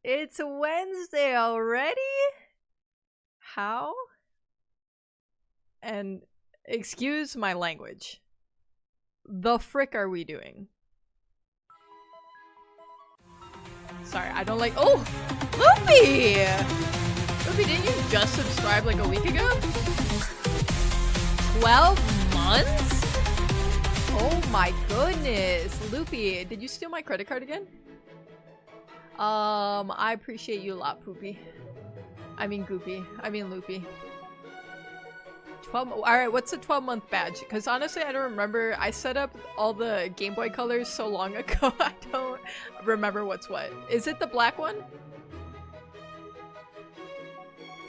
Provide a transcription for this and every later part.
It's Wednesday already? How? And excuse my language. The frick are we doing? Sorry, I don't like- Oh! Loopy! Loopy, didn't you just subscribe like a week ago? 12 months? Oh my goodness. Loopy, did you steal my credit card again? I appreciate you a lot, Poopy. I mean Goopy. I mean Loopy. 12. Alright, what's a 12-month badge? Because honestly, I don't remember. I set up all the Game Boy colors so long ago, I don't remember what's what. Is it the black one?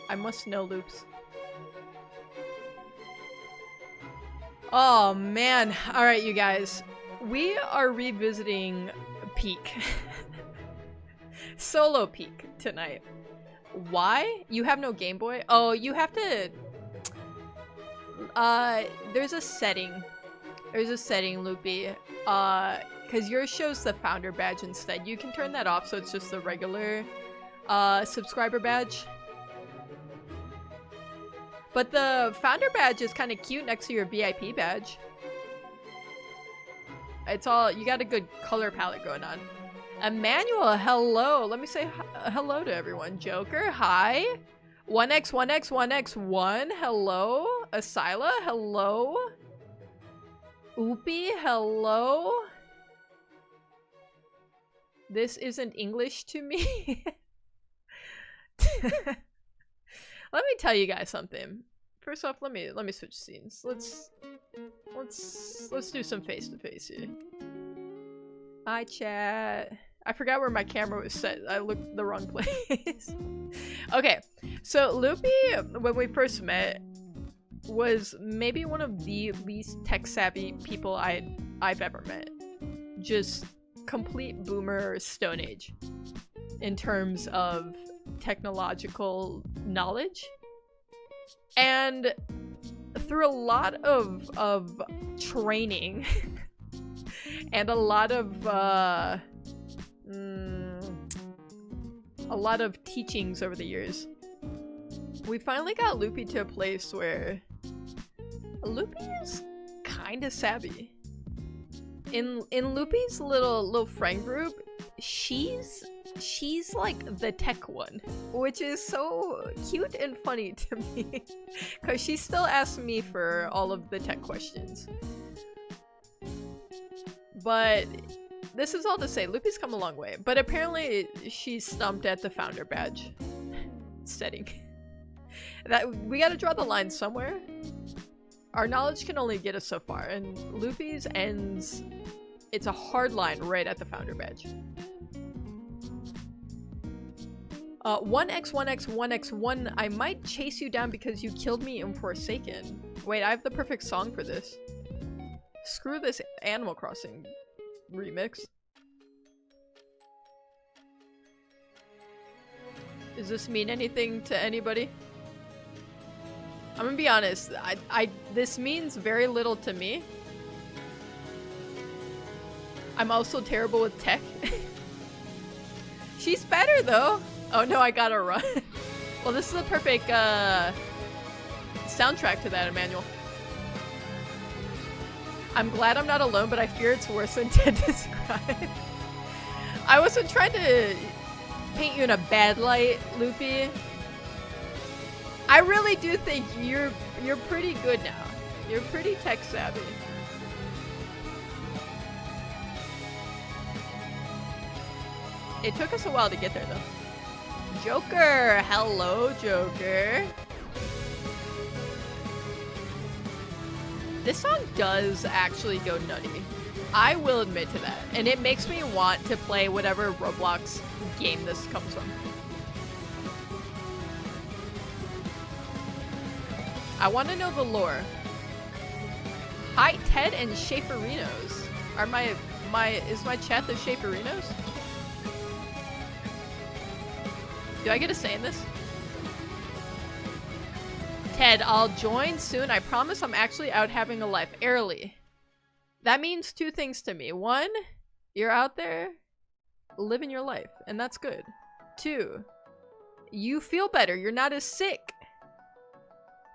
I must know, Loops. Oh man. Alright, you guys. We are revisiting Peak. Solo Peak tonight. Why? You have no Game Boy? Oh, you have to... there's a setting. There's a setting, Loopy. Because yours shows the founder badge instead. You can turn that off so it's just the regular, subscriber badge. But the founder badge is kind of cute next to your VIP badge. It's all, you got a good color palette going on. Emmanuel, hello. Let me say hello to everyone. Joker, hi. 1x, 1x, 1x, 1. Hello. Asyla, hello. Oopie, hello. This isn't English to me. Let me tell you guys something. First off, let me switch scenes. Let's do some face-to-face here. Hi, chat. I forgot where my camera was set. I looked the wrong place. Okay, so Loopy, when we first met, was maybe one of the least tech-savvy people I've ever met. Just complete boomer Stone Age in terms of technological knowledge. And through a lot of training and a lot of teachings over the years, we finally got Loopy to a place where Loopy is kind of savvy. In Loopy's little friend group, she's like the tech one, which is so cute and funny to me because she still asks me for all of the tech questions. But this is all to say, Loopy's come a long way, but apparently she's stumped at the founder badge setting. That we gotta draw the line somewhere. Our knowledge can only get us so far, and Loopy's ends, it's a hard line right at the founder badge. 1x, 1x, 1x, 1. I might chase you down because you killed me in Forsaken. Wait, I have the perfect song for this. Screw this Animal Crossing remix. Does this mean anything to anybody? I'm gonna be honest, this means very little to me. I'm also terrible with tech. She's better though. Oh no, I gotta run. Well, this is the perfect soundtrack to that, Emmanuel. I'm glad I'm not alone, but I fear it's worse than to describe. I wasn't trying to paint you in a bad light, Loopy. I really do think you're pretty good now. You're pretty tech savvy. It took us a while to get there though. Joker! Hello, Joker. This song does actually go nutty. I will admit to that. And it makes me want to play whatever Roblox game this comes from. I want to know the lore. Hi, Ted and Schaeferinos. Are is my chat the Schaeferinos? Do I get a say in this? Ted, I'll join soon. I promise I'm actually out having a life. Early. That means two things to me. One, you're out there living your life, and that's good. 2, you feel better. You're not as sick.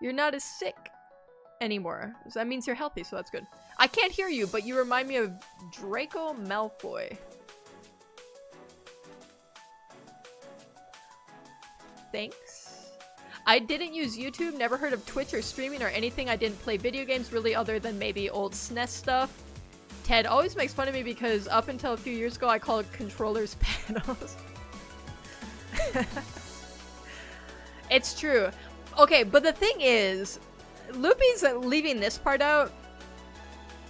You're not as sick anymore. So that means you're healthy, so that's good. I can't hear you, but you remind me of Draco Malfoy. Thanks. I didn't use YouTube, never heard of Twitch or streaming or anything. I didn't play video games really other than maybe old SNES stuff. Ted always makes fun of me because up until a few years ago I called controllers panels. It's true. Okay, but the thing is, Loopy's leaving this part out.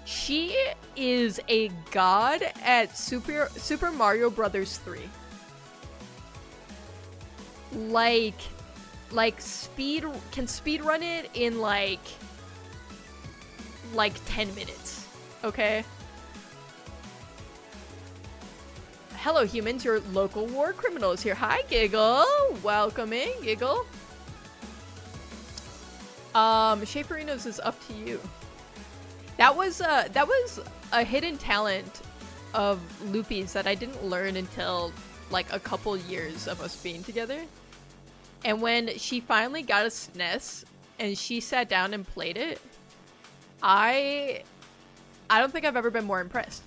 She is a god at Super Mario Brothers 3. Like can speed run it in like 10 minutes. Okay? Hello humans, your local war criminal is here. Hi Giggle! Welcome in, Giggle. Schaeferinos is up to you. That was a hidden talent of Loopy's that I didn't learn until like a couple years of us being together. And when she finally got a SNES and she sat down and played it, I don't think I've ever been more impressed.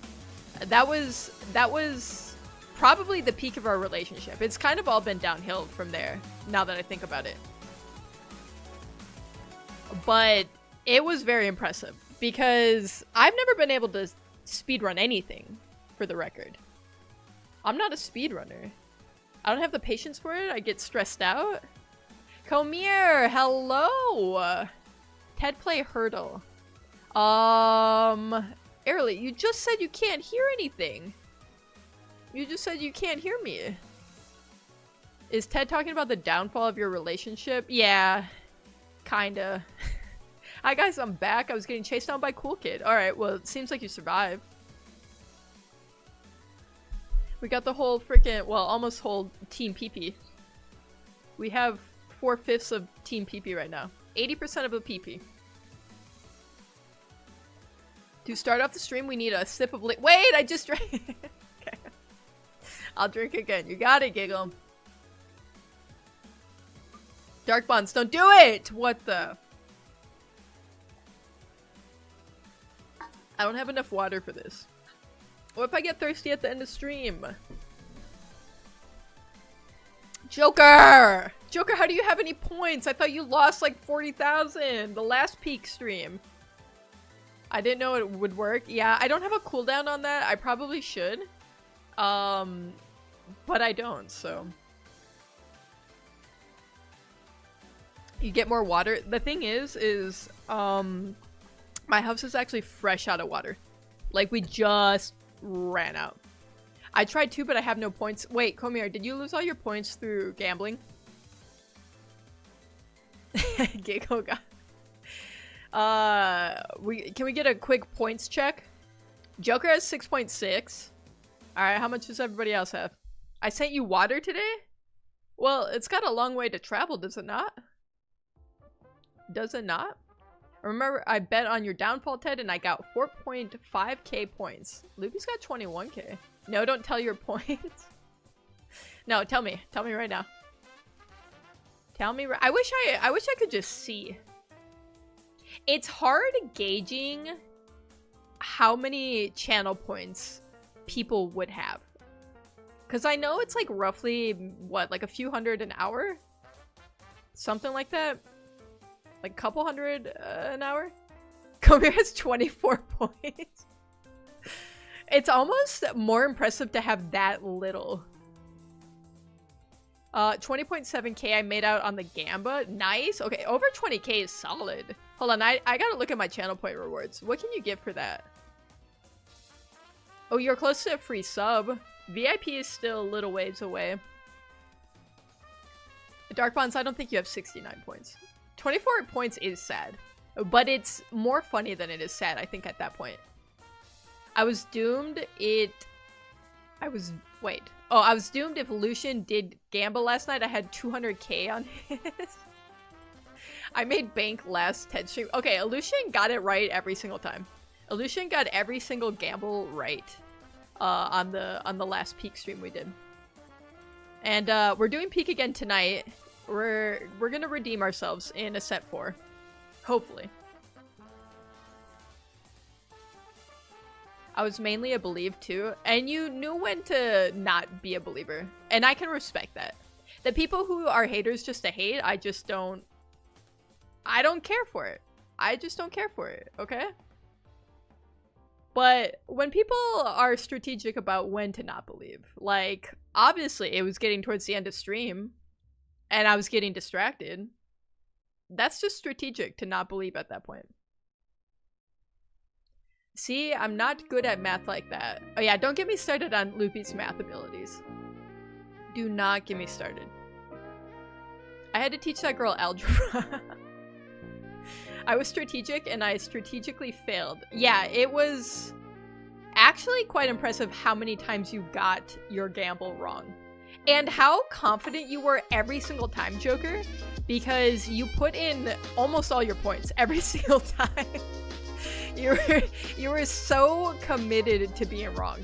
That was probably the peak of our relationship. It's kind of all been downhill from there, now that I think about it. But it was very impressive because I've never been able to speedrun anything, for the record. I'm not a speedrunner. I don't have the patience for it. I get stressed out. Come here. Hello. Ted play Hurdle. Airly, you just said you can't hear anything. You just said you can't hear me. Is Ted talking about the downfall of your relationship? Yeah. Kinda. Hi guys, I'm back. I was getting chased down by Cool Kid. Alright, well, it seems like you survived. We got the whole freaking, well, almost whole Team PP. We have 4/5 of Team PP right now. 80% of the PP. To start off the stream, we need a sip of wait, I just drank. Okay. I'll drink again. You got it, Giggle. Dark Bonds, don't do it! What the? I don't have enough water for this. What if I get thirsty at the end of stream? Joker! Joker, how do you have any points? I thought you lost like 40,000 the last peak stream. I didn't know it would work. Yeah, I don't have a cooldown on that. I probably should. But I don't, so. You get more water. The thing is, my house is actually fresh out of water. Like, we just ran out. I tried to, but I have no points. Wait, come here. Did you lose all your points through gambling? Giggle guy. Can we get a quick points check? Joker has 6.6. Alright, how much does everybody else have? I sent you water today? Well, it's got a long way to travel, does it not? Does it not? Remember, I bet on your downfall, Ted, and I got 4.5k points. Loopy's got 21k. No, don't tell your points. No, tell me. Tell me right now. Tell me I wish I could just see. It's hard gauging how many channel points people would have. Because I know it's like roughly, what, like a few hundred an hour? Something like that. Like a couple hundred an hour? Comer has 24 points. It's almost more impressive to have that little. 20.7k I made out on the Gamba. Nice. Okay, over 20k is solid. Hold on, I gotta look at my channel point rewards. What can you get for that? Oh, you're close to a free sub. VIP is still a little ways away. Dark Bonds, I don't think you have 69 points. 24 points is sad. But it's more funny than it is sad, I think, at that point. I was doomed I was doomed if Lucian did gamble last night. I had 200k on his. I made bank last TED stream. Okay, Lucian got it right every single time. Lucian got every single gamble right. on the last Peak stream we did. And we're doing Peak again tonight. We're gonna redeem ourselves in Ascent 4. Hopefully. I was mainly a believe too, and you knew when to not be a believer. And I can respect that. The people who are haters just to hate, I don't care for it. I just don't care for it, okay? But when people are strategic about when to not believe, like, obviously it was getting towards the end of stream, and I was getting distracted. That's just strategic to not believe at that point. See, I'm not good at math like that. Oh yeah, don't get me started on Loopy's math abilities. Do not get me started. I had to teach that girl algebra. I was strategic and I strategically failed. Yeah, it was actually quite impressive how many times you got your gamble wrong. And how confident you were every single time, Joker, because you put in almost all your points every single time. You were so committed to being wrong.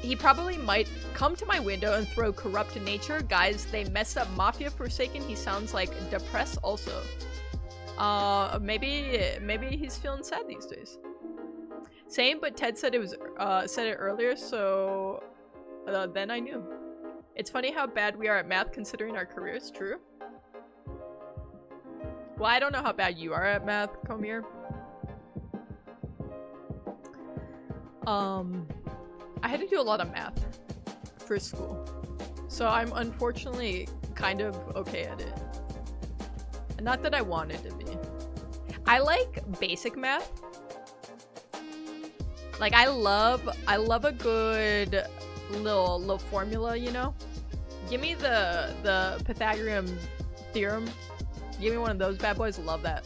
He probably might come to my window and throw corrupt nature. Guys, they messed up Mafia Forsaken. He sounds like depressed also. Maybe he's feeling sad these days. Same, but Ted said it earlier, so then I knew. It's funny how bad we are at math considering our careers. True. Well, I don't know how bad you are at math, Komir. I had to do a lot of math for school, so I'm unfortunately kind of okay at it. Not that I wanted to be. I like basic math. Like I love a good little formula, you know? Give me the Pythagorean theorem. Give me one of those bad boys. Love that.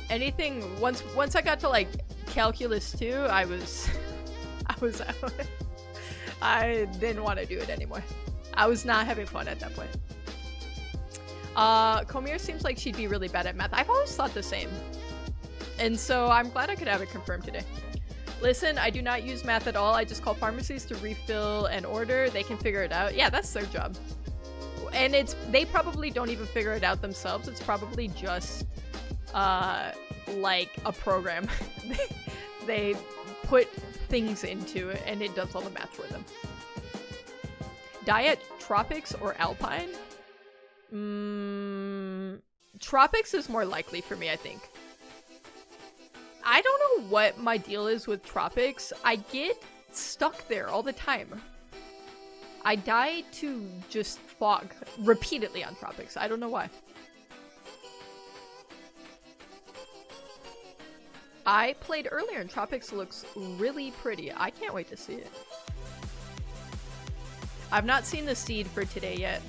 Anything once I got to like calculus 2, I was out. I didn't want to do it anymore. I was not having fun at that point. Komir seems like she'd be really bad at math. I've always thought the same. And so I'm glad I could have it confirmed today. Listen, I do not use math at all. I just call pharmacies to refill an order. They can figure it out. Yeah, that's their job. And they probably don't even figure it out themselves. It's probably just like a program. They put things into it and it does all the math for them. Diet tropics or alpine? Tropics is more likely for me, I think. I don't know what my deal is with tropics. I get stuck there all the time. I die to just fog repeatedly on tropics. I don't know why. I played earlier and tropics looks really pretty. I can't wait to see it. I've not seen the seed for today yet.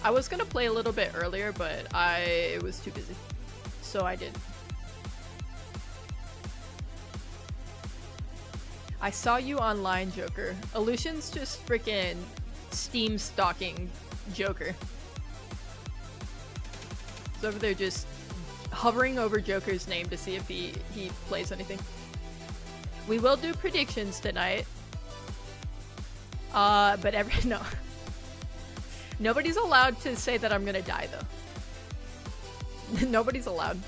I was gonna play a little bit earlier, but I was too busy. So I didn't. I saw you online, Joker. Illusion's just freaking Steam stalking Joker. He's over there just hovering over Joker's name to see if he plays anything. We will do predictions tonight. But no. Nobody's allowed to say that I'm gonna die, though. Nobody's allowed.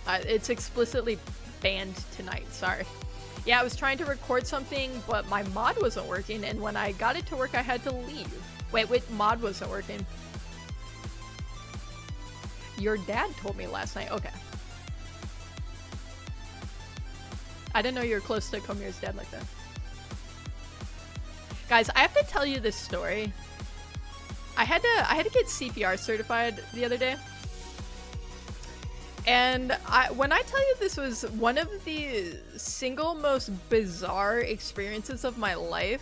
It's explicitly banned tonight, sorry. Yeah, I was trying to record something, but my mod wasn't working, and when I got it to work, I had to leave. Wait, mod wasn't working? Your dad told me last night. Okay. I didn't know you were close to Komir's dad like that. Guys, I have to tell you this story. I had to get CPR certified the other day. And when I tell you this was one of the single most bizarre experiences of my life,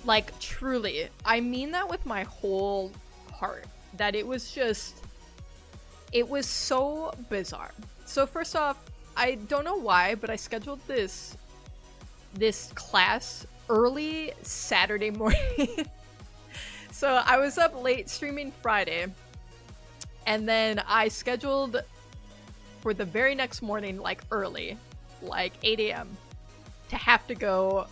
like truly, I mean that with my whole heart, that it was so bizarre. So first off, I don't know why, but I scheduled this class early Saturday morning. So I was up late streaming Friday, and then I scheduled for the very next morning, like early, like 8 a.m. to have to go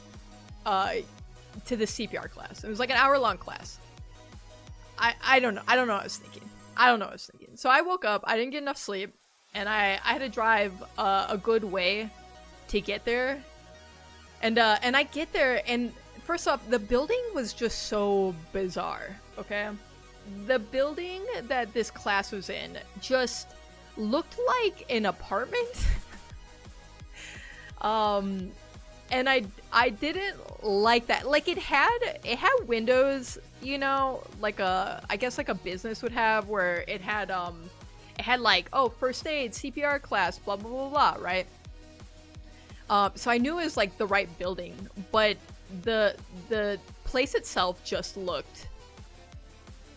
to the CPR class. It was like an hour-long class. I don't know. I don't know what I was thinking. So I woke up, I didn't get enough sleep, and I had to drive a good way to get there. And I get there, and first off, the building was just so bizarre, okay? The building that this class was in just looked like an apartment. And I didn't like that. Like it had windows, you know, like I guess like a business would have, where it had like, oh, first aid, CPR class, blah blah blah blah, right? So I knew it was like the right building, but the place itself just looked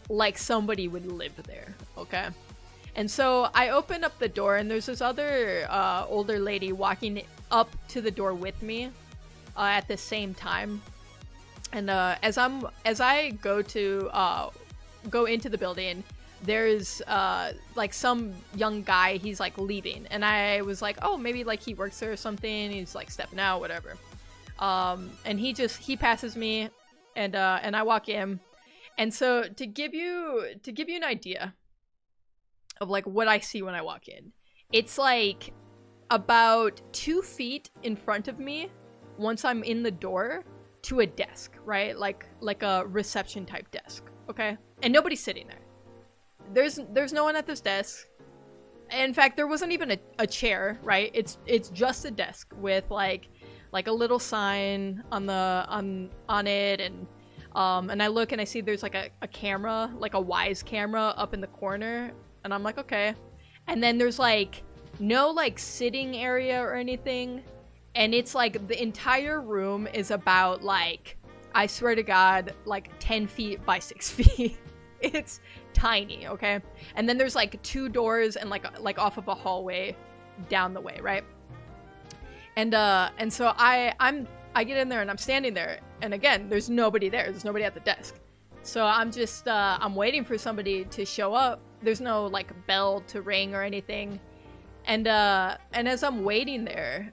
like somebody would live there, okay? And so I opened up the door, and there's this other older lady walking up to the door with me at the same time. And as I go into the building, there's like some young guy, he's like leaving, and I was like, oh, maybe like he works there or something, he's like stepping out, whatever. And he passes me, and I walk in. And so to give you an idea of like what I see when I walk in, it's like about 2 feet in front of me once I'm in the door to a desk, right? Like a reception type desk, okay? And nobody's sitting there. There's no one at this desk. In fact, there wasn't even a chair, right? It's just a desk with like a little sign on it, and I look and I see there's like a camera, like a Wise camera up in the corner, and I'm like, okay. And then there's like no like sitting area or anything, and it's like the entire room is about like, I swear to God, like 10 feet by 6 feet. It's tiny, okay? And then there's like 2 doors and like off of a hallway down the way, right? And so I get in there and I'm standing there, and again, there's nobody there. There's nobody at the desk. So I'm just I'm waiting for somebody to show up. There's no like bell to ring or anything. And as I'm waiting there,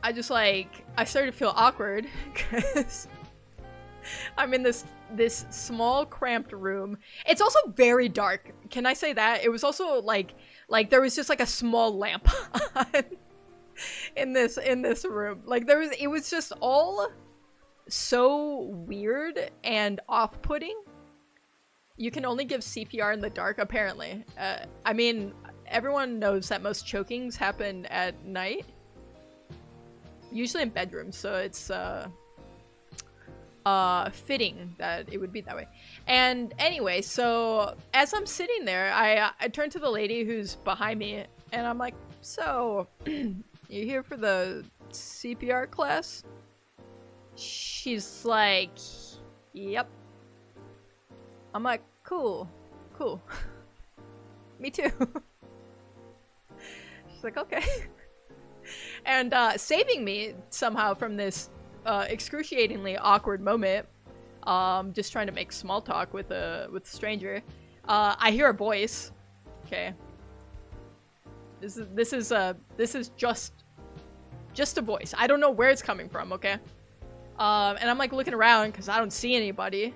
I started to feel awkward because I'm in this small cramped room. It's also very dark. Can I say that? It was also like there was just like a small lamp on in this room. Like it was just all so weird and off-putting. You can only give CPR in the dark, apparently. I mean, everyone knows that most chokings happen at night, usually in bedrooms, so it's fitting that it would be that way. And anyway, so as I'm sitting there, I turn to the lady who's behind me, and I'm like, so you here for the CPR class? She's like, yep. I'm like, cool. Me too. She's like, okay. And saving me somehow from this excruciatingly awkward moment, just trying to make small talk with a stranger, I hear a voice. Okay. This is just a voice. I don't know where it's coming from, okay? And I'm like looking around because I don't see anybody.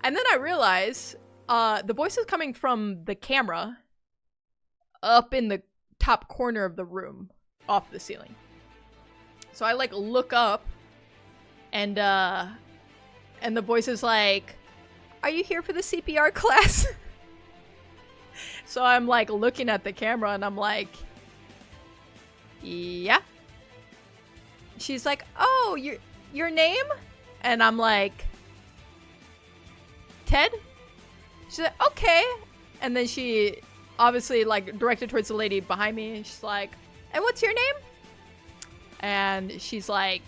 And then I realize the voice is coming from the camera up in the top corner of the room off the ceiling. So I like look up, and the voice is like, are you here for the CPR class? So I'm like looking at the camera and I'm like, yeah. She's like, oh, your name? And I'm like, Ted? She's like, okay. And then she obviously like directed towards the lady behind me. She's like, and what's your name? And she's like,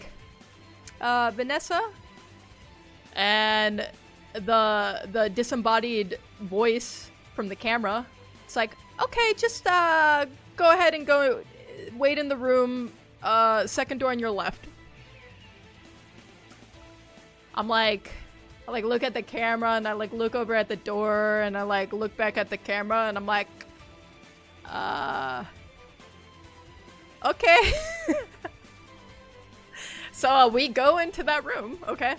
Vanessa. And the disembodied voice from the camera, it's like, okay, just go ahead and go wait in the room, second door on your left. I look at the camera, and I like look over at the door, and I like look back at the camera, and I'm like, okay. So we go into that room, okay?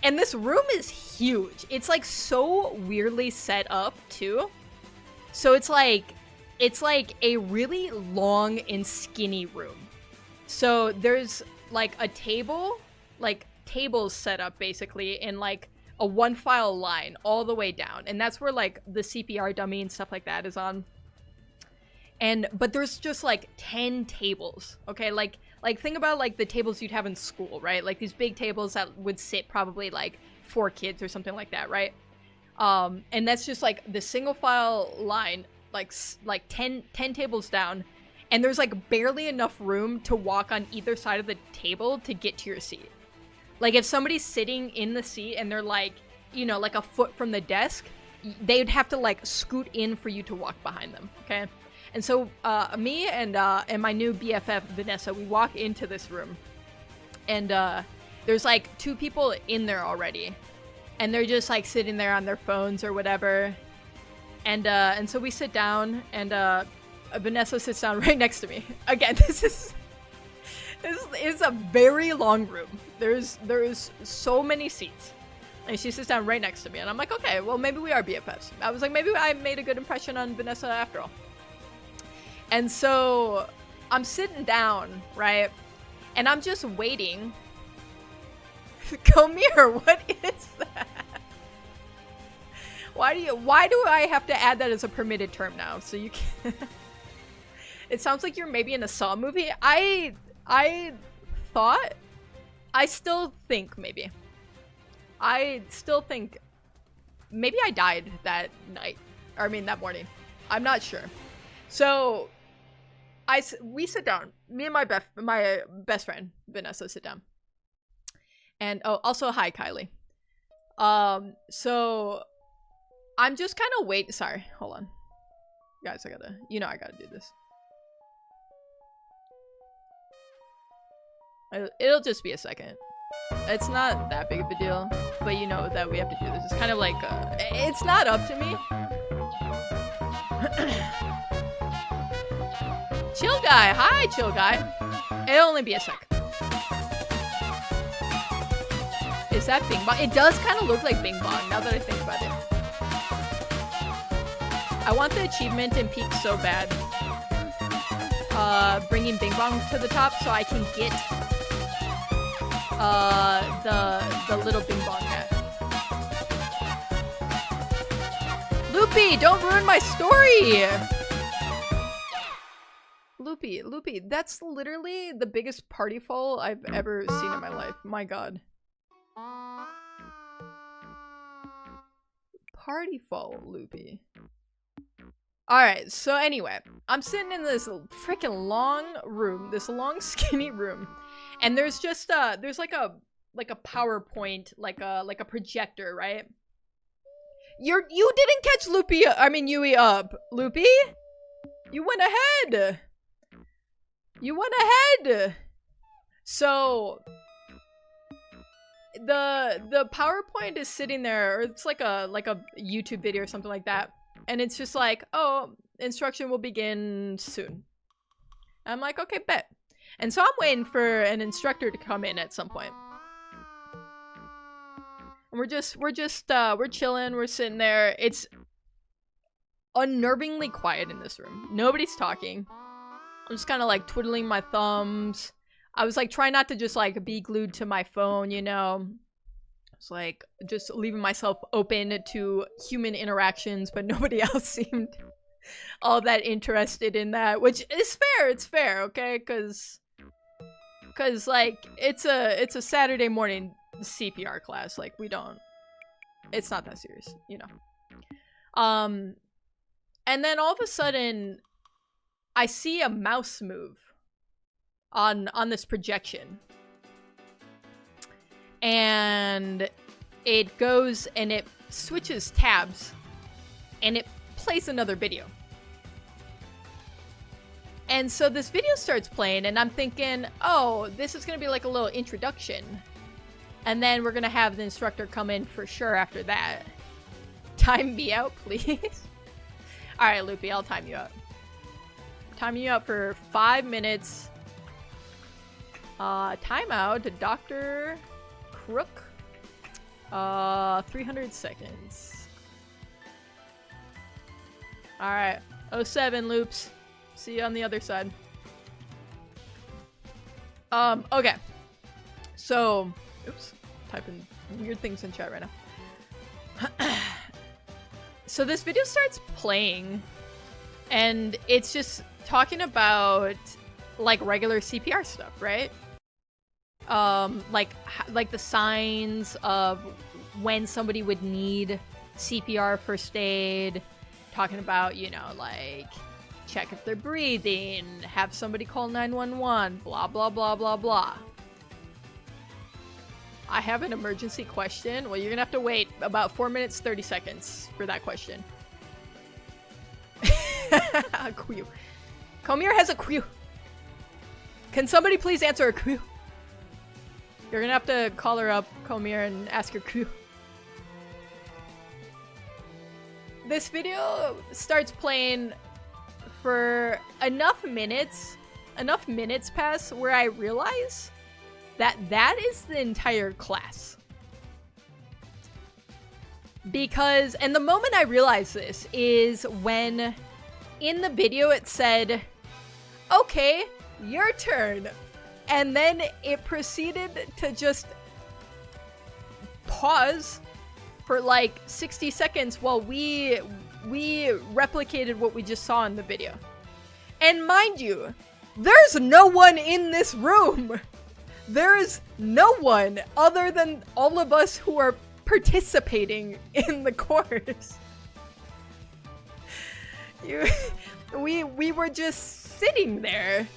And this room is huge. It's like so weirdly set up too. So it's like a really long and skinny room. So there's like a table, like tables set up basically in like a one file line all the way down. And that's where like the CPR dummy and stuff like that is on. But there's just like 10 tables, okay? Like think about like the tables you'd have in school, right? Like these big tables that would sit probably like 4 kids or something like that, right? And that's just like the single file line, like 10 tables down, and there's like barely enough room to walk on either side of the table to get to your seat. Like if somebody's sitting in the seat and they're like, you know, like a foot from the desk, they'd have to like scoot in for you to walk behind them, okay? And so me and my new BFF, Vanessa, we walk into this room. And there's like 2 people in there already. And they're just like sitting there on their phones or whatever. And so we sit down, and Vanessa sits down right next to me. Again, this is a very long room. There's so many seats. And she sits down right next to me. And I'm like, okay, well, maybe we are BFFs. I was like, maybe I made a good impression on Vanessa after all. And so I'm sitting down, right? And I'm just waiting. Come here, what is that? Why do I have to add that as a permitted term now? So you can It sounds like you're maybe in a Saw movie. I still think maybe I died that night. Or I mean that morning. I'm not sure. So we sit down. Me and my best friend Vanessa sit down. And oh, also hi Kylie. So I'm just kind of wait. Sorry, hold on, guys. I gotta do this. It'll just be a second. It's not that big of a deal, but you know that we have to do this. It's kind of like it's not up to me. Chill guy, hi chill guy. It'll only be a sec. Is that Bing Bong? It does kind of look like Bing Bong now that I think about it. I want the achievement in Peak so bad. Bringing Bing Bong to the top so I can get the little Bing Bong hat. Loopy, don't ruin my story! Loopy, that's literally the biggest party foul I've ever seen in my life. My god. Party foul, Loopy. Alright, so anyway, I'm sitting in this freaking long room, this long skinny room, and there's just there's like a PowerPoint, like a projector, right? You didn't catch Yui up, Loopy. You went ahead. So the PowerPoint is sitting there, or it's like a YouTube video or something like that. And it's just like, oh, instruction will begin soon. I'm like, okay, bet. And so I'm waiting for an instructor to come in at some point. And we're chilling, we're sitting there. It's unnervingly quiet in this room. Nobody's talking. I'm just kind of like twiddling my thumbs. I was like trying not to just like be glued to my phone, you know. It's like just leaving myself open to human interactions, but nobody else seemed all that interested in that, which is fair. It's fair, okay? Because like it's a Saturday morning CPR class. Like it's not that serious, you know. And then all of a sudden I see a mouse move on this projection. And it goes and it switches tabs and it plays another video. And so this video starts playing and I'm thinking, oh, this is going to be like a little introduction. And then we're going to have the instructor come in for sure after that. Time me out, please. Alright, Loopy, I'll time you out. Time you out for 5 minutes. Timeout to Dr. Crook. 300 seconds. Alright. 07 loops. See you on the other side. Okay. So, oops. Typing weird things in chat right now. So this video starts playing, and it's just talking about, like, regular CPR stuff, right? Like the signs of when somebody would need CPR, first aid, talking about, you know, like, check if they're breathing, have somebody call 911, blah, blah, blah, blah, blah. I have an emergency question. Well, you're gonna have to wait about 4 minutes, 30 seconds for that question. A queue. Komir has a queue. Can somebody please answer a queue? You're gonna have to call her up, Komir, and ask her queue. This video starts playing for enough minutes pass where I realize that that is the entire class. Because, and the moment I realized this is when in the video it said, okay, your turn. And then it proceeded to just pause for like 60 seconds while we replicated what we just saw in the video. And mind you, there's no one in this room. There's no one other than all of us who are participating in the course. We were just sitting there,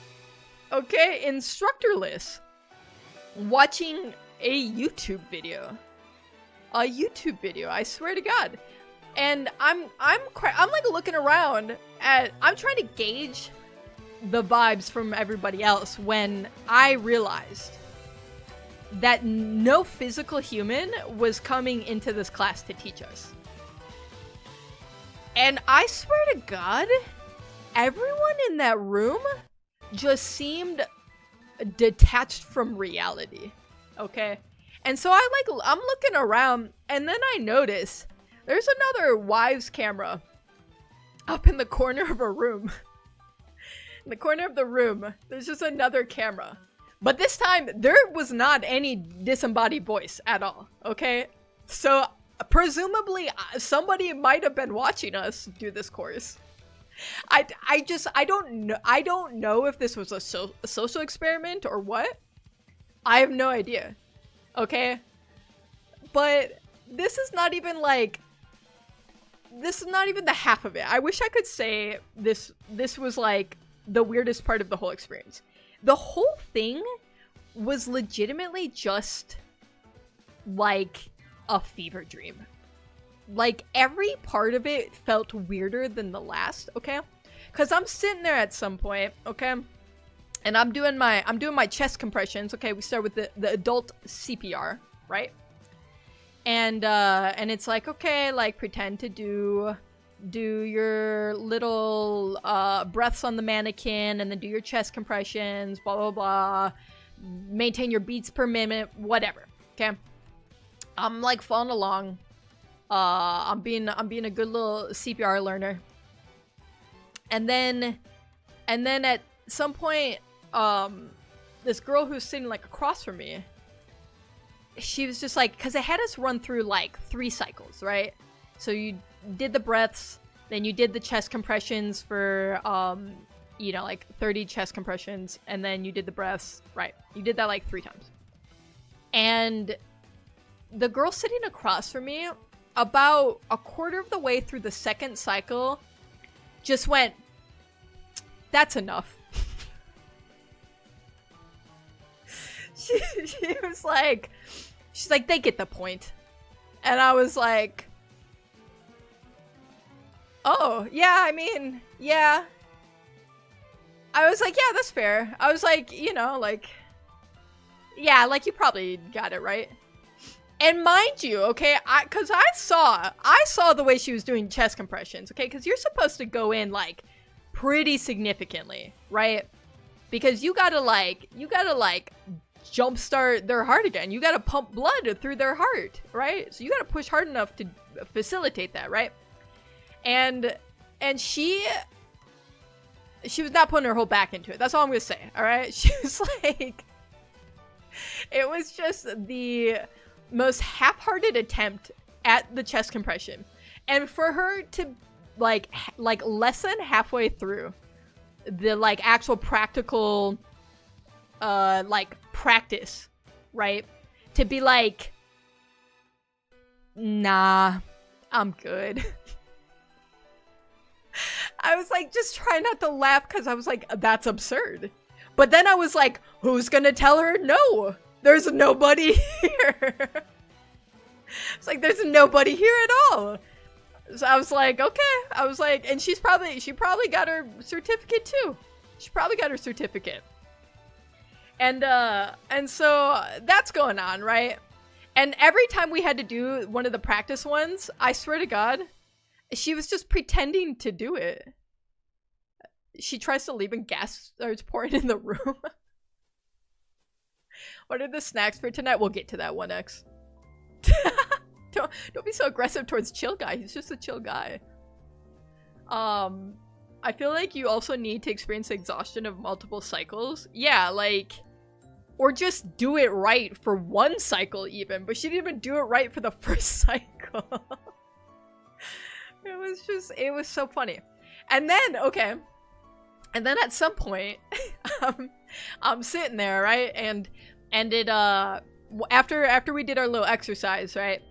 okay, instructorless, watching a YouTube video. I swear to God. And I'm like looking around at, I'm trying to gauge the vibes from everybody else when I realized that no physical human was coming into this class to teach us. And I swear to God, everyone in that room just seemed detached from reality. Okay? And so I'm looking around, and then I notice there's another wives camera up in the corner of a room. In the corner of the room, there's just another camera. But this time, there was not any disembodied voice at all, okay? So, presumably, somebody might have been watching us do this course. I don't know if this was a social experiment or what. I have no idea, okay? But this is not even like... This is not even the half of it. I wish I could say this was like the weirdest part of the whole experience. The whole thing was legitimately just like a fever dream. Like every part of it felt weirder than the last, okay? Cuz I'm sitting there at some point, okay? And I'm doing my chest compressions, okay? We start with the adult CPR, right? And it's like, okay, like pretend to do your little breaths on the mannequin, and then do your chest compressions, blah blah blah, maintain your beats per minute, whatever. Okay, I'm like following along. I'm being a good little CPR learner. And then at some point, this girl who's sitting like across from me, she was just like, because it had us run through like 3 cycles, right? So you did the breaths, then you did the chest compressions for, you know, like 30 chest compressions, and then you did the breaths, right? You did that like 3 times. And the girl sitting across from me, about a quarter of the way through the 2nd cycle, just went, that's enough. She was like, she's like, they get the point. And I was like, oh, yeah, I mean, yeah. I was like, yeah, that's fair. I was like, you know, like, yeah, like you probably got it right. And mind you, okay, because I saw the way she was doing chest compressions, okay, because you're supposed to go in like pretty significantly, right? because you gotta like jumpstart their heart again. You gotta pump blood through their heart, right? So you gotta push hard enough to facilitate that, right? And she was not putting her whole back into it. That's all I'm gonna say, all right? She was like, it was just the most half-hearted attempt at the chest compression. And for her to like less than halfway through the like actual practical like practice, right? To be like, nah, I'm good. I was like, just try not to laugh because I was like, that's absurd. But then I was like, who's gonna tell her no? There's nobody here. It's like, there's nobody here at all. So I was like, okay. I was like, and she probably got her certificate too. She probably got her certificate. And so that's going on, right? And every time we had to do one of the practice ones, I swear to God, she was just pretending to do it. She tries to leave and gas starts pouring in the room. What are the snacks for tonight? We'll get to that 1X. Don't be so aggressive towards chill guy. He's just a chill guy. I feel like you also need to experience the exhaustion of multiple cycles. Yeah, like, or just do it right for one cycle even, but she didn't even do it right for the first cycle. It was so funny. And then, okay. And then at some point, I'm sitting there, right? And it, after we did our little exercise, right?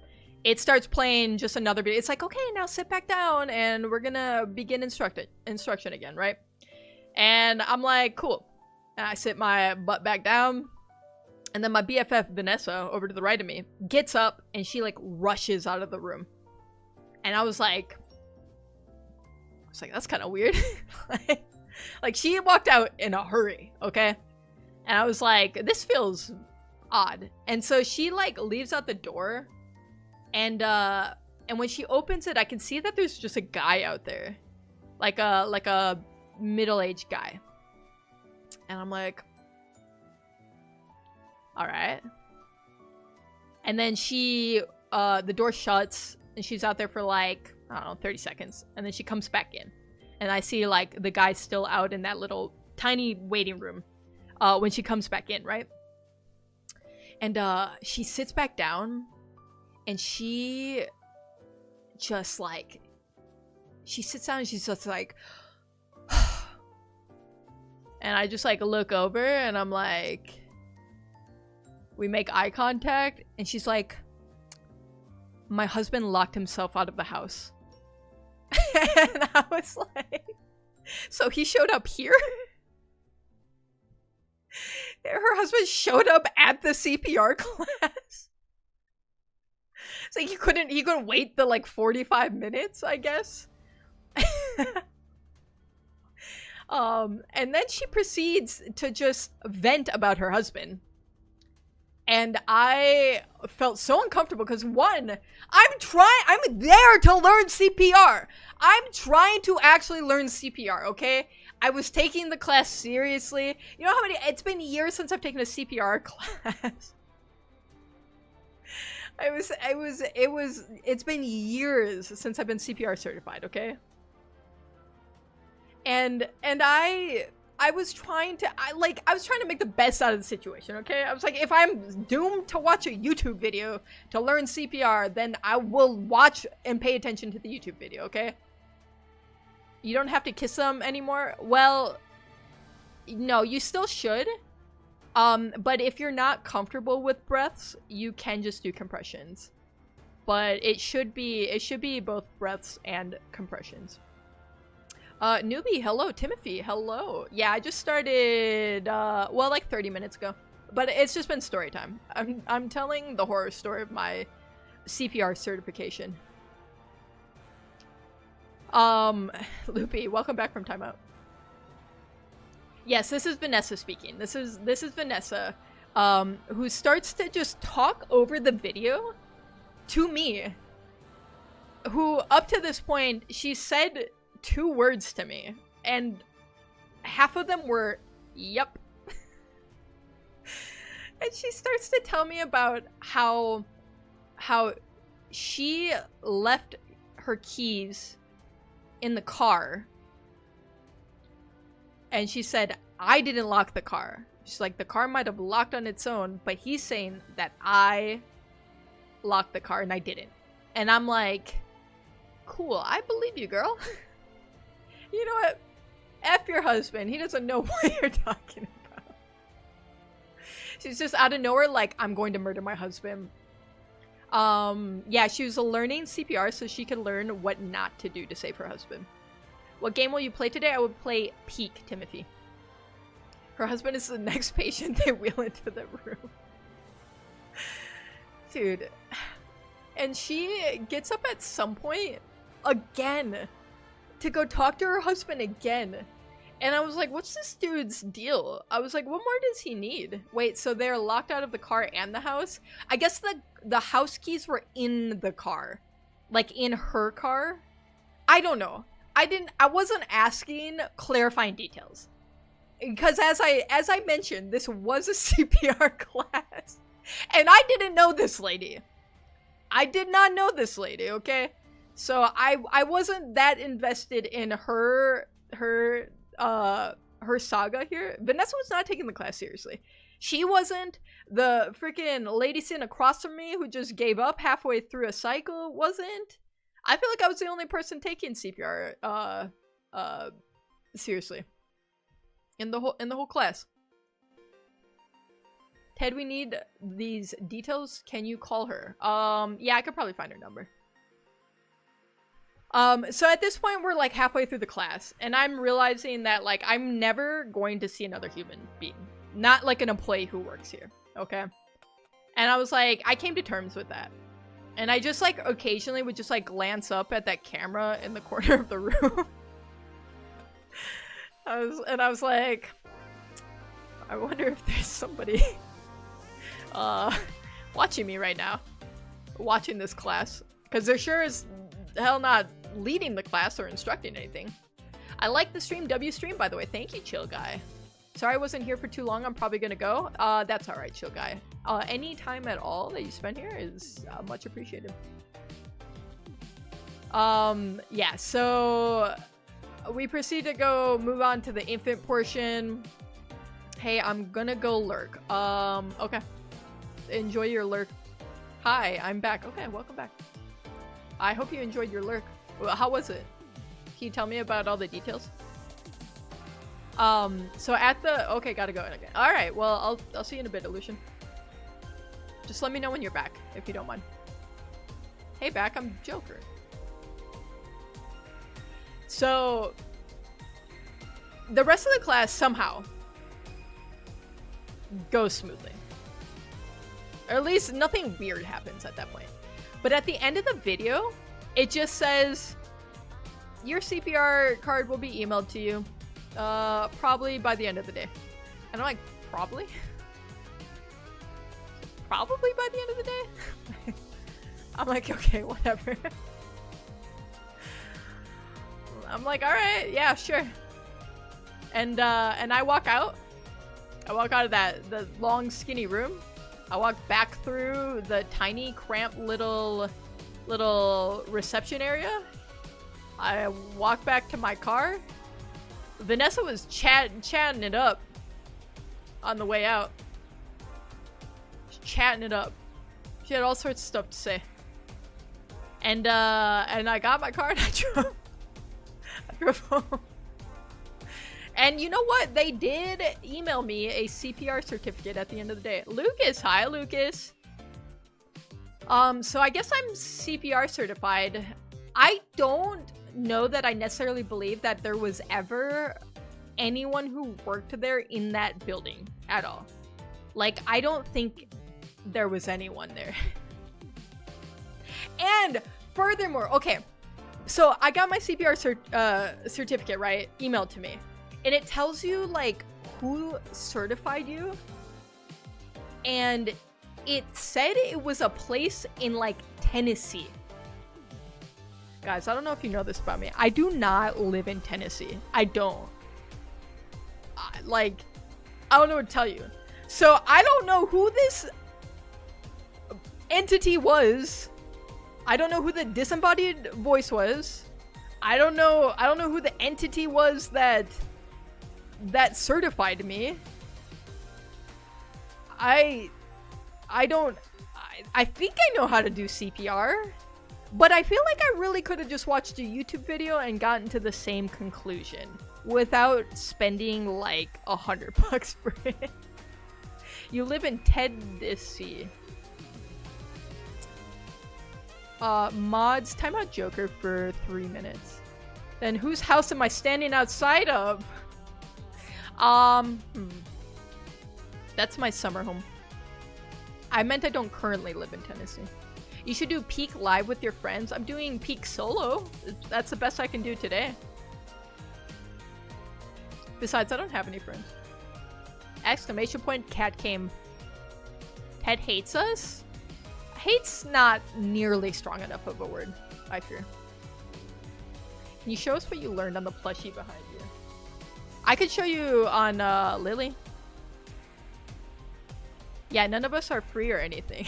It starts playing just another video. It's like, okay, now sit back down and we're gonna begin instruction again, right? And I'm like, cool. And I sit my butt back down. And then my BFF, Vanessa, over to the right of me, gets up and she like rushes out of the room. And I was like, that's kind of weird. Like she walked out in a hurry, okay? And I was like, this feels odd. And so she like leaves out the door. And when she opens it, I can see that there's just a guy out there. Like a middle-aged guy. And I'm like, all right. And then she, the door shuts and she's out there for like, I don't know, 30 seconds. And then she comes back in. And I see like the guy's still out in that little tiny waiting room when she comes back in, right? And she sits back down and she just like, she sits down and she's just like, and I just like look over and I'm like, we make eye contact and she's like, my husband locked himself out of the house. And I was like, so he showed up here? Her husband showed up at the CPR class. It's like he couldn't wait the like 45 minutes, I guess. And then she proceeds to just vent about her husband. And I felt so uncomfortable because one, I'm there to learn CPR. I'm trying to actually learn CPR, okay? I was taking the class seriously. You know how many, it's been years since I've taken a CPR class. It's been years since I've been CPR certified, okay? And I was trying to make the best out of the situation, okay? I was like, if I'm doomed to watch a YouTube video to learn CPR, then I will watch and pay attention to the YouTube video, okay? You don't have to kiss them anymore? Well, no, you still should. But if you're not comfortable with breaths, you can just do compressions. But it should be both breaths and compressions. Newbie, hello. Timothy, hello. Yeah, I just started, well, like 30 minutes ago. But it's just been story time. I'm telling the horror story of my CPR certification. Loopy, welcome back from timeout. Yes, this is Vanessa speaking. This is Vanessa, who starts to just talk over the video to me. Who, up to this point, she said 2 words to me, and half of them were Yep. And she starts to tell me about how she left her keys in the car. And she said, I didn't lock the car. She's like, the car might have locked on its own, but he's saying that I locked the car and I didn't. And I'm like, cool, I believe you, girl. You know what? F your husband. He doesn't know what you're talking about. She's just out of nowhere like, I'm going to murder my husband. Yeah, she was learning CPR so she could learn what not to do to save her husband. What game will you play today? I would play Peak, Timothy. Her husband is the next patient they wheel into the room. Dude. And she gets up at some point again to go talk to her husband again. And I was like, what's this dude's deal? I was like, what more does he need? Wait, so they're locked out of the car and the house? I guess the house keys were in the car. Like in her car? I don't know. I wasn't asking clarifying details. Because as I mentioned, this was a CPR class. And I didn't know this lady. I did not know this lady, okay? So I wasn't that invested in her saga here. Vanessa was not taking the class seriously. She wasn't. The freaking lady sitting across from me who just gave up halfway through a cycle wasn't. I feel like I was the only person taking CPR seriously. In the whole class. Ted, we need these details. Can you call her? Yeah, I could probably find her number. So at this point, we're like halfway through the class, and I'm realizing that like I'm never going to see another human being. Not like an employee who works here, okay? And I was like, I came to terms with that. And I just like occasionally would just like glance up at that camera in the corner of the room. I was like, I wonder if there's somebody watching me right now, watching this class, because there sure is hell not leading the class or instructing anything. I like the stream. W stream, by the way. Thank you, chill guy. Sorry I wasn't here for too long. I'm probably gonna go. That's all right, chill guy. Any time at all that you spend here is much appreciated. Yeah, so we proceed to go move on to the infant portion. Hey, I'm gonna go lurk. Okay. Enjoy your lurk. Hi, I'm back. Okay, welcome back. I hope you enjoyed your lurk. Well, how was it? Can you tell me about all the details? So at the... Okay, gotta go again. Alright, well, I'll see you in a bit, Illusion. Just let me know when you're back, if you don't mind. Hey, back, I'm Joker. So... the rest of the class, somehow, goes smoothly. Or at least nothing weird happens at that point. But at the end of the video, it just says, your CPR card will be emailed to you. Probably by the end of the day. And I'm like, probably? Probably by the end of the day? I'm like, okay, whatever. I'm like, alright, yeah, sure. And I walk out. I walk out of the long, skinny room. I walk back through the tiny, cramped little reception area. I walk back to my car. Vanessa was chatting it up on the way out. Just chatting it up. She had all sorts of stuff to say. And I got my car and I drove home. And you know what? They did email me a CPR certificate at the end of the day. Lucas, hi Lucas. So I guess I'm CPR certified. I don't know that I necessarily believe that there was ever anyone who worked there in that building at all. Like, I don't think there was anyone there. And furthermore, okay, so I got my CPR certificate, right, emailed to me. And it tells you, like, who certified you. And it said it was a place in, like, Tennessee. Guys, I don't know if you know this about me. I do not live in Tennessee. I don't. Like, I don't know what to tell you. So I don't know who this entity was. I don't know who the disembodied voice was. I don't know who the entity was that certified me. I think I know how to do CPR, but I feel like I really could have just watched a YouTube video and gotten to the same conclusion without spending like $100 for it. You live in Tennessee. Mods, time out Joker for 3 minutes. Then whose house am I standing outside of? That's my summer home. I meant I don't currently live in Tennessee. You should do Peak live with your friends. I'm doing Peak solo. That's the best I can do today. Besides, I don't have any friends. Exclamation point, cat came. Ted hates us? Hate's not nearly strong enough of a word, I fear. Can you show us what you learned on the plushie behind you? I could show you on Lily. Yeah, none of us are free or anything.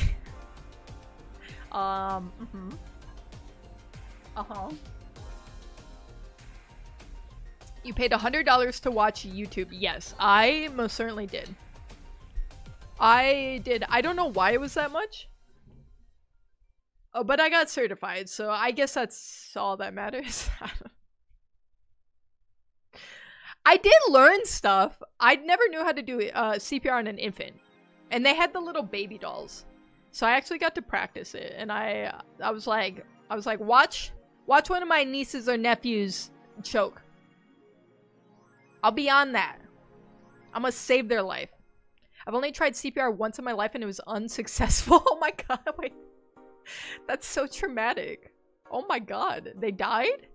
You paid $100 to watch YouTube. Yes, I most certainly did. I don't know why it was that much. Oh, but I got certified, so I guess that's all that matters. I did learn stuff. I never knew how to do CPR on an infant. And they had the little baby dolls. So I actually got to practice it. And I was like, watch one of my nieces or nephews choke. I'll be on that. I'm gonna save their life. I've only tried CPR once in my life and it was unsuccessful. Oh my god, wait. That's so traumatic. Oh my god, they died?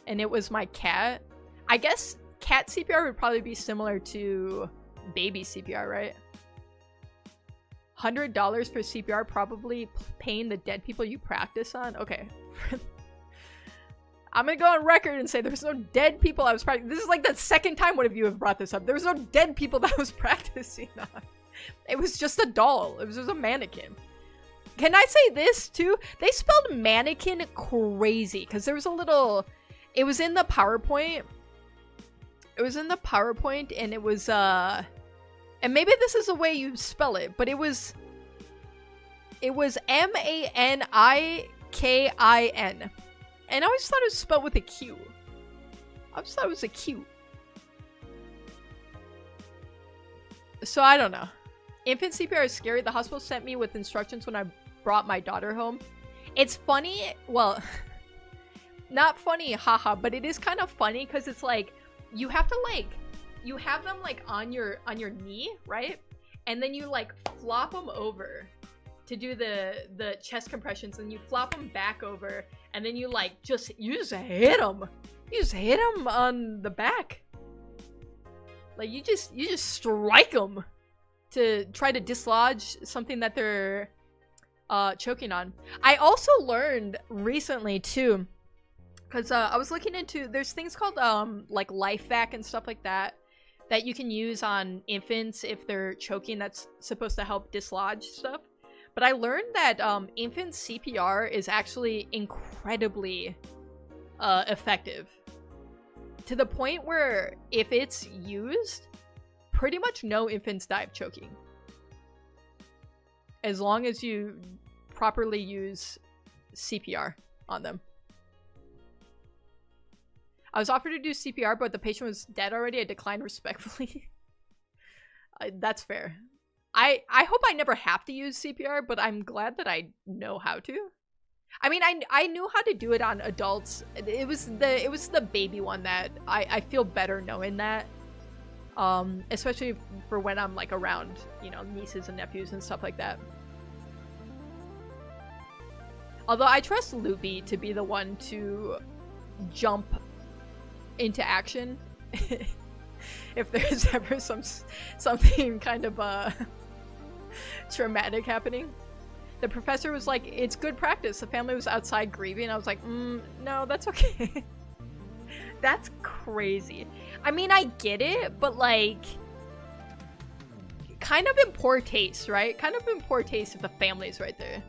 And it was my cat? I guess cat CPR would probably be similar to baby CPR, right? $100 for CPR, probably paying the dead people you practice on? Okay. I'm gonna go on record and say there's no dead people I was practicing. This is like the second time one of you have brought this up. There was no dead people that I was practicing on. It was just a doll. It was just a mannequin. Can I say this too? They spelled mannequin crazy because there was a little... It was in the PowerPoint. It was in the PowerPoint and it was and maybe this is the way you spell it, but it was MANIKIN. And I always thought it was spelled with a Q. I just thought it was a Q. So I don't know. Infant CPR is scary. The hospital sent me with instructions when I brought my daughter home. It's funny. Well, not funny, haha, but it is kind of funny because it's like you have to like, you have them like on your knee, right? And then you like flop them over to do the chest compressions, and you flop them back over, and then you like you just hit them. You just hit them on the back. Like you just strike them to try to dislodge something that they're choking on. I also learned recently too, because I was looking into, there's things called like LifeVac and stuff like that you can use on infants if they're choking, that's supposed to help dislodge stuff. But I learned that infant CPR is actually incredibly effective. To the point where if it's used, pretty much no infants die of choking. As long as you properly use CPR on them. I was offered to do CPR, but the patient was dead already. I declined respectfully. That's fair. I hope I never have to use CPR, but I'm glad that I know how to. I mean, I knew how to do it on adults. It was the baby one that I feel better knowing that. Especially for when I'm like around, you know, nieces and nephews and stuff like that. Although I trust Loopy to be the one to jump into action if there's ever something kind of traumatic happening. The professor was like, it's good practice. The family was outside grieving. I was like, no, that's okay. That's crazy. I mean, I get it, but like, kind of in poor taste, right? Kind of in poor taste if the family's right there.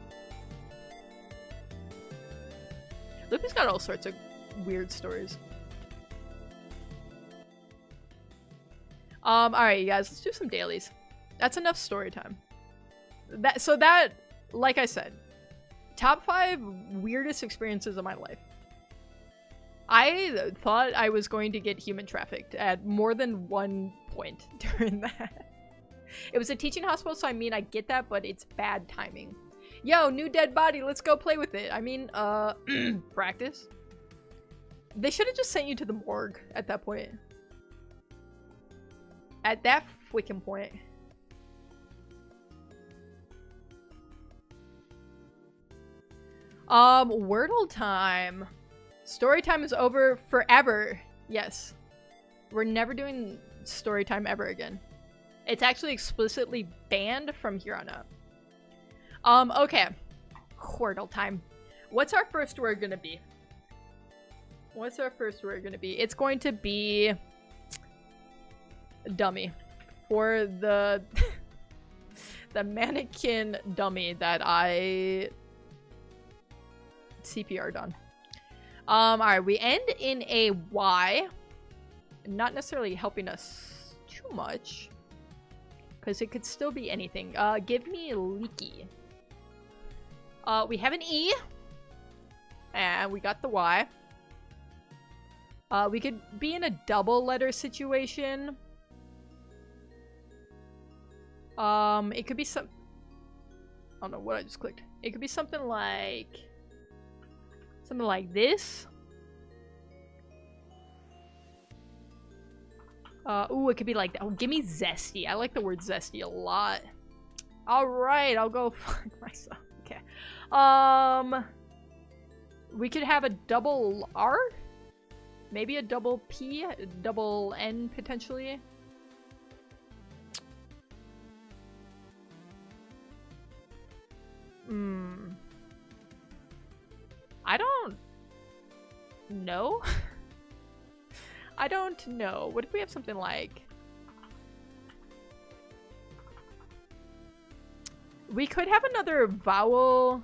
Loopy's got all sorts of weird stories. Alright, you guys, let's do some dailies. That's enough story time. So that, like I said, top 5 weirdest experiences of my life. I thought I was going to get human trafficked at more than one point during that. It was a teaching hospital, so I mean, I get that, but it's bad timing. Yo, new dead body, let's go play with it. I mean, practice. They should have just sent you to the morgue at that point. At that freaking point. Wordle time. Story time is over forever. Yes. We're never doing story time ever again. It's actually explicitly banned from here on out. Okay. Wordle time. What's our first word gonna be? What's our first word gonna be? It's going to be dummy. For the the mannequin dummy that I CPR'd on. Alright, we end in a Y. Not necessarily helping us too much. Because it could still be anything. Give me leaky. We have an E. And we got the Y. We could be in a double letter situation. It could be some... I don't know what I just clicked. It could be something like... something like this. Ooh, it could be like... oh, give me zesty. I like the word zesty a lot. Alright, I'll go fuck myself. Okay. We could have a double R? Maybe a double P? A double N, potentially? I don't know. I don't know. What if we have something like... we could have another vowel,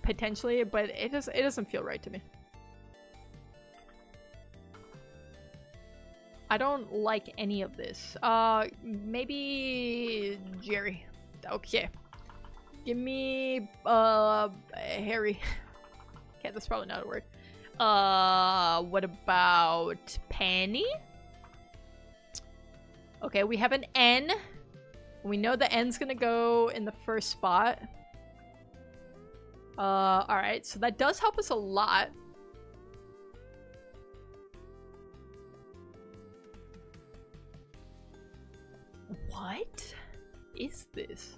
potentially, but it doesn't feel right to me. I don't like any of this. Maybe Jerry. Okay. Give me, Harry. Okay, that's probably not a word. What about Penny? Okay, we have an N. We know the N's gonna go in the first spot. Alright, so that does help us a lot. What is this?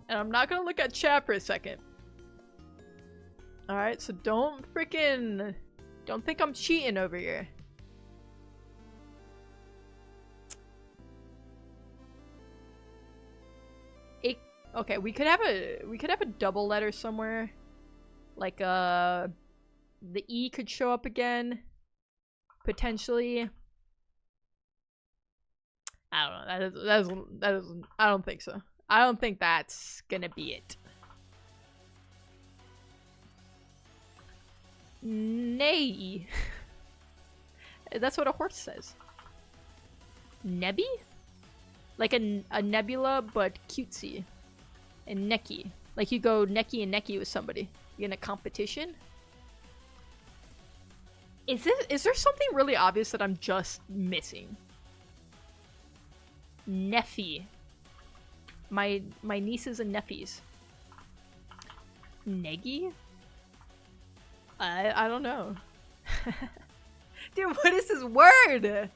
And I'm not gonna look at chat for a second. Alright, so don't think I'm cheating over here. Okay, we could have a double letter somewhere. Like the E could show up again. Potentially. I don't know. That is I don't think so. I don't think that's gonna be it. Nay. That's what a horse says. Nebby? Like a nebula, but cutesy. And necky. Like you go necky and necky with somebody. You in a competition? Is there something really obvious that I'm just missing? Neffy. My nieces and nephews. Neggy? I don't know. Dude, what is this word?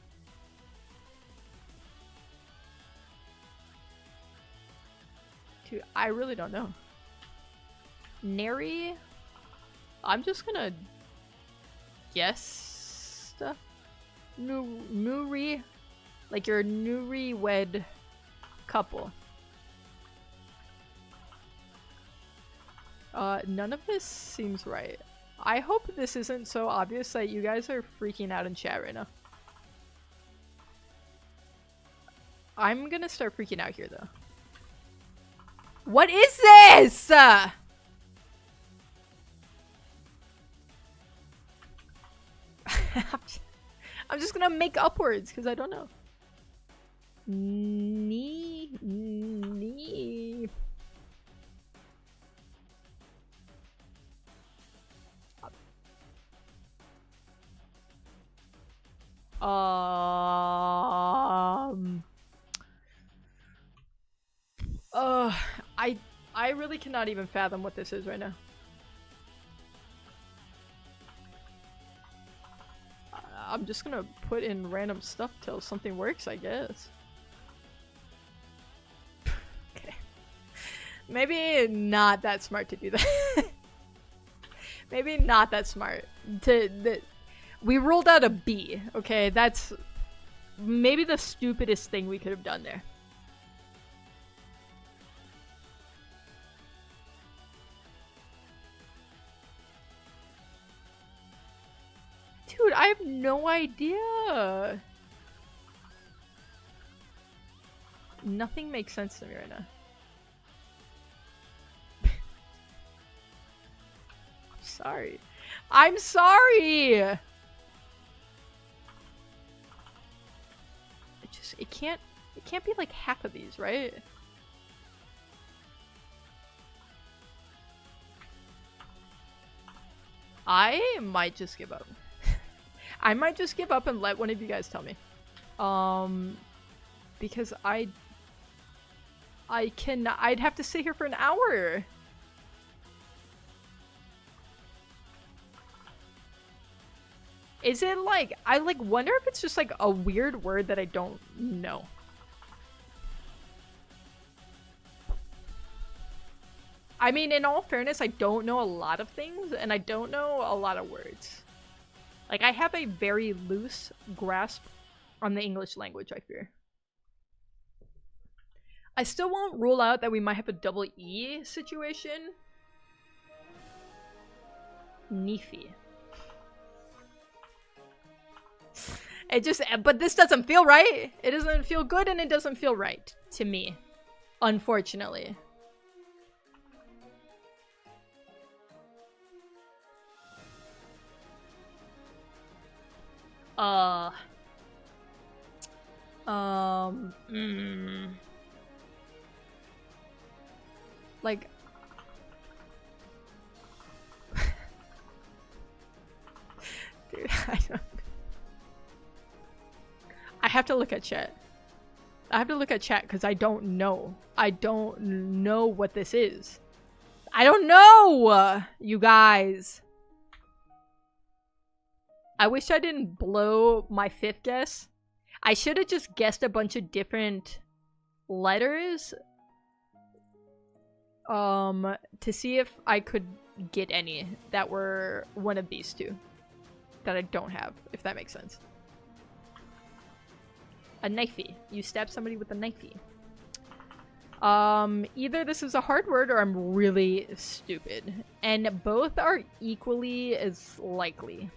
Dude, I really don't know. Nary? I'm just gonna guess stuff. Newry? Like your newlywed couple. None of this seems right. I hope this isn't so obvious that you guys are freaking out in chat right now. I'm gonna start freaking out here, though. What is this?! I'm just gonna make upwards, because I don't know. Knee. I really cannot even fathom what this is right now. I'm just gonna put in random stuff till something works, I guess. Okay. Maybe not that smart to do that. Maybe not that smart. We ruled out a B, okay? That's maybe the stupidest thing we could have done there. Dude, I have no idea. Nothing makes sense to me right now. I'm sorry. I'm sorry! It can't be like half of these, right? I might just give up. I might just give up and let one of you guys tell me. Because I'd have to sit here for an hour. Is it like, I like wonder if it's just like a weird word that I don't know. I mean, in all fairness, I don't know a lot of things and I don't know a lot of words. Like, I have a very loose grasp on the English language, I fear. I still won't rule out that we might have a double E situation. Neefy. It just, but this doesn't feel right. It doesn't feel good and it doesn't feel right to me. Unfortunately. Like, dude, I have to look at chat. I have to look at chat because I don't know. I don't know what this is. I don't know, you guys. I wish I didn't blow my fifth guess. I should have just guessed a bunch of different letters to see if I could get any that were one of these two that I don't have, if that makes sense. A knifey. You stab somebody with a knifey. Either this is a hard word or I'm really stupid. And both are equally as likely.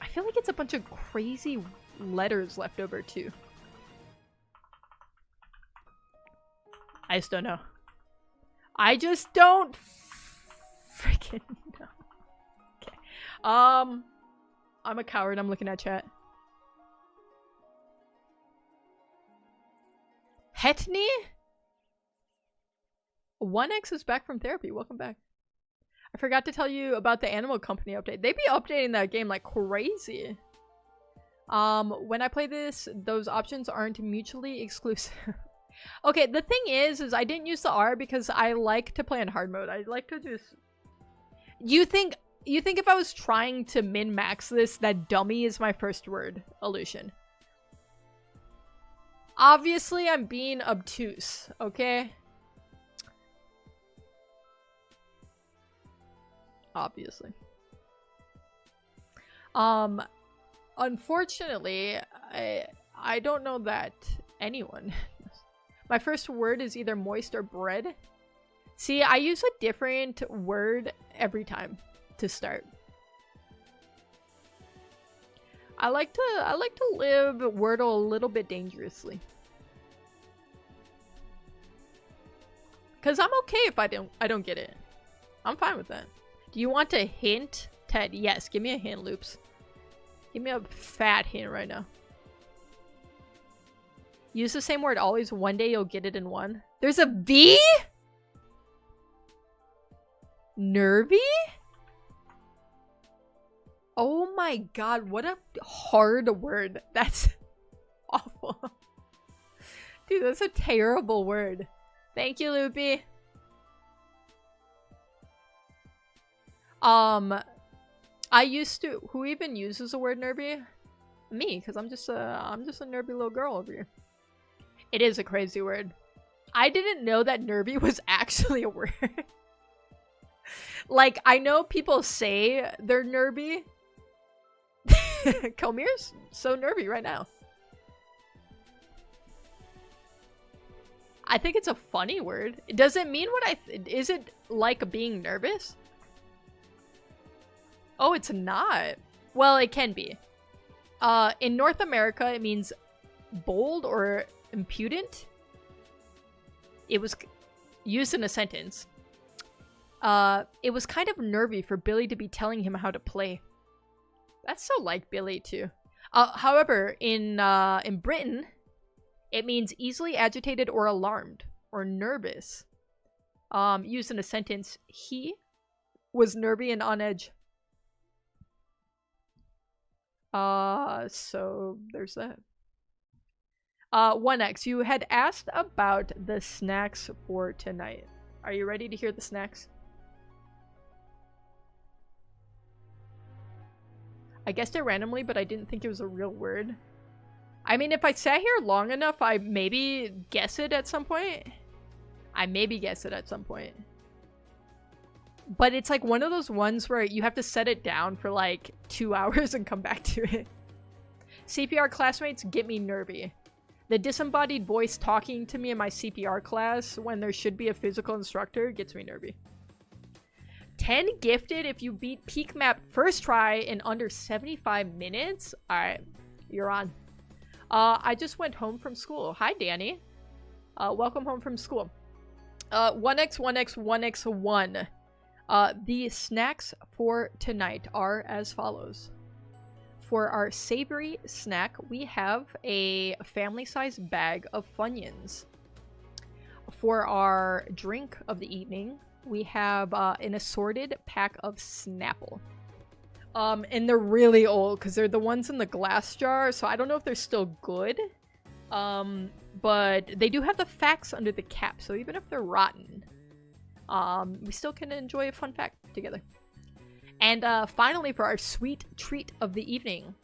I feel like it's a bunch of crazy letters left over too. I just don't know. I just don't freaking know. Okay. I'm a coward. I'm looking at chat. Hetney? 1X is back from therapy. Welcome back. I forgot to tell you about the Animal Company update. They be updating that game like crazy. When I play this, those options aren't mutually exclusive. Okay, the thing is I didn't use the R because I like to play in hard mode. I like to just... You think if I was trying to min-max this, that dummy is my first word, Illusion. Obviously, I'm being obtuse, okay? Obviously. Unfortunately, I don't know that anyone... My first word is either moist or bread. See, I use a different word every time to start. I like to live Wordle a little bit dangerously. Cause I'm okay if I don't get it. I'm fine with that. Do you want a hint, Ted? Yes, give me a hint, Loops. Give me a fat hint right now. Use the same word always. One day you'll get it in one. There's a V? Nervy? Oh my god, what a hard word. That's awful. Dude, that's a terrible word. Thank you, Loopy. I used to. Who even uses the word nervy? Me, because I'm just a nervy little girl over here. It is a crazy word. I didn't know that nervy was actually a word. Like, I know people say they're nervy. Comir's so nervy right now. I think it's a funny word. It doesn't mean what is it like being nervous? Oh, it's not. Well, it can be. In North America, it means bold or impudent. It was used in a sentence. It was kind of nervy for Billy to be telling him how to play. That's so like Billy too. However, in Britain, it means easily agitated or alarmed or nervous. Used in a sentence, he was nervy and on edge. So there's that. 1x, you had asked about the snacks for tonight. Are you ready to hear the snacks? I guessed it randomly, but I didn't think it was a real word. I mean, if I sat here long enough, I maybe guess it at some point. But it's like one of those ones where you have to set it down for like 2 hours and come back to it. CPR classmates get me nervy. The disembodied voice talking to me in my CPR class when there should be a physical instructor gets me nervy. 10 gifted if you beat peak map first try in under 75 minutes. Alright, you're on. I just went home from school. Hi, Danny. Welcome home from school. 1x, 1x, 1x, 1. The snacks for tonight are as follows. For our savory snack, we have a family-sized bag of Funyuns. For our drink of the evening, we have an assorted pack of Snapple. And they're really old because they're the ones in the glass jar, so I don't know if they're still good. But they do have the facts under the cap, so even if they're rotten, we still can enjoy a fun fact together. And finally, for our sweet treat of the evening,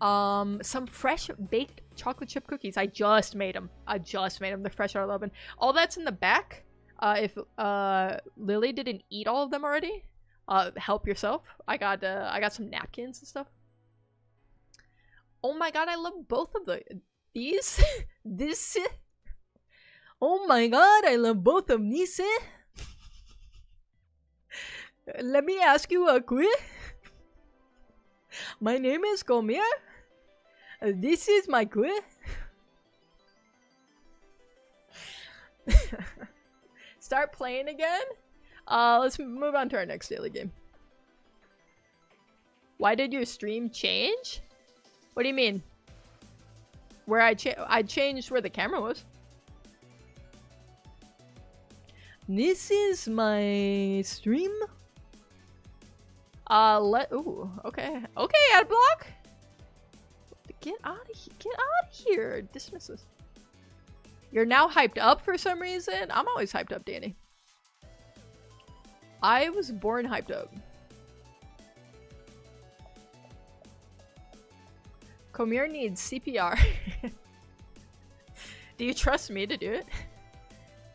some fresh baked chocolate chip cookies. I just made them. They're fresh out of the oven. All that's in the back. If Lily didn't eat all of them already, help yourself. I got some napkins and stuff. Oh my god, I love both of these. This. Oh my god, I love both of these. Let me ask you a quiz. My name is Gomir. This is my quiz. Start playing again? Let's move on to our next daily game. Why did your stream change? What do you mean? Where I changed where the camera was. This is my stream. Ooh, okay. Okay, Adblock! Get out of here. Dismiss this. You're now hyped up for some reason? I'm always hyped up, Danny. I was born hyped up. Komir needs CPR. Do you trust me to do it?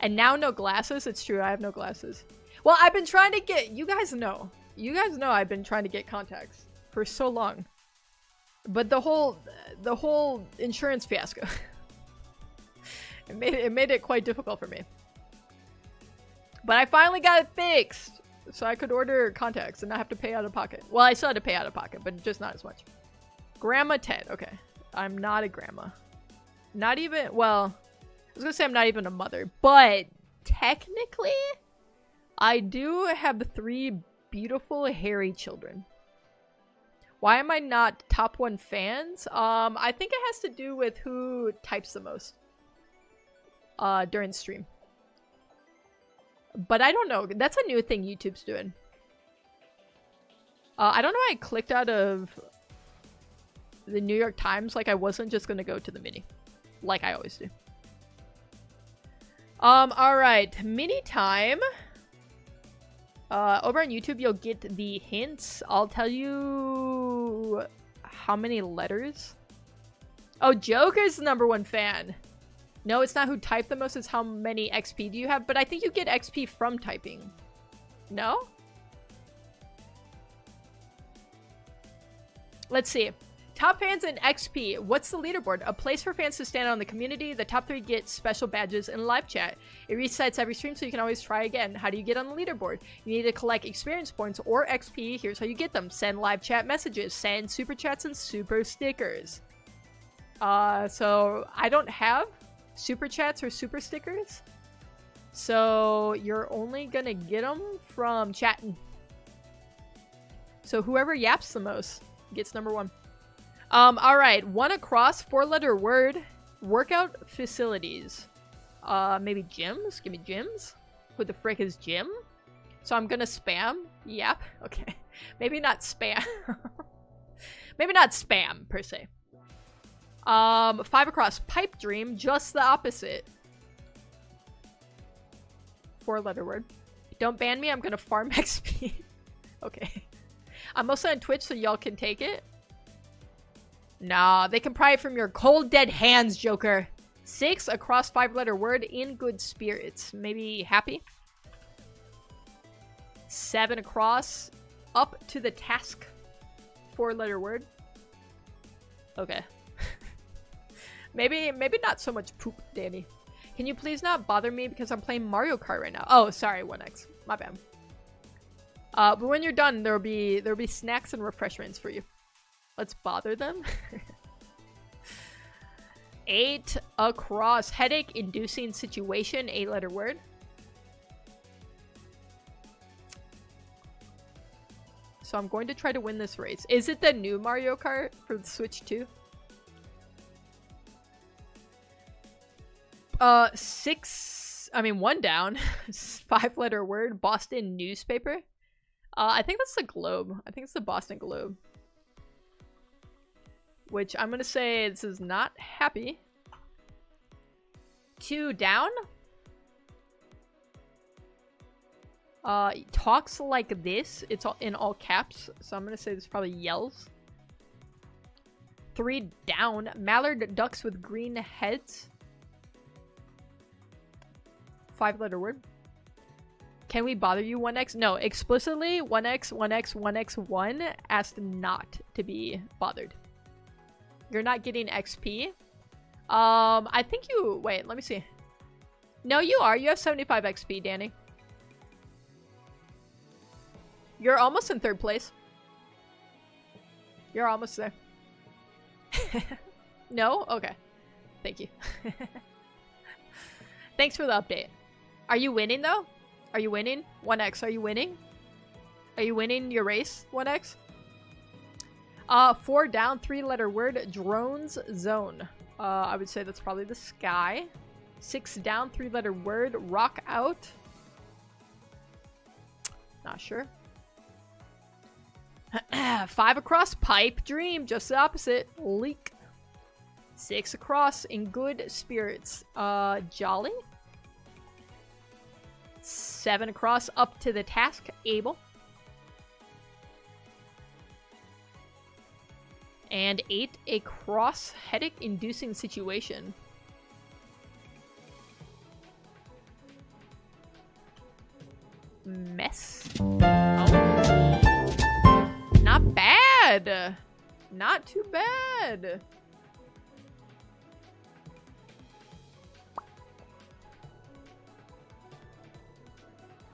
And now no glasses? It's true, I have no glasses. Well, I've been trying to get... You guys know I've been trying to get contacts for so long. But the whole insurance fiasco. It made it quite difficult for me. But I finally got it fixed! So I could order contacts and not have to pay out of pocket. Well, I still had to pay out of pocket, but just not as much. Grandma Ted. Okay. I'm not a grandma. Not even, well, I was gonna say I'm not even a mother, but technically, I do have 3 beautiful, hairy children. Why am I not top 1 fans? I think it has to do with who types the most during stream. But I don't know. That's a new thing YouTube's doing. I don't know why I clicked out of the New York Times. Like I wasn't just gonna go to the mini. Like I always do. Alright. Mini time. Over on YouTube, you'll get the hints. I'll tell you how many letters. Oh, Joker's the #1 fan. No, it's not who typed the most, it's how many XP do you have. But I think you get XP from typing. No? Let's see. Top fans and XP. What's the leaderboard? A place for fans to stand out in the community. The top 3 get special badges and live chat. It resets every stream so you can always try again. How do you get on the leaderboard? You need to collect experience points or XP. Here's how you get them. Send live chat messages. Send super chats and super stickers. So I don't have super chats or super stickers. So you're only gonna get them from chatting. So whoever yaps the most gets #1. Alright, 1 across, 4-letter word. Workout facilities. Maybe gyms? Give me gyms? Who the frick is gym? So I'm gonna spam? Yep. Okay. Maybe not spam. Maybe not spam, per se. 5 across, pipe dream, just the opposite. 4-letter word. Don't ban me, I'm gonna farm XP. Okay. I'm mostly on Twitch, so y'all can take it. Nah, they can pry it from your cold dead hands, Joker. 6 across, 5-letter word, in good spirits. Maybe happy. 7 across, up to the task. 4-letter word. Okay. Maybe not so much poop, Danny. Can you please not bother me because I'm playing Mario Kart right now? Oh, sorry, 1x. My bad. But when you're done, there'll be snacks and refreshments for you. Let's bother them. 8 across, headache-inducing situation, 8-letter word. So I'm going to try to win this race. Is it the new Mario Kart for the Switch 2? 1 down. 5-letter word, Boston newspaper. I think that's the Globe. I think it's the Boston Globe. Which I'm gonna say this is not happy. 2 down. Talks like this. It's all in all caps. So I'm gonna say this probably yells. 3 down. Mallard ducks with green heads. 5-letter word. Can we bother you, 1x? No, explicitly 1x, 1x, 1x, 1 asked not to be bothered. You're not getting XP. I think you... Wait, let me see. No, you are. You have 75 XP, Danny. You're almost in 3rd place. You're almost there. No? Okay. Thank you. Thanks for the update. Are you winning, though? Are you winning? 1x, are you winning? Are you winning your race, 1x? 4 down, 3-letter word, drones zone. I would say that's probably the sky. 6 down, 3-letter word, rock out. Not sure. 5 across, pipe dream, just the opposite, leak. 6 across, in good spirits, jolly. 7 across, up to the task, able. And 8 across, headache-inducing situation. Mess. Oh. Not bad. Not too bad.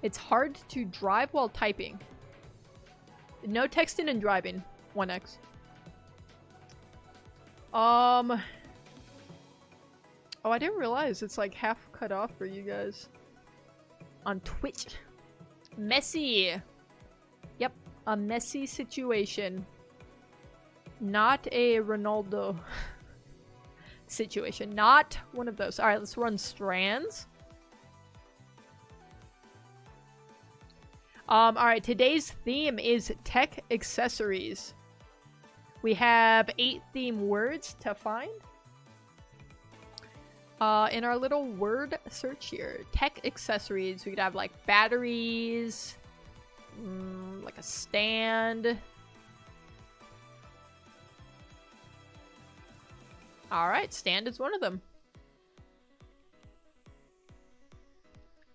It's hard to drive while typing. No texting and driving. 1x. Oh, I didn't realize it's like half cut off for you guys. On Twitch. Messy. Yep, a messy situation. Not a Ronaldo situation. Not one of those. Alright, let's run strands. Alright, today's theme is tech accessories. We have 8 theme words to find. In our little word search here, tech accessories, we could have like batteries, like a stand. Alright, stand is one of them.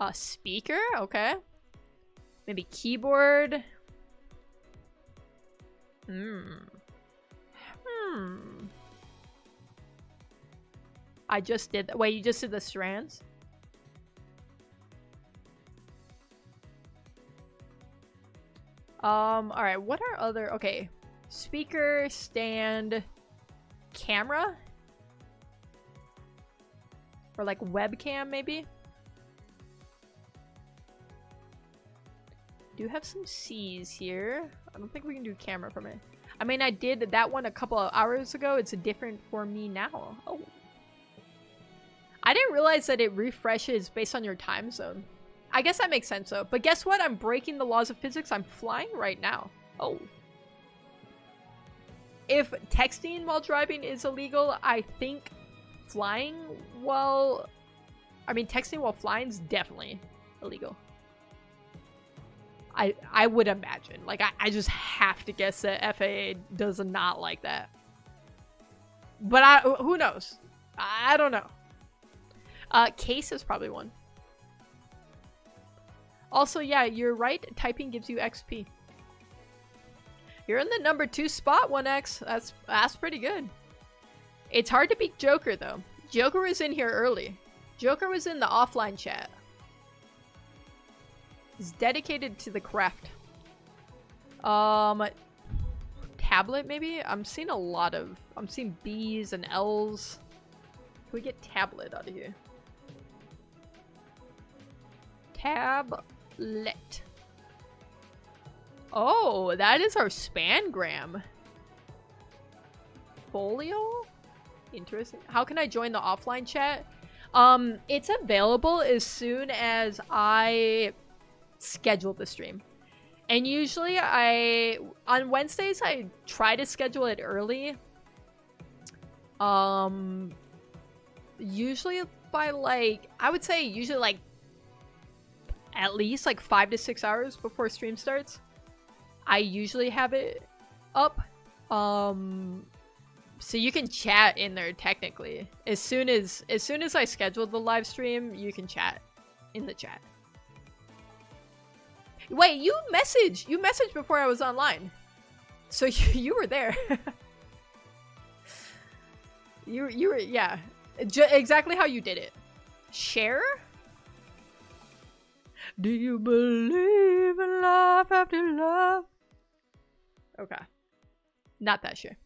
A speaker, okay. Maybe keyboard. I just did that. Wait, you just did the strands? Alright, what are other... Okay. Speaker, stand, camera? Or like webcam, maybe? Do have some C's here. I don't think we can do camera from it. I mean, I did that one a couple of hours ago. It's different for me now. Oh. I didn't realize that it refreshes based on your time zone. I guess that makes sense though. But guess what? I'm breaking the laws of physics. I'm flying right now. Oh. If texting while driving is illegal, I think flying while... I mean, texting while flying is definitely illegal. I would imagine. Like, I just have to guess that FAA does not like that. But who knows? I don't know. Case is probably one. Also, yeah, you're right. Typing gives you XP. You're in the number 2 spot, 1x. That's pretty good. It's hard to beat Joker, though. Joker was in here early. Joker was in the offline chat. He's dedicated to the craft. Tablet, maybe? I'm seeing a lot of... I'm seeing B's and L's. Can we get tablet out of here? Tablet. Oh, that is our spangram. Folio? Interesting. How can I join the offline chat? It's available as soon as I schedule the stream. And usually on Wednesdays, I try to schedule it early. Usually by like, I would say usually like at least like 5 to 6 hours before stream starts. I usually have it up. So you can chat in there technically. As soon as I schedule the live stream, you can chat in the chat. Wait, you messaged before I was online. So you were there. you were, yeah. Exactly how you did it. Share? Do you believe in love after love? Okay. Not that sure.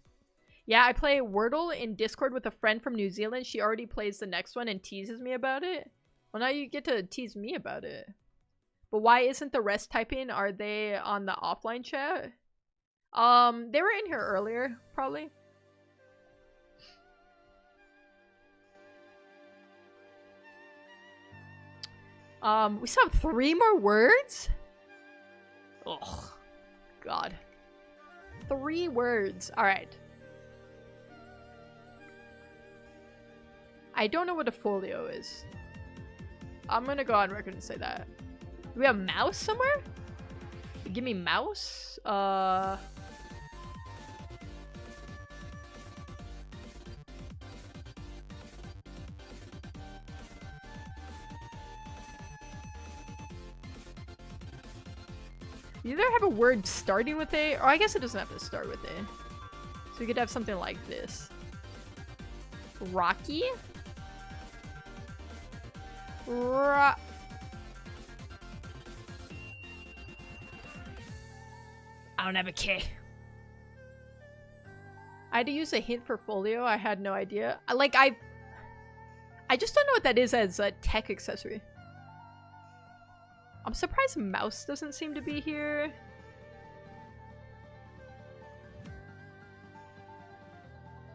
Yeah, I play Wordle in Discord with a friend from New Zealand. She already plays the next one and teases me about it. Well, now you get to tease me about it. But why isn't the rest typing? Are they on the offline chat? They were in here earlier, probably. We still have 3 more words? Oh, God. 3 words. Alright. I don't know what a folio is. I'm gonna go on record and say that. Do we have mouse somewhere? Give me mouse? You either have a word starting with A, or I guess it doesn't have to start with A. So we could have something like this. Rocky? I don't have a K. I had to use a hint for folio. I had no idea. I just don't know what that is as a tech accessory. I'm surprised mouse doesn't seem to be here.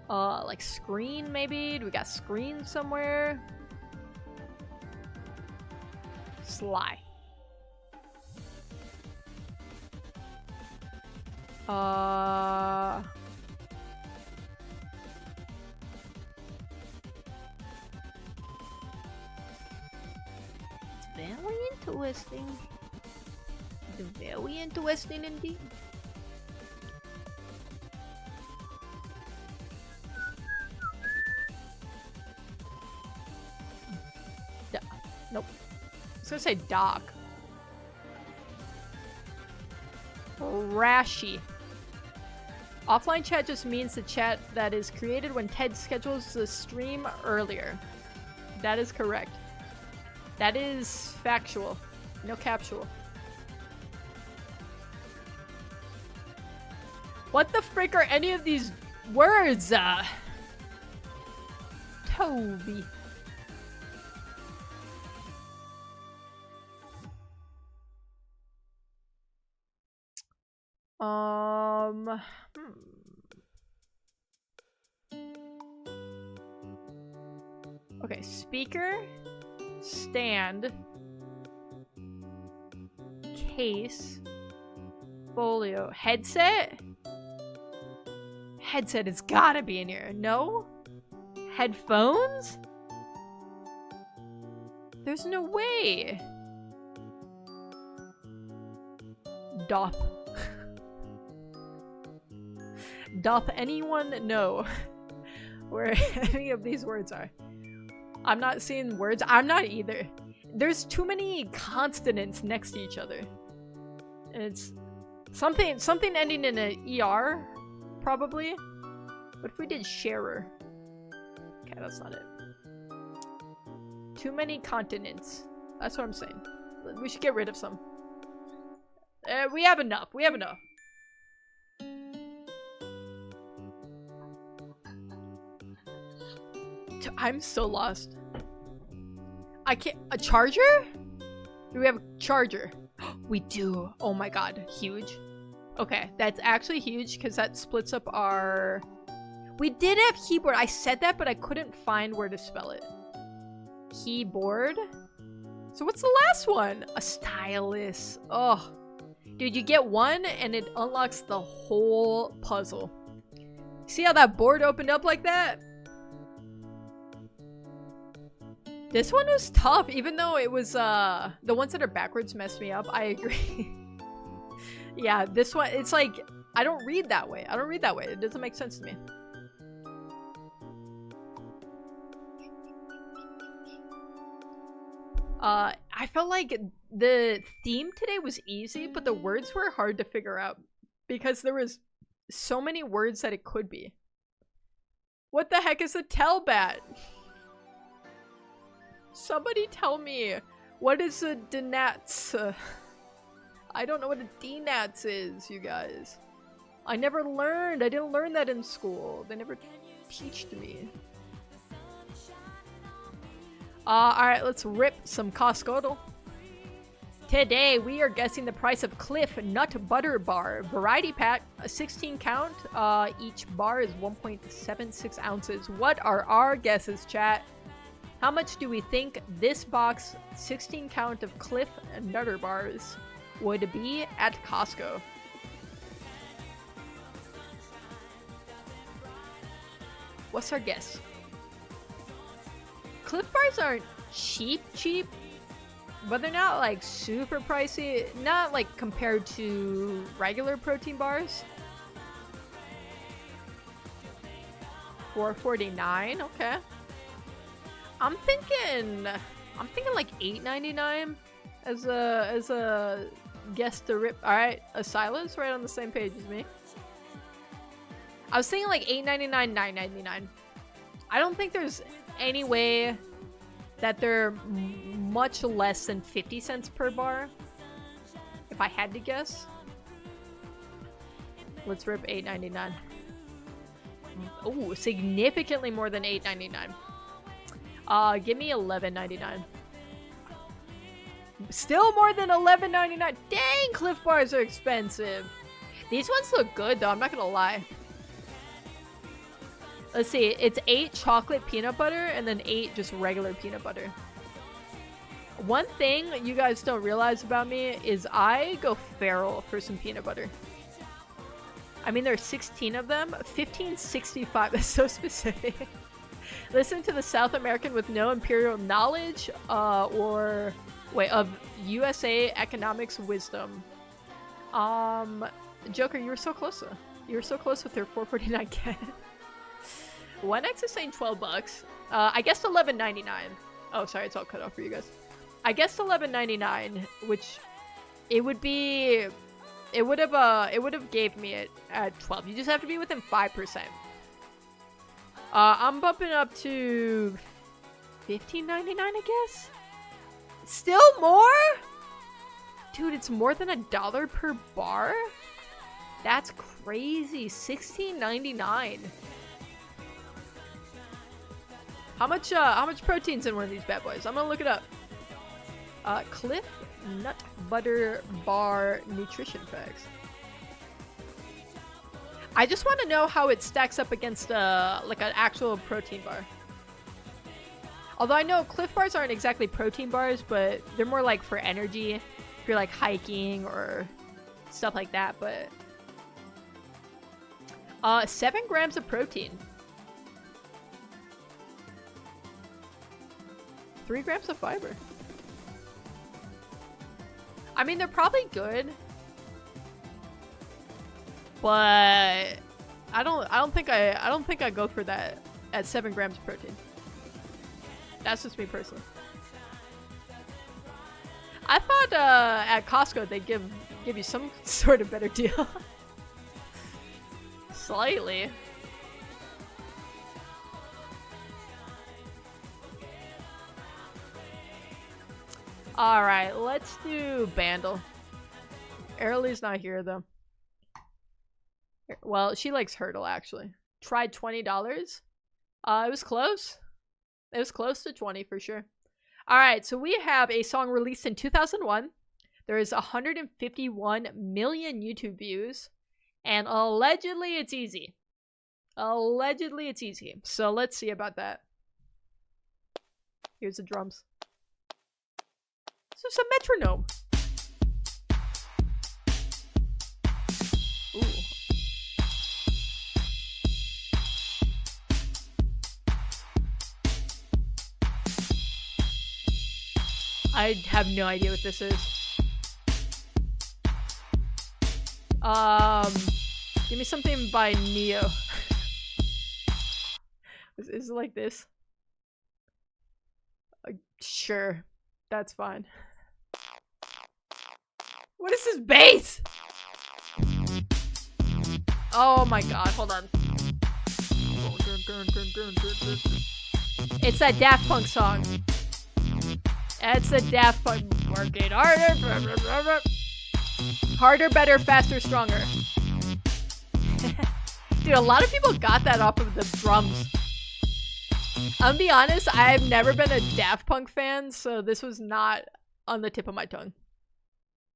Like screen maybe? Do we got screen somewhere? Sly. It's very interesting. It's very interesting indeed. Nope. I was gonna say dock. Rashy. Offline chat just means the chat that is created when Ted schedules the stream earlier. That is correct. That is factual. No capsule. What the frick are any of these words? Toby. Okay, speaker, stand, case, folio, headset? Headset has gotta be in here. No? Headphones? There's no way. Doth. Doth anyone know where any of these words are? I'm not seeing words. I'm not either. There's too many consonants next to each other. And it's something ending in an ER, probably. What if we did sharer? Okay, that's not it. Too many continents. That's what I'm saying. We should get rid of some. We have enough. We have enough. I'm so lost. I can't- a charger? Do we have a charger? We do. Oh my god. Huge. Okay, that's actually huge because that splits up our... We did have keyboard. I said that, but I couldn't find where to spell it. Keyboard? So what's the last one? A stylus. Oh. Dude, you get one and it unlocks the whole puzzle. See how that board opened up like that? This one was tough, even though it was, the ones that are backwards messed me up. I agree. Yeah, this one, it's like, I don't read that way. I don't read that way. It doesn't make sense to me. I felt like the theme today was easy, but the words were hard to figure out because there was so many words that it could be. What the heck is a tellbat? Somebody tell me, what is a denats? I don't know what a denats is, you guys. I never learned. I didn't learn that in school. They never teached me. Alright, let's rip some Costco. Today, we are guessing the price of Cliff Nut Butter Bar. Variety pack, a 16 count. Each bar is 1.76 ounces. What are our guesses, chat? How much do we think this box, 16 count of Cliff Nutter Bars, would be at Costco? What's our guess? Cliff Bars aren't cheap, but they're not like super pricey. Not like compared to regular protein bars. $4.49, okay. I'm thinking like $8.99 as a guess to rip. All right, a Silas right on the same page as me. I was thinking like $8.99, $9.99. I don't think there's any way that they're much less than 50 cents per bar. If I had to guess. Let's rip $8.99. Oh, significantly more than $8.99. Give me $11.99. Still more than $11.99. Dang, Cliff Bars are expensive. These ones look good though, I'm not gonna lie. Let's see, it's 8 chocolate peanut butter and then 8 just regular peanut butter. One thing you guys don't realize about me is I go feral for some peanut butter. I mean, there's 16 of them. 1565. That's so specific. Listen to the South American with no imperial knowledge of USA economics wisdom. Joker, you were so close though. You were so close with your 449 cat. 1x is saying 12 bucks. I guess $11.99. Oh, sorry, it's all cut off for you guys. I guess $11.99, which it would be. It would have gave me it at 12. You just have to be within 5%. I'm bumping up to $15.99, I guess. Still more? Dude, it's more than $1 per bar? That's crazy. $16.99. How much protein's in one of these bad boys? I'm gonna look it up. Cliff Nut Butter Bar Nutrition Facts. I just want to know how it stacks up against like an actual protein bar. Although I know Cliff Bars aren't exactly protein bars, but they're more like for energy if you're like hiking or stuff like that. But 7 grams of protein, 3 grams of fiber. I mean, they're probably good, but I don't think I go for that at 7 grams of protein. That's just me personally. I thought at Costco they'd give you some sort of better deal. Slightly. Alright, let's do Bandle. Airly's not here though. Well, she likes Hurdle actually. Tried $20. It was close. It was close to 20 for sure. Alright, so we have a song released in 2001. There is 151 million YouTube views. And allegedly it's easy. Allegedly it's easy. So let's see about that. Here's the drums. This is a metronome. Ooh. I have no idea what this is. Give me something by Neo. Is it like this? Sure, that's fine. What is this bass? Oh my god, hold on. It's that Daft Punk song. It's a Daft Punk. Working harder. Harder, better, faster, stronger. Dude, a lot of people got that off of the drums. I'll be honest, I've never been a Daft Punk fan, so this was not on the tip of my tongue.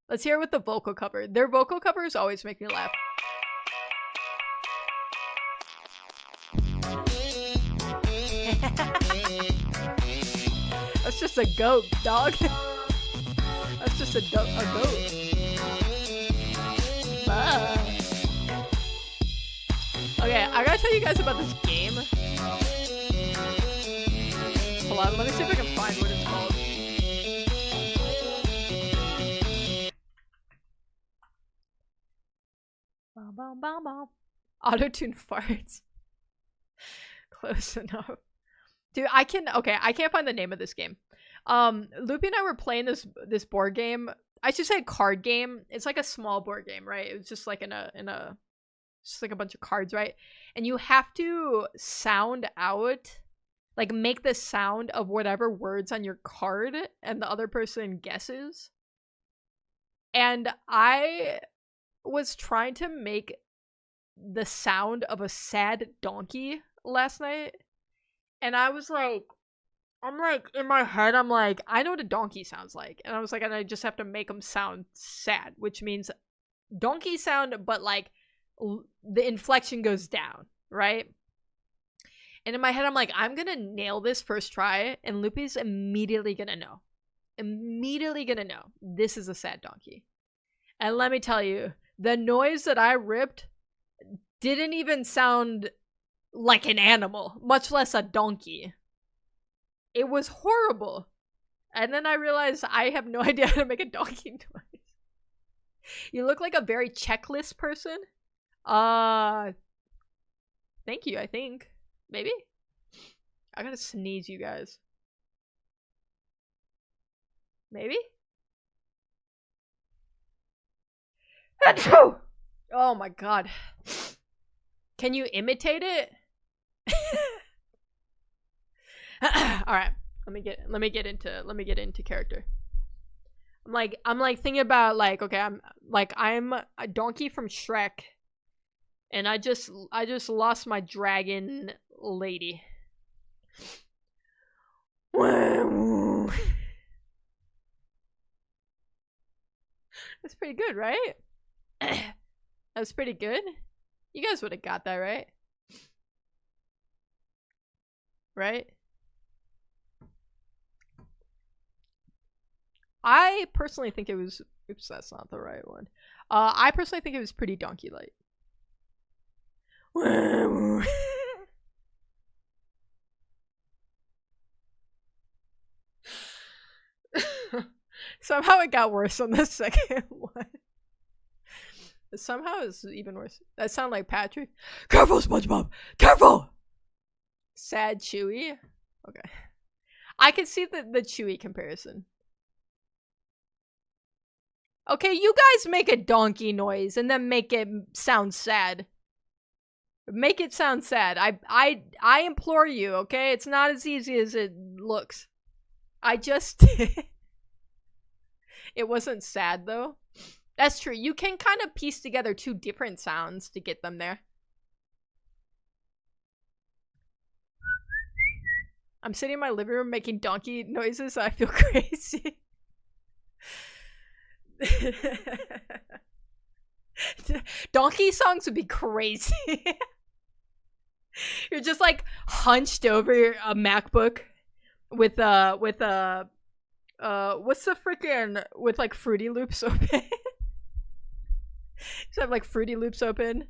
Let's hear it with the vocal cover. Their vocal covers always make me laugh. That's just a goat, dog. That's just a goat. Okay, I gotta tell you guys about this game. Hold on, let me see if I can find what it's called. Auto-tune farts. Close enough. Dude, I can't find the name of this game. Loopy and I were playing this board game. I should say card game. It's like a small board game, right? It was just like just like a bunch of cards, right? And you have to sound out, like make the sound of whatever words on your card, and the other person guesses. And I was trying to make the sound of a sad donkey last night, and I was like, I'm like, in my head, I'm like, I know what a donkey sounds like. And I was like, and I just have to make them sound sad, which means donkey sound, but like the inflection goes down, right? And in my head, I'm like, I'm gonna nail this first try, and Loopy's immediately gonna know. Immediately gonna know. This is a sad donkey. And let me tell you, the noise that I ripped didn't even sound like an animal, much less a donkey. It was horrible. And then I realized I have no idea how to make a donkey noise. You look like a very checklist person. Thank you, I think. Maybe? I gotta sneeze, you guys. Maybe? Oh my god. Can you imitate it? All right, let me get into character. I'm like thinking about like, okay, I'm a donkey from Shrek, and I just lost my dragon lady. That's pretty good, right? That's pretty good. You guys would have got that, right? Right? I personally think it was... Oops, that's not the right one. I personally think it was pretty donkey-like. Somehow it got worse on the second one. Somehow it's even worse. That sounded like Patrick. Careful, SpongeBob! Careful! Sad Chewy? Okay. I can see the Chewy comparison. Okay, you guys make a donkey noise and then make it sound sad. Make it sound sad. I implore you, okay? It's not as easy as it looks. I just did. It wasn't sad, though. That's true. You can kind of piece together two different sounds to get them there. I'm sitting in my living room making donkey noises. I feel crazy. Donkey songs would be crazy. You're just like hunched over a MacBook with what's the freaking, with like Fruity Loops open. Just have like Fruity Loops open.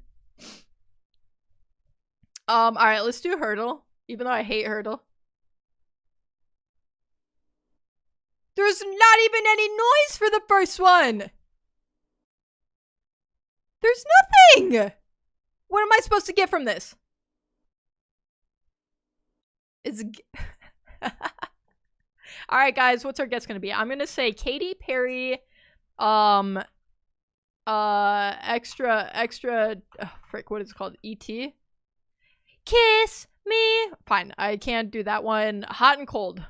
Alright, let's do Hurdle. Even though I hate Hurdle. There's not even any noise for the first one! There's nothing! What am I supposed to get from this? It's... Alright guys, what's our guess gonna be? I'm gonna say Katy Perry, extra, oh, frick, what is it called? E.T.? Kiss me! Fine, I can't do that one. Hot and Cold.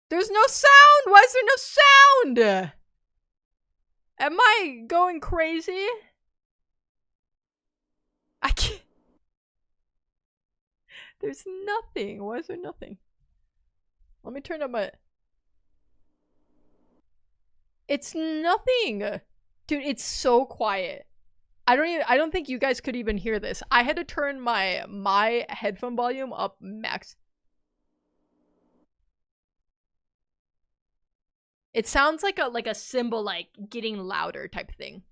There's no sound! Why is there no sound? Am I going crazy? I can't. There's nothing. Why is there nothing? Let me turn up my... It's nothing! Dude, it's so quiet. I don't think you guys could even hear this. I had to turn my headphone volume up max. It sounds like a cymbal like getting louder type thing.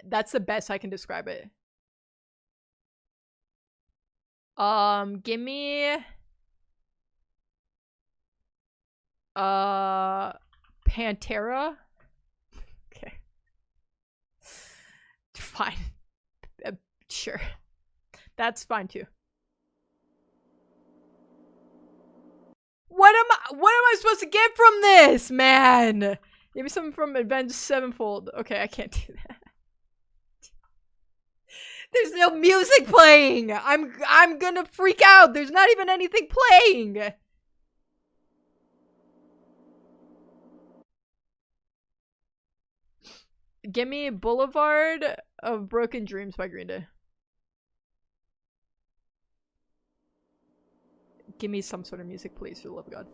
That's the best I can describe it. Give me Pantera. Okay. Fine. Sure. That's fine too. What am I supposed to get from this, man? Maybe something from Avenged Sevenfold. Okay, I can't do that. There's no music playing. I'm gonna freak out. There's not even anything playing. Give me Boulevard of Broken Dreams by Green Day. Give me some sort of music, please, for the love of God.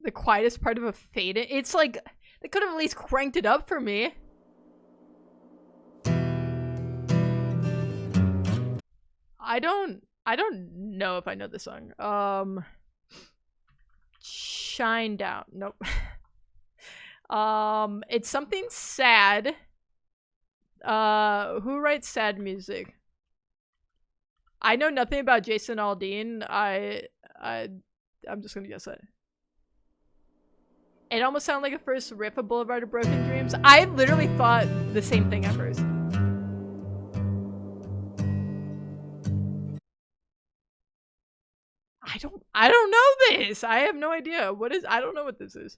The quietest part of a fade. It's like, they could have at least cranked it up for me. I don't know if I know this song. Shine Down. Nope. It's something sad. Who writes sad music? I know nothing about Jason Aldean. I'm just gonna guess it. It almost sounded like a first riff of Boulevard of Broken Dreams. I literally thought the same thing at first. I don't know this. I have no idea. I don't know what this is.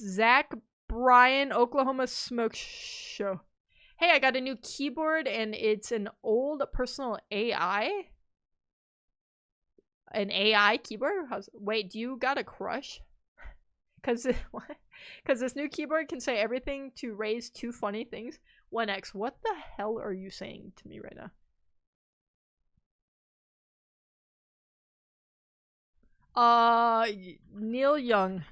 Zach Bryan, Oklahoma Smoke Show. Hey, I got a new keyboard and it's an old personal AI. An AI keyboard? Wait, do you got a crush? Cause this new keyboard can say everything to raise two funny things. 1x, what the hell are you saying to me right now? Neil Young.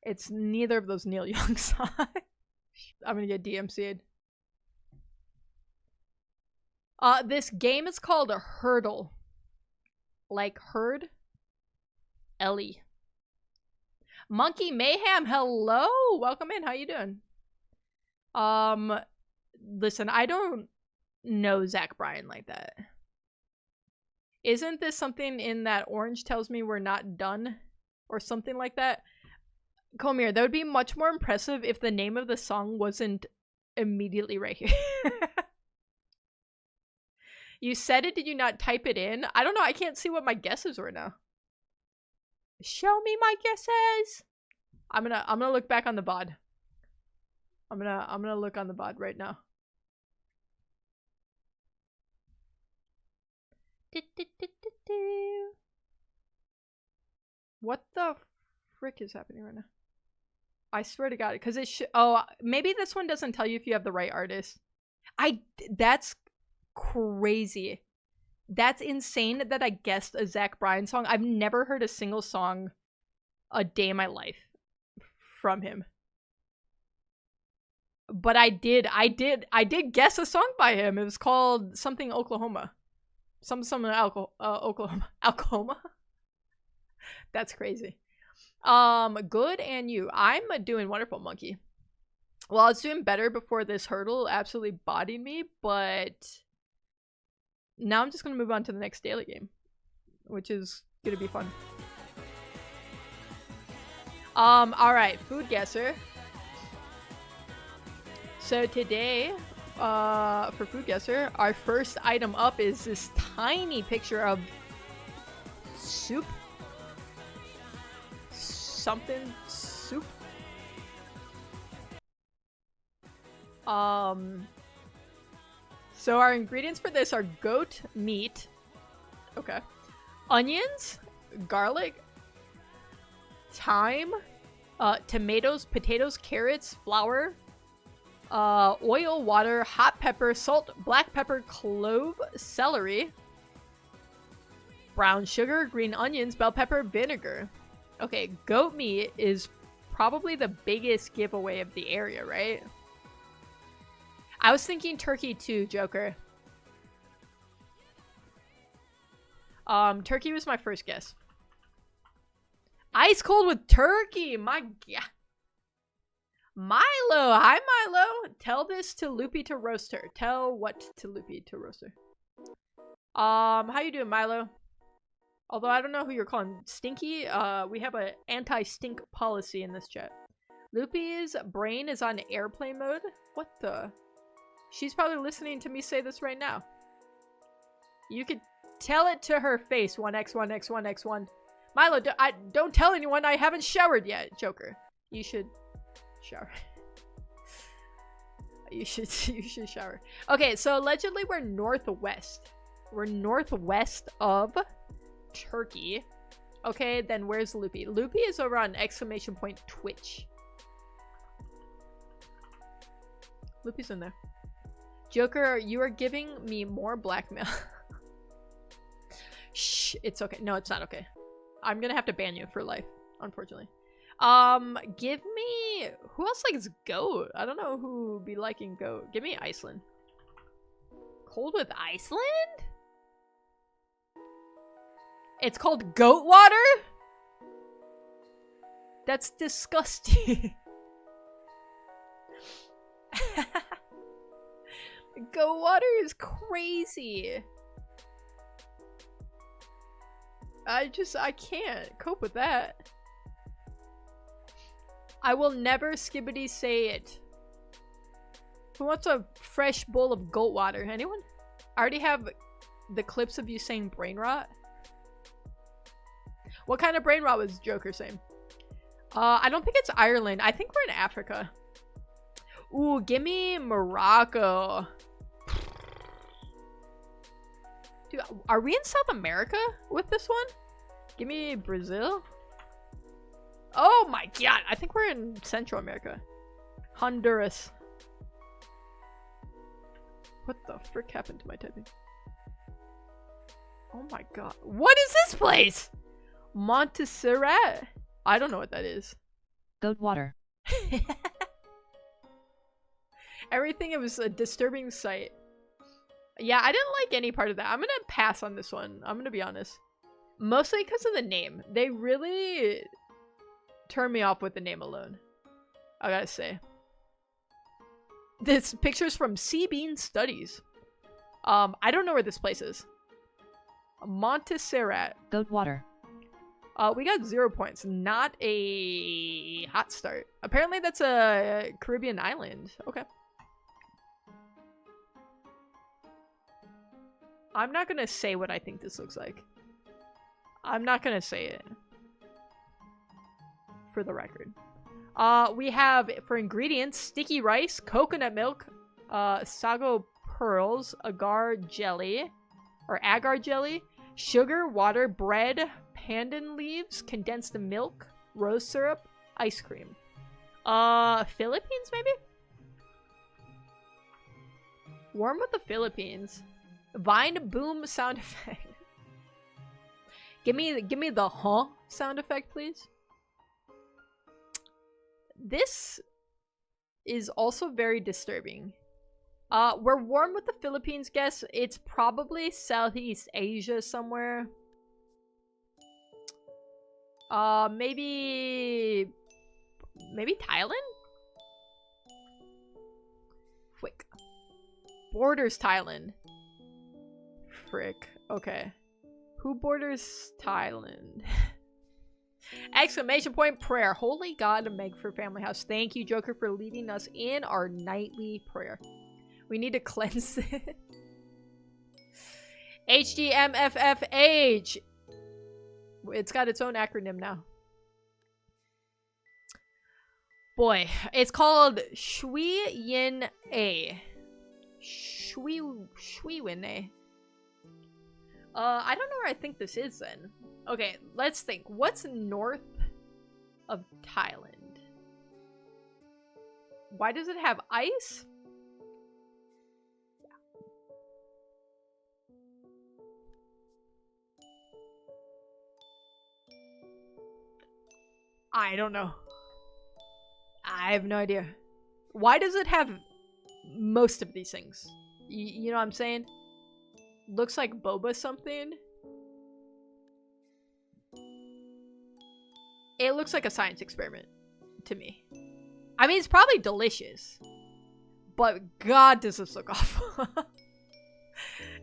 It's neither of those Neil Young songs. I'm gonna get DMC'd. This game is called a Hurdle. Like herd? Ellie. Monkey Mayhem, hello! Welcome in, how you doing? Listen, I don't know Zach Bryan like that. Isn't this something in that Orange Tells Me We're Not Done? Or something like that? Comir, that would be much more impressive if the name of the song wasn't immediately right here. You said it, did you not type it in? I don't know, I can't see what my guesses were now. Show me my guesses! I'm gonna look back on the VOD. I'm gonna look on the VOD right now. What the frick is happening right now? I swear to God, because it should. Oh, maybe this one doesn't tell you if you have the right artist. That's crazy. That's insane that I guessed a Zach Bryan song. I've never heard a single song a day in my life from him. But I did guess a song by him. It was called something Oklahoma. Oklahoma. That's crazy. Good, and you. I'm doing wonderful, Monkey. Well, I was doing better before this hurdle absolutely bodied me, but now I'm just gonna move on to the next daily game, which is gonna be fun. Alright, food guesser. So today, for food guesser, our first item up is this tiny picture of soup. Something soup. So our ingredients for this are goat meat. Okay. Onions, garlic, thyme, tomatoes, potatoes, carrots, flour, oil, water, hot pepper, salt, black pepper, clove, celery, brown sugar, green onions, bell pepper, vinegar. Okay, goat meat is probably the biggest giveaway of the area, right? I was thinking turkey too, Joker. Turkey was my first guess. Ice cold with turkey, my god. Milo, hi Milo. Tell this to Loopy to roast her. Tell what to Loopy to roast her. How you doing, Milo? Although I don't know who you're calling Stinky. We have an anti-stink policy in this chat. Loopy's brain is on airplane mode. What the? She's probably listening to me say this right now. You could tell it to her face. 1x, 1x, 1x, 1. Milo, don't tell anyone I haven't showered yet, Joker. You should shower. You should shower. Okay, so allegedly we're northwest. We're northwest of Turkey. Okay, then where's Loopy? Loopy is over on !Twitch. Loopy's in there. Joker, you are giving me more blackmail. Shh, it's okay. No, it's not okay. I'm gonna have to ban you for life, unfortunately. Give me... Who else likes goat? I don't know who be liking goat. Give me Iceland. Cold with Iceland? It's called goat water? That's disgusting. Goat water is crazy. I can't cope with that. I will never skibbity say it. Who wants a fresh bowl of goat water? Anyone? I already have the clips of you saying brain rot. What kind of brain rot was Joker saying? I don't think it's Ireland. I think we're in Africa. Ooh, give me Morocco. Dude, are we in South America with this one? Give me Brazil. Oh my god, I think we're in Central America. Honduras. What the frick happened to my typing? Oh my god. What is this place? Montserrat? I don't know what that is. Goat water. Everything, it was a disturbing sight. Yeah, I didn't like any part of that. I'm gonna pass on this one. I'm gonna be honest. Mostly because of the name. They really turned me off with the name alone. I gotta say. This picture's from Seabean Studies. I don't know where this place is. Montserrat. Goat water. We got 0 points. Not a hot start. Apparently that's a Caribbean island. Okay. I'm not gonna say what I think this looks like. I'm not gonna say it. For the record. We have, for ingredients, sticky rice, coconut milk, sago pearls, agar jelly, sugar, water, bread, pandan leaves, condensed milk, rose syrup, ice cream. Philippines, maybe? Warm with the Philippines. Vine boom sound effect. Give me the huh sound effect, please. This is also very disturbing. We're warm with the Philippines, guess. It's probably Southeast Asia somewhere. Maybe Thailand? Frick. Borders Thailand. Frick. Okay. Who borders Thailand? Exclamation point prayer. Holy God, Meg for Family House. Thank you, Joker, for leading us in our nightly prayer. We need to cleanse it. HDMFFH. It's got its own acronym now. Boy, it's called Shui Yin A. Shui Win A. I don't know where I think this is then. Okay, let's think. What's north of Thailand? Why does it have ice? I don't know. I have no idea. Why does it have most of these things? You know what I'm saying? Looks like boba something. It looks like a science experiment to me. I mean, it's probably delicious. But God, does this look awful.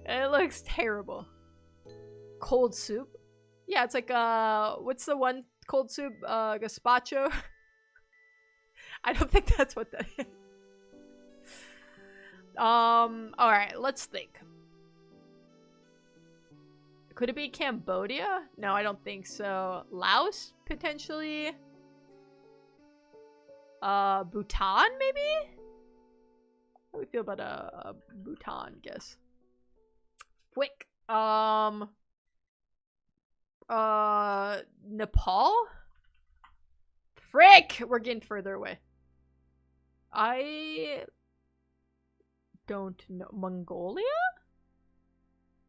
It looks terrible. Cold soup? Yeah, it's like, what's the one cold soup? Gazpacho? I don't think that's what that is. Alright, let's think. Could it be Cambodia? No, I don't think so. Laos, potentially? Bhutan, maybe? How do we feel about a Bhutan, guess? Quick. Nepal? Frick! We're getting further away. I don't know. Mongolia?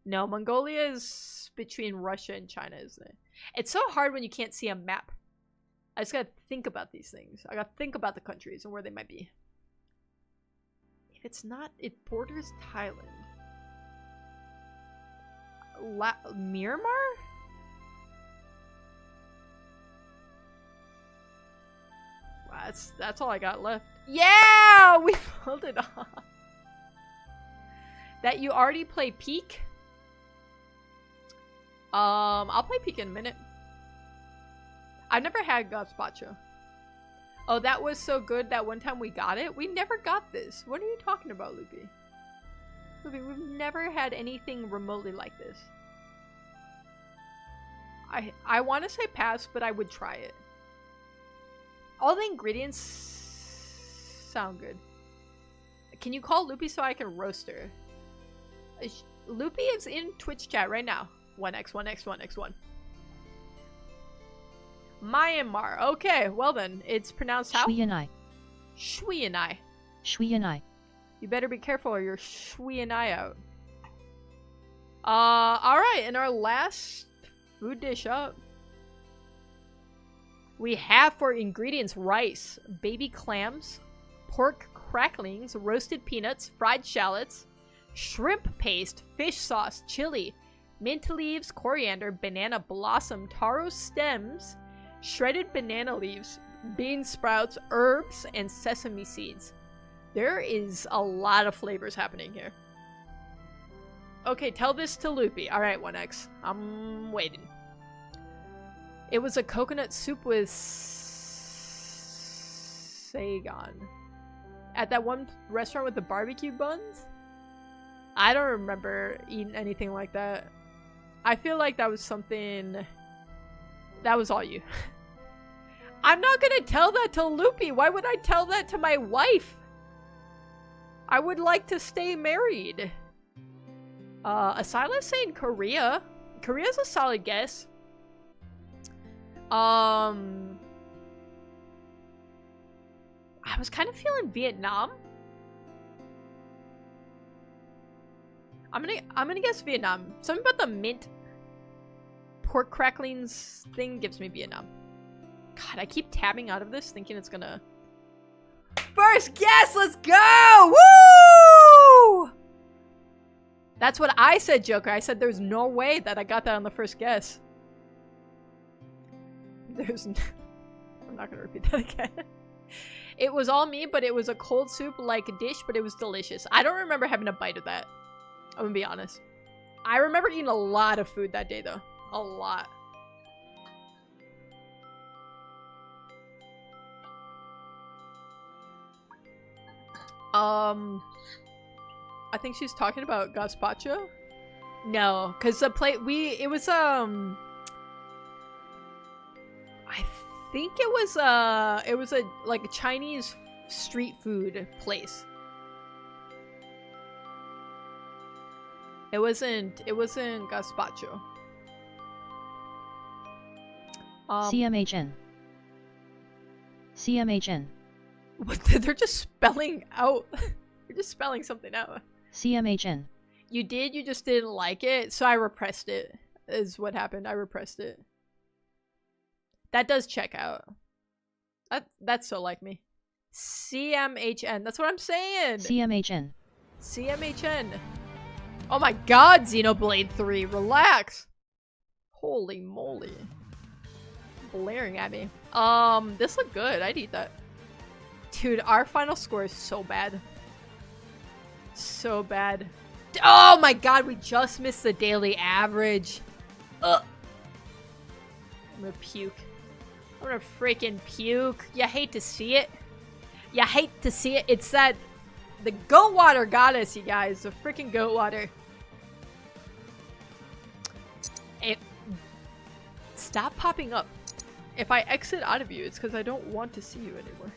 No, Mongolia is between Russia and China, isn't it? It's so hard when you can't see a map. I just gotta think about these things. I gotta think about the countries and where they might be. If it's not, it borders Thailand. Myanmar? Wow, that's all I got left. Yeah! We pulled it off. That you already play Peak? I'll play Peak in a minute. I've never had gazpacho. Oh, that was so good that one time we got it? We never got this. What are you talking about, Loopy? Loopy, we've never had anything remotely like this. I want to say pass, but I would try it. All the ingredients sound good. Can you call Loopy so I can roast her? Loopy is in Twitch chat right now. 1x, 1x, 1x, 1. Myanmar. Okay, well then. It's pronounced how? Shuyanai. Shuyanai. Shuyanai. You better be careful or you're Shuyanai out. Alright, and our last food dish up. We have for ingredients rice, baby clams, pork cracklings, roasted peanuts, fried shallots, shrimp paste, fish sauce, chili, mint leaves, coriander, banana blossom, taro stems, shredded banana leaves, bean sprouts, herbs, and sesame seeds. There is a lot of flavors happening here. Okay, tell this to Loopy. Alright, 1x. I'm waiting. It was a coconut soup with Saigon. At that one restaurant with the barbecue buns? I don't remember eating anything like that. I feel like that was something... That was all you. I'm not gonna tell that to Loopy. Why would I tell that to my wife? I would like to stay married. Asyla's saying Korea. Korea's a solid guess. I was kind of feeling Vietnam. I'm gonna guess Vietnam. Something about the mint pork cracklings thing gives me Vietnam. God, I keep tabbing out of this thinking it's gonna... First guess, let's go! Woo! That's what I said, Joker. I said there's no way that I got that on the first guess. I'm not gonna repeat that again. It was all me, but it was a cold soup-like dish, but it was delicious. I don't remember having a bite of that. I'm gonna be honest. I remember eating a lot of food that day, though. A lot. I think she's talking about gazpacho? No, because the plate, it was, I think it was like a Chinese street food place. It wasn't gazpacho. CMHN. CMHN. What? They're just spelling out. They're just spelling something out. CMHN. You did, you just didn't like it, so I repressed it, is what happened. I repressed it. That does check out. That's so like me. CMHN. That's what I'm saying. CMHN. CMHN. Oh my god, Xenoblade 3. Relax. Holy moly. Blaring at me. This looked good. I'd eat that. Dude, our final score is so bad. So bad. Oh my god, we just missed the daily average. Ugh. I'm gonna puke. I'm gonna freaking puke. You hate to see it. You hate to see it. It's that... The goat water got us, you guys. The freaking goat water. Stop popping up. If I exit out of you, it's because I don't want to see you anymore.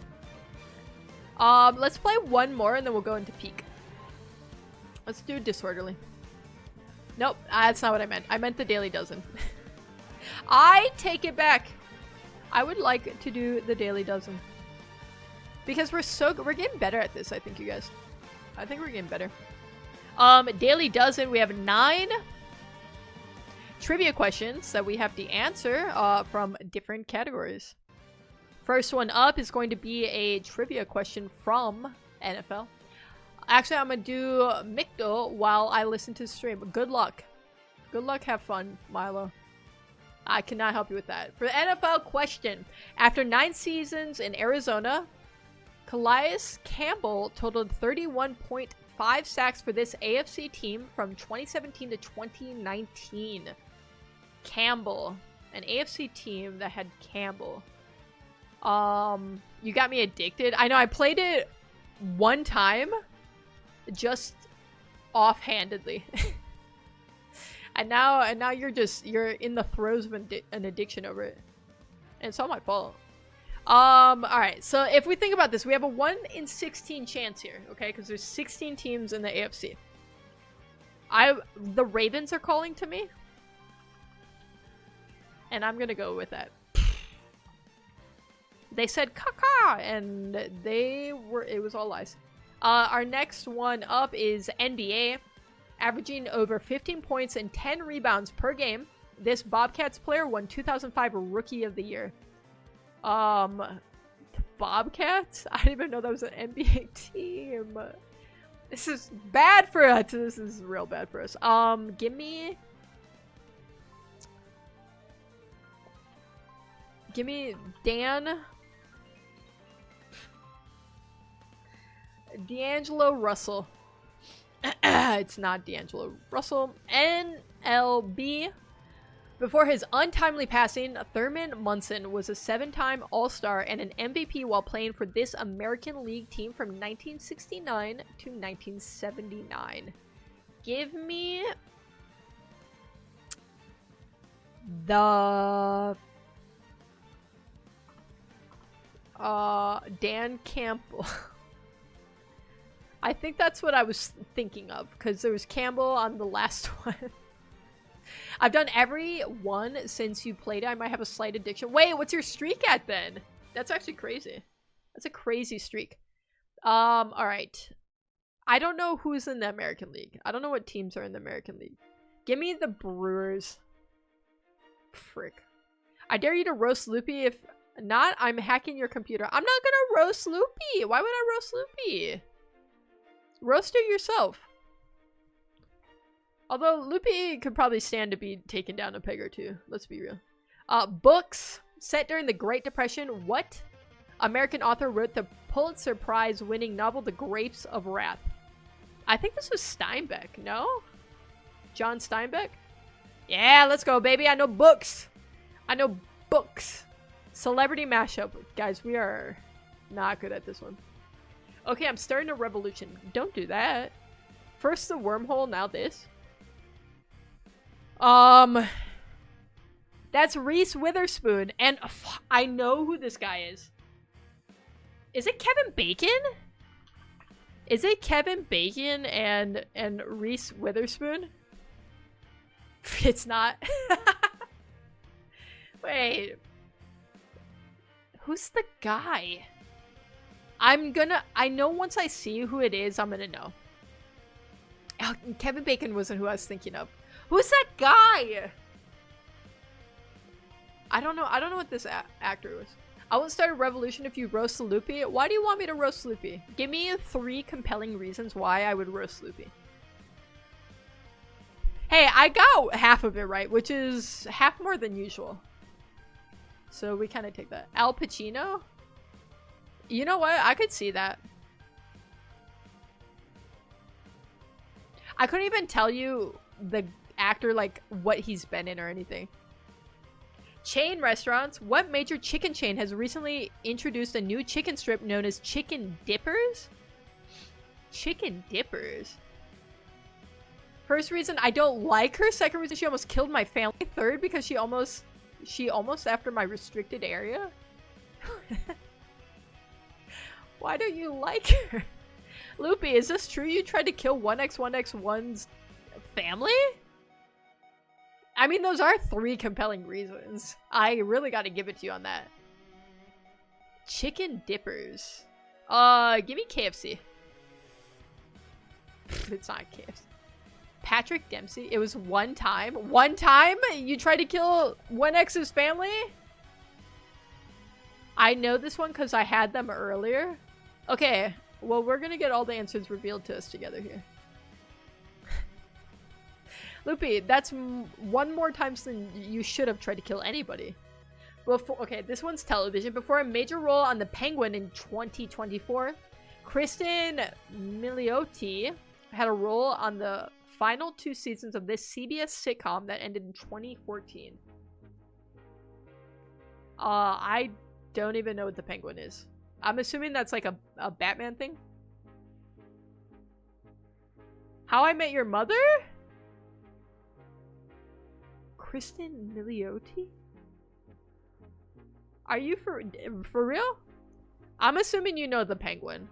Let's play one more and then we'll go into peak. Let's do disorderly. Nope, that's not what I meant. I meant the daily dozen. I take it back. I would like to do the daily dozen. Because we're getting better at this, I think, you guys. I think we're getting better. Daily dozen, we have 9 trivia questions that we have to answer from different categories. First one up is going to be a trivia question from NFL. Actually, I'm going to do Micto while I listen to the stream. Good luck. Good luck, have fun, Milo. I cannot help you with that. For the NFL question, after 9 seasons in Arizona, Calais Campbell totaled 31.5 sacks for this AFC team from 2017 to 2019. Campbell. An AFC team that had Campbell. You got me addicted. I know I played it one time, just offhandedly. and now you're in the throes of an addiction over it. And it's all my fault. Alright, so if we think about this, we have a 1 in 16 chance here, okay? Because there's 16 teams in the AFC. The Ravens are calling to me. And I'm gonna go with that. They said caca, and it was all lies. Our next one up is NBA. Averaging over 15 points and 10 rebounds per game, this Bobcats player won 2005 Rookie of the Year. Bobcats? I didn't even know that was an NBA team. This is bad for us. This is real bad for us. Give me D'Angelo Russell. It's not D'Angelo Russell. NLB. Before his untimely passing, Thurman Munson was a 7-time All-Star and an MVP while playing for this American League team from 1969 to 1979. Give me the Dan Campbell. I think that's what I was thinking of, because there was Campbell on the last one. I've done every one since you played it. I might have a slight addiction. Wait, what's your streak at then? That's actually crazy. That's a crazy streak. Alright. I don't know who's in the American League. I don't know what teams are in the American League. Give me the Brewers. Frick. I dare you to roast Loopy. If not, I'm hacking your computer. I'm not gonna roast Loopy. Why would I roast Loopy? Roast it yourself. Although Loopy could probably stand to be taken down a peg or two. Let's be real. Books. Set during the Great Depression. What American author wrote the Pulitzer Prize winning novel The Grapes of Wrath? I think this was Steinbeck, no? John Steinbeck? Yeah, let's go, baby. I know books. I know books. Celebrity mashup. Guys, we are not good at this one. Okay, I'm starting a revolution. Don't do that. First the wormhole, now this. That's Reese Witherspoon, and I know who this guy is. Is it Kevin Bacon? Is it Kevin Bacon and Reese Witherspoon? It's not. Wait. Who's the guy? I know once I see who it is, I'm gonna know. Oh, Kevin Bacon wasn't who I was thinking of. Who's that guy? I don't know what this actor was. I won't start a revolution if you roast Loopy. Why do you want me to roast Loopy? Give me 3 compelling reasons why I would roast Loopy. Hey, I got half of it right, which is half more than usual. So we kind of take that. Al Pacino? You know what? I could see that. I couldn't even tell you the actor, like, what he's been in or anything. Chain restaurants. What major chicken chain has recently introduced a new chicken strip known as Chicken Dippers? Chicken Dippers. First reason, I don't like her. Second reason, she almost killed my family. Third, because she almost after my restricted area. Why don't you like her? Loopy, is this true? You tried to kill 1x1x1's family? I mean, those are 3 compelling reasons. I really gotta give it to you on that. Chicken dippers. Give me KFC. It's not KFC. Patrick Dempsey. It was one time. One time? You tried to kill 1X's family? I know this one because I had them earlier. Okay. Well, we're gonna get all the answers revealed to us together here. Loopy, that's one more times than you should have tried to kill anybody. Before, okay, this one's television. Before a major role on The Penguin in 2024, Kristen Milioti had a role on the final 2 seasons of this CBS sitcom that ended in 2014. I don't even know what The Penguin is. I'm assuming that's like a Batman thing. How I Met Your Mother? Kristen Milioti? Are you for real? I'm assuming you know The Penguin.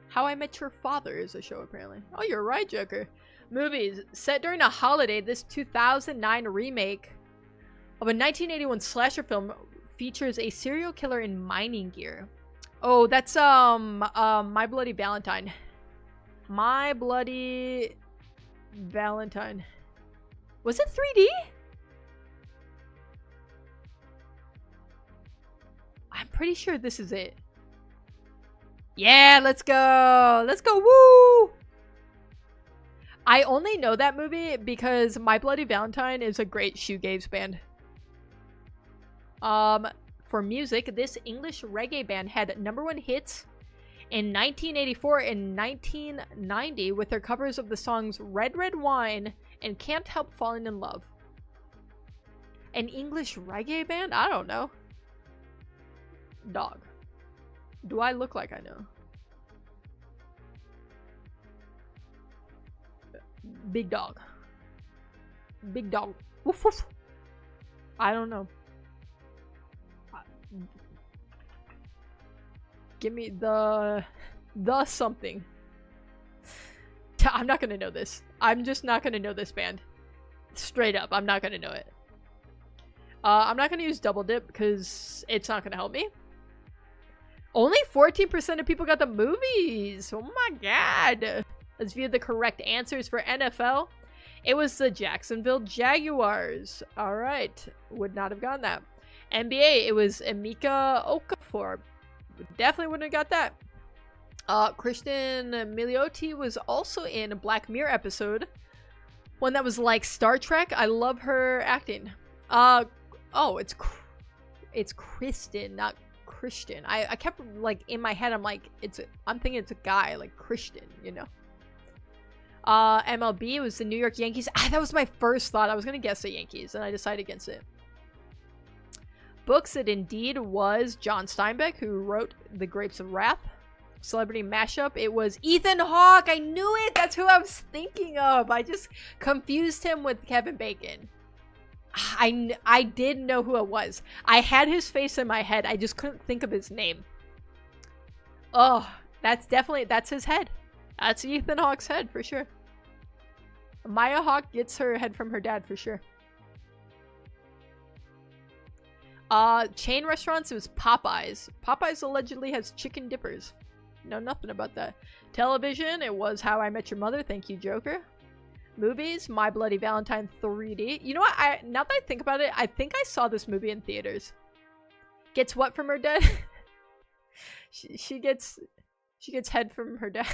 How I Met Your Father is a show, apparently. Oh, you're right, Joker. Movies. Set during a holiday, this 2009 remake of a 1981 slasher film features a serial killer in mining gear. Oh, that's, My Bloody Valentine. My Bloody Valentine. Was it 3D? I'm pretty sure this is it. Yeah, let's go! Let's go, woo! I only know that movie because My Bloody Valentine is a great shoegaze band. For music, this English reggae band had #1 hits in 1984 and 1990 with their covers of the songs Red Red Wine and Can't Help Falling in Love. An English reggae band? I don't know. Dog. Do I look like I know? Big dog. Big dog. Woof woof. I don't know. Give me the something. I'm not gonna know this. I'm just not gonna know this band. Straight up, I'm not gonna know it. I'm not gonna use double dip because it's not gonna help me. Only 14% of people got the movies. Oh my god. Let's view the correct answers for NFL. It was the Jacksonville Jaguars. All right. Would not have gotten that. NBA, it was Emeka Okafor. Definitely wouldn't have got that. Kristen Milioti was also in a Black Mirror episode. One that was like Star Trek. I love her acting. Oh, it's Kristen, not Christian. I kept like in my head, I'm like, I'm thinking it's a guy, like Christian, you know. MLB, it was the New York Yankees. That was my first thought. I was gonna guess the Yankees, and I decided against it. Books, it indeed was John Steinbeck who wrote The Grapes of Wrath. Celebrity mashup, it was Ethan Hawke. I knew it. That's who I was thinking of. I just confused him with Kevin Bacon. I did know who it was. I had his face in my head. I just couldn't think of his name. Oh, that's his head. That's Ethan Hawke's head for sure. Maya Hawke gets her head from her dad for sure. Chain restaurants, it was Popeyes. Popeyes allegedly has chicken dippers. Know nothing about that. Television, it was How I Met Your Mother. Thank you, Joker. Movies, My Bloody Valentine 3D. You know what? Now that I think about it, I think I saw this movie in theaters. Gets what from her dad? she gets head from her dad.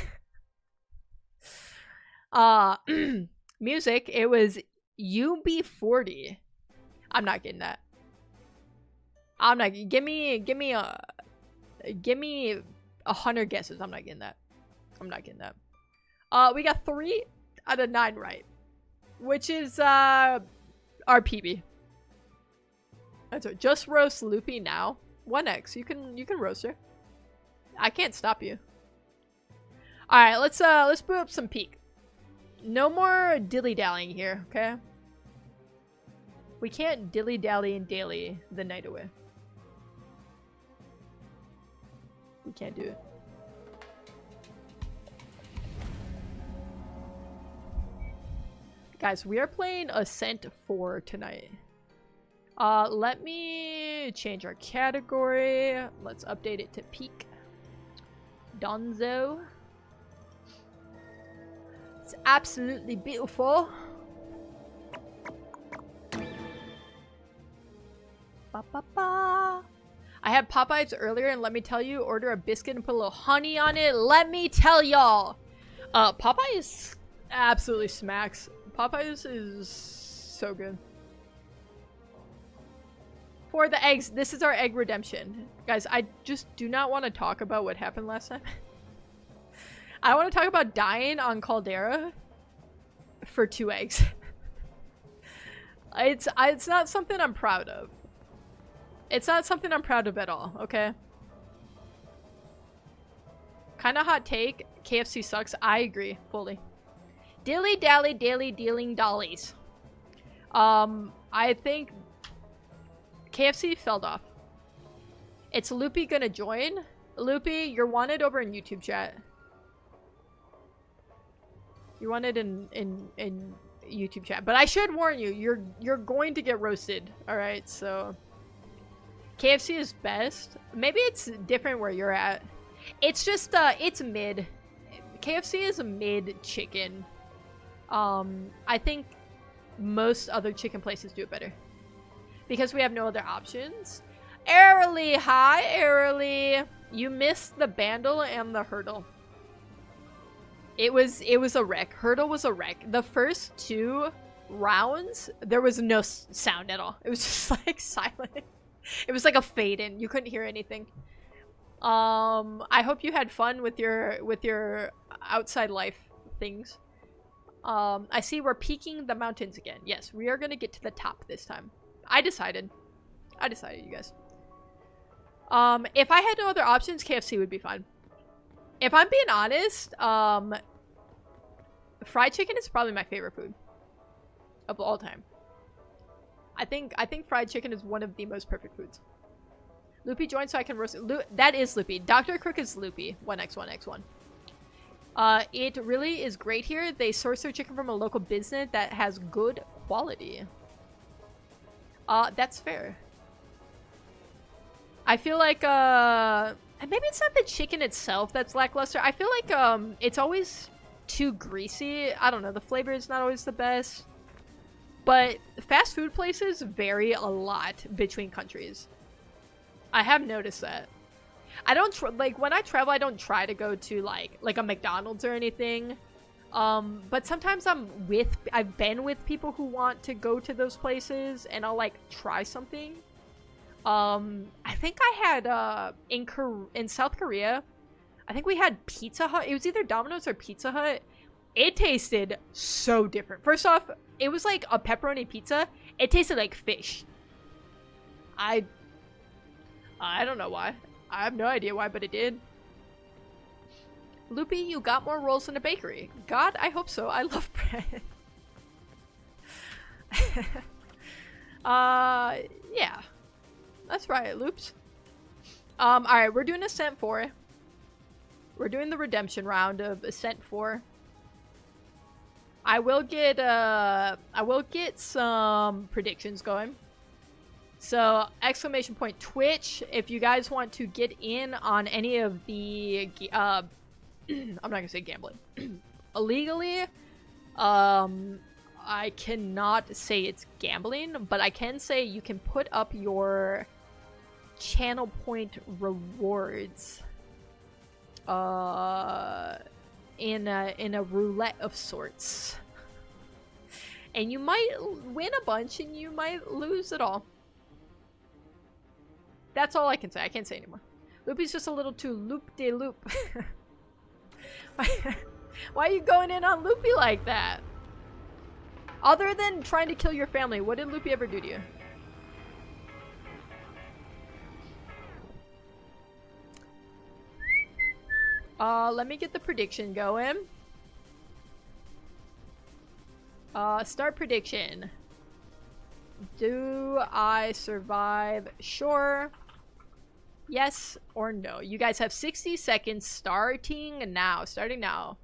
Music, it was UB40. I'm not getting that. I'm not. Give me 100 guesses. I'm not getting that. I'm not getting that. We got 3 out of 9 right, which is our PB. That's right. Just roast Loopy now. 1x. You can roast her. I can't stop you. All right. Let's boot up some peak. No more dilly dallying here. Okay. We can't dilly dally and daily the night away. We can't do it. Guys, we are playing Ascent 4 tonight. Let me change our category. Let's update it to peak. Donzo. It's absolutely beautiful. Ba, ba, ba. I had Popeyes earlier, and let me tell you, order a biscuit and put a little honey on it. Let me tell y'all. Popeyes absolutely smacks. Popeyes is so good. For the eggs, this is our egg redemption. Guys, I just do not want to talk about what happened last time. I want to talk about dying on Caldera for 2 eggs. It's not something I'm proud of. It's not something I'm proud of at all, okay? Kinda hot take, KFC sucks. I agree, fully. Dilly dally daily dealing dollies. I think KFC fell off. It's Loopy gonna join. Loopy, you're wanted over in YouTube chat. You're wanted in YouTube chat. But I should warn you, you're going to get roasted. Alright, so KFC is best. Maybe it's different where you're at. It's just it's mid. KFC is a mid chicken. I think most other chicken places do it better. Because we have no other options. Airly, hi Airly. You missed the bandle and the hurdle. It was a wreck. Hurdle was a wreck. The first 2 rounds, there was no sound at all. It was just like silent. It was like a fade in. You couldn't hear anything. I hope you had fun with your outside life things. I see we're peaking the mountains again. Yes, we are gonna get to the top this time. I decided, you guys. If I had no other options, KFC would be fine. If I'm being honest, fried chicken is probably my favorite food of all time. I think fried chicken is one of the most perfect foods. Loopy joined so I can roast it. That is Loopy. Dr. Crook is Loopy. 1x1x1. It really is great here. They source their chicken from a local business that has good quality. That's fair. I feel like, maybe it's not the chicken itself that's lackluster. I feel like, it's always too greasy. I don't know. The flavor is not always the best. But fast food places vary a lot between countries. I have noticed that. I don't, like, when I travel, I don't try to go to, like a McDonald's or anything. But sometimes I've been with people who want to go to those places, and I'll, like, try something. I think I had, in South Korea, I think we had Pizza Hut. It was either Domino's or Pizza Hut. It tasted so different. First off, it was like a pepperoni pizza. It tasted like fish. I don't know why. I have no idea why, but it did. Loopy, you got more rolls in a bakery. God, I hope so. I love bread. Yeah. That's right, Loops. Alright, we're doing Ascent 4. We're doing the redemption round of Ascent 4. I will get some predictions going. So, exclamation point Twitch, if you guys want to get in on any of the, I'm not gonna say gambling. Illegally, I cannot say it's gambling, but I can say you can put up your channel point rewards, in a roulette of sorts. And you might win a bunch and you might lose it all. That's all I can say. I can't say anymore. Loopy's just a little too loop-de-loop. Why are you going in on Loopy like that? Other than trying to kill your family, what did Loopy ever do to you? Let me get the prediction going. Start prediction. Do I survive? Sure. Yes or no? You guys have 60 seconds starting now. Starting now.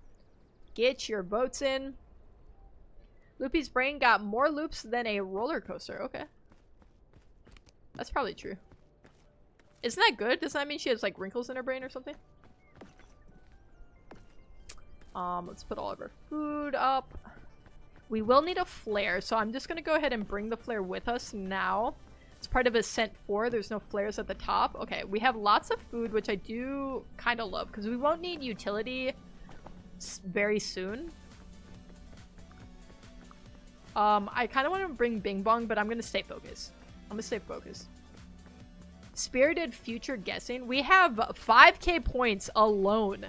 Get your votes in. Loopy's brain got more loops than a roller coaster. Okay. That's probably true. Isn't that good? Does that mean she has like wrinkles in her brain or something? Let's put all of our food up. We will need a flare, so I'm just gonna go ahead and bring the flare with us now. It's part of Ascent 4. There's no flares at the top. Okay, we have lots of food, which I do kind of love, because we won't need utility very soon. I kind of want to bring Bing Bong, but I'm going to stay focused. I'm going to stay focused. Spirited Future Guessing. We have 5k points alone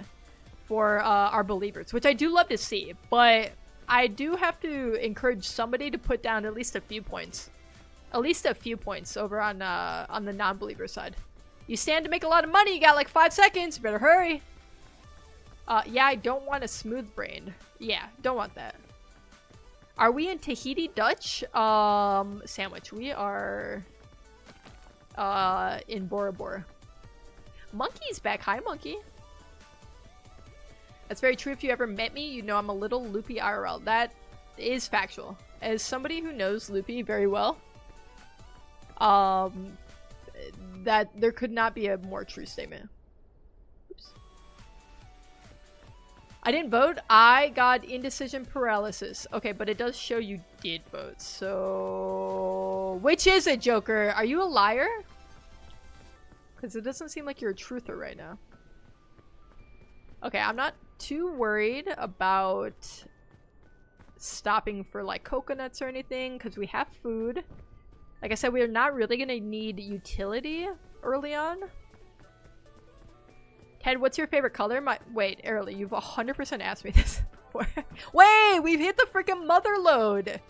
for our believers, which I do love to see, but I do have to encourage somebody to put down at least a few points. At least a few points over on the non-believer side. You stand to make a lot of money. You got like 5 seconds. Better hurry. Yeah, I don't want a smooth brain. Yeah, don't want that. Are we in Tahiti Dutch? Sandwich. We are in Bora Bora. Monkey's back. Hi, Monkey. That's very true. If you ever met me, you know I'm a little loopy IRL. That is factual. As somebody who knows Loopy very well, that there could not be a more true statement. Oops. I didn't vote. I got indecision paralysis. Okay, but it does show you did vote. So, which is it, Joker? Are you a liar? Because it doesn't seem like you're a truther right now. Okay, I'm not too worried about stopping for like coconuts or anything because we have food. Like I said, we're not really gonna need utility early on. Ted, what's your favorite color? Wait, Early, you've 100% asked me this before. Wait, we've hit the freaking mother load.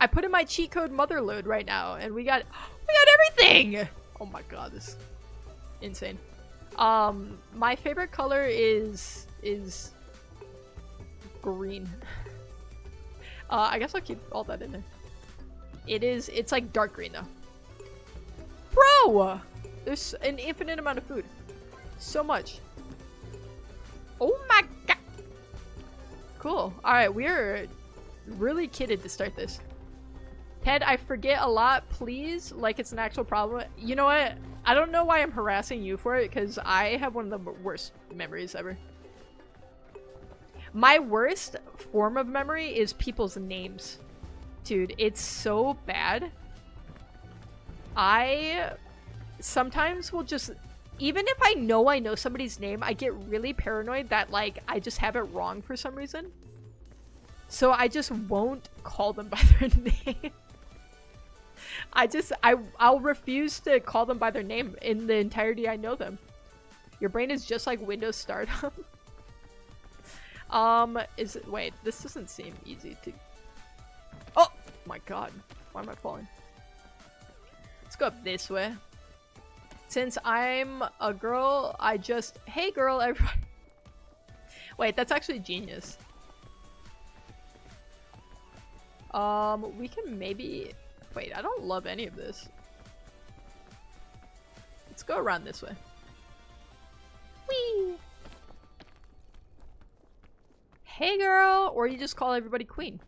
I put in my cheat code mother load right now, and we got everything. Oh my god, this is insane. My favorite color is green. I guess I'll keep all that in there. It's like dark green though. Bro! There's an infinite amount of food. So much. Oh my god! Cool. Alright, we're really kitted to start this. Ted, I forget a lot, please. Like it's an actual problem. You know what? I don't know why I'm harassing you for it, because I have one of the worst memories ever. My worst form of memory is people's names. Dude, it's so bad. I sometimes will just, even if I know somebody's name, I get really paranoid that like I just have it wrong for some reason. So I just won't call them by their name. I'll refuse to call them by their name in the entirety I know them. Your brain is just like Windows startup. Wait, this doesn't seem easy to... Oh my god, why am I falling? Let's go up this way. Since I'm a girl, I just... Hey girl, everybody. Wait, that's actually genius. We can maybe... Wait, I don't love any of this. Let's go around this way. Whee! Hey girl! Or you just call everybody queen.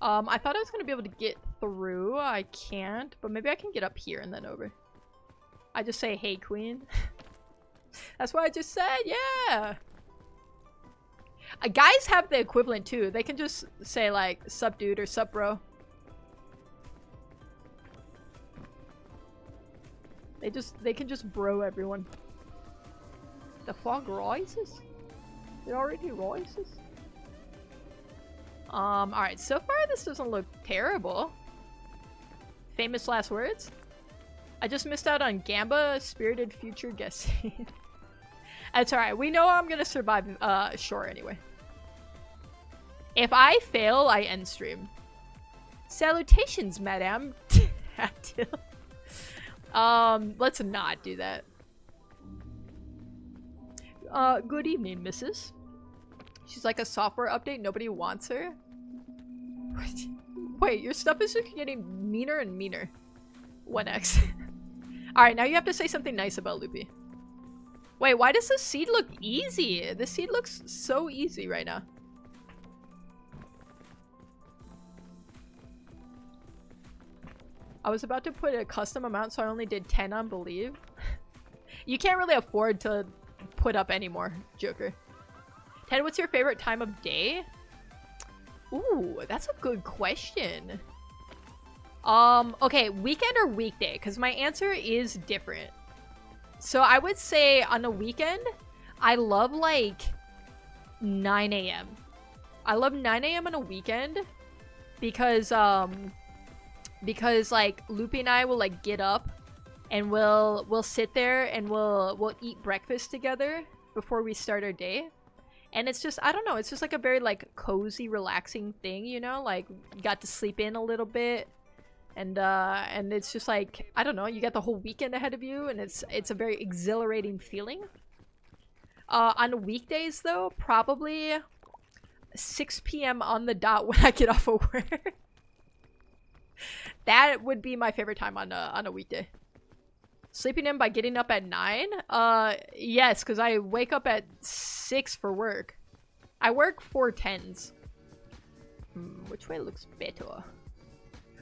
I thought I was gonna be able to get through. I can't, but maybe I can get up here and then over. I just say, hey queen. That's what I just said, yeah! Guys have the equivalent too. They can just say like, sup dude or sup bro. They can just bro everyone. The fog rises? It already rises? Alright, so far this doesn't look terrible. Famous last words? I just missed out on Gamba, Spirited Future Guessing. That's alright, we know I'm gonna survive shore anyway. If I fail, I end stream. Salutations, madame. Let's not do that. Good evening, missus. She's like a software update, nobody wants her. Wait, your stuff is just getting meaner and meaner. 1x. Alright, now you have to say something nice about Loopy. Wait, why does this seed look easy? This seed looks so easy right now. I was about to put a custom amount, so I only did 10 on Believe. You can't really afford to put up any more, Joker. 10, what's your favorite time of day? Ooh, that's a good question. Okay, weekend or weekday? Because my answer is different. So I would say on a weekend, I love like 9 a.m. I love 9 a.m. on a weekend because like Loopy and I will like get up and we'll sit there and we'll eat breakfast together before we start our day. And it's just, I don't know, it's just like a very like cozy, relaxing thing, you know? Like got to sleep in a little bit. And it's just like, I don't know, you got the whole weekend ahead of you and it's a very exhilarating feeling. On weekdays though, probably 6 p.m. on the dot when I get off of work. That would be my favorite time on a weekday. Sleeping in by getting up at 9? Yes, because I wake up at 6 for work. I work 4/10s. Which way looks better?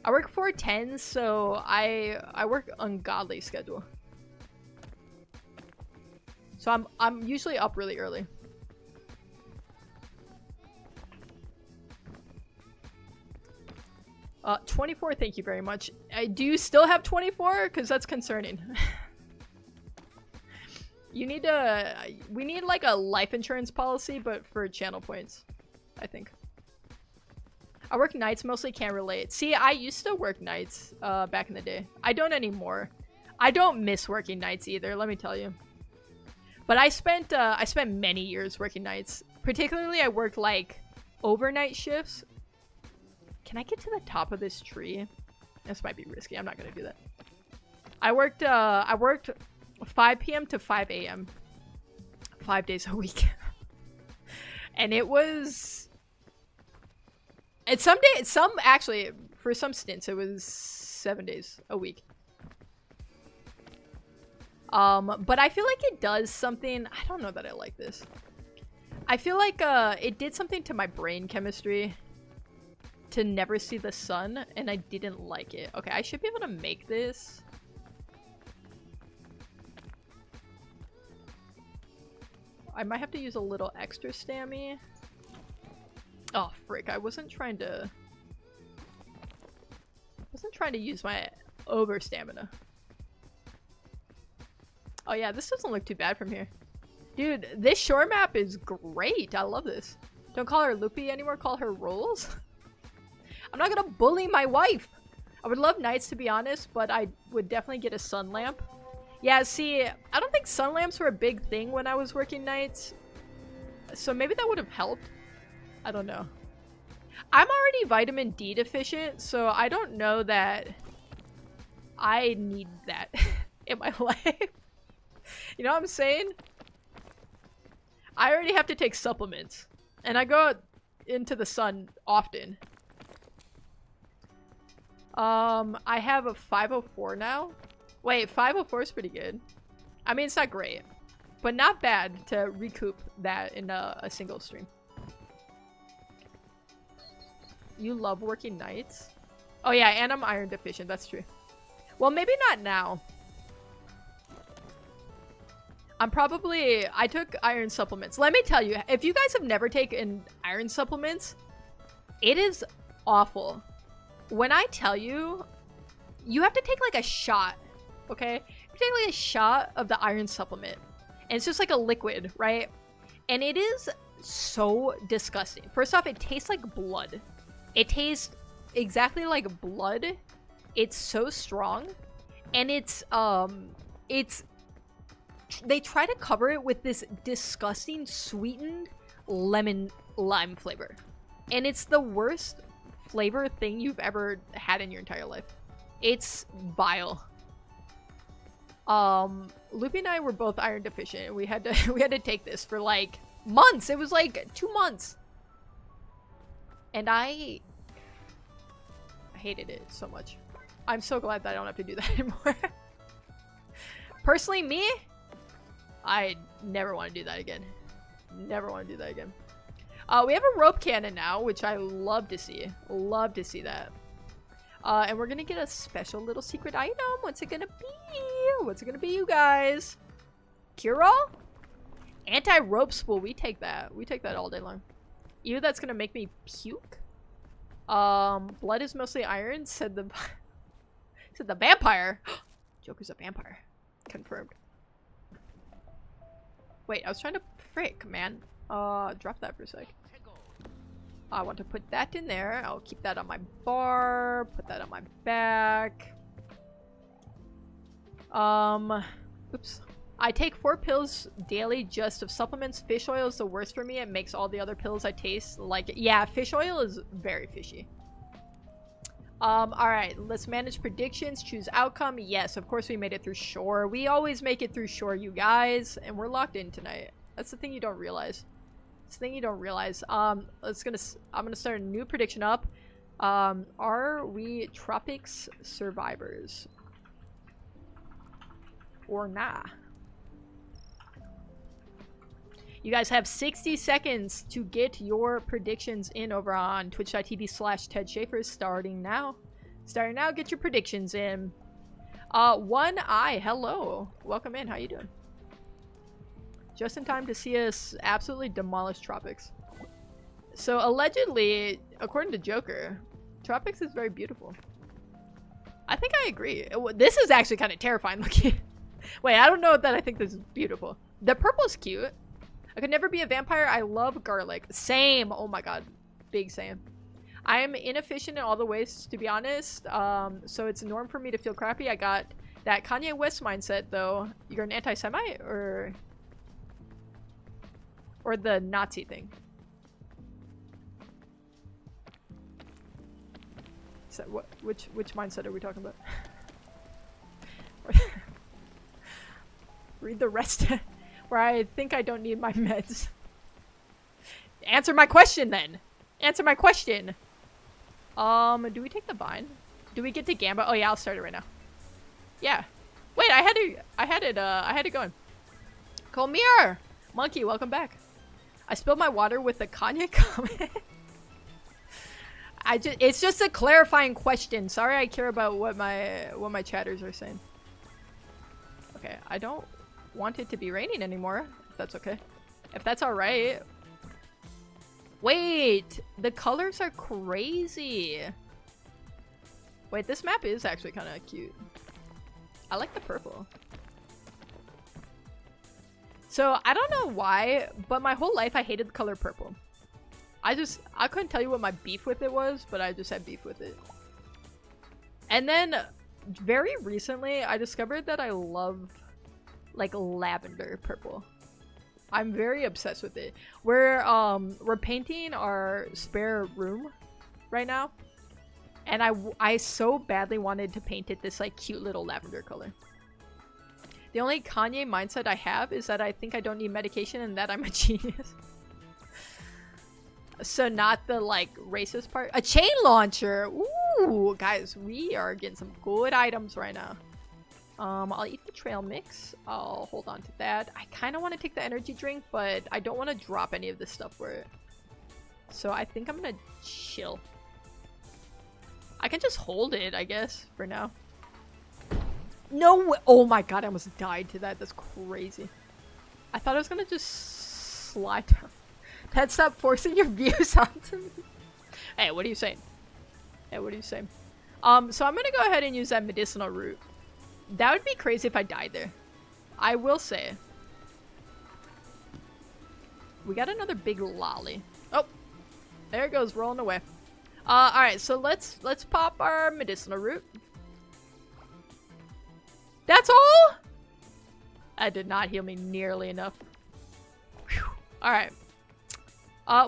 I work 4/10s, so I work ungodly schedule. So I'm usually up really early. Uh, 24, thank you very much. Do you still have 24? Because that's concerning. You need to... We need like a life insurance policy, but for channel points, I think. I work nights, mostly can't relate. See, I used to work nights back in the day. I don't anymore. I don't miss working nights either, let me tell you. But I spent many years working nights. Particularly, I worked like overnight shifts. Can I get to the top of this tree? This might be risky. I'm not gonna do that. I worked 5 p.m. to 5 a.m. 5 days a week. And it was... And actually, for some stints, it was 7 days a week. But I feel like it does something... I don't know that I like this. I feel like it did something to my brain chemistry to never see the sun, and I didn't like it. Okay, I should be able to make this. I might have to use a little extra stammy. Oh, frick. I wasn't trying to use my over stamina. Oh yeah, this doesn't look too bad from here. Dude, this shore map is great. I love this. Don't call her Loopy anymore, call her Rolls. I'm not gonna bully my wife. I would love nights, to be honest, but I would definitely get a sun lamp. Yeah, see, I don't think sun lamps were a big thing when I was working nights. So maybe that would have helped. I don't know. I'm already vitamin D deficient, so I don't know that I need that in my life. You know what I'm saying? I already have to take supplements. And I go out into the sun often. I have a 504 now. Wait, 504 is pretty good. I mean, it's not great, but not bad to recoup that in a single stream. You love working nights? Oh yeah, and I'm iron deficient, that's true. Well, maybe not now. I took iron supplements. Let me tell you, if you guys have never taken iron supplements, it is awful. When I tell you, you have to take like a shot, okay? You take like a shot of the iron supplement. And it's just like a liquid, right? And it is so disgusting. First off, it tastes like blood. It tastes exactly like blood. It's so strong. And they try to cover it with this disgusting sweetened lemon lime flavor. And it's the worst flavor thing you've ever had in your entire life. It's vile. Loopy and I were both iron deficient. We had to take this for like months. It was like 2 months. And I hated it so much. I'm so glad that I don't have to do that anymore. Personally, me, I never want to do that again. Never want to do that again. We have a rope cannon now, which I love to see. Love to see that. And we're gonna get a special little secret item. What's it gonna be? What's it gonna be, you guys? Cure-all? Anti-rope spool. We take that. We take that all day long. Either that's gonna make me puke. Blood is mostly iron, said the said the vampire. Joker's a vampire. Confirmed. Wait, I was trying to frick, man. Drop that for a sec. I want to put that in there. I'll keep that on my bar. Put that on my back. Oops. I take 4 pills daily just of supplements. Fish oil is the worst for me. It makes all the other pills I taste like it. Yeah, fish oil is very fishy. Alright, let's manage predictions. Choose outcome. Yes, of course we made it through shore. We always make it through shore, you guys. And we're locked in tonight. That's the thing you don't realize. It's the thing you don't realize. I'm gonna start a new prediction up. Are we tropics survivors? Or nah? You guys have 60 seconds to get your predictions in over on twitch.tv/TedSchafer starting now. Starting now, get your predictions in. One Eye, hello. Welcome in, how you doing? Just in time to see us absolutely demolish Tropics. So allegedly, according to Joker, Tropics is very beautiful. I think I agree. This is actually kind of terrifying looking. Wait, I don't know that I think this is beautiful. The purple's cute. I could never be a vampire. I love garlic. Same. Oh my god. Big same. I am inefficient in all the ways, to be honest. So it's a norm for me to feel crappy. I got that Kanye West mindset, though. You're an anti-Semite, or the Nazi thing? So what? Which mindset are we talking about? Read the rest. Where I think I don't need my meds. Answer my question then. Answer my question. Do we take the vine? Do we get to Gamba? Oh yeah, I'll start it right now. Yeah. Wait, I had it going. Come here, monkey. Welcome back. I spilled my water with a Kanye comment. It's just a clarifying question. Sorry, I care about what my chatters are saying. Okay, I don't want it to be raining anymore, if that's okay. If that's alright. Wait, the colors are crazy. Wait, this map is actually kind of cute. I like the purple. So, I don't know why, but my whole life I hated the color purple. I couldn't tell you what my beef with it was, but I just had beef with it. And then, very recently, I discovered that I love like lavender purple. I'm very obsessed with it. We're painting our spare room right now, and I so badly wanted to paint it this like cute little lavender color. The only Kanye mindset I have is that I think I don't need medication and that I'm a genius. So not the like racist part. A chain launcher. Ooh, guys, we are getting some good items right now. I'll eat the trail mix. I'll hold on to that. I kind of want to take the energy drink, but I don't want to drop any of this stuff for it. So I think I'm gonna chill. I can just hold it, I guess, for now. No way. Oh my god, I almost died to that. That's crazy. I thought I was gonna just slide down. Ted, stop forcing your views onto me. Hey, what are you saying? Hey, what are you saying? So I'm gonna go ahead and use that medicinal root. That would be crazy if I died there. I will say. We got another big lolly. Oh, there it goes, rolling away. Alright, so let's pop our medicinal root. That's all? That did not heal me nearly enough. Alright.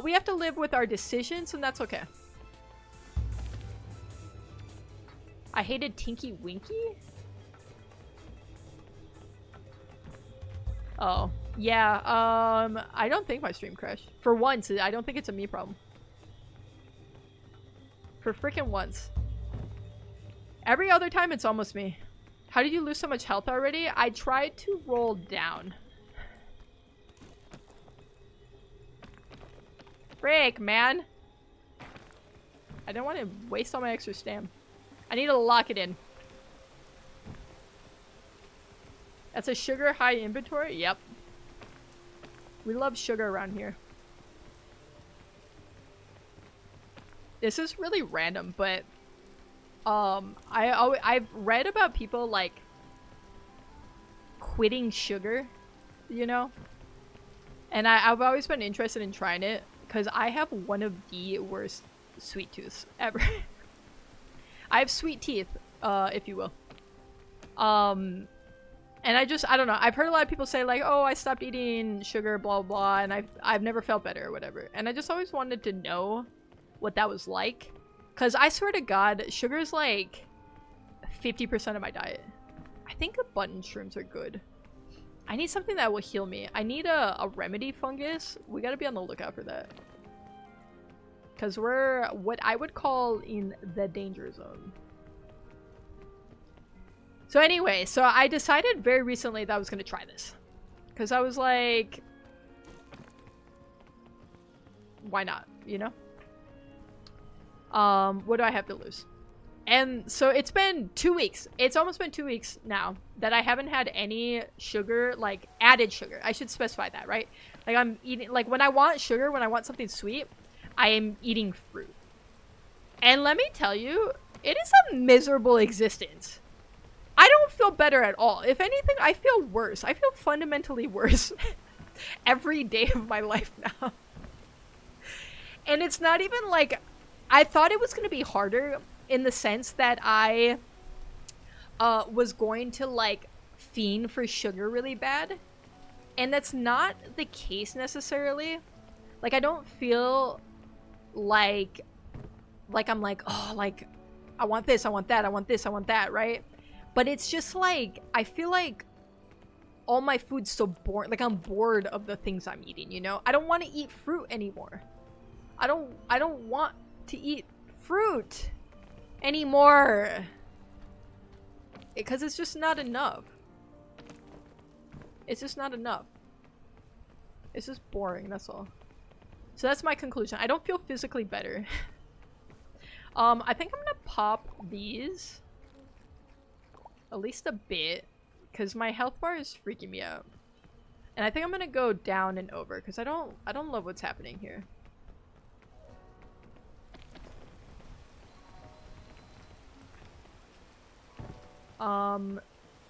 We have to live with our decisions, and that's okay. I hated Tinky Winky? Oh, yeah, I don't think my stream crashed. For once, I don't think it's a me problem. For freaking once. Every other time, it's almost me. How did you lose so much health already? I tried to roll down. Frick, man. I don't want to waste all my extra stam. I need to lock it in. That's a sugar high inventory? Yep. We love sugar around here. This is really random, but I've read about people like quitting sugar, you know? And I've always been interested in trying it because I have one of the worst sweet tooths ever. I have sweet teeth, if you will. And I don't know. I've heard a lot of people say like, oh, I stopped eating sugar, blah, blah, and I've never felt better or whatever. And I just always wanted to know what that was like. Because I swear to God, sugar is like 50% of my diet. I think button shrooms are good. I need something that will heal me. I need a remedy fungus. We gotta be on the lookout for that. Because we're what I would call in the danger zone. So anyway, so I decided very recently that I was going to try this. Because I was like, why not, you know? What do I have to lose? And so it's been 2 weeks. It's almost been 2 weeks now that I haven't had any sugar, like added sugar. I should specify that, right? Like I'm eating, like when I want sugar, when I want something sweet, I am eating fruit. And let me tell you, it is a miserable existence. I don't feel better at all. If anything, I feel worse. I feel fundamentally worse every day of my life now. And it's not even like... I thought it was going to be harder in the sense that I was going to, like, fiend for sugar really bad. And that's not the case necessarily. Like, I don't feel like I'm like, oh, like, I want this, I want that, I want this, I want that, right? But it's just like, I feel like all my food's so boring. Like, I'm bored of the things I'm eating, you know? I don't want to eat fruit anymore. I don't want to eat fruit anymore. Because it's just not enough. It's just not enough. It's just boring, that's all. So that's my conclusion. I don't feel physically better. I think I'm gonna pop these. At least a bit, because my health bar is freaking me out. And I think I'm gonna go down and over, because I don't love what's happening here.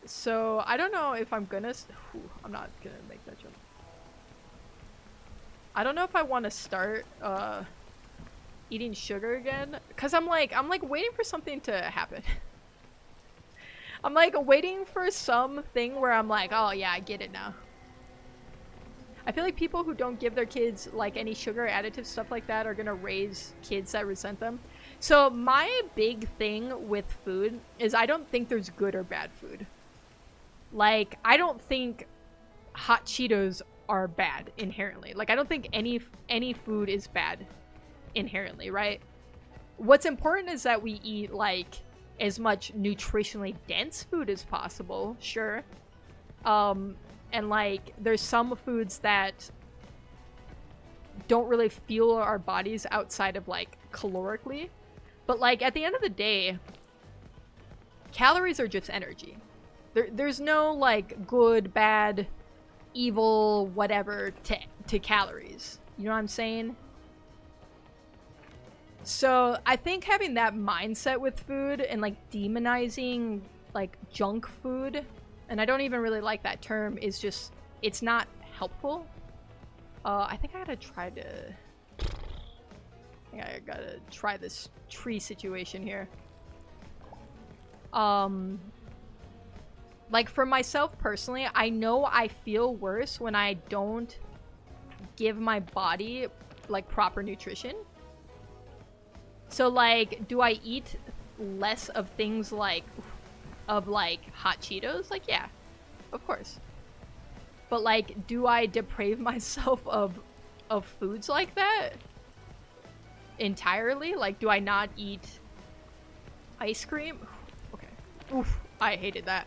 So I don't know if I'm gonna I'm not gonna make that jump. I don't know if I want to start eating sugar again, because I'm like waiting for something to happen. I'm like waiting for something where I'm like, oh yeah, I get it now. I feel like people who don't give their kids like any sugar, additive stuff like that are gonna raise kids that resent them. So my big thing with food is I don't think there's good or bad food. Like, I don't think hot Cheetos are bad inherently. Like, I don't think any food is bad inherently, right? What's important is that we eat like as much nutritionally dense food as possible, sure. And like there's some foods that don't really fuel our bodies outside of like calorically. But like at the end of the day, calories are just energy. There's no like good, bad, evil, whatever to calories. You know what I'm saying? So I think having that mindset with food and like demonizing like junk food, and I don't even really like that term, is just, it's not helpful. I think I gotta try this tree situation here. Like for myself personally, I know I feel worse when I don't give my body like proper nutrition. So like, do I eat less of things like hot Cheetos? Like, yeah, of course. But like, do I deprave myself of foods like that entirely? Like, do I not eat ice cream? Okay. Oof, I hated that.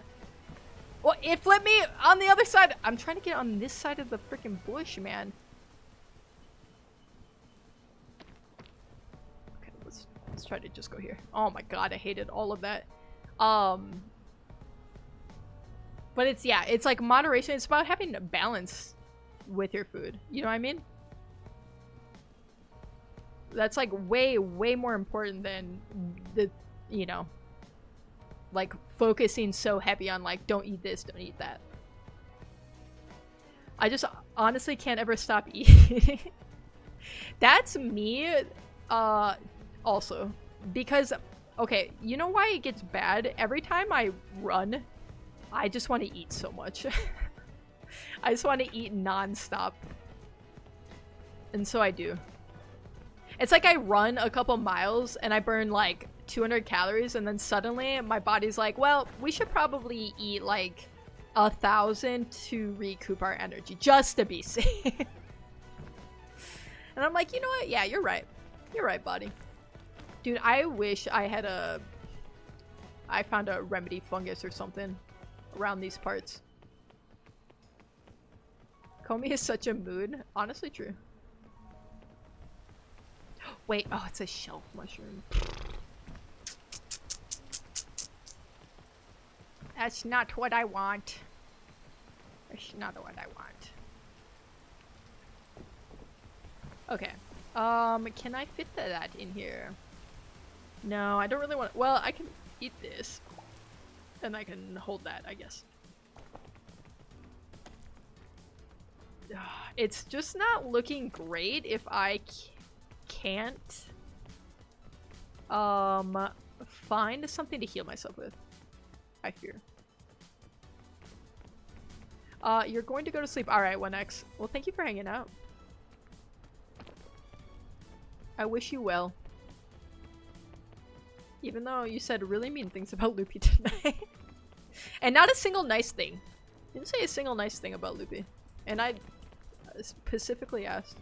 Well, it flipped me on the other side. I'm trying to get on this side of the freaking bush, man. Okay, let's try to just go here. Oh my god, I hated all of that. But it's, yeah, it's like moderation. It's about having a balance with your food. You know what I mean? That's like way, way more important than the, you know, like focusing so heavy on like, don't eat this, don't eat that. I just honestly can't ever stop eating. That's me, also. Because, okay, you know why it gets bad? Every time I run, I just want to eat so much. I just want to eat non-stop. And so I do. It's like I run a couple miles and I burn like 200 calories and then suddenly my body's like, well, we should probably eat like 1,000 to recoup our energy just to be safe. And I'm like, you know what? Yeah, you're right. You're right, body. Dude, I wish I found a remedy fungus or something around these parts. Comey is such a mood. Honestly true. Wait, oh, it's a shelf mushroom. That's not what I want. That's not what I want. Okay. Can I fit that in here? No, I don't really want. Well, I can eat this, and I can hold that, I guess. It's just not looking great if I can't find something to heal myself with. I fear. You're going to go to sleep. Alright, 1x. Well, thank you for hanging out. I wish you well. Even though you said really mean things about Loopy tonight. And not a single nice thing. Didn't say a single nice thing about Loopy. And I specifically asked.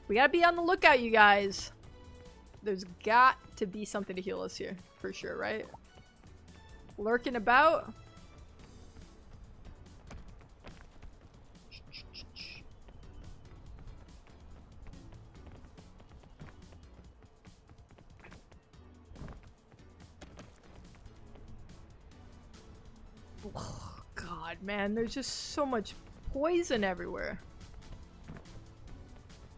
We gotta be on the lookout, you guys. There's got to be something to heal us here. For sure, right? Lurking about. Oh, God, man, there's just so much poison everywhere.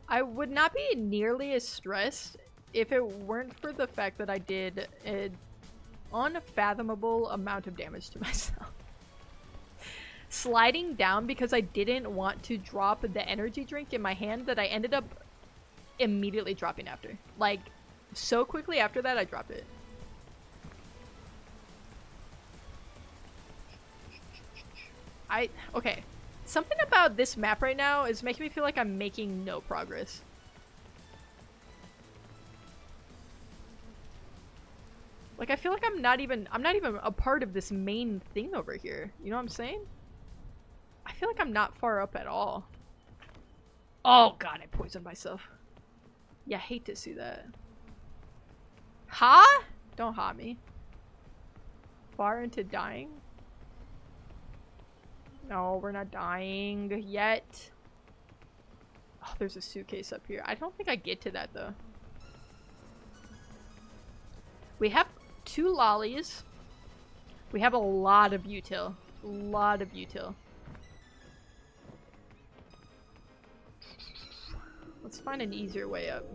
I would not be nearly as stressed if it weren't for the fact that I did an unfathomable amount of damage to myself. Sliding down because I didn't want to drop the energy drink in my hand that I ended up immediately dropping after. Like, so quickly after that, I dropped it. Okay. Something about this map right now is making me feel like I'm making no progress. Like, I feel like I'm not even a part of this main thing over here. You know what I'm saying? I feel like I'm not far up at all. Oh god, I poisoned myself. Yeah, I hate to see that. Ha? Don't ha me. Far into dying? No, we're not dying yet. Oh, there's a suitcase up here. I don't think I get to that though. We have 2 lollies. We have a lot of util. A lot of util. Let's find an easier way up.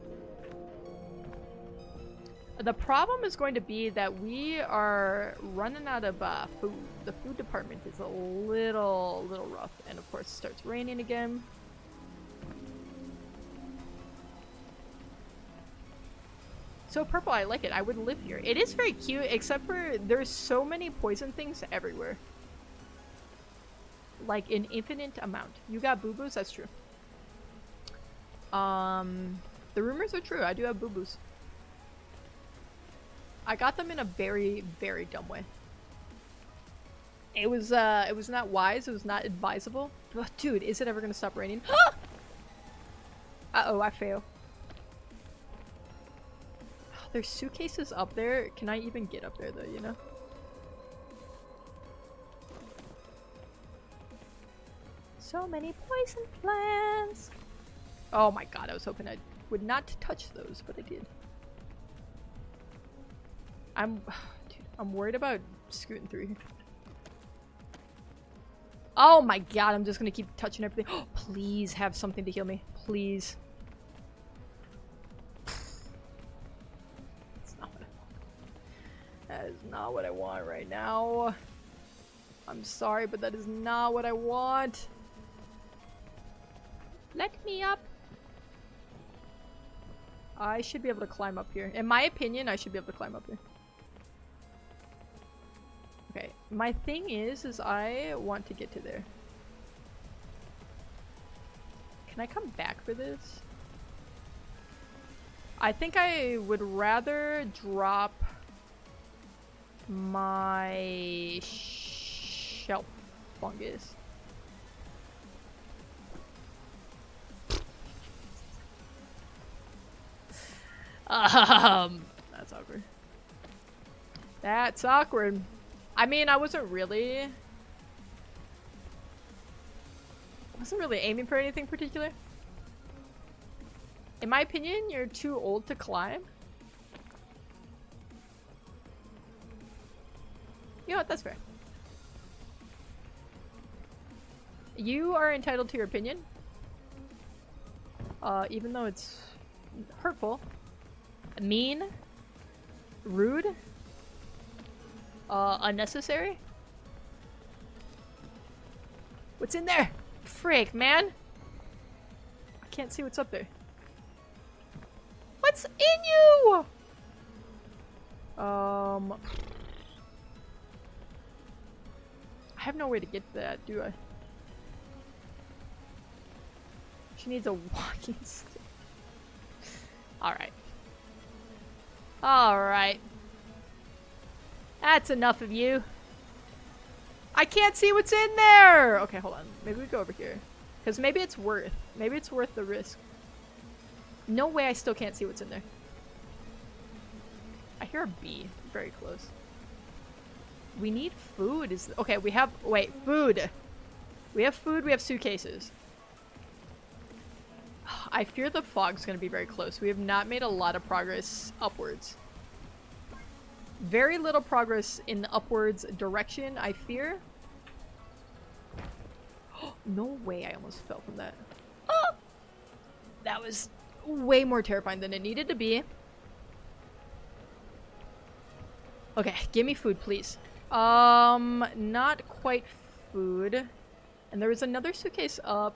The problem is going to be that we are running out of food. The food department is a little rough. And of course it starts raining again. So purple, I like it. I would live here. It is very cute, except for there's so many poison things everywhere. Like an infinite amount. You got boo-boos? That's true. The rumors are true. I do have boo-boos. I got them in a very, very dumb way. It was not wise. It was not advisable. Oh, dude, is it ever gonna stop raining? Uh-oh, I fail. There's suitcases up there. Can I even get up there though, you know? So many poison plants. Oh my god, I was hoping I would not touch those, but I did. Dude, I'm worried about scooting through here. Oh my god, I'm just gonna keep touching everything. Oh, please have something to heal me. Please. That's not what I want. That is not what I want right now. I'm sorry, but that is not what I want. Let me up. I should be able to climb up here. In my opinion, I should be able to climb up here. Okay, my thing is I want to get to there. Can I come back for this? I think I would rather drop my shelf fungus. That's awkward. That's awkward. I mean, I wasn't really aiming for anything particular. In my opinion, you're too old to climb. You know what? That's fair. You are entitled to your opinion. Even though it's hurtful, mean, rude, unnecessary. What's in there? Frick, man. I can't see what's up there. What's in you? I have no way to get to that, do I? She needs a walking stick. Alright. Alright. That's enough of you. I can't see what's in there! Okay, hold on. Maybe we go over here. Because maybe it's worth the risk. No way I still can't see what's in there. I hear a bee. Very close. We need food. Okay, we have... Wait, food. We have food, we have suitcases. I fear the fog's gonna be very close. We have not made a lot of progress upwards. Very little progress in the upwards direction, I fear. No way, I almost fell from that. Oh! That was way more terrifying than it needed to be. Okay, give me food, please. Not quite food. And there was another suitcase up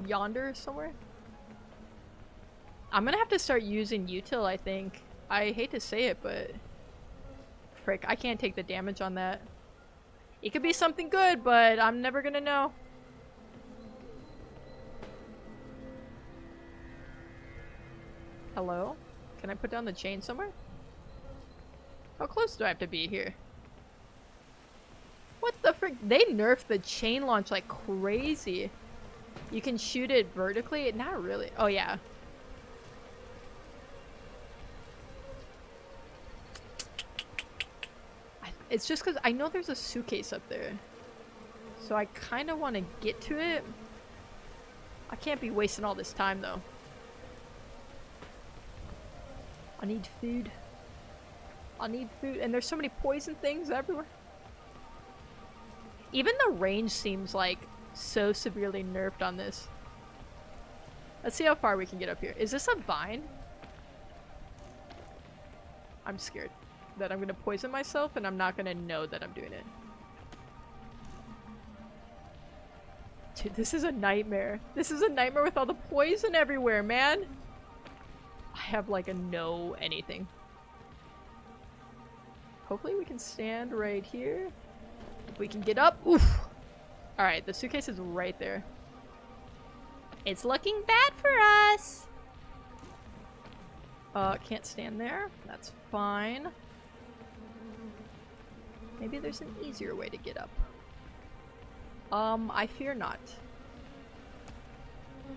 yonder somewhere. I'm gonna have to start using util, I think. I hate to say it, but frick, I can't take the damage on that. It could be something good, but I'm never gonna know. Hello? Can I put down the chain somewhere? How close do I have to be here? What the frick? They nerfed the chain launch like crazy. You can shoot it vertically? Not really. Oh, yeah. It's just because I know there's a suitcase up there. So I kind of want to get to it. I can't be wasting all this time, though. I need food. I need food. And there's so many poison things everywhere. Even the range seems like so severely nerfed on this. Let's see how far we can get up here. Is this a vine? I'm scared that I'm gonna poison myself and I'm not gonna know that I'm doing it. Dude, this is a nightmare. This is a nightmare with all the poison everywhere, man. I have like a no anything. Hopefully we can stand right here. If we can get up. Oof. Alright, the suitcase is right there. It's looking bad for us. Can't stand there. That's fine. Maybe there's an easier way to get up. I fear not.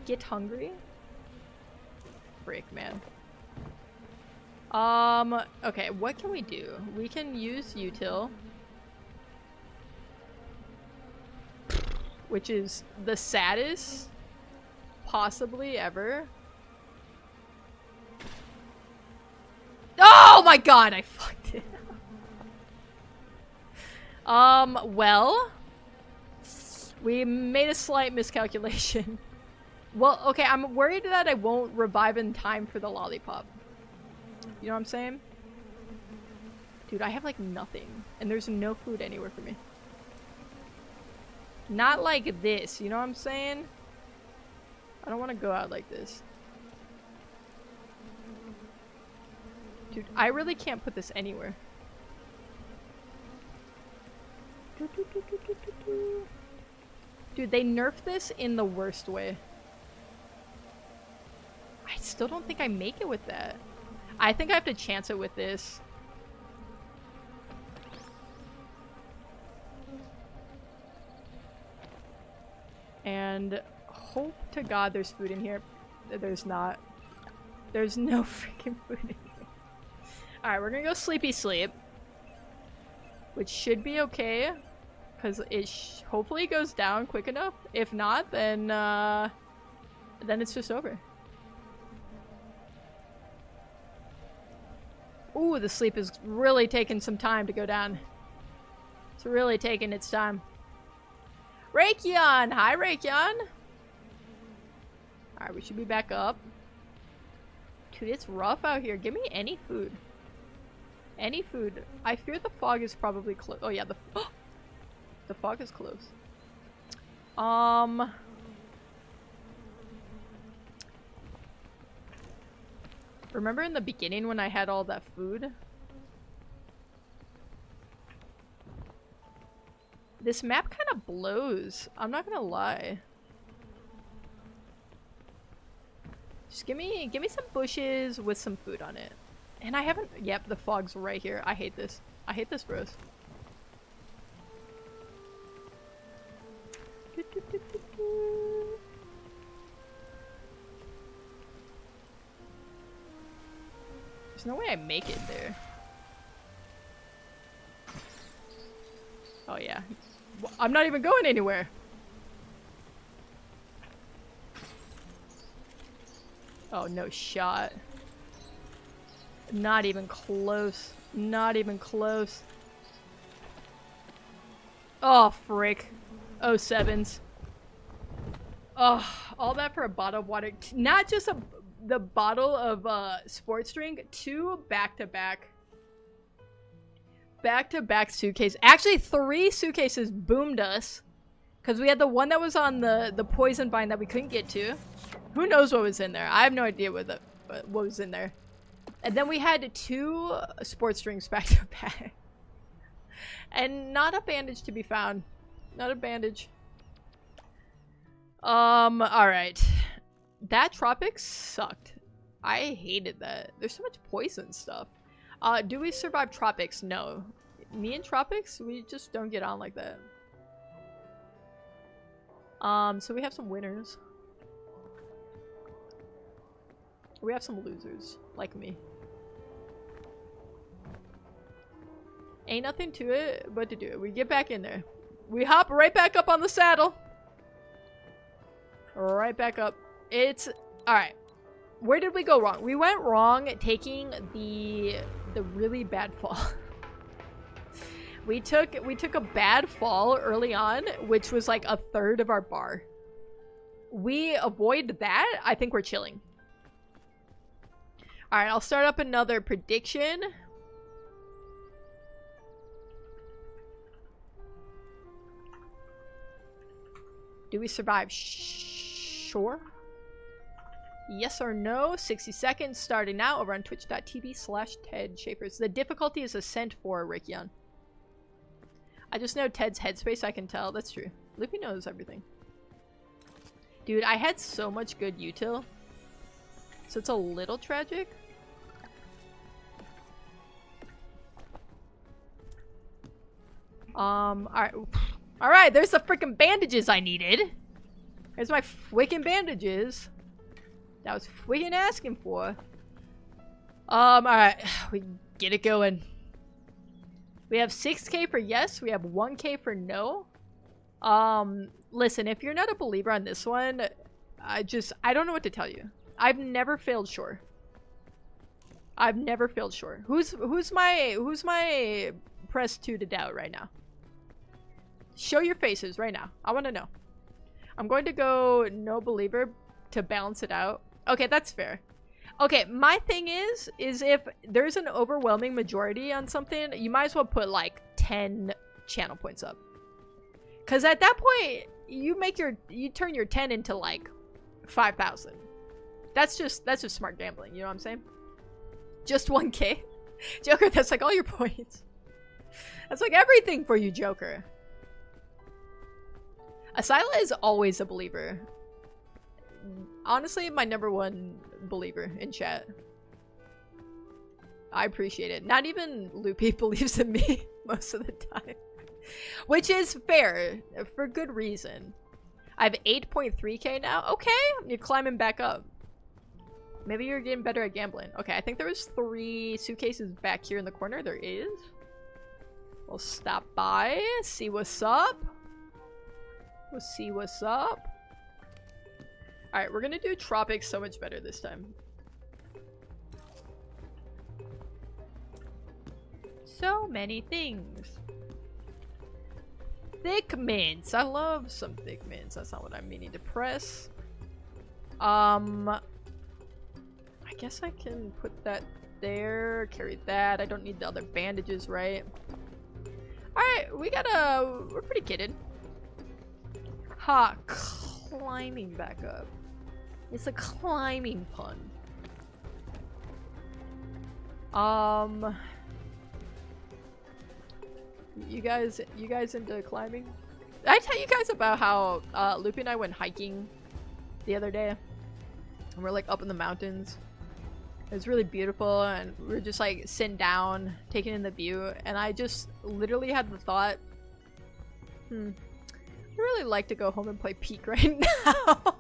Get hungry? Frick, man. Okay, what can we do? We can use util. which is the saddest possibly ever. Oh my god, I fucked it. Well, we made a slight miscalculation. Well, okay, I'm worried that I won't revive in time for the lollipop. You know what I'm saying? Dude, I have like nothing, and there's no food anywhere for me. Not like this, you know what I'm saying? I don't want to go out like this. Dude, I really can't put this anywhere. Dude, they nerfed this in the worst way. I still don't think I make it with that. I think I have to chance it with this. And hope to God there's food in here. There's not. There's no freaking food in here. Alright, we're gonna go sleepy sleep. Which should be okay. Because it hopefully goes down quick enough. If not, then it's just over. Ooh, the sleep is really taking some time to go down. It's really taking its time. Rakion! Hi, Rakion! Alright, we should be back up. Dude, it's rough out here. Give me any food. Any food. I fear the fog is probably close. Oh yeah, the fog is close. Remember in the beginning when I had all that food? This map kind of blows. I'm not gonna lie. Just give me some bushes with some food on it. And I haven't. Yep, the fog's right here. I hate this. I hate this, bros. There's no way I make it there. Oh yeah. I'm not even going anywhere. Oh, no shot. Not even close. Not even close. Oh, frick. Oh, sevens. Oh, all that for a bottle of water. Not just the bottle of sports drink, 2 back-to-back. Back-to-back suitcase. Actually, 3 suitcases boomed us. Because we had the one that was on the poison vine that we couldn't get to. Who knows what was in there? I have no idea what was in there. And then we had 2 sports drinks back-to-back. And not a bandage to be found. Not a bandage. Alright. That tropics sucked. I hated that. There's so much poison stuff. Do we survive tropics? No. Me and tropics, we just don't get on like that. So we have some winners. We have some losers, like me. Ain't nothing to it but to do it. We get back in there. We hop right back up on the saddle. Right back up. It's... Alright. Where did we go wrong? We went wrong taking the really bad fall. We took a bad fall early on, which was like 1/3 of our bar. We avoid that. I think we're chilling. Alright, I'll start up another prediction. Do we survive? Sure. Yes or no? 60 seconds starting now over on twitch.tv/TedShapers. The difficulty is Ascent 4, Rikion. I just know Ted's headspace, I can tell. That's true. Lippy knows everything. Dude, I had so much good util. So it's a little tragic. Alright. Alright, there's the freaking bandages I needed. There's my freaking bandages. That was freaking asking for. Alright. We get it going. We have 6k for yes. We have 1k for no. Listen, if you're not a believer on this one, I don't know what to tell you. I've never failed shore. I've never failed shore. Who's my press 2 to doubt right now? Show your faces right now. I want to know. I'm going to go no believer to balance it out. Okay, that's fair. Okay, my thing is if there's an overwhelming majority on something, you might as well put like 10 channel points up. Cause at that point, you turn your 10 into like 5,000. That's just smart gambling, you know what I'm saying? Just 1K? Joker, that's like all your points. That's like everything for you, Joker. Asyla is always a believer. Honestly, my #1 believer in chat. I appreciate it. Not even Loopy believes in me most of the time. Which is fair, for good reason. I have 8.3k now. Okay, you're climbing back up. Maybe you're getting better at gambling. Okay, I think there was 3 suitcases back here in the corner. There is. We'll stop by, see what's up. We'll see what's up. Alright, we're gonna do tropics so much better this time. So many things. Thick mints. I love some thick mints. That's not what I'm meaning to press. I guess I can put that there. Carry that. I don't need the other bandages, right? Alright, we're pretty kitted. Ha, climbing back up. It's a climbing pun. You guys into climbing? Did I tell you guys about how Loopy and I went hiking the other day? And we're like up in the mountains. It was really beautiful, and we were just like sitting down, taking in the view, and I just literally had the thought, I'd really like to go home and play Peak right now.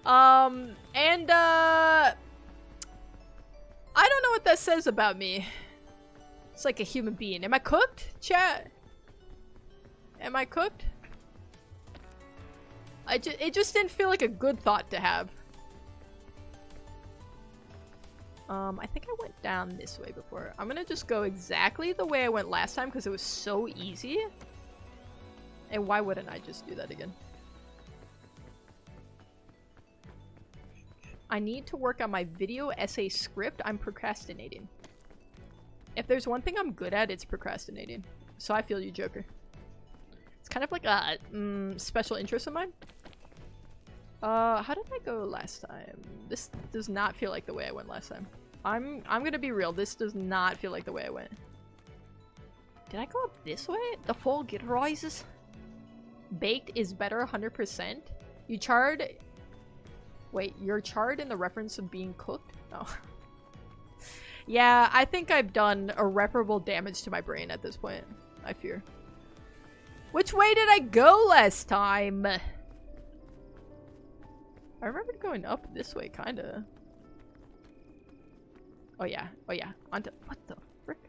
I don't know what that says about me. It's like a human being. Am I cooked, chat? Am I cooked? It just didn't feel like a good thought to have. I think I went down this way before. I'm gonna just go exactly the way I went last time because it was so easy. And why wouldn't I just do that again? I need to work on my video essay script. I'm procrastinating. If there's one thing I'm good at, it's procrastinating. So I feel you, Joker. It's kind of like a special interest of mine. How did I go last time? This does not feel like the way I went last time. I'm gonna be real. This does not feel like the way I went. Did I go up this way? The fog rises. Baked is better 100%. You charred... Wait, you're charred in the reference of being cooked? Oh. Yeah, I think I've done irreparable damage to my brain at this point. I fear. Which way did I go last time? I remember going up this way, kinda. Oh yeah, oh yeah. Onto what the frick?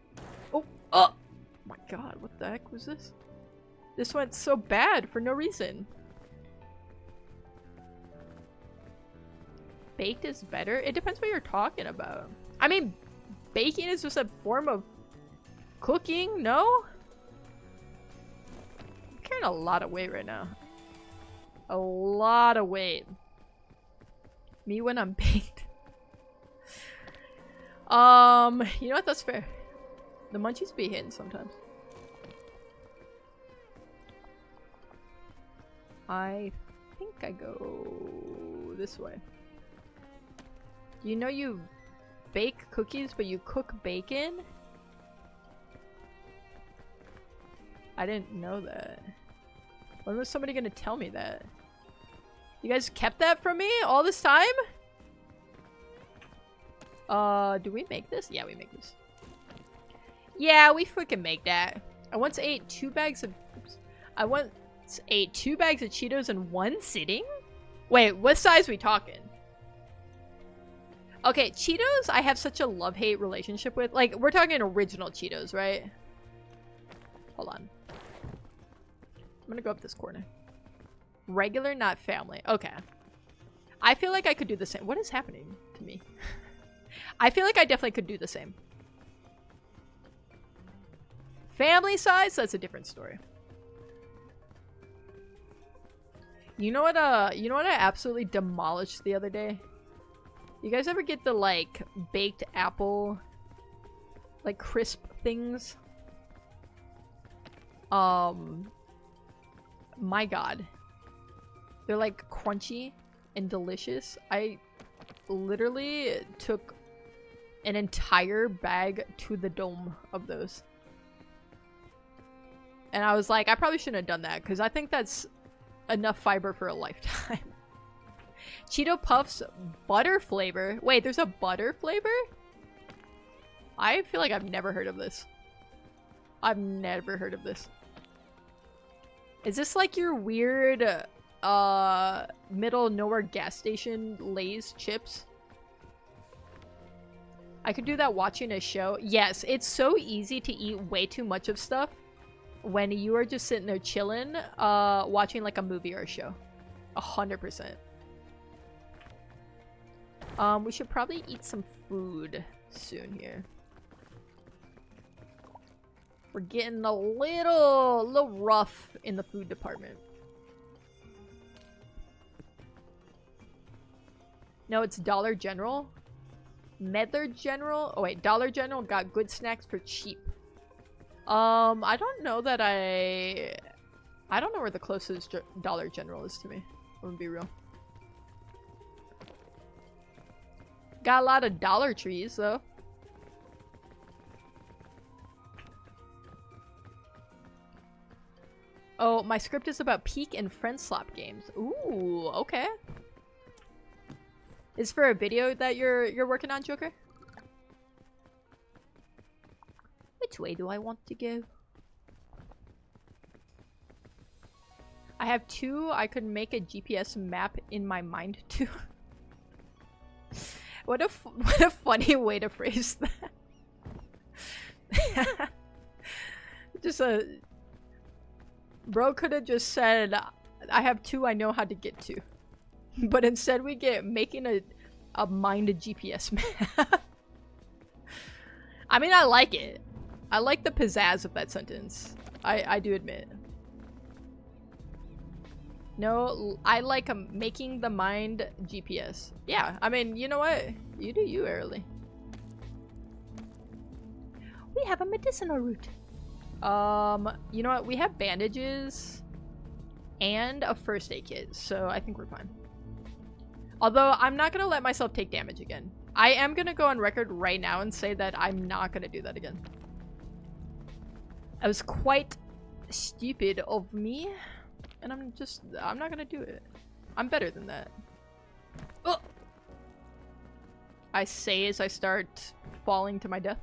Oh my god, what the heck was this? This went so bad for no reason. Baked is better? It depends what you're talking about. I mean, baking is just a form of cooking, no? I'm carrying a lot of weight right now. A lot of weight. Me when I'm baked. You know what? That's fair. The munchies be hitting sometimes. I think I go this way. You know you bake cookies, but you cook bacon? I didn't know that. When was somebody gonna tell me that? You guys kept that from me all this time? Do we make this? Yeah, we make this. Yeah, we freaking make that. I once ate 2 bags of... Oops. I once ate 2 bags of Cheetos in one sitting? Wait, what size we talking? Okay, Cheetos I have such a love-hate relationship with. Like, we're talking original Cheetos, right? Hold on. I'm gonna go up this corner. Regular, not family. Okay. I feel like I could do the same. What is happening to me? I feel like I definitely could do the same. Family size? That's a different story. You know what I absolutely demolished the other day? You guys ever get the, like, baked apple, like, crisp things? My god. They're, like, crunchy and delicious. I literally took an entire bag to the dome of those. And I was like, I probably shouldn't have done that, because I think that's enough fiber for a lifetime. Cheeto Puffs butter flavor. Wait, there's a butter flavor? I feel like I've never heard of this. I've never heard of this. Is this like your weird, middle nowhere gas station Lay's chips? I could do that watching a show. Yes, it's so easy to eat way too much of stuff when you are just sitting there chilling, watching like a movie or a show. 100%. We should probably eat some food soon here. We're getting a little rough in the food department. No, it's Dollar General. Medlar General. Oh wait, Dollar General got good snacks for cheap. I don't know that I don't know where the closest Dollar General is to me. I'm gonna be real. Got a lot of Dollar Trees though. Oh, my script is about Peek and Friend Slop games. Ooh, okay. Is for a video that you're working on, Joker? Which way do I want to go? I have two I could make a GPS map in my mind too. What a funny way to phrase that. Just a... Bro could have just said, I have two I know how to get to. But instead we get making a mind GPS map. I mean, I like it. I like the pizzazz of that sentence. I do admit. No, I like making the mind GPS. Yeah, I mean, you know what? You do you, Early. We have a medicinal root. You know what? We have bandages and a first aid kit, so I think we're fine. Although, I'm not gonna let myself take damage again. I am gonna go on record right now and say that I'm not gonna do that again. That was quite stupid of me. And I'm not gonna do it. I'm better than that. Oh! I say as I start falling to my death.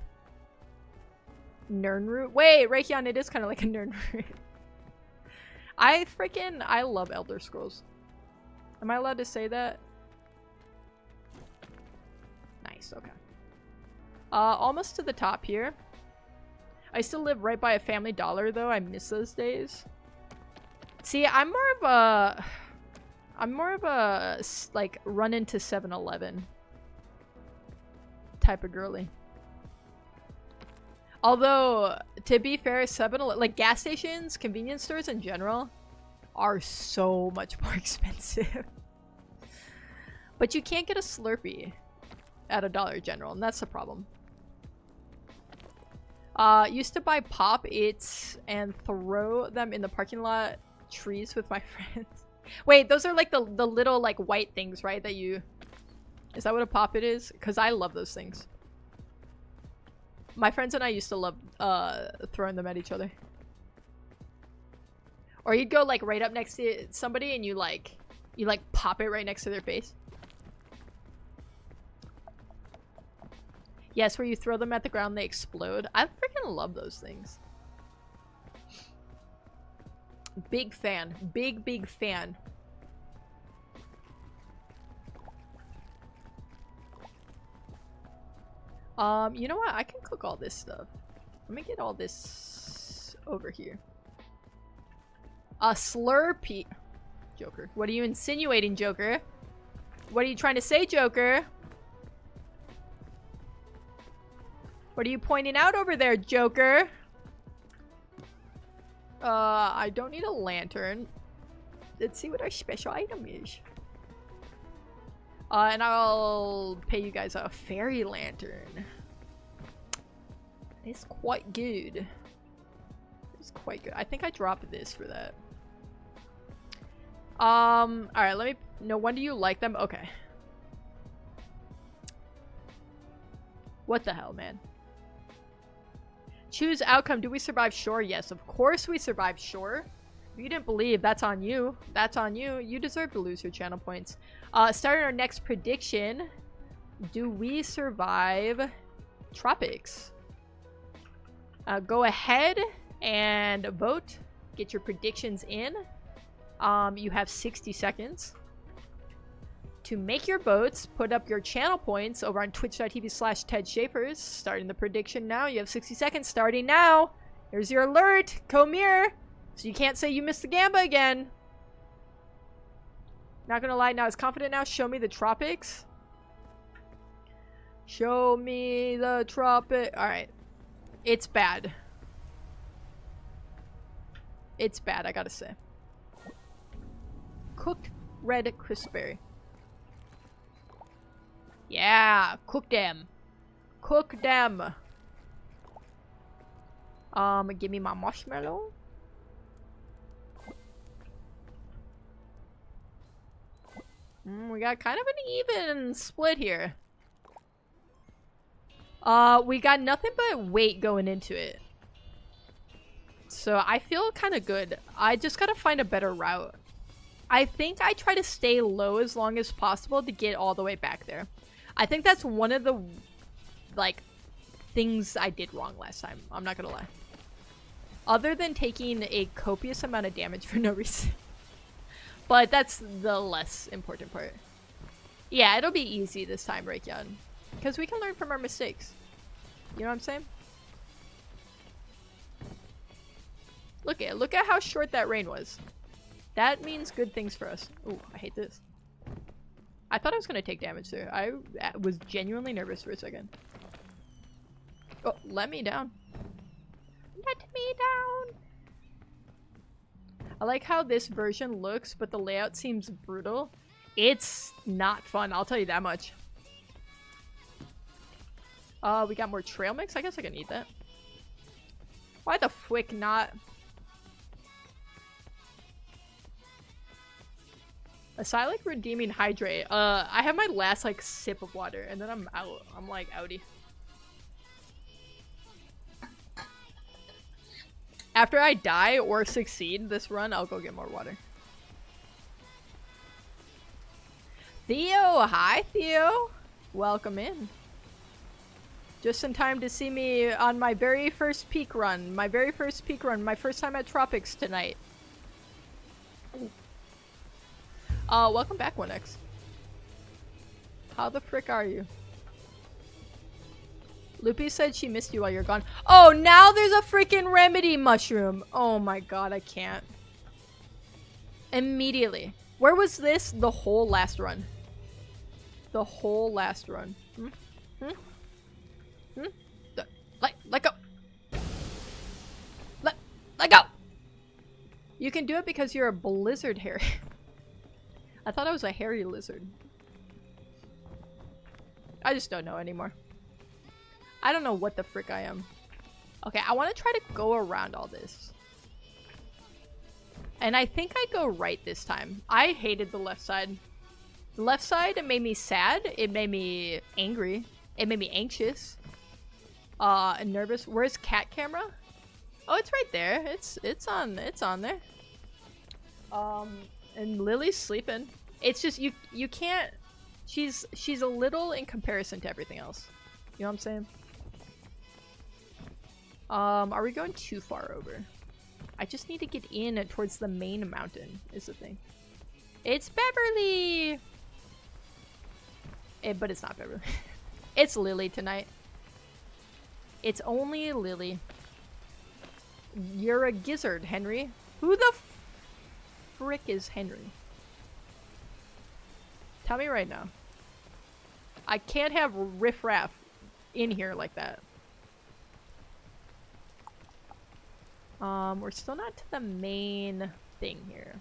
Nirnroot? Wait, Raytheon, it is kind of like a Nirnroot. I love Elder Scrolls. Am I allowed to say that? Nice, okay. Almost to the top here. I still live right by a Family Dollar though. I miss those days. See, I'm more of a like run into 7-Eleven type of girly. Although, to be fair, 7-Eleven, like gas stations, convenience stores in general, are so much more expensive. But you can't get a Slurpee at a Dollar General, and that's the problem. Used to buy Pop-Its and throw them in the parking lot trees with my friends. Wait, those are like the little like white things, right? That you... Is that what a Pop-It is? Because I love those things. My friends and I used to love throwing them at each other. Or you'd go like right up next to somebody and you pop it right next to their face. Yes, where you throw them at the ground, they explode. I freaking love those things. Big fan. Big fan. You know what? I can cook all this stuff. Let me get all this over here. A Slurpee. Joker. What are you insinuating, Joker? What are you trying to say, Joker? What are you pointing out over there, Joker? I don't need a lantern. Let's see what our special item is. And I'll pay you guys a fairy lantern. It's quite good. It's quite good. I think I dropped this for that. Alright, let me... No wonder you like them. Okay. What the hell, man? Choose outcome. Do we survive? Sure. Yes, of course we survived. Sure. If you didn't believe, that's on you. That's on you. You deserve to lose your channel points. Starting our next prediction. Do we survive tropics? Go ahead and vote. Get your predictions in. You have 60 seconds to make your votes. Put up your channel points over on twitch.tv/TedShapers. Starting the prediction now. You have 60 seconds starting now. Here's your alert. Come here. So you can't say you missed the gamba again. Not gonna lie, not as confident now. Show me the tropics. Show me the tropic. Alright. It's bad. It's bad, I gotta say. Cooked red crispberry. Yeah, cook them. Cook them. Give me my marshmallow. We got kind of an even split here. We got nothing but weight going into it. So I feel kind of good. I just gotta find a better route. I think I try to stay low as long as possible to get all the way back there. I think that's one of the, like, things I did wrong last time. I'm not gonna lie. Other than taking a copious amount of damage for no reason. But that's the less important part. Yeah, it'll be easy this time, Raikyan. Because we can learn from our mistakes. You know what I'm saying? Look at how short that rain was. That means good things for us. Ooh, I hate this. I thought I was gonna take damage there. I was genuinely nervous for a second. Oh, let me down. Let me down! I like how this version looks, but the layout seems brutal. It's not fun, I'll tell you that much. We got more trail mix? I guess I can eat that. Why the frick not? A Silac redeeming hydrate. I have my last, like, sip of water, and then I'm out. I'm, like, outie. After I die or succeed this run, I'll go get more water. Theo! Hi, Theo! Welcome in. Just in time to see me on my very first peak run. My very first peak run. My first time at Tropics tonight. Welcome back, 1x. How the frick are you? Loopy said she missed you while you're gone. Oh, now there's a freaking remedy mushroom. Oh my god, I can't. Immediately. Where was this the whole last run? The whole last run. Let go. Let go. You can do it because you're a blizzard hairy. I thought I was a hairy lizard. I just don't know anymore. I don't know what the frick I am. Okay, I want to try to go around all this. And I think I go right this time. I hated the left side. The left side, it made me sad. It made me angry. It made me anxious. And nervous. Where's cat camera? Oh, it's right there. It's on there. And Lily's sleeping. It's just you can't. She's a little in comparison to everything else. You know what I'm saying? Are we going too far over? I just need to get in towards the main mountain is the thing. It's Beverly! But it's not Beverly. It's Lily tonight. It's only Lily. You're a gizzard, Henry. Who the frick is Henry? Tell me right now. I can't have riffraff in here like that. We're still not to the main thing here.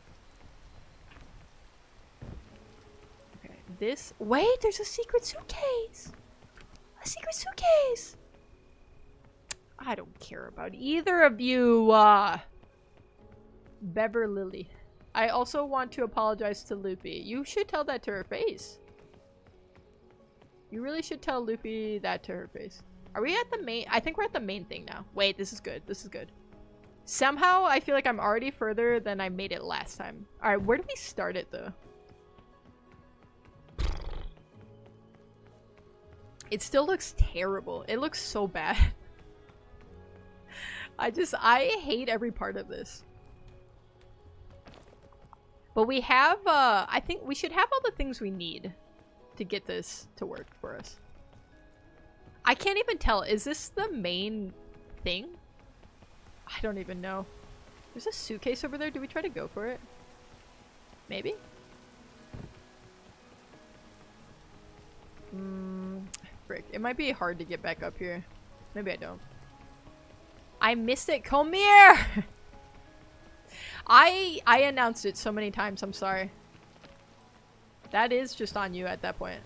Okay, this- wait, there's a secret suitcase! A secret suitcase! I don't care about either of you, Beverly. I also want to apologize to Loopy. You should tell that to her face. You really should tell Loopy that to her face. Are we at the main- I think we're at the main thing now. Wait, this is good. This is good. Somehow, I feel like I'm already further than I made it last time. Alright, where do we start it, though? It still looks terrible. It looks so bad. I hate every part of this. But we have, I think we should have all the things we need to get this to work for us. I can't even tell. Is this the main thing? I don't even know. There's a suitcase over there. Do we try to go for it? Maybe? Frick. It might be hard to get back up here. Maybe I don't. I missed it. Come here! I announced it so many times. I'm sorry. That is just on you at that point.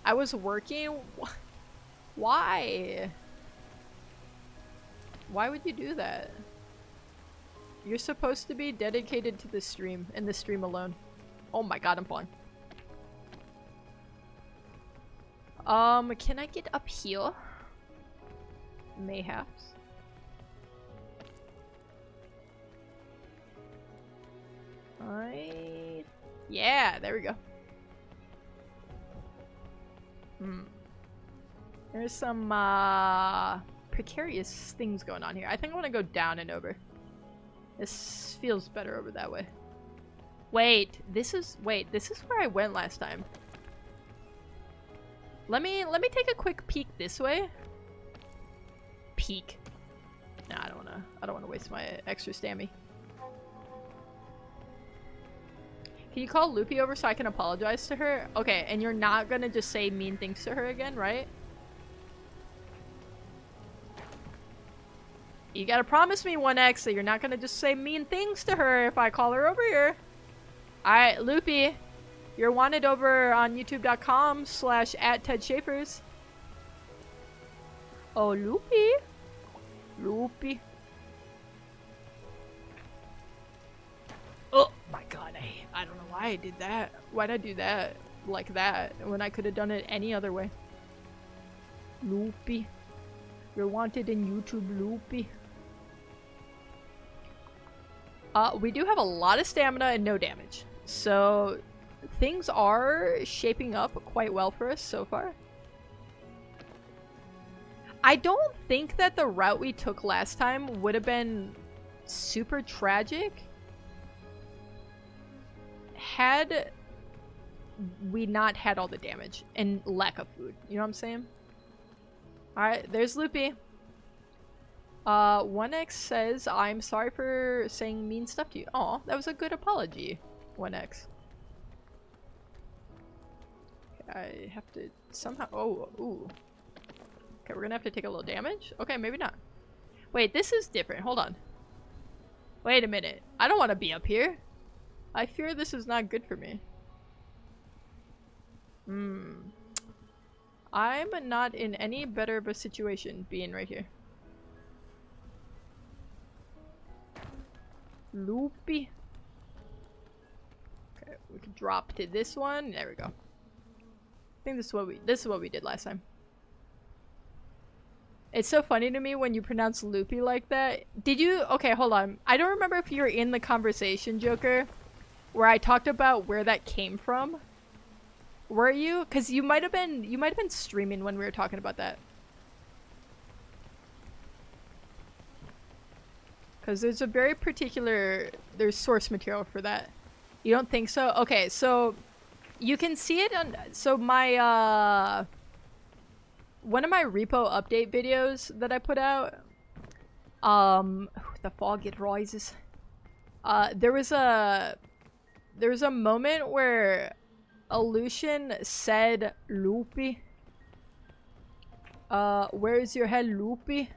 I was working. Why? Why would you do that? You're supposed to be dedicated to the stream and the stream alone. Oh my god, I'm falling. Can I get up here? Mayhaps. Yeah, there we go. There's some, precarious things going on here. I think I want to go down and over. This feels better over that way. Wait, this is where I went last time. Let me take a quick peek this way. Peek. No, I don't wanna waste my extra stammy. Can you call Loopy over so I can apologize to her? Okay, and you're not gonna just say mean things to her again, right? You gotta promise me, 1x, that you're not gonna just say mean things to her if I call her over here. Alright, Loopy. You're wanted over on youtube.com/@TedSchaefers. Oh, Loopy. Loopy. Oh my god, I don't know why I did that. Why'd I do that like that when I could have done it any other way? Loopy. You're wanted in YouTube, Loopy. We do have a lot of stamina and no damage. So things are shaping up quite well for us so far. I don't think that the route we took last time would have been super tragic had we not had all the damage and lack of food. You know what I'm saying? Alright, there's Loopy. 1x says, I'm sorry for saying mean stuff to you. Aw, that was a good apology, 1x. I have to somehow- oh, ooh. Okay, we're gonna have to take a little damage? Okay, maybe not. Wait, this is different. Hold on. Wait a minute. I don't want to be up here. I fear this is not good for me. I'm not in any better of a situation being right here. Loopy. Okay, we can drop to this one. There we go. I think this is what we did last time. It's so funny to me when you pronounce Loopy like that. Did you? Okay, hold on. I don't remember if you were in the conversation, Joker, where I talked about where that came from. Were you? Because you might have been streaming when we were talking about that. Because there's a very particular, there's source material for that. You don't think so? Okay, so you can see it on, so my, one of my repo update videos that I put out, the fog it rises. There was a moment where Aleutian said Loopy. Where is your head, Loopy?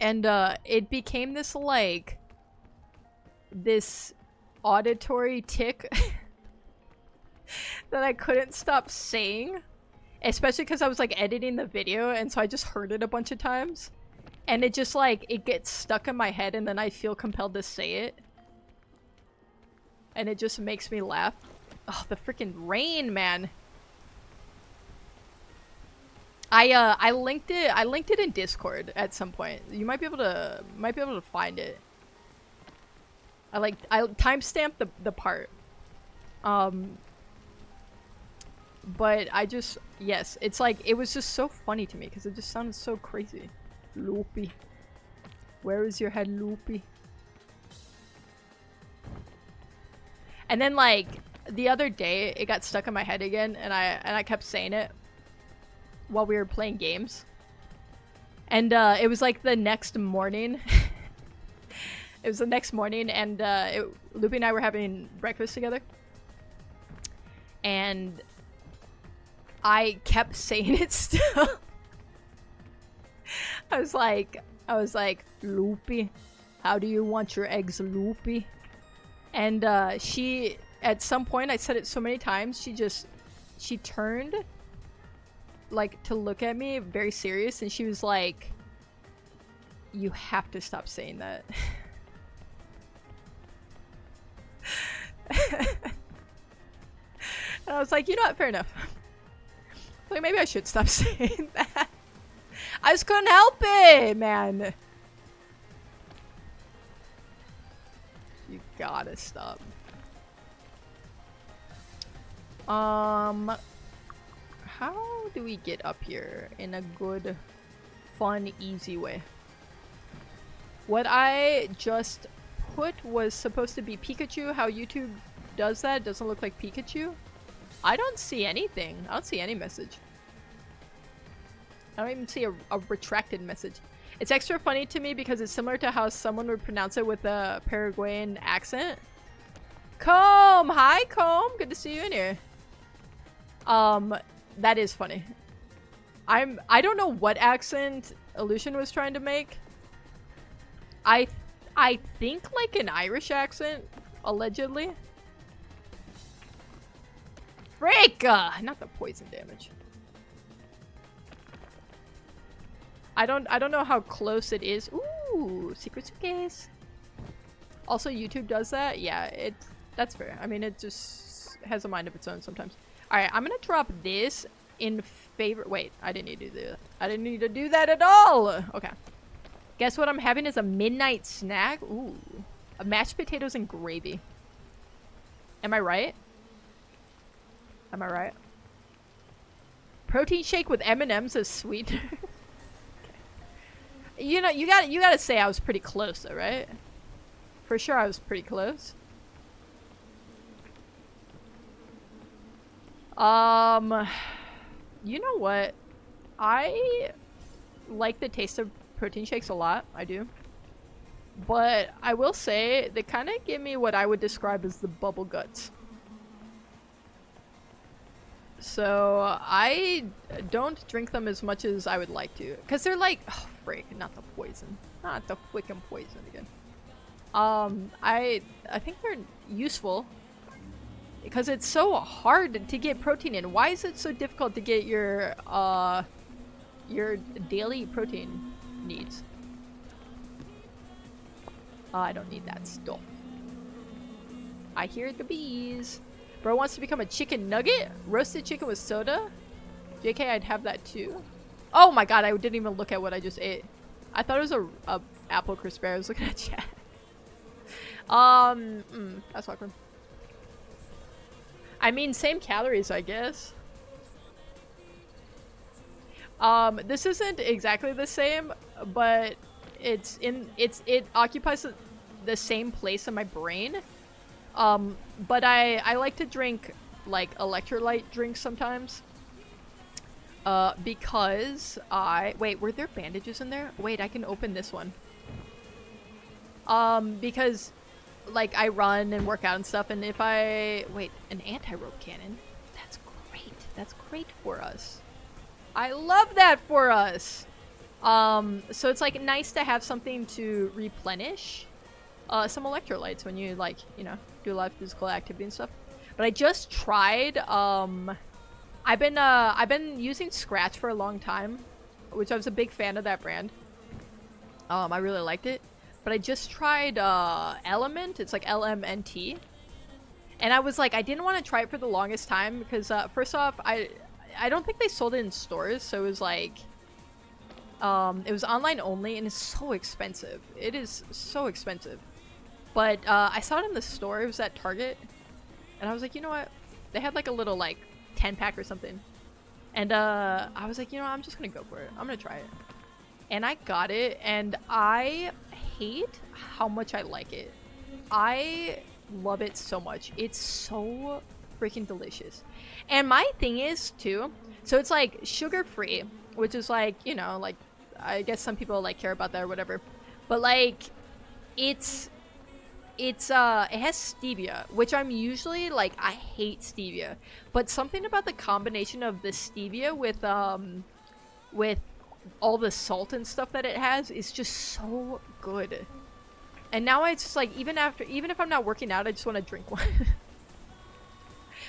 And it became this like this auditory tick that I couldn't stop saying, especially because I was like editing the video, and so I just heard it a bunch of times, and it just like it gets stuck in my head, and then I feel compelled to say it, and it just makes me laugh. Oh, the freaking rain, man. I linked it in Discord at some point. You might be able to find it. I timestamped the part. But I just, yes, it's like, it was just so funny to me because it just sounded so crazy. Loopy. Where is your head, Loopy? And then like the other day it got stuck in my head again, and I kept saying it while we were playing games. And it was like the next morning. It was the next morning, and Loopy and I were having breakfast together. And I kept saying it still. I was like, Loopy, how do you want your eggs, Loopy? And she, at some point, I said it so many times, she turned like to look at me very serious, and she was like, you have to stop saying that. And I was like, you know what, fair enough. Like, maybe I should stop saying that. I just couldn't help it, man. You gotta stop. How do we get up here in a good, fun, easy way? What I just put was supposed to be Pikachu. How YouTube does that doesn't look like Pikachu. I don't see anything. I don't see any message. I don't even see a retracted message. It's extra funny to me because it's similar to how someone would pronounce it with a Paraguayan accent. Comb! Hi, Comb! Good to see you in here. That is funny. I don't know what accent Aleutian was trying to make. I think like an Irish accent, allegedly. Frick! Not the poison damage. I don't know how close it is. Ooh, secret suitcase. Also, YouTube does that. Yeah, that's fair. I mean, it just has a mind of its own sometimes. All right, I'm gonna drop this in favor. Wait, I didn't need to do that. I didn't need to do that at all. Okay. Guess what I'm having is a midnight snack. Ooh, mashed potatoes and gravy. Am I right? Am I right? Protein shake with M&Ms as sweetener. You know, you gotta say I was pretty close though, right? For sure I was pretty close. You know what? I like the taste of protein shakes a lot. I do. But I will say they kind of give me what I would describe as the bubble guts. So I don't drink them as much as I would like to, because they're like, oh frick, not the poison, not the freaking poison again. I think they're useful because it's so hard to get protein in. Why is it so difficult to get your daily protein needs? I don't need that stuff. I hear the bees. Bro wants to become a chicken nugget? Roasted chicken with soda? JK, I'd have that too. Oh my god, I didn't even look at what I just ate. I thought it was a apple crisp bear. I was looking at chat. That's awkward. I mean, same calories, I guess. This isn't exactly the same, but it occupies the same place in my brain. But I like to drink like electrolyte drinks sometimes. Because wait, were there bandages in there? Wait, I can open this one. Because like I run and work out and stuff, and if I wait, an anti-rope cannon, that's great. That's great for us. I love that for us. So it's like nice to have something to replenish some electrolytes when you like, you know, do a lot of physical activity and stuff. But I just tried. I've been using Scratch for a long time, which I was a big fan of that brand. I really liked it. But I just tried Element. It's like LMNT. And I was like, I didn't want to try it for the longest time because first off, I don't think they sold it in stores, so it was like it was online only, and it's so expensive. It is so expensive. But I saw it in the store. It was at Target, and I was like, you know what? They had like a little like 10-pack or something, and I was like, you know what? I'm just gonna go for it. I'm gonna try it, and I got it, and I hate how much I like it. I love it so much. It's so freaking delicious. And my thing is too, so it's like sugar free, which is like, you know, like I guess some people like care about that or whatever, but like it has stevia, which I'm usually like, I hate stevia, but something about the combination of the stevia with all the salt and stuff that it has is just so good. And now I just like, even if I'm not working out, I just want to drink one.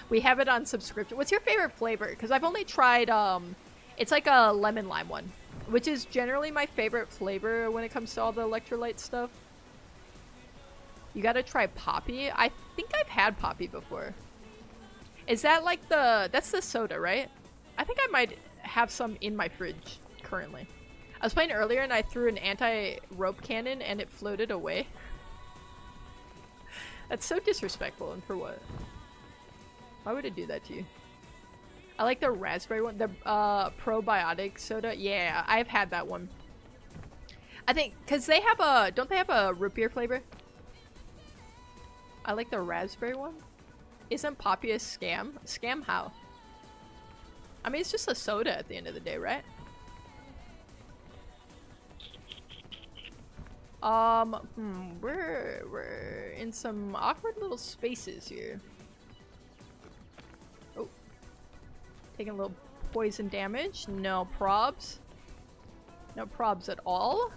We have it on subscription. What's your favorite flavor? Because I've only tried, it's like a lemon lime one, which is generally my favorite flavor when it comes to all the electrolyte stuff. You gotta try Poppy. I think I've had Poppy before. Is that like that's the soda, right? I think I might have some in my fridge currently. I was playing earlier and I threw an anti-rope cannon and it floated away. That's so disrespectful, and for what? Why would it do that to you? I like the raspberry one, the probiotic soda. Yeah, I've had that one. I think, cause they have don't they have a root beer flavor? I like the raspberry one. Isn't Poppy a scam? Scam how? I mean, it's just a soda at the end of the day, right? We're in some awkward little spaces here. Oh. Taking a little poison damage. No probs. No probs at all.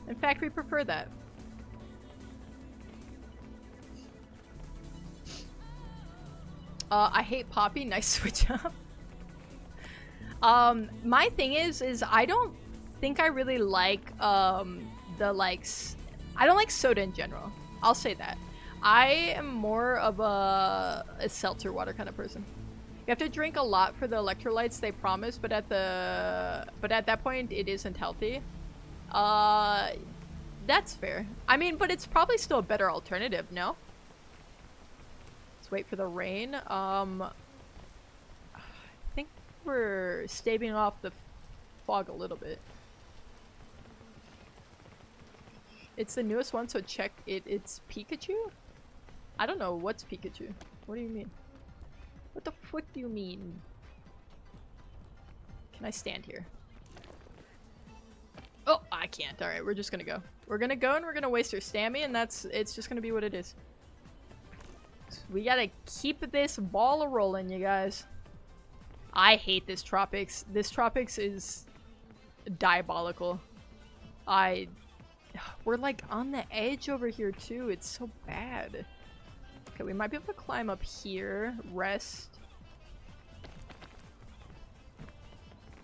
In fact, we prefer that. I hate Poppy. Nice switch up. My thing is I don't think I really like, I don't like soda in general. I'll say that. I am more of a seltzer water kind of person. You have to drink a lot for the electrolytes they promise, but at that point it isn't healthy. That's fair. I mean, but it's probably still a better alternative, no? Let's wait for the rain. I think we're staving off the fog a little bit. It's the newest one, so check it. It's Pikachu? I don't know what's Pikachu. What do you mean? What the fuck do you mean? Can I stand here? Oh, I can't. Alright, we're just gonna go. We're gonna go and we're gonna waste our stammy, and it's just gonna be what it is. So we gotta keep this ball a-rolling, you guys. I hate this Tropics. This Tropics is diabolical. We're like on the edge over here too. It's so bad. Okay, we might be able to climb up here. Rest.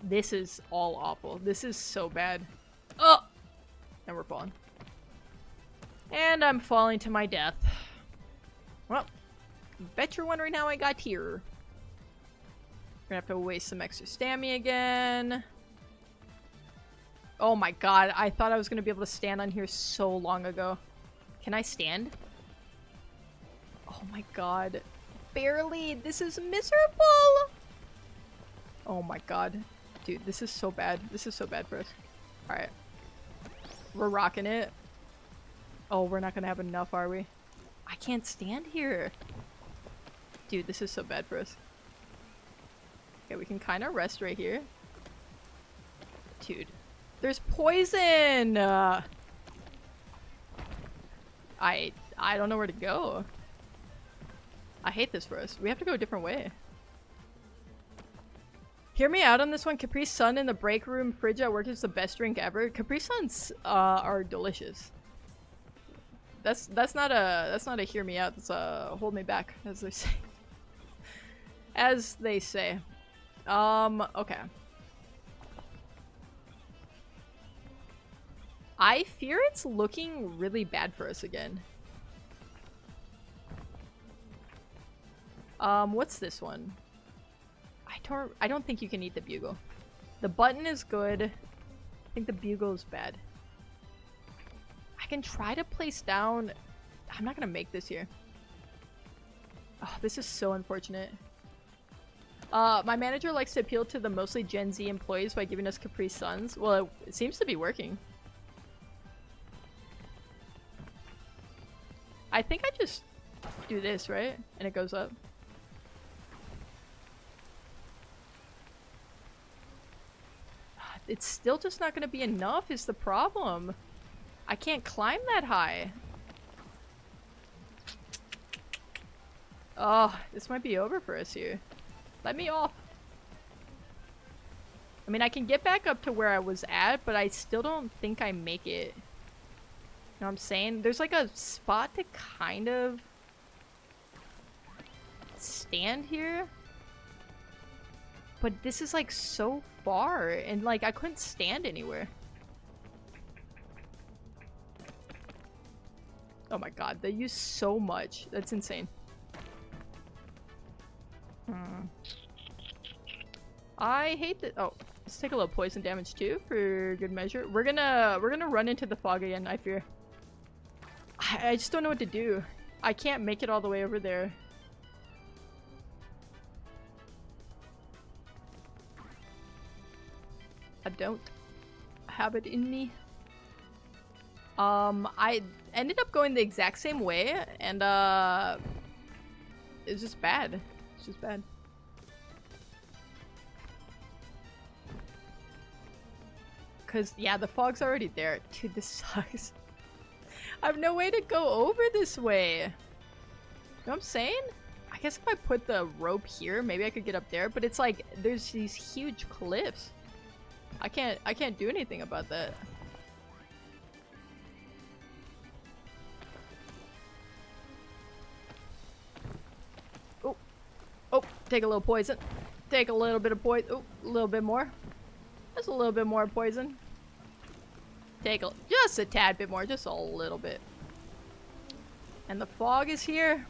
This is all awful. This is so bad. Oh! And we're falling. And I'm falling to my death. Well, bet you're wondering how I got here. We're gonna have to waste some extra stammy again. Oh my god, I thought I was gonna be able to stand on here so long ago. Can I stand? Oh my god. Barely! This is miserable! Oh my god. Dude, this is so bad. This is so bad for us. Alright. We're rocking it. Oh, we're not gonna have enough, are we? I can't stand here. Dude, this is so bad for us. Okay, we can kind of rest right here. Dude. There's poison! I don't know where to go. I hate this for us. We have to go a different way. Hear me out on this one. Capri Sun in the break room fridge at work is the best drink ever. Capri Suns are delicious. That's not a hear me out. That's a hold me back, as they say. As they say. Okay. I fear it's looking really bad for us again. What's this one? I don't think you can eat the bugle. The button is good. I think the bugle is bad. I can try to place down... I'm not gonna make this here. Oh, this is so unfortunate. My manager likes to appeal to the mostly Gen Z employees by giving us Capri Suns. Well, it seems to be working. I think I just do this, right? And it goes up. It's still just not gonna be enough is the problem. I can't climb that high. Oh, this might be over for us here. Let me off. I mean, I can get back up to where I was at, but I still don't think I make it. You know what I'm saying? There's like a spot to kind of stand here. But this is like so far and like I couldn't stand anywhere. Oh my god, they use so much. That's insane. I hate that. Oh, let's take a little poison damage too for good measure. We're gonna run into the fog again, I fear. I just don't know what to do. I can't make it all the way over there. I don't have it in me. I ended up going the exact same way, and it's just bad. It's just bad. Cause yeah, the fog's already there. Dude, this sucks. I have no way to go over this way. You know what I'm saying? I guess if I put the rope here, maybe I could get up there, but it's like there's these huge cliffs. I can't do anything about that. Oh. Oh, take a little poison. Take a little bit of poison. Oh, a little bit more. Just a little bit more poison. Take just a tad bit more, just a little bit. And the fog is here.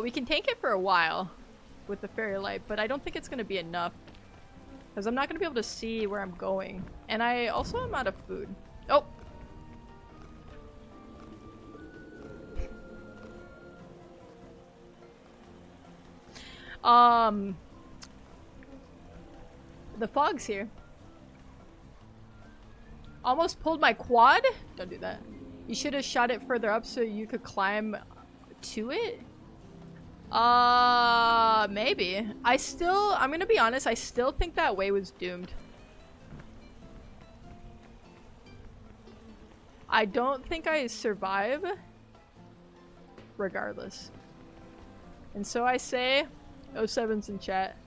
We can tank it for a while with the fairy light, but I don't think it's gonna be enough. Because I'm not gonna be able to see where I'm going. And I also am out of food. Oh! The fog's here. Almost pulled my quad? Don't do that. You should have shot it further up so you could climb to it? Maybe. I'm gonna be honest, I still think that way was doomed. I don't think I survive regardless. And so I say, 07's in chat.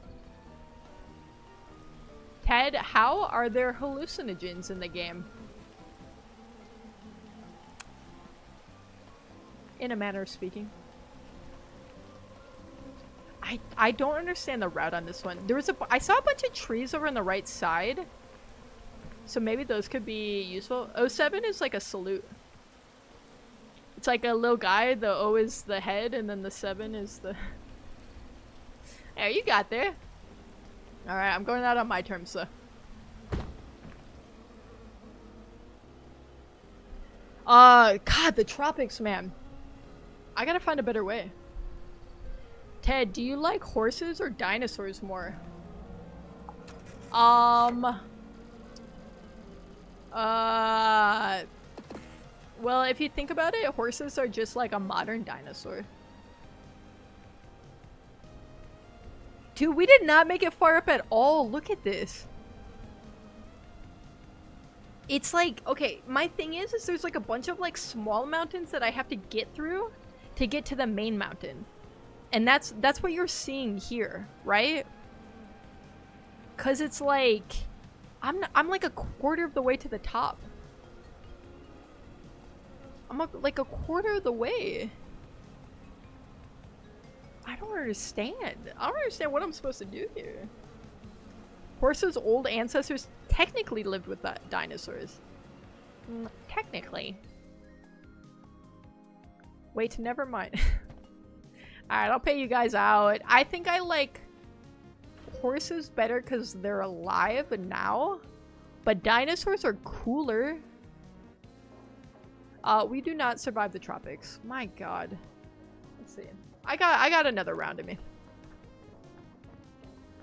Ted, how are there hallucinogens in the game? In a manner of speaking. I don't understand the route on this one. I saw a bunch of trees over on the right side. So maybe those could be useful. 07 is like a salute. It's like a little guy, the O is the head, and then the 7 is the... There, you got there. Alright, I'm going out on my terms, though. God, the tropics, man. I gotta find a better way. Ted, do you like horses or dinosaurs more? Well, if you think about it, horses are just like a modern dinosaur. Dude, we did not make it far up at all. Look at this. it's like, okay, my thing is there's like a bunch of like small mountains that I have to get through to get to the main mountain. And that's what you're seeing here, right? Cause it's like I'm like a quarter of the way to the top. I'm like a quarter of the way. I don't understand. I don't understand what I'm supposed to do here. Horse's old ancestors technically lived with dinosaurs. Technically. Wait, never mind. Alright, I'll pay you guys out. I think I like horses better because they're alive now. But dinosaurs are cooler. We do not survive the tropics. My god. Let's see. I got another round of me.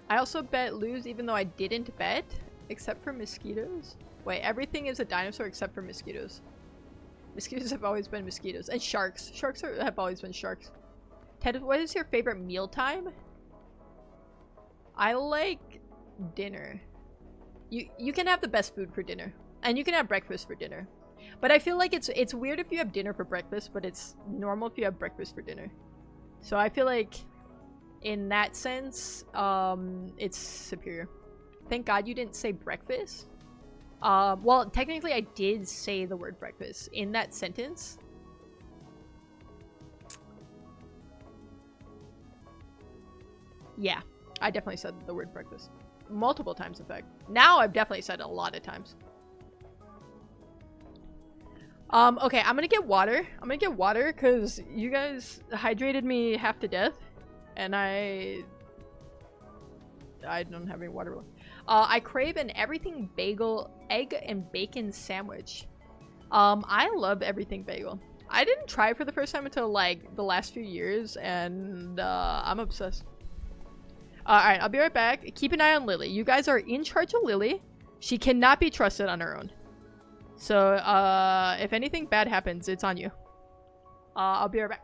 I also bet lose even though I didn't bet. Except for mosquitoes. Wait, everything is a dinosaur except for mosquitoes. Mosquitoes have always been mosquitoes. And sharks. Sharks have always been sharks. Ted, what is your favorite mealtime? I like dinner. You can have the best food for dinner. And you can have breakfast for dinner. But I feel like it's weird if you have dinner for breakfast, but it's normal if you have breakfast for dinner. So I feel like in that sense, it's superior. Thank God you didn't say breakfast. Well, technically I did say the word breakfast in that sentence. Yeah, I definitely said the word breakfast. Multiple times, in fact. Now I've definitely said it a lot of times. Okay, I'm gonna get water. I'm gonna get water because you guys hydrated me half to death. And I don't have any water left. I crave an everything bagel, egg and bacon sandwich. I love everything bagel. I didn't try it for the first time until like the last few years, and I'm obsessed. Alright, I'll be right back. Keep an eye on Lily. You guys are in charge of Lily. She cannot be trusted on her own. So, if anything bad happens, it's on you. I'll be right back.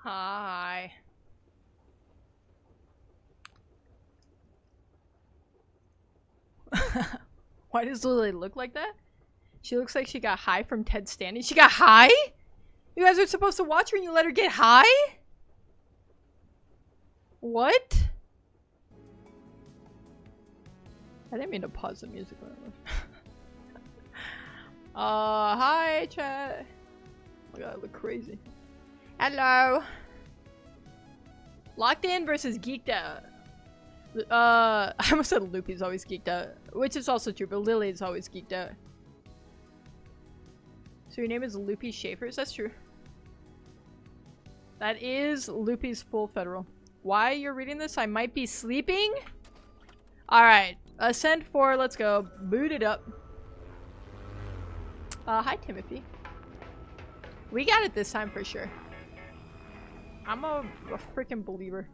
Hi. Why does Lily look like that? She looks like she got high from Ted standing. She got high? You guys are supposed to watch her and you let her get high? What? I didn't mean to pause the music. Hi, chat. Oh my god, I look crazy. Hello. Locked in versus geeked out. I almost said Loopy's always geeked out, which is also true, but Lily is always geeked out. So your name is Loopy Schaefer's? That's true. That is Loopy's full federal. Why you're reading this? I might be sleeping? Alright. Ascent 4, let's go. Boot it up. Hi Timothy. We got it this time for sure. I'm a freaking believer.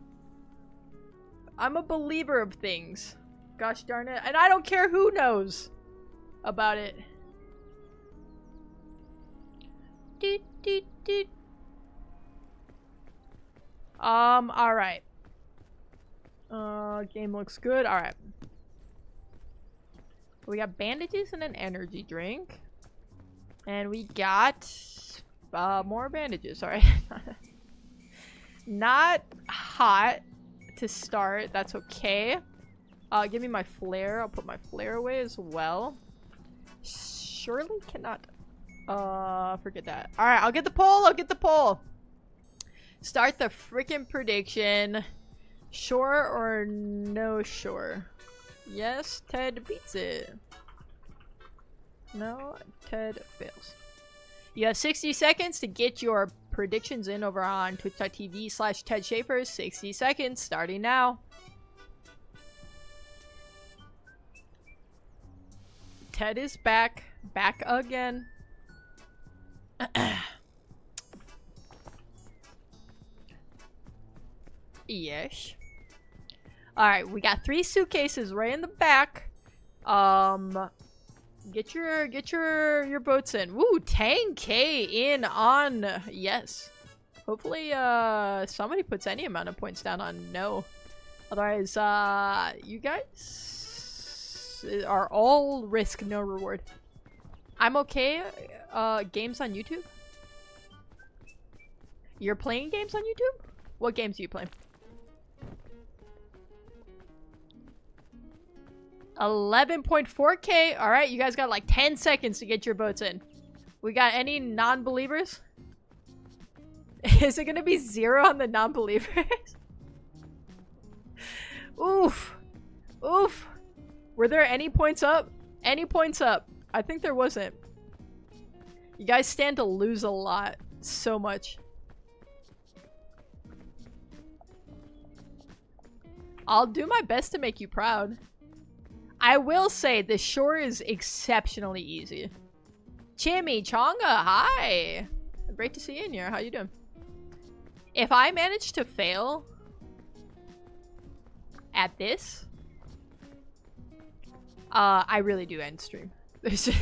I'm a believer of things. Gosh darn it. And I don't care who knows about it. Doot, doot, doot. Alright. Game looks good. Alright. We got bandages and an energy drink. And we got more bandages. Alright. Not hot to start. That's okay. Give me my flare. I'll put my flare away as well. Surely cannot. Forget that. Alright, I'll get the poll. I'll get the poll. Start the freaking prediction. Sure or no sure? Yes, Ted beats it. No, Ted fails. You have 60 seconds to get your predictions in over on twitch.tv/Ted Schaefer. 60 seconds starting now. Ted is back. Back again. Yes. Alright, we got 3 suitcases right in the back. Get your boats in. Woo, 10k in on yes. Hopefully somebody puts any amount of points down on no. Otherwise, you guys are all risk, no reward. I'm okay. Games on YouTube? You're playing games on YouTube? What games do you play? 11.4k. Alright, you guys got like 10 seconds to get your boats in. We got any non-believers? Is it gonna be 0 on the non-believers? Oof. Oof. Were there any points up? Any points up? I think there wasn't. You guys stand to lose a lot. So much. I'll do my best to make you proud. I will say the shore is exceptionally easy. Chimichanga, hi! Great to see you in here. How you doing? If I manage to fail at this, I really do end stream. Okay,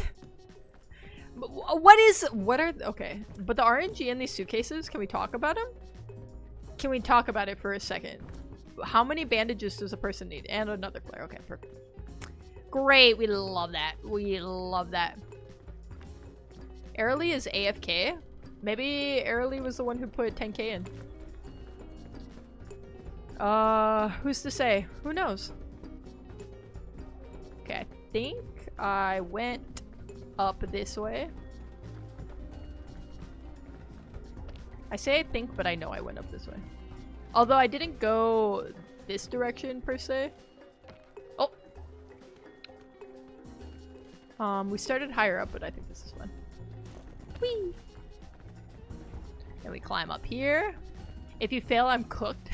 but the RNG in these suitcases, can we talk about them? Can we talk about it for a second? How many bandages does a person need? And another flare. Okay, perfect. Great, we love that. We love that. Airly is AFK. Maybe Airly was the one who put 10k in. Who's to say? Who knows? Okay, I think I went up this way. I say I think, but I know I went up this way. Although I didn't go this direction per se. Oh. We started higher up, but I think this is fun. Whee! And we climb up here. If you fail, I'm cooked.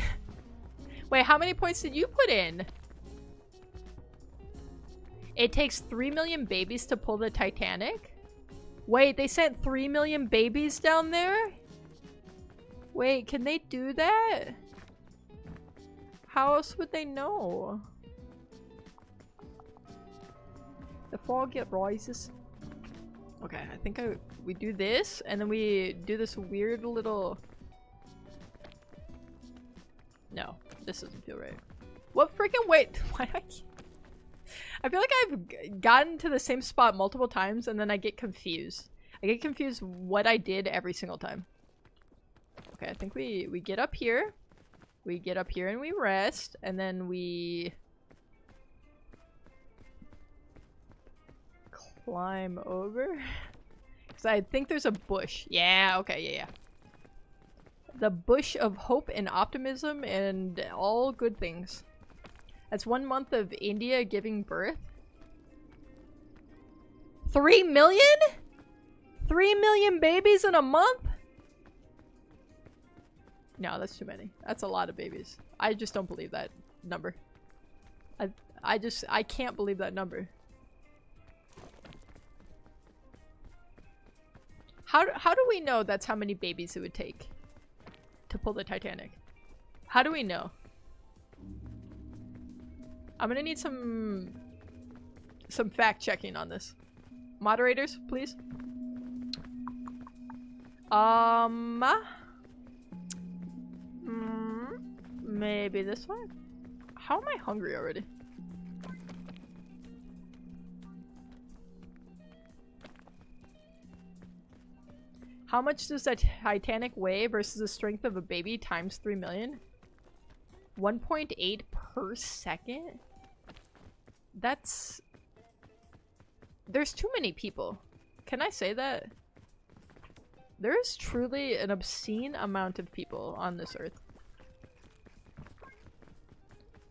Wait, how many points did you put in? It takes 3 million babies to pull the Titanic? Wait, they sent 3 million babies down there? Wait, can they do that? How else would they know? The fog it rises. Okay, I think we do this, and then we do this weird little No, this doesn't feel right. What freaking wait? Why do I feel like I've gotten to the same spot multiple times and then I get confused. I get confused what I did every single time. Okay, I think we get up here. We get up here and we rest, and then we climb over. Because I think there's a bush. Yeah, okay, yeah. The bush of hope and optimism and all good things. That's 1 month of India giving birth. 3 million? 3 million babies in a month? No, that's too many. That's a lot of babies. I just don't believe that number. I can't believe that number. How do we know that's how many babies it would take to pull the Titanic? How do we know? I'm gonna need some fact checking on this. Moderators, please. Maybe this one? How am I hungry already? How much does the Titanic weigh versus the strength of a baby times 3 million? 1.8 per second? That's... There's too many people. Can I say that? There is truly an obscene amount of people on this earth.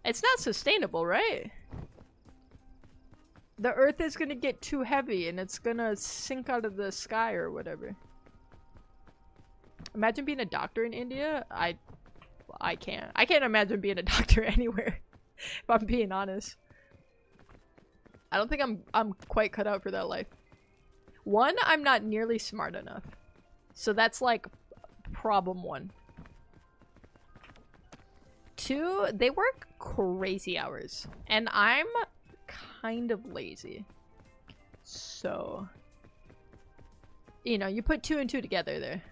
It's not sustainable, right? The earth is gonna get too heavy and it's gonna sink out of the sky or whatever. Imagine being a doctor in India. I can't. I can't imagine being a doctor anywhere, if I'm being honest. I don't think I'm quite cut out for that life. One, I'm not nearly smart enough. So that's like problem one. Two, they work crazy hours. And I'm kind of lazy. So, you know, you put 2 and 2 together there.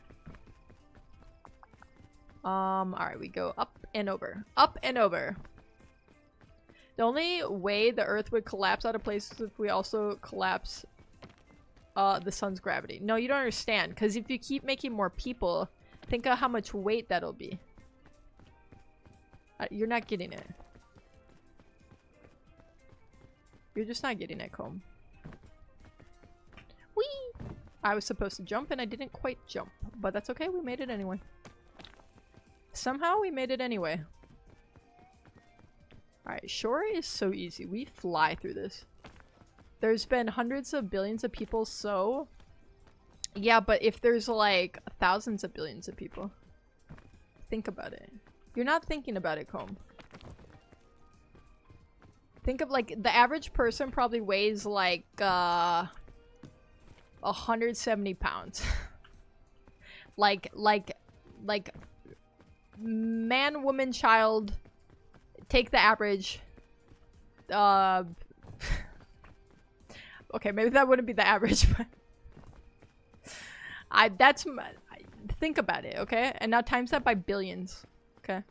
Alright, we go up and over. Up and over. The only way the Earth would collapse out of place is if we also collapse the sun's gravity. No, you don't understand, because if you keep making more people, think of how much weight that'll be. You're not getting it. You're just not getting it, Comb. Whee! I was supposed to jump and I didn't quite jump, but that's okay, we made it anyway. Somehow we made it anyway. Alright, shore is so easy. We fly through this. There's been hundreds of billions of people, so... Yeah, but if there's like thousands of billions of people. Think about it. You're not thinking about it, Comb. Think of like, the average person probably weighs like 170 pounds. like man, woman, child, take the average. Okay, maybe that wouldn't be the average, but think about it, okay? And now times that by billions, okay?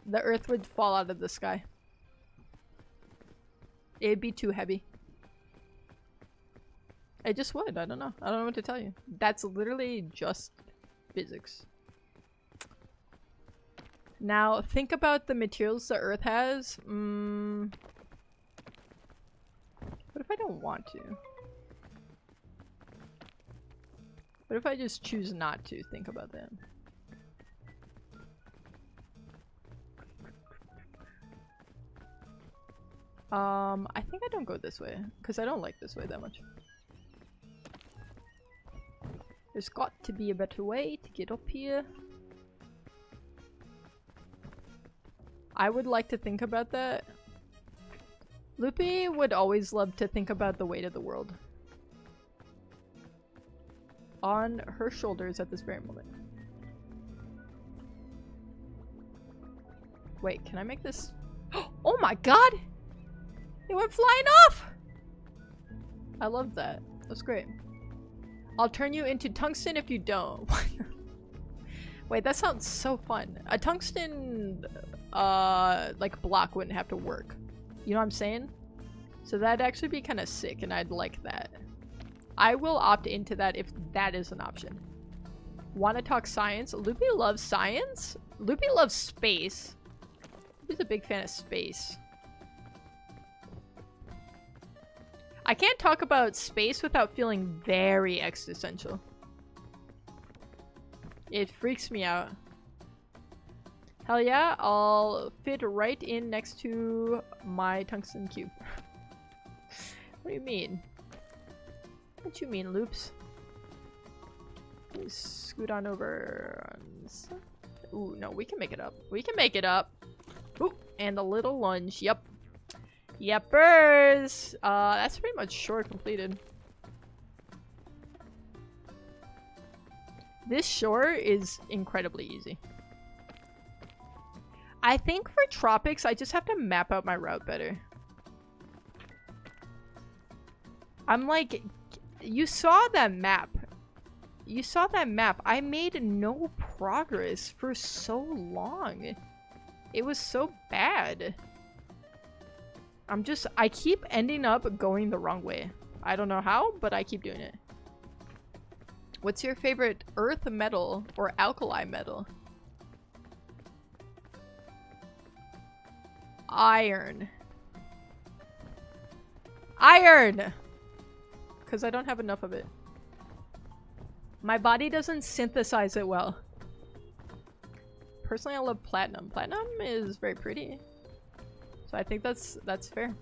The Earth would fall out of the sky. It'd be too heavy. It just would. I don't know. I don't know what to tell you. That's literally just physics. Now, think about the materials the Earth has. What if I don't want to? What if I just choose not to think about that? I think I don't go this way, because I don't like this way that much. There's got to be a better way to get up here. I would like to think about that. Loopy would always love to think about the weight of the world on her shoulders at this very moment. Wait, can I make this? Oh my god! It went flying off! I love that. That's great. I'll turn you into tungsten if you don't. Wait, that sounds so fun. A tungsten, like block wouldn't have to work. You know what I'm saying? So that'd actually be kind of sick, and I'd like that. I will opt into that if that is an option. Want to talk science? Loopy loves science? Loopy loves space. Loopy's a big fan of space. I can't talk about space without feeling very existential. It freaks me out. Hell yeah, I'll fit right in next to my tungsten cube. What do you mean? What you mean, Loops? Please scoot on over. Ooh, no, we can make it up. We can make it up. Ooh, and a little lunge. Yep. Yepers! That's pretty much shore completed. This shore is incredibly easy. I think for tropics, I just have to map out my route better. I'm like, you saw that map. You saw that map. I made no progress for so long. It was so bad. I keep ending up going the wrong way. I don't know how, but I keep doing it. What's your favorite earth metal or alkali metal? Iron. Iron! Because I don't have enough of it. My body doesn't synthesize it well. Personally, I love platinum. Platinum is very pretty. So I think that's fair.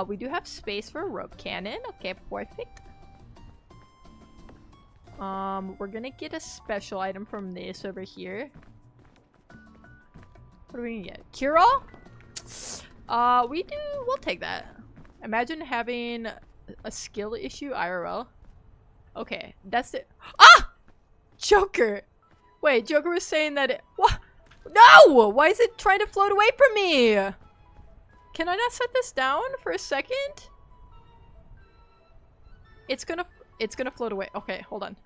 We do have space for a rope cannon. Okay, perfect. We're gonna get a special item from this over here. What are we gonna get? Cure-all? We'll take that. Imagine having a skill issue IRL. Okay, that's it. Ah! Joker! Wait, Joker was saying that it- What? No! Why is it trying to float away from me? Can I not set this down for a second? It's gonna float away. Okay, hold on.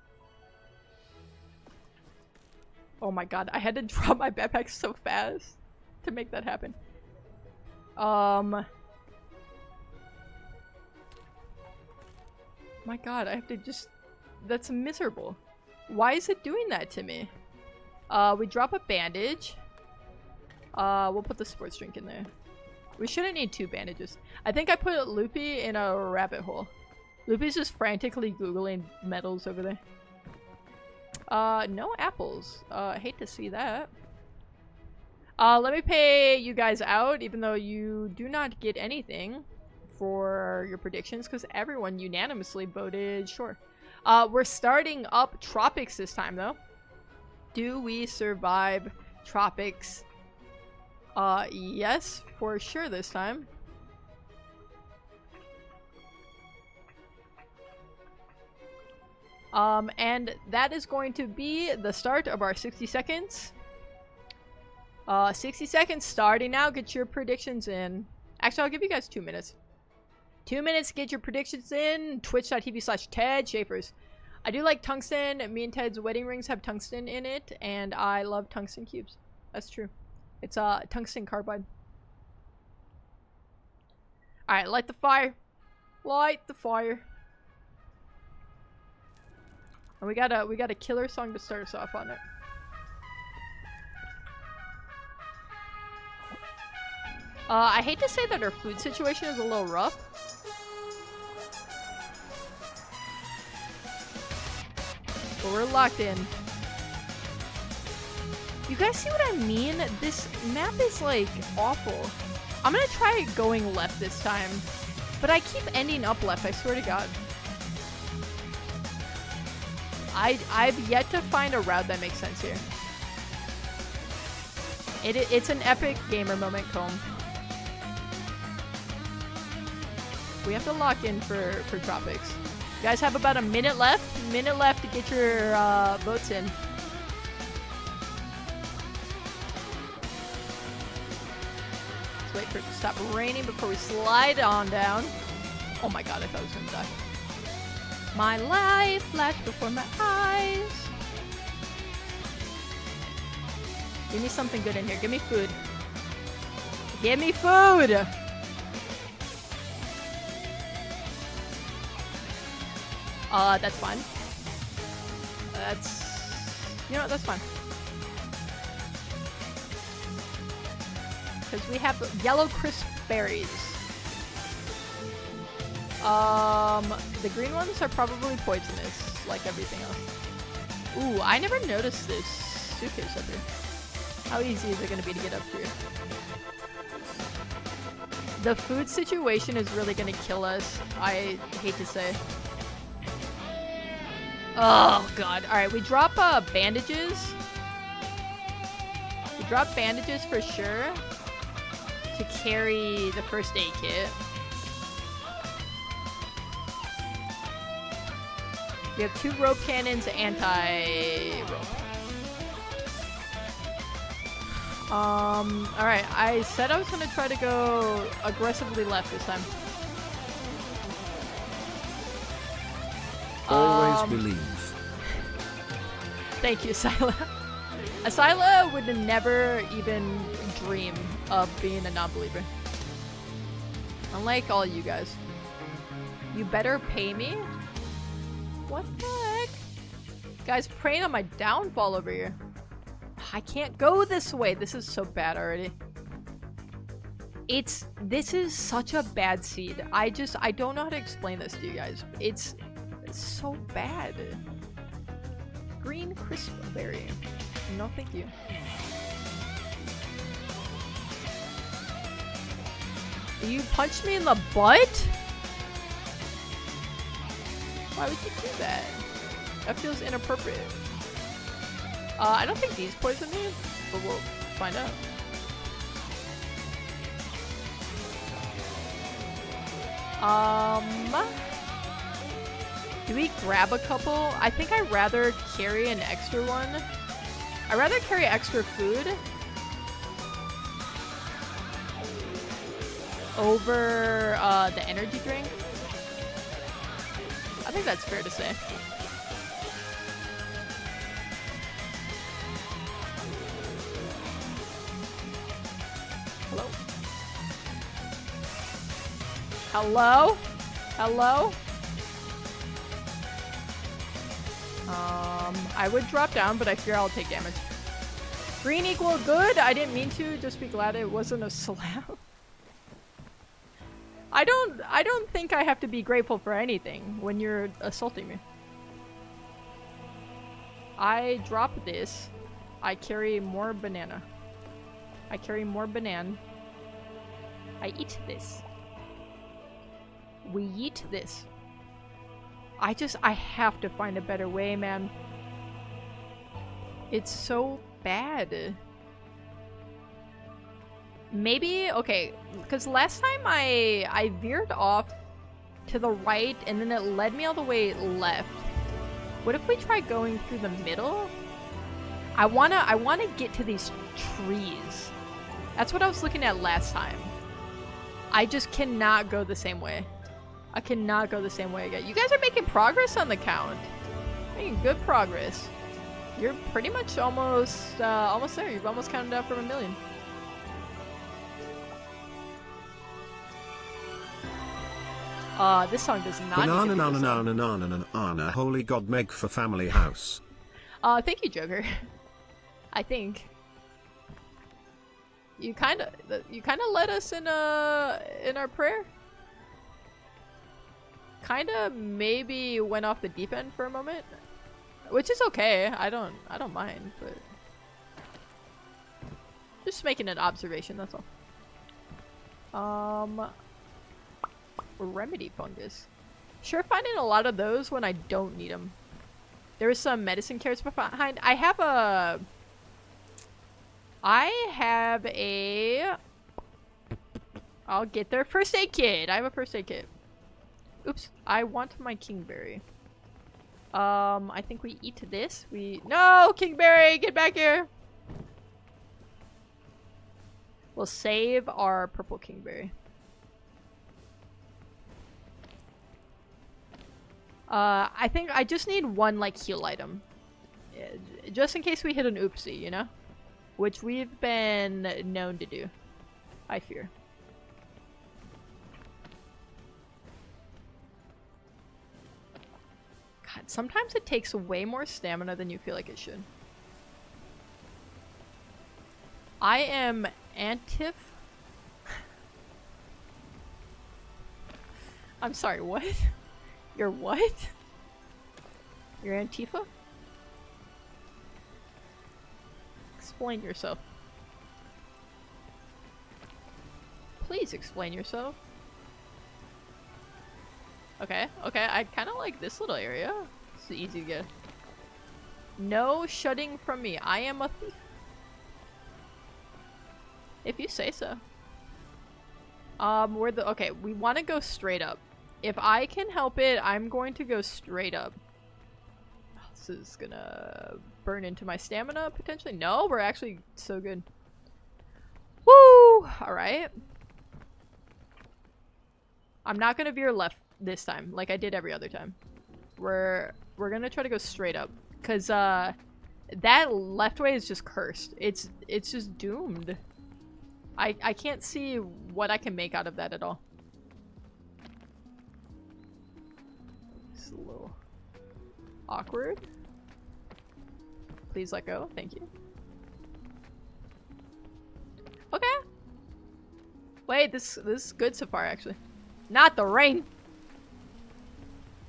Oh my god, I had to drop my backpack so fast to make that happen. My god, I have to just... That's miserable. Why is it doing that to me? We drop a bandage. We'll put the sports drink in there. We shouldn't need 2 bandages. I think I put Loopy in a rabbit hole. Loopy's just frantically googling metals over there. No apples. I hate to see that. Let me pay you guys out, even though you do not get anything for your predictions, because everyone unanimously voted shore. We're starting up tropics this time, though. Do we survive tropics? Yes, for sure this time. And that is going to be the start of our 60 seconds. 60 seconds starting now. Get your predictions in. Actually, I'll give you guys 2 minutes. 2 minutes to get your predictions in. Twitch.tv/TedSchaefers. I do like tungsten. Me and Ted's wedding rings have tungsten in it, and I love tungsten cubes. That's true. It's tungsten carbide. Alright, light the fire. Light the fire. And we got a killer song to start us off on it. I hate to say that our food situation is a little rough. But we're locked in. You guys see what I mean? This map is like awful. I'm gonna try going left this time. But I keep ending up left, I swear to god. I've yet to find a route that makes sense here. It's an epic gamer moment, Comb. We have to lock in for tropics. You guys have about a minute left. Minute left to get your votes in. Let's wait for it to stop raining before we slide on down. Oh my god, I thought I was gonna die. My life flashed before my eyes. Give me something good in here. Give me food. Give me food! That's fine. That's... You know what? That's fine. Because we have yellow crisp berries. The green ones are probably poisonous, like everything else. Ooh, I never noticed this suitcase up here. How easy is it gonna be to get up here? The food situation is really gonna kill us, I hate to say. Oh god. Alright, we drop bandages. We drop bandages for sure to carry the first aid kit. We have 2 rope cannons, anti-rope. Alright, I said I was gonna try to go aggressively left this time. Always believe. Thank you, Scylla. Scylla would never even dream of being a non-believer. Unlike all you guys. You better pay me? What the heck? Guys praying on my downfall over here. I can't go this way. This is so bad already. This is such a bad seed. I don't know how to explain this to you guys. It's so bad. Green crisp berry. No, thank you. You punched me in the butt? Why would you do that? That feels inappropriate. I don't think these poison me, but we'll find out. Do we grab a couple? I think I'd rather carry an extra one. I'd rather carry extra food over the energy drink. I think that's fair to say. Hello? Hello? Hello? I would drop down, but I fear I'll take damage. Green equal good? I didn't mean to, just be glad it wasn't a slap. I don't think I have to be grateful for anything when you're assaulting me. I drop this. I carry more banana. I carry more banana. I eat this. We eat this. I have to find a better way, man. It's so bad. Maybe, okay, because last time I veered off to the right and then it led me all the way left. What if we try going through the middle? I wanna get to these trees. That's what I was looking at last time. I just cannot go the same way. I cannot go the same way again. You guys are making progress on the count. Making good progress. You're pretty much almost there. You've almost counted out from 1,000,000. This song does not need to be this song. Holy God, Meg for family house. Thank you, Joker. I think you kind of led us in our prayer. Kind of maybe went off the deep end for a moment, which is okay. I don't mind, but just making an observation. That's all. Remedy fungus. Sure, finding a lot of those when I don't need them. There was some medicine carrots behind. I have a. I'll get there. First aid kit. I have a first aid kit. Oops. I want my kingberry. I think we eat this. No, kingberry, get back here. We'll save our purple kingberry. I think I just need one, like, heal item. Just in case we hit an oopsie, you know? which we've been known to do, I fear. God, sometimes it takes way more stamina than you feel like it should. I am Antif. I'm sorry, what? You're what? You're Antifa? Explain yourself. Please explain yourself. Okay, okay, I kind of like this little area. It's easy to get. No shutting from me. I am a thief. If you say so. Okay, we want to go straight up. If I can help it, I'm going to go straight up. This is gonna burn into my stamina, potentially. No, we're actually so good. Woo! Alright. I'm not gonna veer left this time, like I did every other time. We're gonna try to go straight up. Cause, that left way is just cursed. It's just doomed. I can't see what I can make out of that at all. It's a little awkward. Please let go. Thank you. Okay. Wait, this is good so far, actually. Not the rain!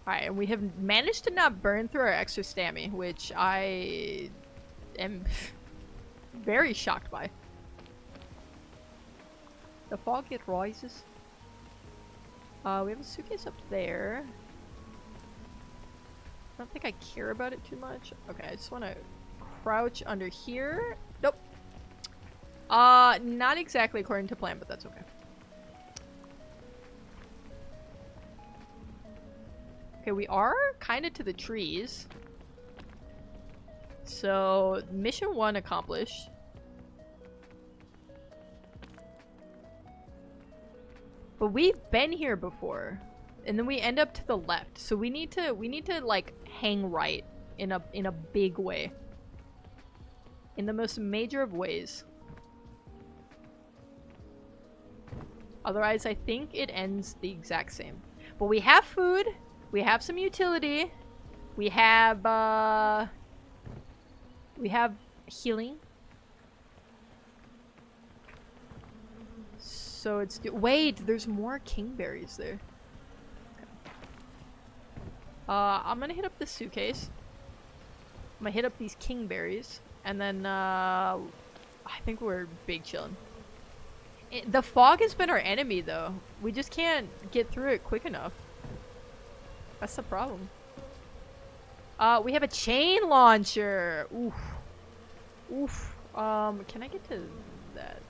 Alright, and we have managed to not burn through our extra stammy, which I am very shocked by. The fog it rises. We have a suitcase up there. I don't think I care about it too much. Okay, I just want to crouch under here. Nope. Not exactly according to plan, but that's okay. Okay, we are kind of to the trees. So, mission 1 accomplished. But we've been here before. And then we end up to the left. So we need to like hang right in a big way. In the most major of ways. Otherwise, I think it ends the exact same. But we have food. We have some utility. We have healing. So it's wait, there's more kingberries there. Okay. I'm gonna hit up this suitcase. I'm gonna hit up these kingberries, and then I think we're big chillin'. The fog has been our enemy, though. We just can't get through it quick enough. That's the problem. We have a chain launcher. Oof. Oof. Can I get to that?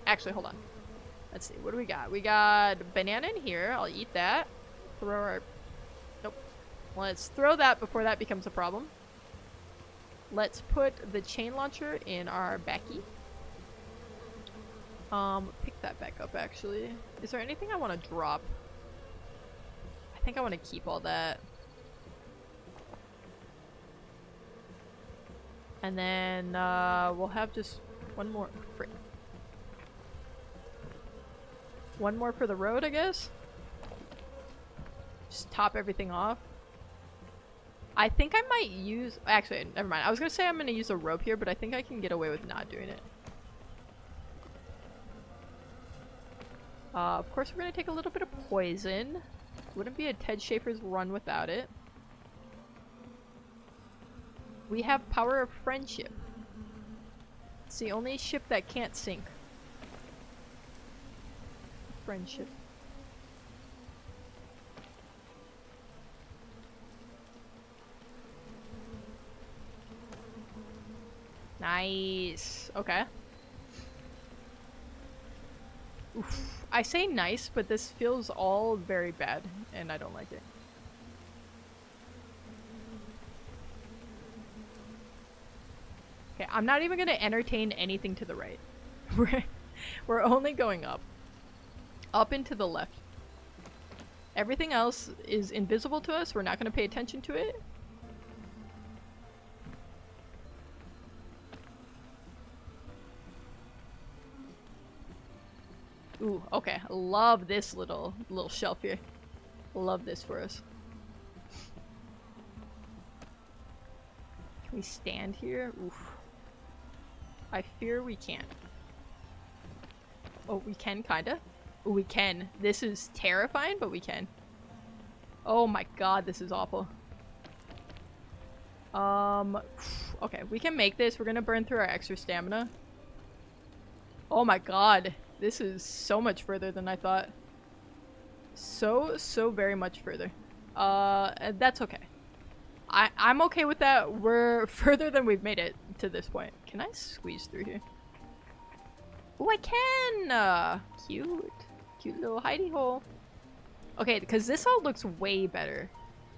Actually, hold on. Let's see. What do we got? We got banana in here. I'll eat that. Throw our... Nope. Let's throw that before that becomes a problem. Let's put the chain launcher in our backy. Pick that back up, actually. Is there anything I want to drop? I think I want to keep all that. And then, we'll have just one more. One more for the road, I guess? Just top everything off. I think I might use... Actually, never mind. I was gonna say I'm gonna use a rope here, but I think I can get away with not doing it. Of course, we're gonna take a little bit of poison. Wouldn't be a Ted Schafer's run without it. We have power of friendship. It's the only ship that can't sink. Friendship. Nice. Okay. Oof. I say nice, but this feels all very bad, and I don't like it. Okay, I'm not even gonna entertain anything to the right. We're only going up. Up and to the left. Everything else is invisible to us. We're not gonna pay attention to it. Ooh, okay. Love this little shelf here. Love this for us. Can we stand here? Oof. I fear we can't. Oh, we can, kinda. Ooh, we can. This is terrifying, but we can. Oh my god, this is awful. Okay, we can make this. We're gonna burn through our extra stamina. Oh my god, this is so much further than I thought. So very much further. That's okay. I'm okay with that. We're further than we've made it to this point. Can I squeeze through here? Oh, I can! Cute. Cute little hidey hole. Okay, because this all looks way better.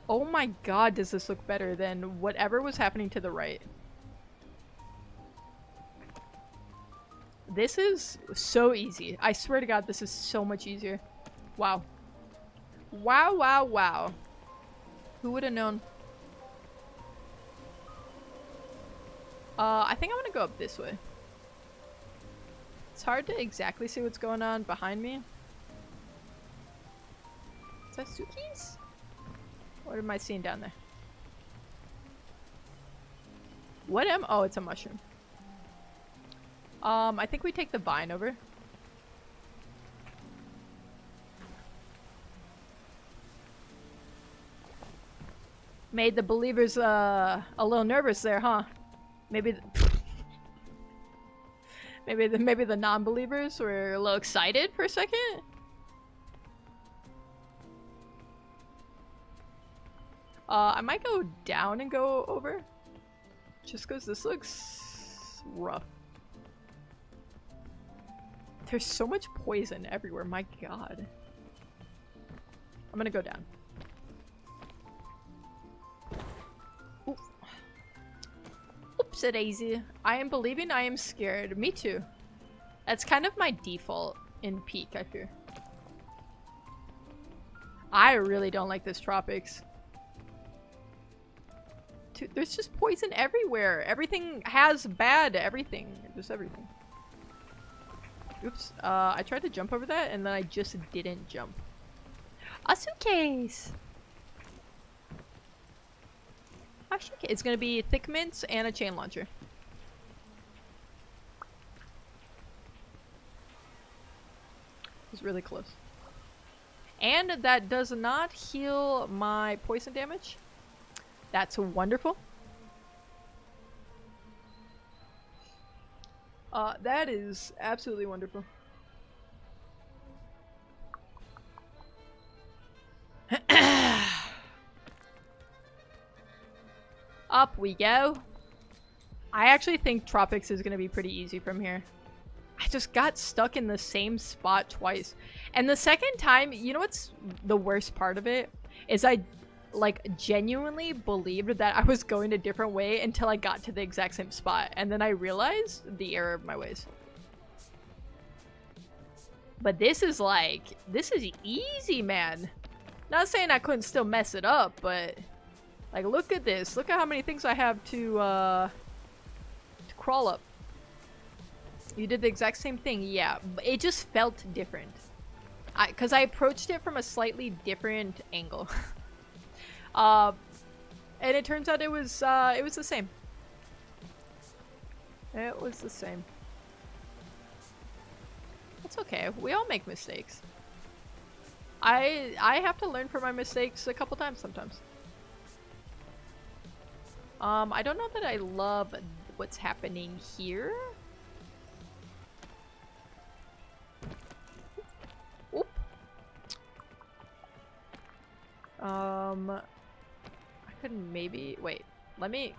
Oh my god, does this look better than whatever was happening to the right. This is so easy. I swear to god, this is so much easier. Wow. Wow, wow, wow. Who would have known? I think I'm gonna go up this way. It's hard to exactly see what's going on behind me. Is that Suki's? What am I seeing down there? What am- oh, it's a mushroom. I think we take the vine over. Made the believers, a little nervous there, huh? Maybe maybe the non-believers were a little excited for a second? I might go down and go over. Just because this looks rough. There's so much poison everywhere, my god. I'm gonna go down. Oof. Oopsie-daisy. I am believing I am scared. Me too. That's kind of my default in Peak, I fear. I really don't like this tropics. Dude, there's just poison everywhere. Everything has bad everything. Just everything. Oops. I tried to jump over that and then I just didn't jump. A suitcase! A suitcase. It's gonna be thick mints and a chain launcher. It was really close. And that does not heal my poison damage. That's wonderful. That is absolutely wonderful. Up we go. I actually think Tropics is gonna be pretty easy from here. I just got stuck in the same spot twice. And the second time, you know what's the worst part of it? Is I like genuinely believed that I was going a different way until I got to the exact same spot. And then I realized the error of my ways. But this is like, this is easy, man. Not saying I couldn't still mess it up, but like, look at this. Look at how many things I have to crawl up. You did the exact same thing, yeah. It just felt different. Because I approached it from a slightly different angle. And it turns out it was the same. It was the same. It's okay. We all make mistakes. I have to learn from my mistakes a couple times sometimes. I don't know that I love what's happening here. Oop. I could maybe wait.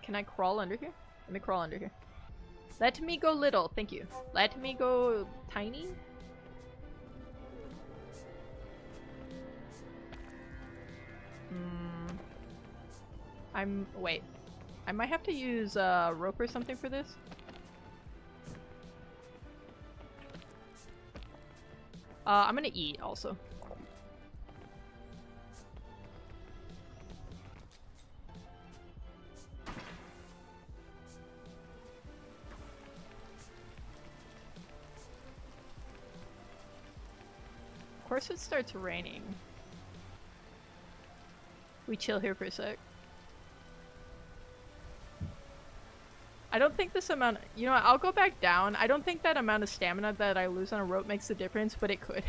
Can I crawl under here? Let me crawl under here. Let me go little, thank you. Let me go tiny. Wait. I might have to use a rope or something for this. I'm gonna eat also. course it starts raining. We chill here for a sec. I don't think this amount, you know what, I'll go back down. I don't think that amount of stamina that I lose on a rope makes a difference, but it could.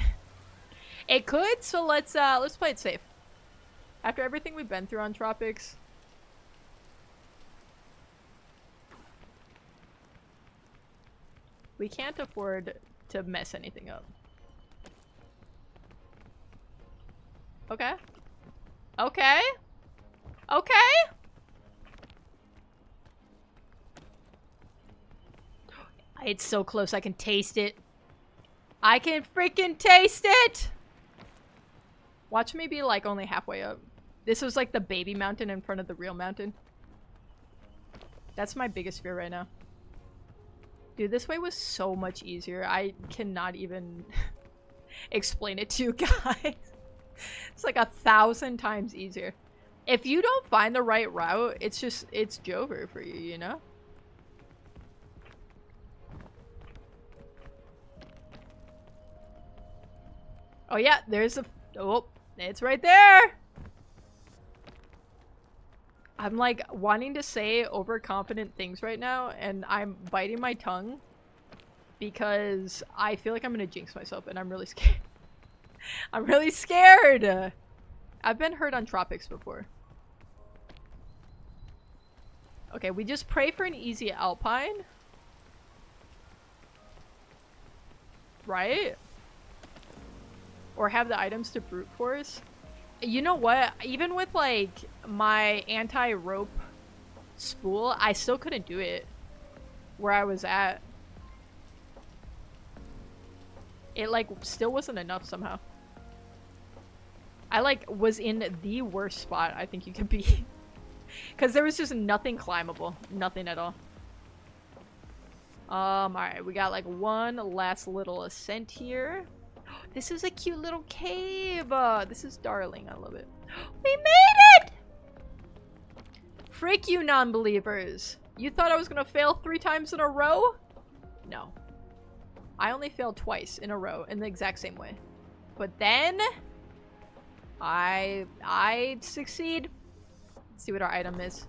It could, so let's play it safe. After everything we've been through on Tropics. We can't afford to mess anything up. Okay. Okay. Okay. It's so close, I can taste it. I can freaking taste it! Watch me be like only halfway up. This was like the baby mountain in front of the real mountain. That's my biggest fear right now. Dude, this way was so much easier. I cannot even explain it to you guys. It's like 1,000 times easier. If you don't find the right route, it's Jover for you, you know? Oh yeah, there's a... Oh, it's right there! I'm like wanting to say overconfident things right now, and I'm biting my tongue because I feel like I'm gonna jinx myself, and I'm really scared. I'm really scared! I've been hurt on Tropics before. Okay, we just pray for an easy Alpine. Right? Or have the items to brute force. You know what? Even with like my anti-rope spool, I still couldn't do it where I was at. It like still wasn't enough somehow. I like was in the worst spot I think you could be. Because there was just nothing climbable. Nothing at all. Alright, we got like one last little ascent here. This is a cute little cave. This is darling. I love it. We made it! Frick you non-believers. You thought I was gonna fail 3 times in a row? No. I only failed twice in a row in the exact same way. But then I succeed. Let's see what our item is.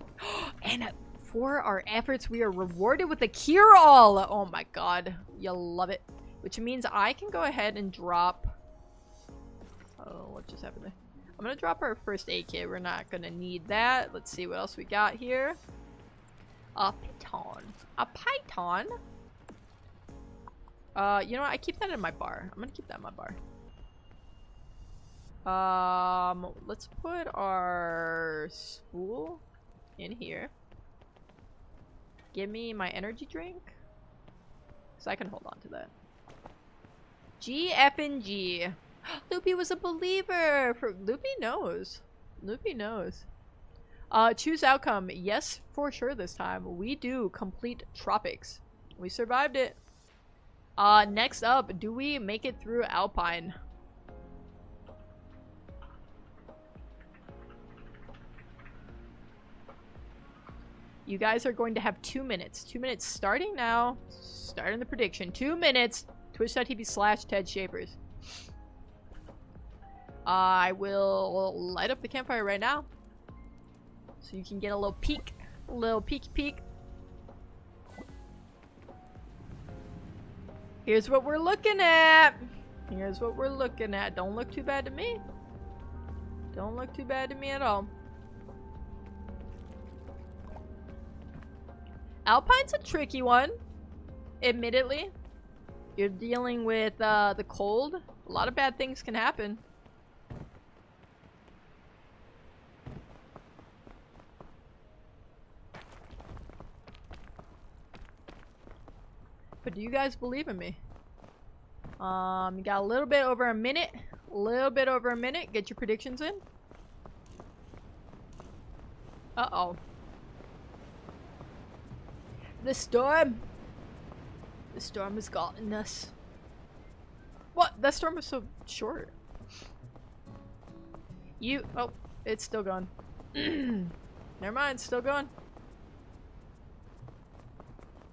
And for our efforts, we are rewarded with a cure-all. Oh my god. You'll love it. Which means I can go ahead and drop... Oh, what just happened there? I'm gonna drop our first aid kit. We're not gonna need that. Let's see what else we got here. A python. A python? You know what? I keep that in my bar. I'm gonna keep that in my bar. Let's put our spool in here. Give me my energy drink. So I can hold on to that. G, F, and G. Loopy was a believer! Loopy knows. Loopy knows. Choose outcome. Yes, for sure this time. We do complete Tropics. We survived it. Next up, do we make it through Alpine? You guys are going to have 2 minutes. 2 minutes starting now. Starting the prediction. 2 minutes. Twitch.tv/TedShapers. I will light up the campfire right now. So you can get a little peek. A little peek. Here's what we're looking at. Here's what we're looking at. Don't look too bad to me. Don't look too bad to me at all. Alpine's a tricky one. Admittedly. You're dealing with the cold. A lot of bad things can happen. But do you guys believe in me? You got a little bit over a minute. A little bit over a minute. Get your predictions in. Uh-oh. The storm. The storm has gotten us. What? That storm was so short. Oh, it's still gone. Never mind, still going.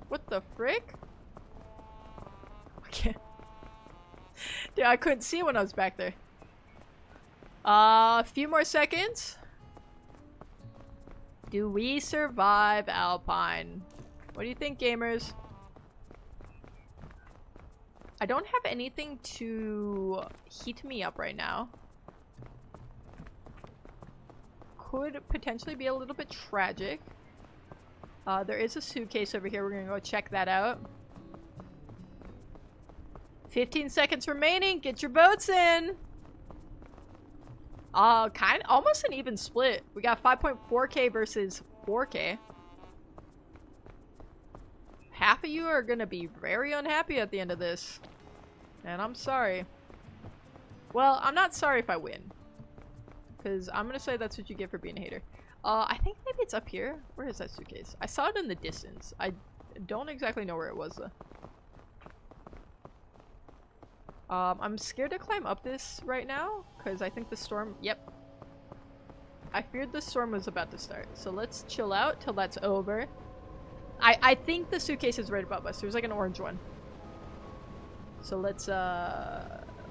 What the frick? Okay. Dude, I couldn't see it when I was back there. A few more seconds. Do we survive Alpine? What do you think, gamers? I don't have anything to heat me up right now. Could potentially be a little bit tragic. There is a suitcase over here. We're gonna go check that out. 15 seconds remaining. Get your boats in. Almost an even split. We got 5.4k versus 4k. Half of you are gonna be very unhappy at the end of this. And I'm sorry. Well, I'm not sorry if I win. Because I'm gonna say that's what you get for being a hater. I think maybe it's up here. Where is that suitcase? I saw it in the distance. I don't exactly know where it was though. I'm scared to climb up this right now, because I think the storm- yep. I feared the storm was about to start, so let's chill out till that's over. I think the suitcase is right above us. There's like an orange one. So let's,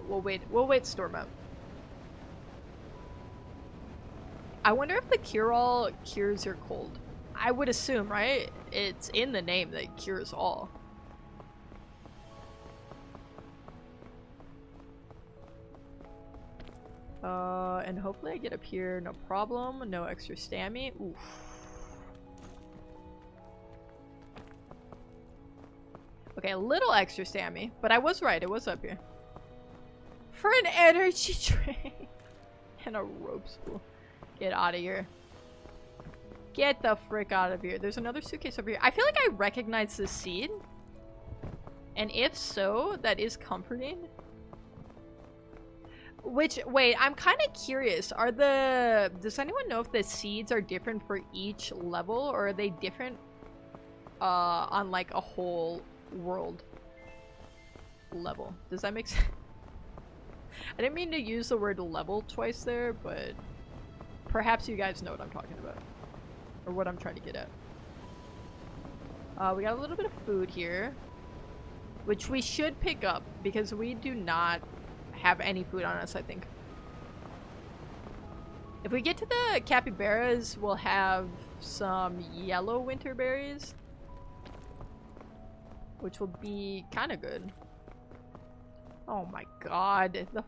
we'll wait storm out. I wonder if the cure-all cures your cold. I would assume, right? It's in the name that it cures all. And hopefully I get up here, no problem, no extra stammy. Oof. Okay, a little extra stammy, but I was right, it was up here. For an energy drink and a rope spool. Get out of here. Get the frick out of here. There's another suitcase over here. I feel like I recognize this seed. And if so, that is comforting. Which, wait, I'm kind of curious. Does anyone know if the seeds are different for each level, or are they different on like a whole world level? Does that make sense? I didn't mean to use the word level twice there, but perhaps you guys know what I'm talking about. Or what I'm trying to get at. We got a little bit of food here, which we should pick up because we do not have any food on us, I think. If we get to the capybaras, we'll have some yellow winter berries, which will be kind of good. Oh my god, the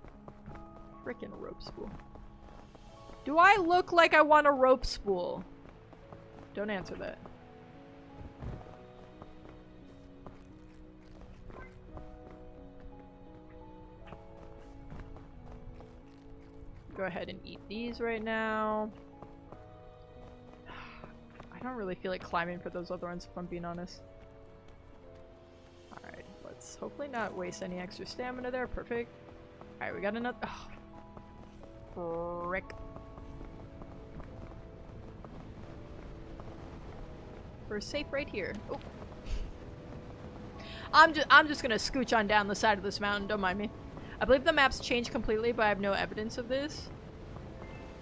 freaking rope spool. Do I look like I want a rope spool? Don't answer that. Go ahead and eat these right now. I don't really feel like climbing for those other ones, if I'm being honest. Alright, let's hopefully not waste any extra stamina there. Perfect. Alright, we got another. Oh. Frick. We're safe right here. Oh. I'm just gonna scooch on down the side of this mountain, don't mind me. I believe the maps changed completely, but I have no evidence of this.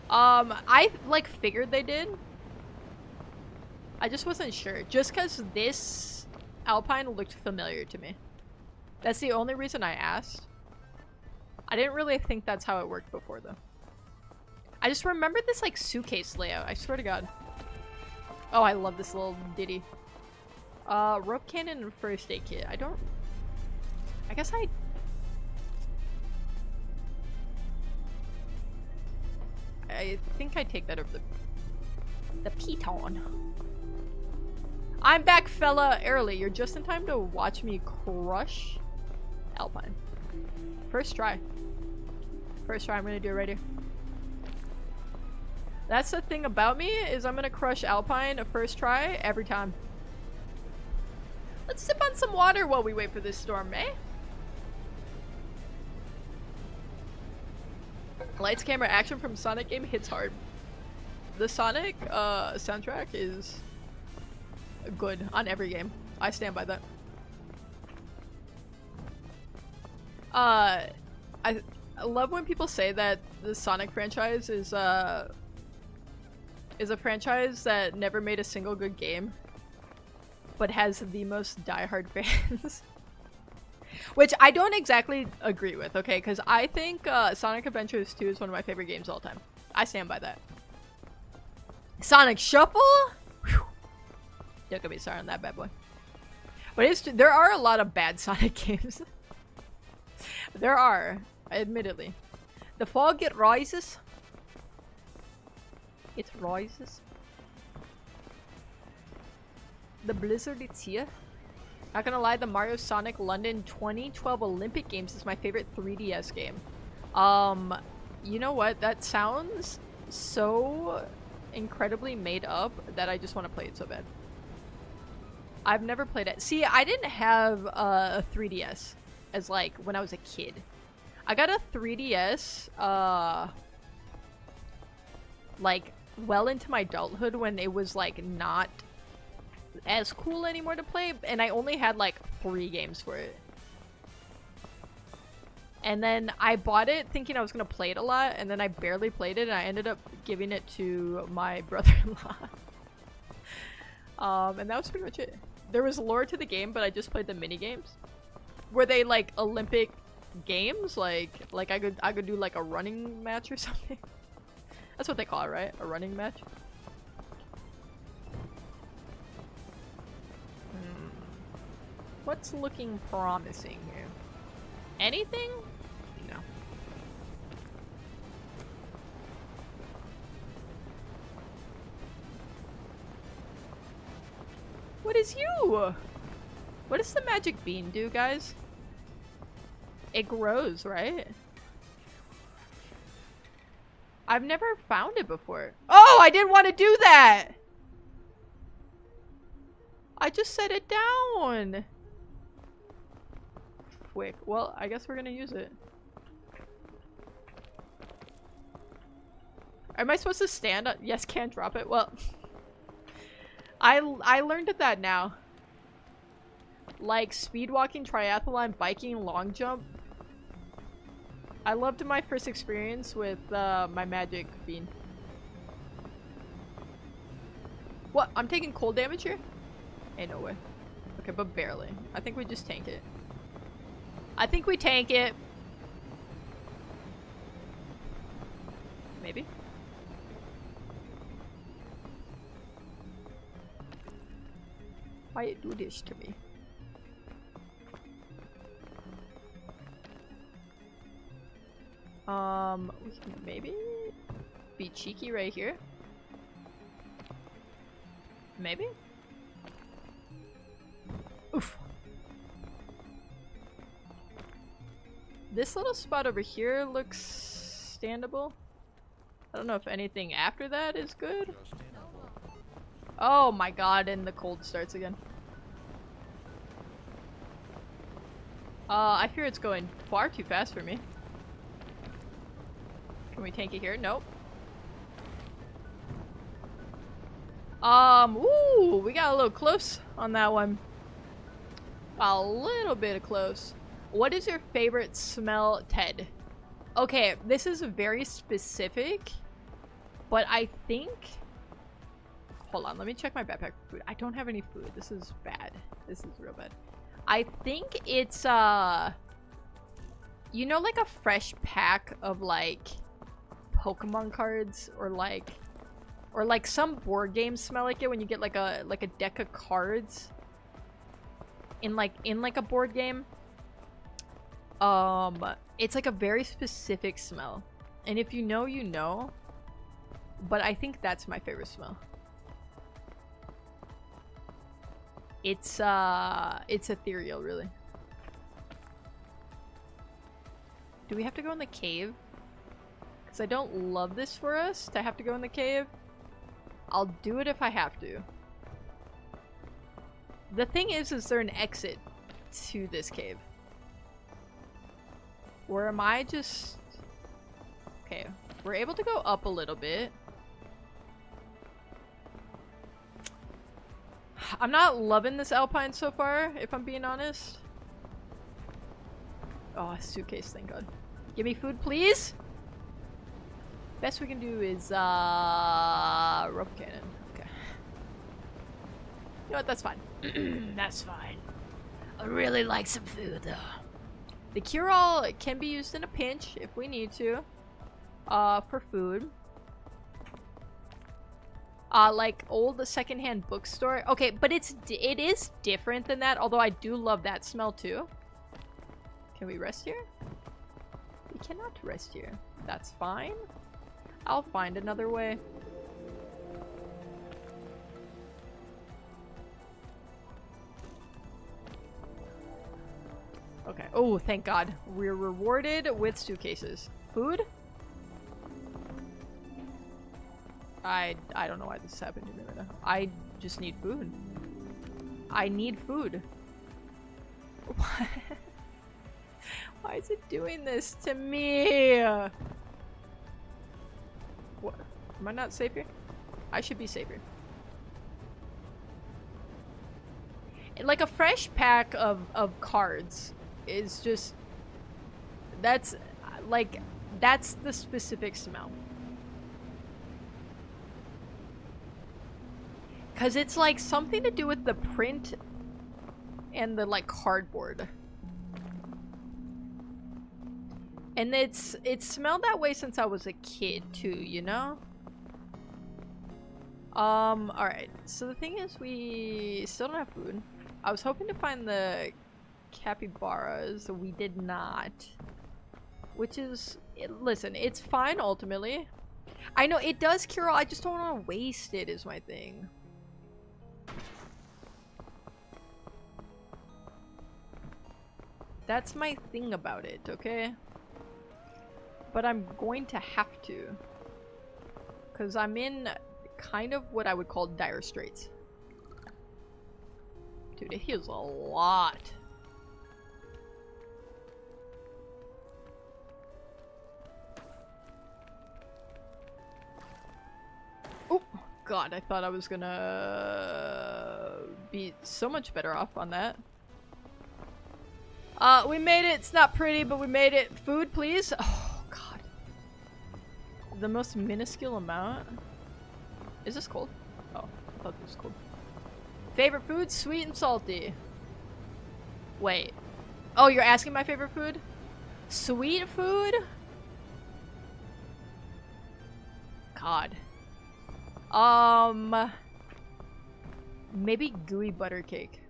I like figured they did. I just wasn't sure. Just because this Alpine looked familiar to me. That's the only reason I asked. I didn't really think that's how it worked before though. I just remembered this like suitcase layout, I swear to god. Oh, I love this little ditty. Rope cannon and first aid kit. I guess I think I take that over the piton. I'm back, fella. Early. You're just in time to watch me crush Alpine. First try. First try. I'm gonna do it right here. That's the thing about me, is I'm gonna crush Alpine a first try every time. Let's sip on some water while we wait for this storm, eh? Lights, camera, action from Sonic game hits hard. The Sonic soundtrack is good on every game. I stand by that. I love when people say that the Sonic franchise is a franchise that never made a single good game, but has the most diehard fans. Which I don't exactly agree with, okay? Because I think Sonic Adventures 2 is one of my favorite games of all time. I stand by that. Sonic Shuffle? Whew. Don't get me started on that bad boy. But there are a lot of bad Sonic games. There are, admittedly. The fog, it rises. It rises. The blizzard, it's here. Not gonna lie, the Mario Sonic London 2012 Olympic Games is my favorite 3DS game. You know what? That sounds so incredibly made up that I just want to play it so bad. I've never played it. See, I didn't have a 3DS as like when I was a kid. I got a 3DS like well into my adulthood when it was like not as cool anymore to play, and I only had like 3 games for it. And then I bought it thinking I was gonna play it a lot, and then I barely played it, and I ended up giving it to my brother-in-law. And that was pretty much it. There was lore to the game, but I just played the mini games. Were they like Olympic games? Like I could do like a running match or something. That's what they call it, right? A running match. What's looking promising here? Anything? No. What is you? What does the magic bean do, guys? It grows, right? I've never found it before. Oh, I didn't want to do that! I just set it down! Quick. Well, I guess we're gonna use it. Am I supposed to stand up? Yes, can't drop it. Well, I learned that now. Like speed walking, triathlon, biking, long jump. I loved my first experience with my magic bean. What? I'm taking cold damage here? Ain't no way. Okay, but barely. I think we just tank it. I think we tank it. Maybe. Why you do this to me? We can maybe be cheeky right here. Maybe? Oof. This little spot over here looks standable. I don't know if anything after that is good. Oh my god, and the cold starts again. I fear it's going far too fast for me. Can we tank it here? Nope. Ooh, we got a little close on that one. A little bit close. What is your favorite smell, Ted? Okay, this is very specific, but I think... Hold on, let me check my backpack for food. I don't have any food. This is bad. This is real bad. I think it's, you know, like a fresh pack of, like, Pokemon cards, or like some board games smell like it when you get like a deck of cards in like a board game. It's like a very specific smell, and if you know, you know, but I think that's my favorite smell. It's ethereal, really. Do we have to go in the cave? Because I don't love this for us to have to go in the cave. I'll do it if I have to. The thing is there an exit to this cave? Or am I just... Okay, we're able to go up a little bit. I'm not loving this Alpine so far, if I'm being honest. Oh, a suitcase, thank god. Give me food, please! Best we can do is, rope cannon. Okay. You know what, that's fine. That's fine. I really like some food, though. The cure-all can be used in a pinch if we need to. For food. Like old secondhand bookstore. Okay, but it is different than that, although I do love that smell too. Can we rest here? We cannot rest here. That's fine. I'll find another way. Okay. Oh, thank God. We're rewarded with suitcases. Food? I don't know why this is happening to me right now. I just need food. I need food. Why? Why is it doing this to me? What? Am I not safe here? I should be safer. And like a fresh pack of cards is just... That's... Like, that's the specific smell. Because it's like something to do with the print and the like cardboard. And it's smelled that way since I was a kid too, you know? Alright. So the thing is we still don't have food. I was hoping to find the capybaras. We did not. Which is... listen, it's fine ultimately. I know it does cure all. I just don't want to waste it is my thing. That's my thing about it, okay? But I'm going to have to. Because I'm in kind of what I would call dire straits. Dude, it heals a lot. Oh, God, I thought I was gonna be so much better off on that. We made it. It's not pretty, but we made it. Food, please. Oh, God. The most minuscule amount. Is this cold? Oh, I thought this was cold. Favorite food? Sweet and salty. Wait. Oh, you're asking my favorite food? Sweet food? God. Maybe gooey butter cake.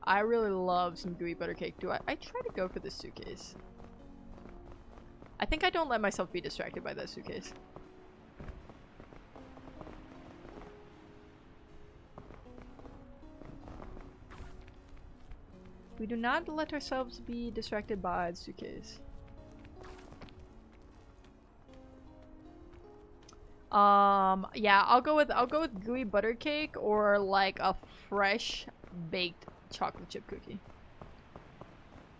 I really love some gooey butter cake. I try to go for this suitcase. I think I don't let myself be distracted by that suitcase. We do not let ourselves be distracted by the suitcase. Yeah, I'll go with gooey butter cake or like a fresh baked chocolate chip cookie.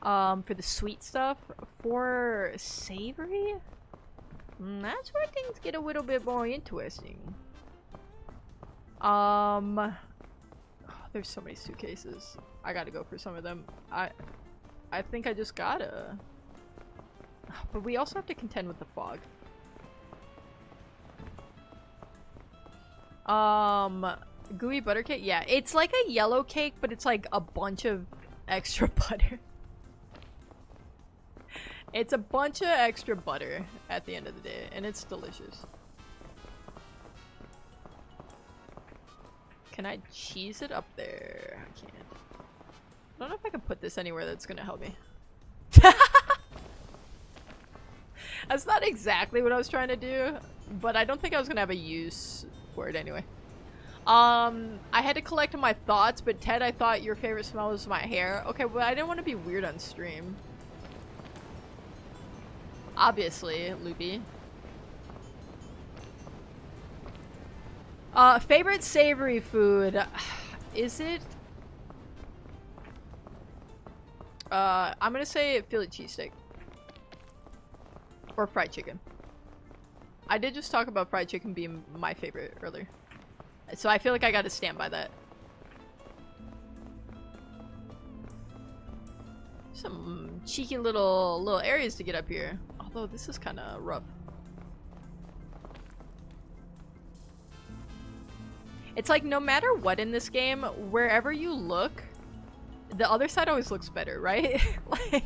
For the sweet stuff. For savory? That's where things get a little bit more interesting. Oh, there's so many suitcases. I gotta go for some of them. I think I just gotta. But we also have to contend with the fog. Gooey butter cake? Yeah, it's like a yellow cake, but it's like a bunch of extra butter. It's a bunch of extra butter at the end of the day, and it's delicious. Can I cheese it up there? I can't. I don't know if I can put this anywhere that's gonna help me. That's not exactly what I was trying to do, but I don't think I was gonna have a use for it anyway. I had to collect my thoughts, but Ted, I thought your favorite smell was my hair. Okay, well, I didn't want to be weird on stream. Obviously, Loopy. Favorite savory food? Is it? I'm gonna say Philly cheesesteak. Or fried chicken. I did just talk about fried chicken being my favorite earlier. So I feel like I gotta stand by that. Some cheeky little areas to get up here. Although this is kind of rough. It's like no matter what in this game, wherever you look, the other side always looks better, right? Like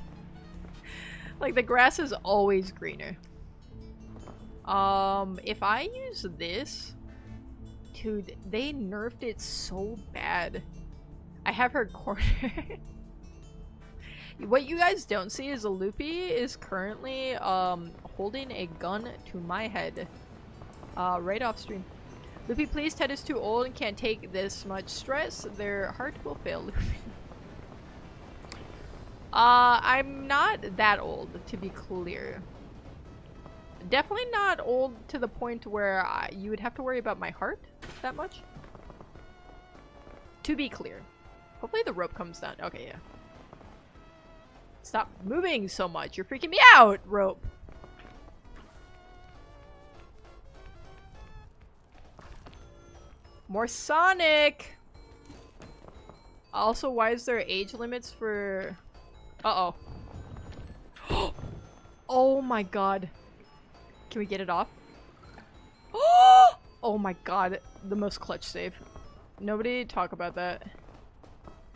Like, the grass is always greener. If I use this... Dude, they nerfed it so bad. I have her cornered. What you guys don't see is Loopy is currently, holding a gun to my head. Right off stream. Loopy, please. Ted is too old and can't take this much stress. Their heart will fail, Loopy. I'm not that old, to be clear. Definitely not old to the point where you would have to worry about my heart that much. To be clear. Hopefully the rope comes down. Okay, yeah. Stop moving so much. You're freaking me out, rope. More Sonic! Also, why is there age limits for... Uh-oh. Oh my god. Can we get it off? Oh my god. The most clutch save. Nobody talk about that.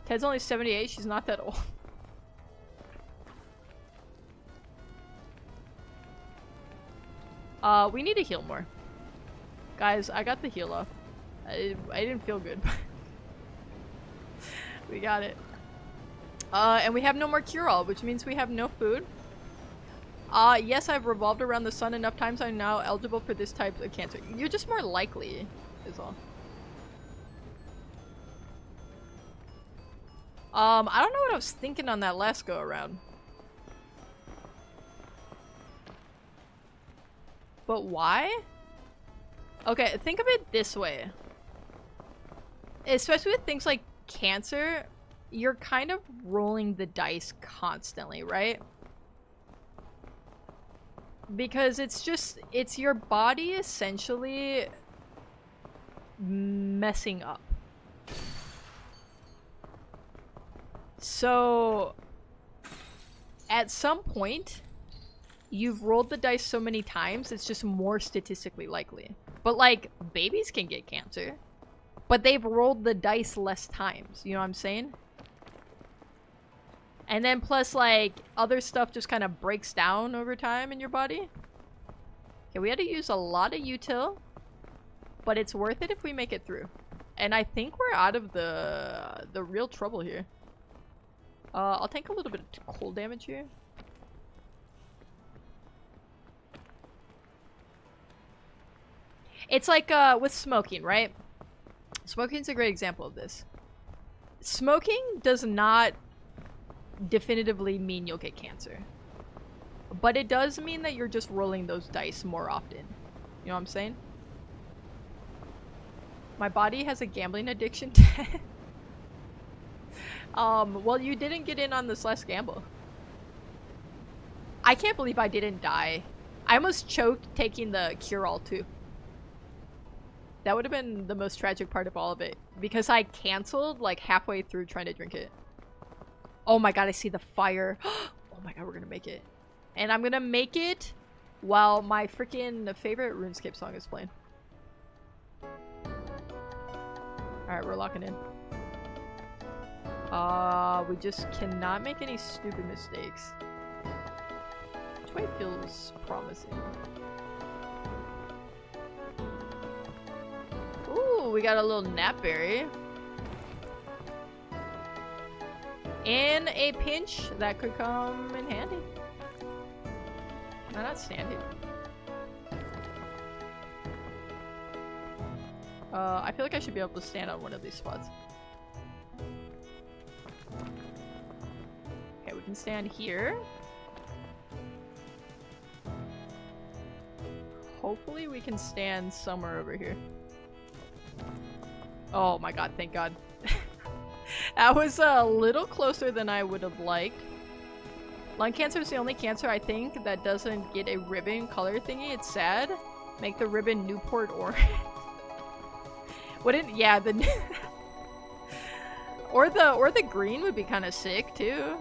Ted's only 78. She's not that old. We need to heal more. Guys, I got the heal off. I didn't feel good. We got it. And we have no more cure-all, which means we have no food. Yes, I've revolved around the sun enough times. I'm now eligible for this type of cancer. You're just more likely, is all. I don't know what I was thinking on that last go around. But why? Okay, think of it this way. Especially with things like cancer, you're kind of rolling the dice constantly, right? Because it's your body essentially messing up. So, at some point, you've rolled the dice so many times, it's just more statistically likely. But, like, babies can get cancer. But they've rolled the dice less times, you know what I'm saying? And then plus, like, other stuff just kind of breaks down over time in your body. Okay, we had to use a lot of util, but it's worth it if we make it through. And I think we're out of the real trouble here. I'll take a little bit of cold damage here. It's like with smoking, right? Smoking's a great example of this. Smoking does not definitively mean you'll get cancer. But it does mean that you're just rolling those dice more often. You know what I'm saying? My body has a gambling addiction. Well, you didn't get in on this last gamble. I can't believe I didn't die. I almost choked taking the cure-all too. That would have been the most tragic part of all of it. Because I canceled like halfway through trying to drink it. Oh my god, I see the fire. Oh my god, we're gonna make it. And I'm gonna make it while my freaking favorite RuneScape song is playing. Alright, we're locking in. We just cannot make any stupid mistakes. Which way feels promising? Ooh, we got a little napberry. In a pinch, that could come in handy. Can I not stand here? I feel like I should be able to stand on one of these spots. Okay, we can stand here. Hopefully we can stand somewhere over here. Oh my god, thank god. That was a little closer than I would have liked. Lung cancer is the only cancer I think that doesn't get a ribbon color thingy. It's sad. Make the ribbon Newport orange. Wouldn't, yeah, the or the green would be kind of sick too.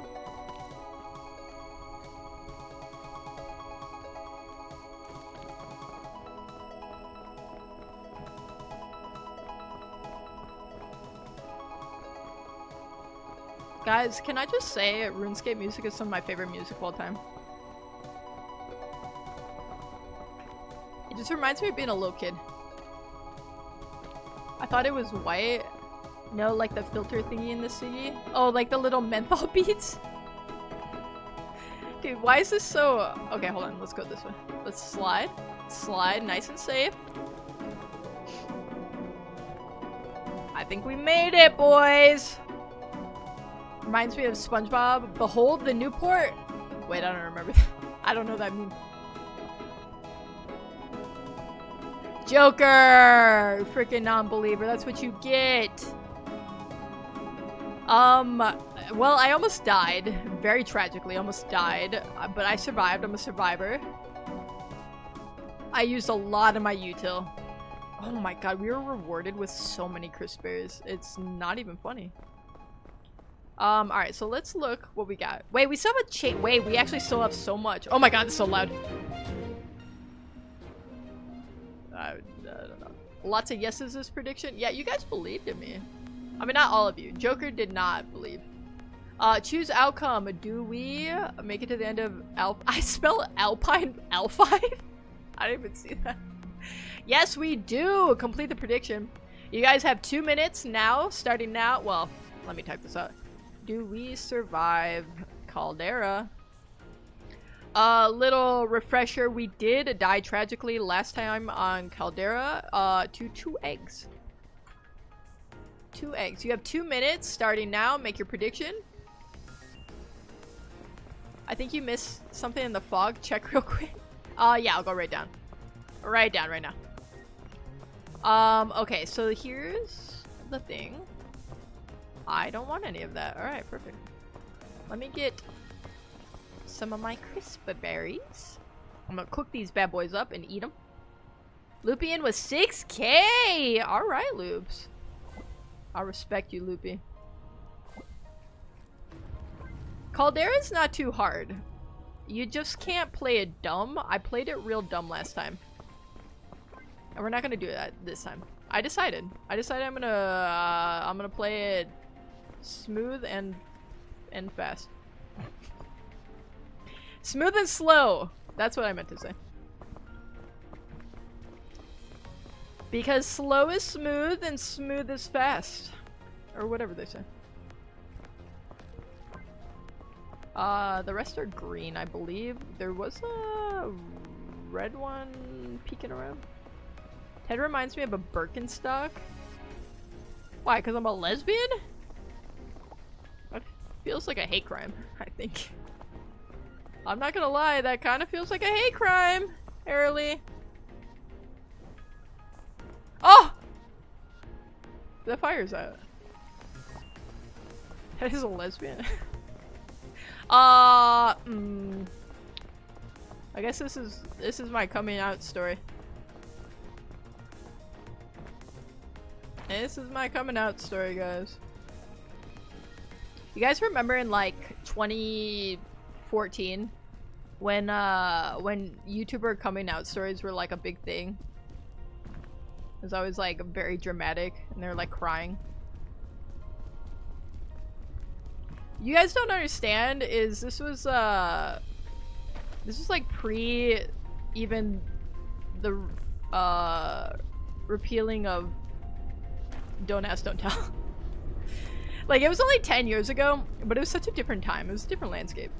Guys, can I just say RuneScape music is some of my favorite music of all time? This reminds me of being a little kid. I thought it was white. No, like the filter thingy in the city. Oh, like the little menthol beads. Dude, why is this so... Okay, hold on. Let's go this way. Let's slide. Slide, nice and safe. I think we made it, boys! Reminds me of SpongeBob. Behold the Newport. Wait, I don't remember that. I don't know that meme. Joker! Freaking non-believer. That's what you get. Well, I almost died. Very tragically, almost died. But I survived. I'm a survivor. I used a lot of my util. Oh my god, we were rewarded with so many crisp berries. It's not even funny. Alright, so let's look what we got. Wait, we still have a chain. Wait, we actually still have so much. Oh my god, this is so loud. I don't know. Lots of yeses this prediction. Yeah, you guys believed in me. I mean, not all of you. Joker did not believe. Choose outcome. Do we make it to the end of I spell Alpine Alpine? I didn't even see that. Yes, we do! Complete the prediction. You guys have 2 minutes now, starting now. Well, let me type this out. Do we survive Caldera? Little refresher. We did die tragically last time on Caldera to 2 eggs. 2 eggs. You have 2 minutes, starting now. Make your prediction. I think you missed something in the fog. Check real quick. Yeah, I'll go right down. Right down right now. Okay, so here's the thing. I don't want any of that. Alright, perfect. Let me get some of my crisp berries. I'm gonna cook these bad boys up and eat them. Lupian was 6K! Alright, Loops. I respect you, Loopy. Caldera's not too hard. You just can't play it dumb. I played it real dumb last time. And we're not gonna do that this time. I decided I'm gonna play it smooth and fast. Smooth and slow. That's what I meant to say. Because slow is smooth and smooth is fast. Or whatever they say. The rest are green, I believe. There was a red one peeking around. Ted reminds me of a Birkenstock. Why? Because I'm a lesbian? That feels like a hate crime, I think. I'm not gonna lie, that kind of feels like a hate crime, Airly. Oh! The fire's out. That is a lesbian. I guess this is my coming out story. This is my coming out story, guys. You guys remember in like 2014 when YouTuber coming out stories were like a big thing? It was always like very dramatic and they're like crying. You guys don't understand is this was like pre even the repealing of Don't Ask, Don't Tell. Like, it was only 10 years ago, but it was such a different time. It was a different landscape.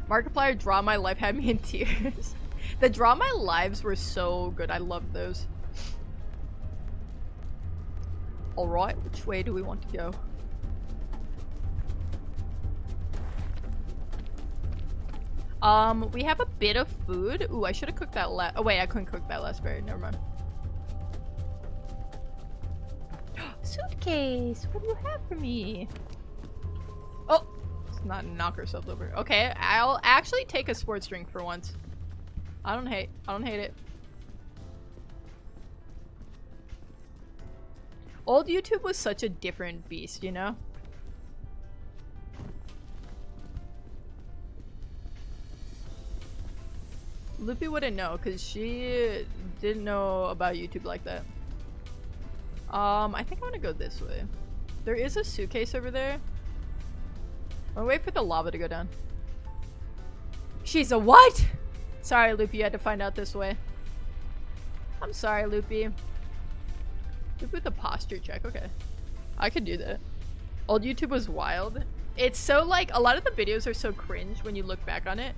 Markiplier Draw My Life had me in tears. The Draw My Lives were so good. I loved those. Alright, which way do we want to go? We have a bit of food. Ooh, I should have cooked that oh wait, I couldn't cook that last berry. Never mind. Suitcase! What do you have for me? Oh! Let's not knock ourselves over. Okay, I'll actually take a sports drink for once. I don't hate it. Old YouTube was such a different beast, you know? Loopy wouldn't know, because she didn't know about YouTube like that. I think I want to go this way. There is a suitcase over there. I'm gonna wait for the lava to go down. She's a what? Sorry, Loopy, you had to find out this way. I'm sorry, Loopy. Loopy with the posture check, okay. I could do that. Old YouTube was wild. It's so like, a lot of the videos are so cringe when you look back on it.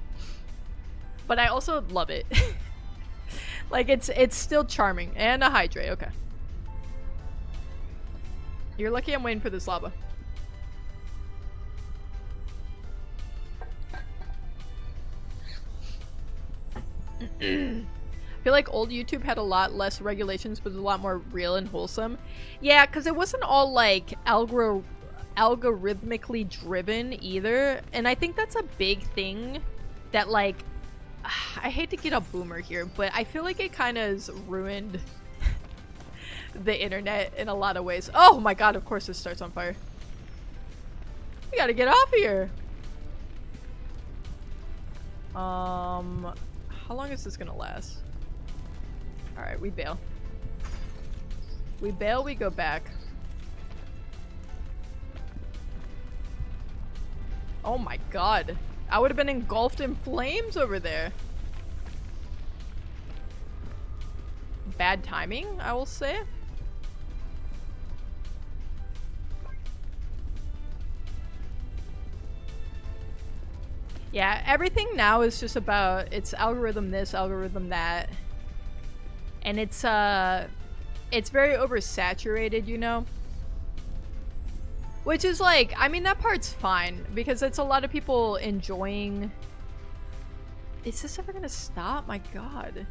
But I also love it. Like, it's still charming. And a hydrate, okay. You're lucky I'm waiting for this lava. I feel like old YouTube had a lot less regulations, but it was a lot more real and wholesome. Yeah, because it wasn't all like algorithmically driven either. And I think that's a big thing that like, I hate to get a boomer here, but I feel like it kind of has ruined the internet in a lot of ways. Oh my god, of course this starts on fire. We gotta get off here. How long is this gonna last? Alright, we bail. We bail, we go back. Oh my god. I would have been engulfed in flames over there. Bad timing, I will say. Yeah, everything now is just about, it's algorithm this, algorithm that. And it's very oversaturated, you know? Which is like, I mean, that part's fine, because it's a lot of people enjoying... Is this ever gonna stop? My god.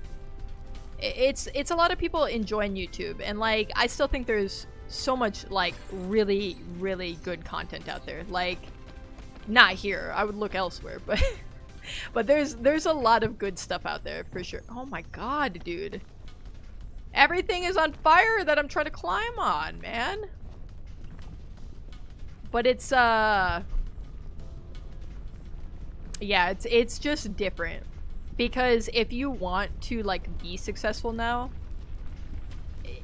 It's a lot of people enjoying YouTube, and like, I still think there's so much, like, really, really good content out there. Like, not here. I would look elsewhere, but... but there's a lot of good stuff out there, for sure. Oh my god, dude. Everything is on fire that I'm trying to climb on, man. But it's, yeah, it's just different. Because if you want to, like, be successful now,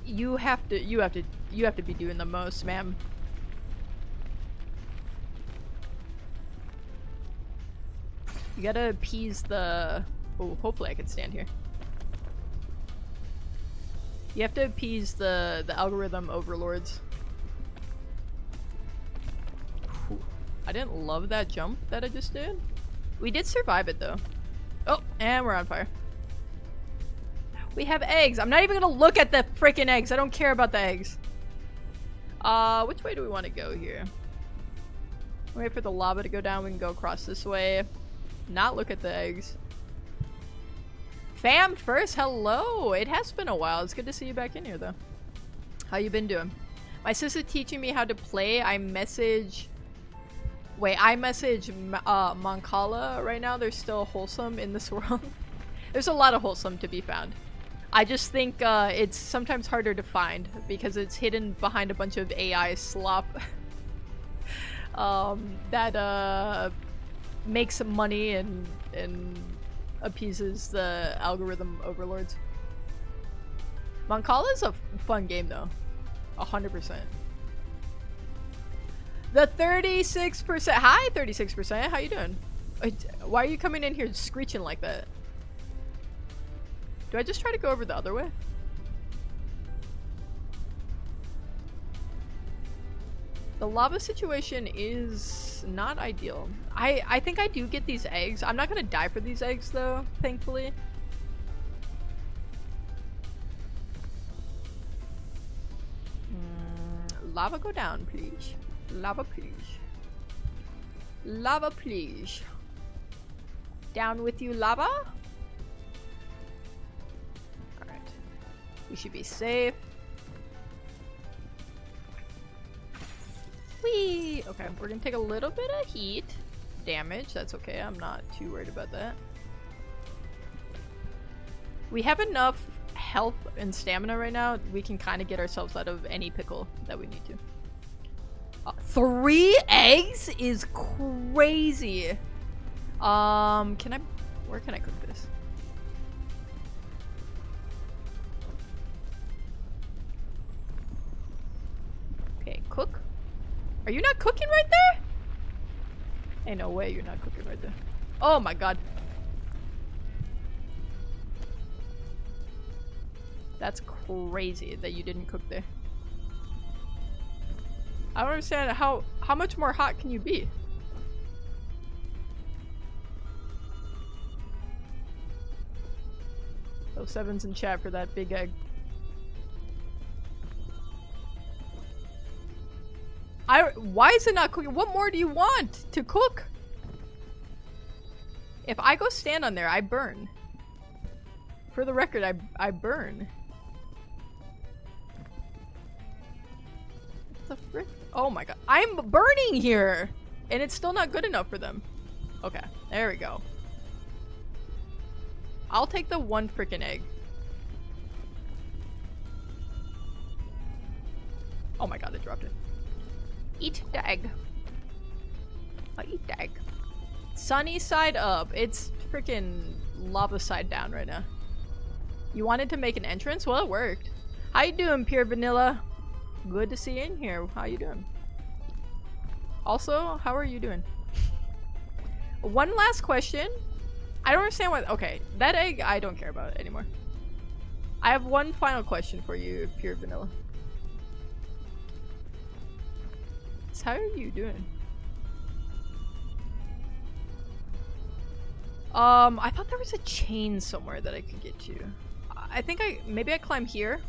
you have to be doing the most, ma'am. You gotta appease the... Oh, hopefully I can stand here. You have to appease the algorithm overlords. Whew. I didn't love that jump that I just did. We did survive it though. Oh, and we're on fire. We have eggs. I'm not even gonna look at the freaking eggs. I don't care about the eggs. Which way do we want to go here? Wait for the lava to go down. We can go across this way. Not look at the eggs. Fam first, hello! It has been a while. It's good to see you back in here, though. How you been doing? My sister's teaching me how to play. I message Mancala right now. There's still wholesome in this world. There's a lot of wholesome to be found. I just think it's sometimes harder to find because it's hidden behind a bunch of AI slop that makes some money and appeases the algorithm overlords. Mancala is a fun game though. 100%. The 36%. Hi, 36%. How you doing? Why are you coming in here screeching like that? Do I just try to go over the other way? The lava situation is not ideal. I think I do get these eggs. I'm not gonna die for these eggs though, thankfully. Lava go down, please. Lava, please. Lava, please. Down with you, lava. Alright. We should be safe. Whee! Okay, we're gonna take a little bit of heat damage. That's okay. I'm not too worried about that. We have enough health and stamina right now. We can kind of get ourselves out of any pickle that we need to. 3 eggs is crazy. Where can I cook this? Okay, cook. Are you not cooking right there? Ain't no way you're not cooking right there. Oh my god. That's crazy that you didn't cook there. I don't understand how much more hot can you be? Oh, 7's in chat for that big egg. Why is it not cooking? What more do you want to cook? If I go stand on there, I burn. For the record, I burn. What the frick? Oh my god. I'm burning here! And it's still not good enough for them. Okay, there we go. I'll take the one frickin' egg. Oh my god, I dropped it. Eat the egg. I eat the egg. Sunny side up. It's freaking lava side down right now. You wanted to make an entrance? Well, it worked. How you doing, Pure Vanilla? Good to see you in here. How you doing? Also, how are you doing? One last question. I don't understand why. Okay, that egg I don't care about anymore. I have one final question for you, Pure Vanilla. So how are you doing? I thought there was a chain somewhere that I could get to. I think maybe I climb here.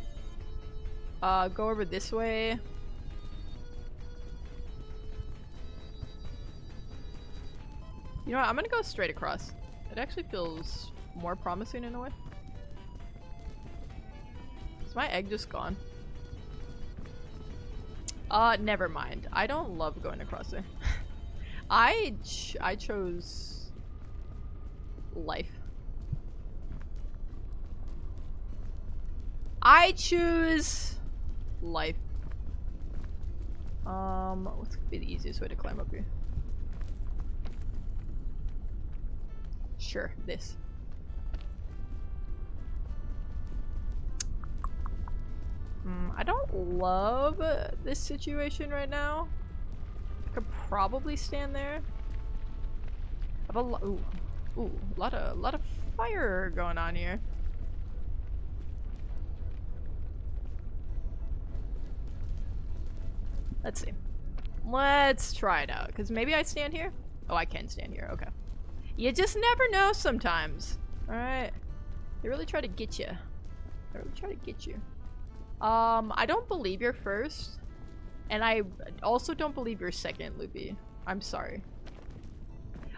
Go over this way. You know what? I'm gonna go straight across. It actually feels more promising in a way. Is my egg just gone? Never mind. I don't love going across there. I chose life. I choose life. What's gonna be the easiest way to climb up here? Sure, this. I don't love this situation right now. I could probably stand there. I have a lot of fire going on here. Let's see. Let's try it out, because maybe I stand here? Oh, I can stand here, okay. You just never know sometimes. Alright. They really try to get you. They really try to get you. I don't believe you're first. And I also don't believe you're second, Loopy. I'm sorry.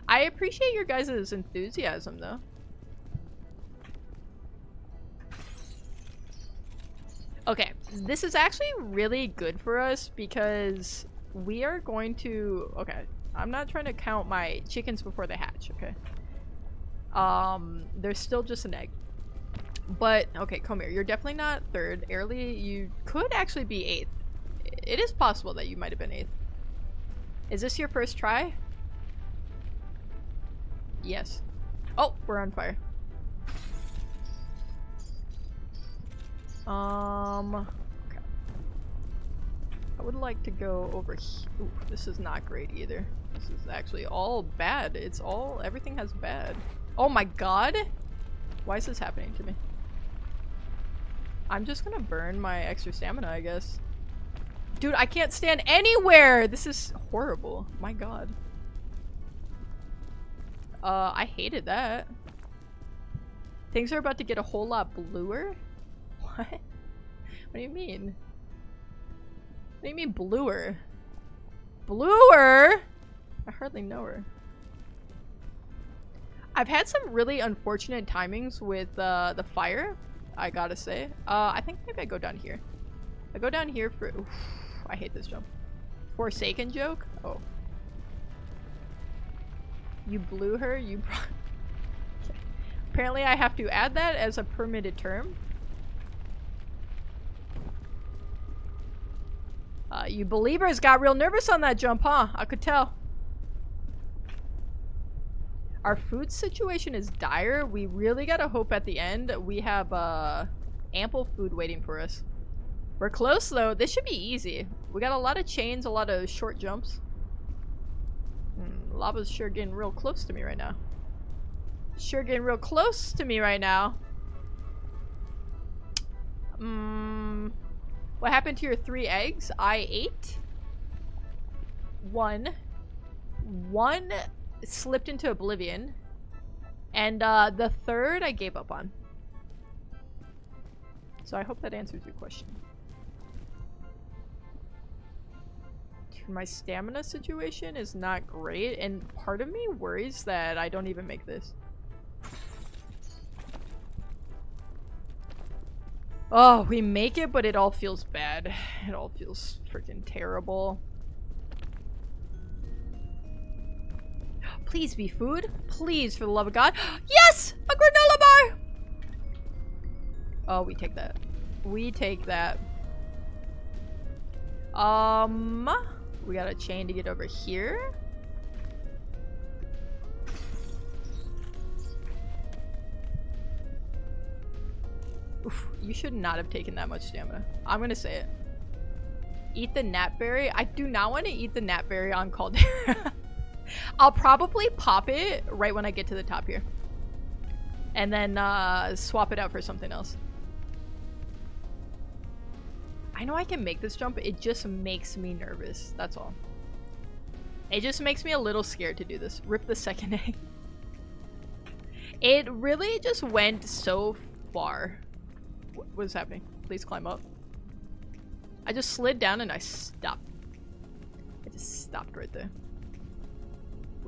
I appreciate your guys' enthusiasm, though. Okay, this is actually really good for us because we are going to... Okay, I'm not trying to count my chickens before they hatch, okay? There's still just an egg. But, okay, come here. You're definitely not third. Airly, you could actually be 8th. It is possible that you might have been 8th. Is this your first try? Yes. Oh, we're on fire. Okay. I would like to go over here. Ooh, this is not great either. This is actually all bad. It's all, everything has bad. Oh my god! Why is this happening to me? I'm just gonna burn my extra stamina, I guess. Dude, I can't stand anywhere! This is horrible. My god. I hated that. Things are about to get a whole lot bluer? What? What do you mean? What do you mean bluer? Bluer? I hardly know her. I've had some really unfortunate timings with the fire, I gotta say. I think maybe I go down here. I go down here for... Oof, I hate this jump. Forsaken joke? Oh. You blew her? You... Okay. Apparently I have to add that as a permitted term. You believers got real nervous on that jump, huh? I could tell. Our food situation is dire. We really gotta hope at the end we have ample food waiting for us. We're close though. This should be easy. We got a lot of chains, a lot of short jumps. Lava's sure getting real close to me right now. Sure getting real close to me right now. What happened to your 3 eggs? I ate one. One slipped into oblivion. And the third I gave up on. So I hope that answers your question. Dude, my stamina situation is not great, and part of me worries that I don't even make this. Oh, we make it, but it all feels bad. It all feels freaking terrible. Please be food. Please, for the love of God. Yes! A granola bar! Oh, we take that. We take that. We got a chain to get over here. Oof, you should not have taken that much stamina. I'm gonna say it. Eat the gnatberry. I do not want to eat the gnatberry on Caldera. I'll probably pop it right when I get to the top here. And then swap it out for something else. I know I can make this jump, it just makes me nervous. That's all. It just makes me a little scared to do this. Rip the second egg. It really just went so far. What is happening? Please climb up. I just slid down and I stopped. I just stopped right there.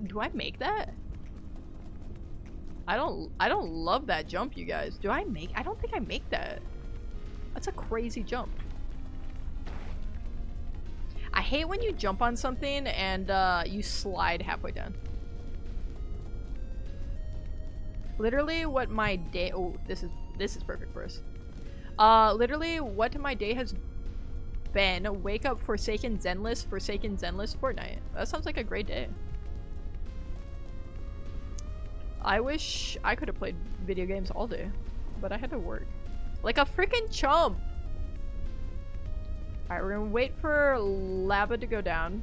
Do I make that? I don't love that jump, you guys. Do I make? I don't think I make that. That's a crazy jump. I hate when you jump on something and you slide halfway down. Literally what my day— oh, this is perfect for us. Literally what my day has been: wake up, Forsaken Zenless, Fortnite. That sounds like a great day. I wish I could have played video games all day, but I had to work. Like a freaking chump! Alright, we're gonna wait for lava to go down.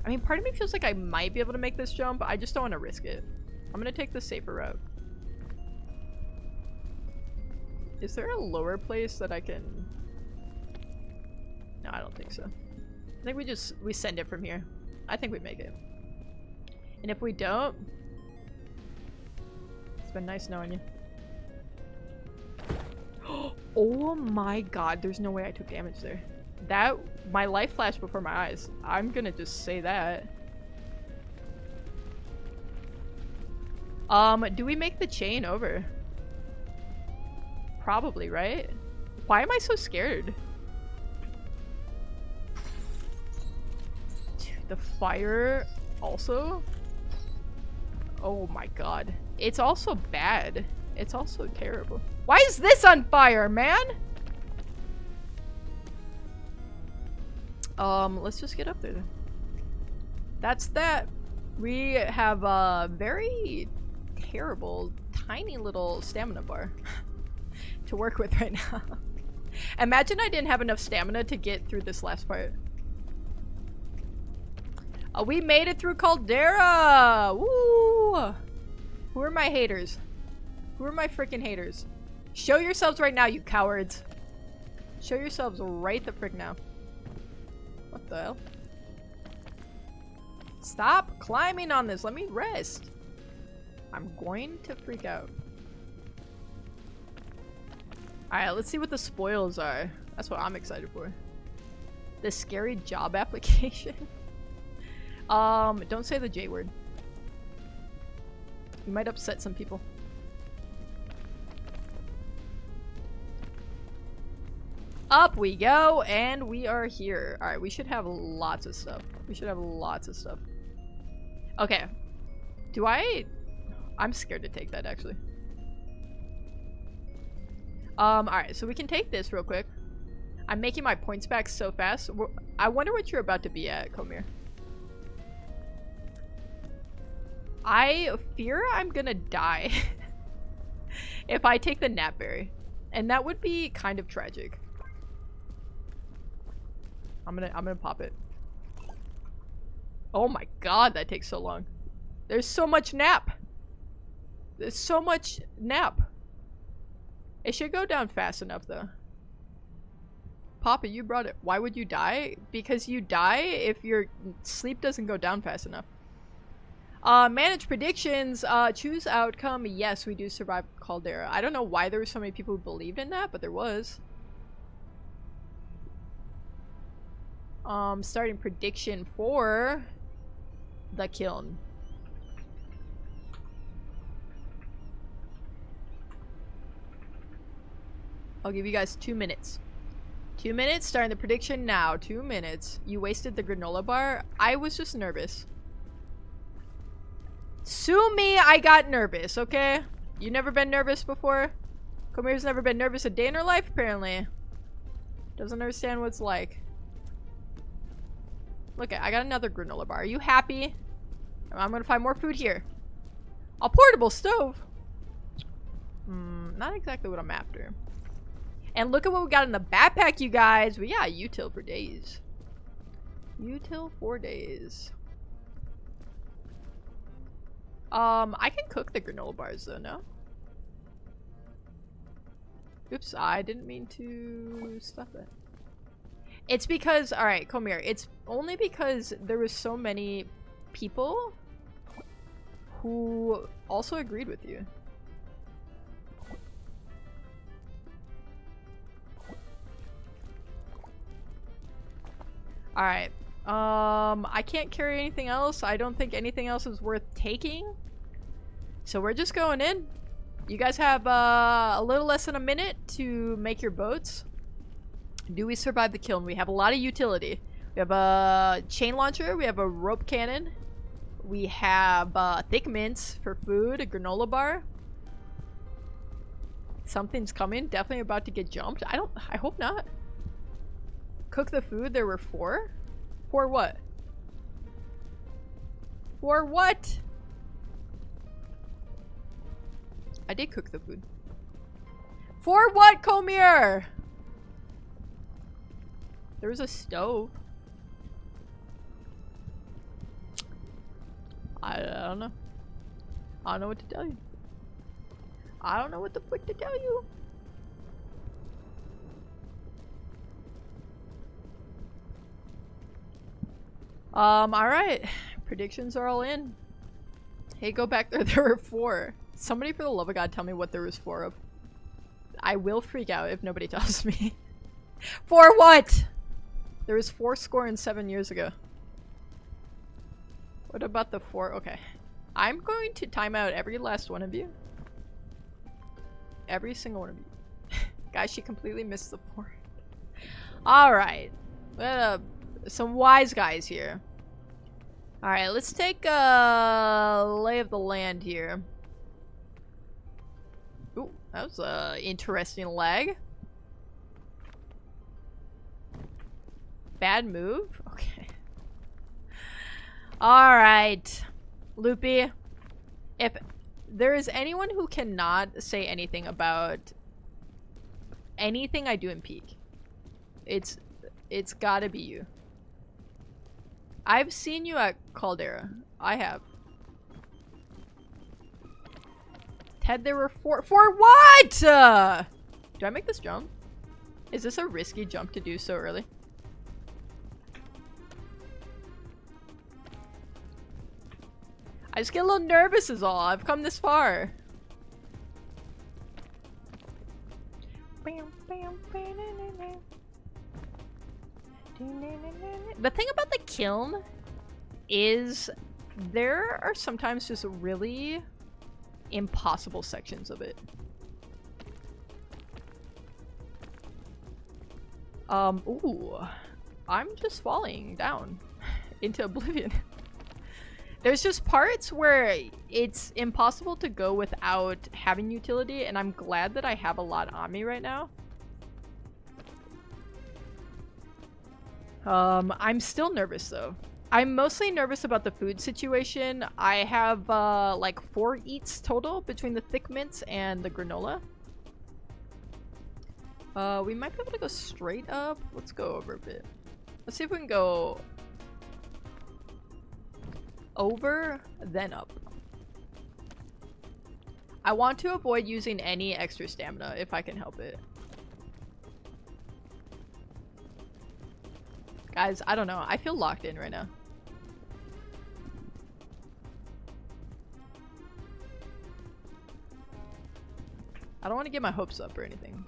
I mean, part of me feels like I might be able to make this jump. I just don't want to risk it. I'm gonna take the safer route. Is there a lower place that I can... No, I don't think so. I think we send it from here. I think we make it. And if we don't... It's been nice knowing you. Oh my god, there's no way I took damage there. That— my life flashed before my eyes. I'm gonna just say that. Do we make the chain over? Probably, right? Why am I so scared? Dude, the fire also? Oh my god. It's also bad. It's also terrible. Why is this on fire, man? Let's just get up there then. That's that. We have a very terrible, tiny little stamina bar to work with right now. Imagine I didn't have enough stamina to get through this last part. We made it through Caldera! Woo! Who are my haters? Who are my freaking haters? Show yourselves right now, you cowards. Show yourselves right the frick now. What the hell? Stop climbing on this. Let me rest. I'm going to freak out. Alright, let's see what the spoils are. That's what I'm excited for. The scary job application. Don't say the J word. You might upset some people. Up we go, and we are here. Alright, we should have lots of stuff. We should have lots of stuff. Okay. I'm scared to take that, actually. Alright, so we can take this real quick. I'm making my points back so fast. I wonder what you're about to be at, Komir. I fear I'm gonna die if I take the gnatberry. And that would be kind of tragic. I'm gonna pop it. Oh my god, that takes so long. There's so much nap. There's so much nap. It should go down fast enough, though. Papa, you brought it. Why would you die? Because you die if your sleep doesn't go down fast enough. Manage predictions. Choose outcome. Yes, we do survive Caldera. I don't know why there were so many people who believed in that, but there was. Starting prediction for the kiln. I'll give you guys 2 minutes. 2 minutes, starting the prediction now. 2 minutes. You wasted the granola bar? I was just nervous. Sue me, I got nervous, okay? You never been nervous before? Comir's never been nervous a day in her life, apparently. Doesn't understand what it's like. Look, I got another granola bar. Are you happy? I'm gonna find more food here. A portable stove? Not exactly what I'm after. And look at what we got in the backpack, you guys. We got util for days. Util for days. I can cook the granola bars though, no? Oops, I didn't mean to stuff it. It's because, alright, come here. It's only because there was so many people who also agreed with you. Alright. I can't carry anything else. I don't think anything else is worth taking. So we're just going in. You guys have a little less than a minute to make your boats. Do we survive the kiln? We have a lot of utility. We have a chain launcher. We have a rope cannon. We have thick mints for food. A granola bar. Something's coming. Definitely about to get jumped. I hope not. Cook the food. There were 4. 4 what? For what? I did cook the food. For what, Comir? There was a stove. I don't know. I don't know what to tell you. I don't know what the frick to tell you. Alright. Predictions are all in. Hey, go back there. There were 4. Somebody, for the love of God, tell me what there was 4 of. I will freak out if nobody tells me. For what? There was 407 years ago. What about the 4? Okay. I'm going to time out every last one of you. Every single one of you. Guys, she completely missed the 4. Alright. Some wise guys here. Alright, let's take a lay of the land here. Ooh, that was a interesting lag. Bad move? Okay. Alright. Loopy. If there is anyone who cannot say anything about anything I do in Peak, it's gotta be you. I've seen you at Caldera. I have. Ted, there were 4. For what? Do I make this jump? Is this a risky jump to do so early? I just get a little nervous is all. I've come this far. The thing about the kiln is there are sometimes just really impossible sections of it. Ooh. I'm just falling down into oblivion. There's just parts where it's impossible to go without having utility, and I'm glad that I have a lot on me right now. I'm still nervous though. I'm mostly nervous about the food situation. I have like 4 eats total between the thick mints and the granola. We might be able to go straight up. Let's go over a bit. Let's see if we can go over, then up. I want to avoid using any extra stamina if I can help it. Guys, I don't know. I feel locked in right now. I don't want to get my hopes up or anything.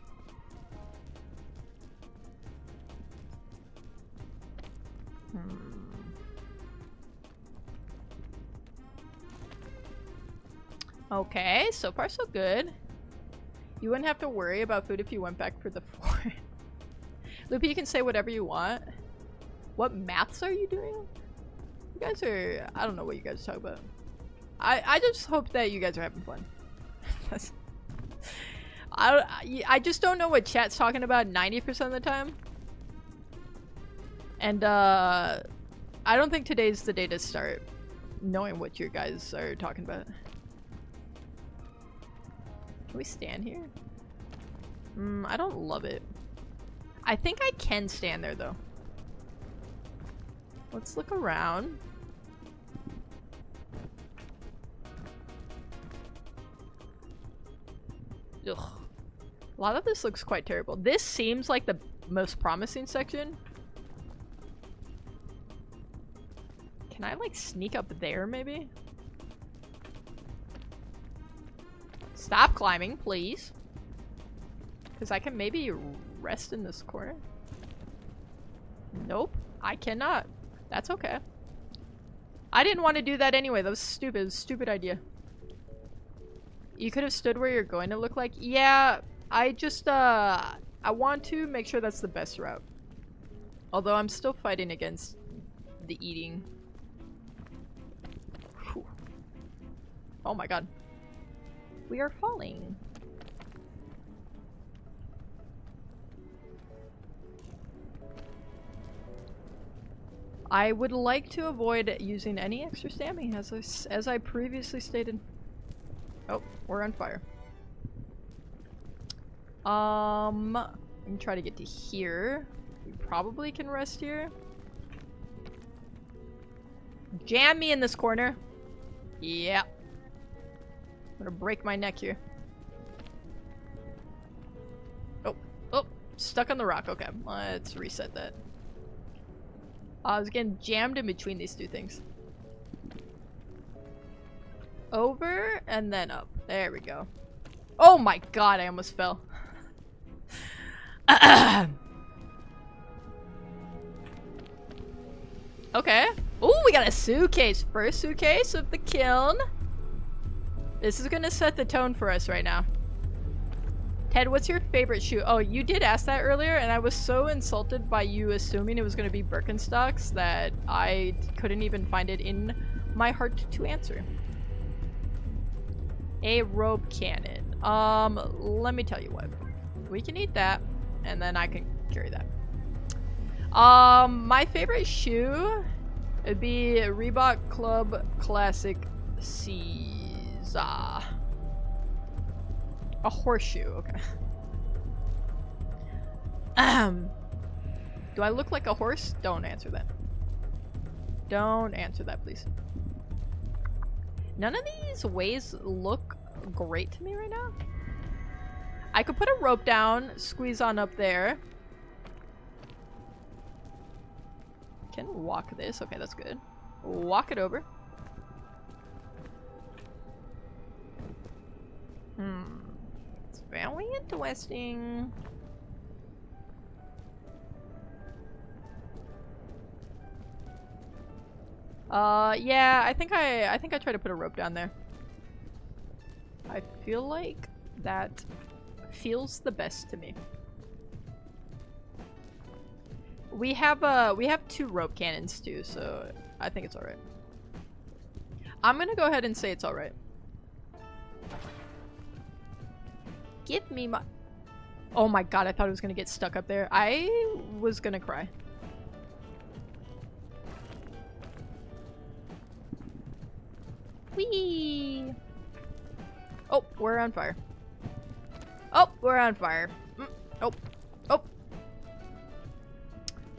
Okay, so far so good. You wouldn't have to worry about food if you went back for the fort. Loopy, you can say whatever you want. What maths are you doing? You guys are... I don't know what you guys talk about. I just hope that you guys are having fun. I just don't know what chat's talking about 90% of the time. And I don't think today's the day to start knowing what you guys are talking about. Can we stand here? I don't love it. I think I can stand there though. Let's look around. Ugh. A lot of this looks quite terrible. This seems like the most promising section. Can I like sneak up there maybe? Stop climbing, please. Because I can maybe rest in this corner. Nope, I cannot. That's okay. I didn't want to do that anyway. That was stupid. It was a stupid idea. You could have stood where you're going to look like. Yeah, I just, I want to make sure that's the best route. Although I'm still fighting against the eating. Whew. Oh my god. We are falling. I would like to avoid using any extra stamina, as I previously stated. Oh, we're on fire. We can try to get to here. We probably can rest here. Jam me in this corner. Yeah. I'm gonna break my neck here. Oh, stuck on the rock. Okay, let's reset that. I was getting jammed in between these two things. Over and then up. There we go. Oh my god, I almost fell. Okay. Oh, we got a suitcase. First suitcase of the kiln. This is gonna set the tone for us right now. Ted, what's your favorite shoe? Oh, you did ask that earlier, and I was so insulted by you assuming it was gonna be Birkenstocks that I couldn't even find it in my heart to answer. A rope cannon. Let me tell you what. We can eat that, and then I can carry that. My favorite shoe would be Reebok Club Classic Caesar. A horseshoe, okay. Do I look like a horse? Don't answer that. Don't answer that, please. None of these ways look great to me right now. I could put a rope down, squeeze on up there. Can walk this. Okay, that's good. Walk it over. It's very interesting. Yeah, I think I tried to put a rope down there. I feel like that feels the best to me. We have 2 rope cannons too, so I think it's alright. I'm gonna go ahead and say it's alright. Give me my... Oh my god, I thought I was gonna get stuck up there. I was gonna cry. Whee! Oh, we're on fire. Oh, we're on fire. Oh. Oh.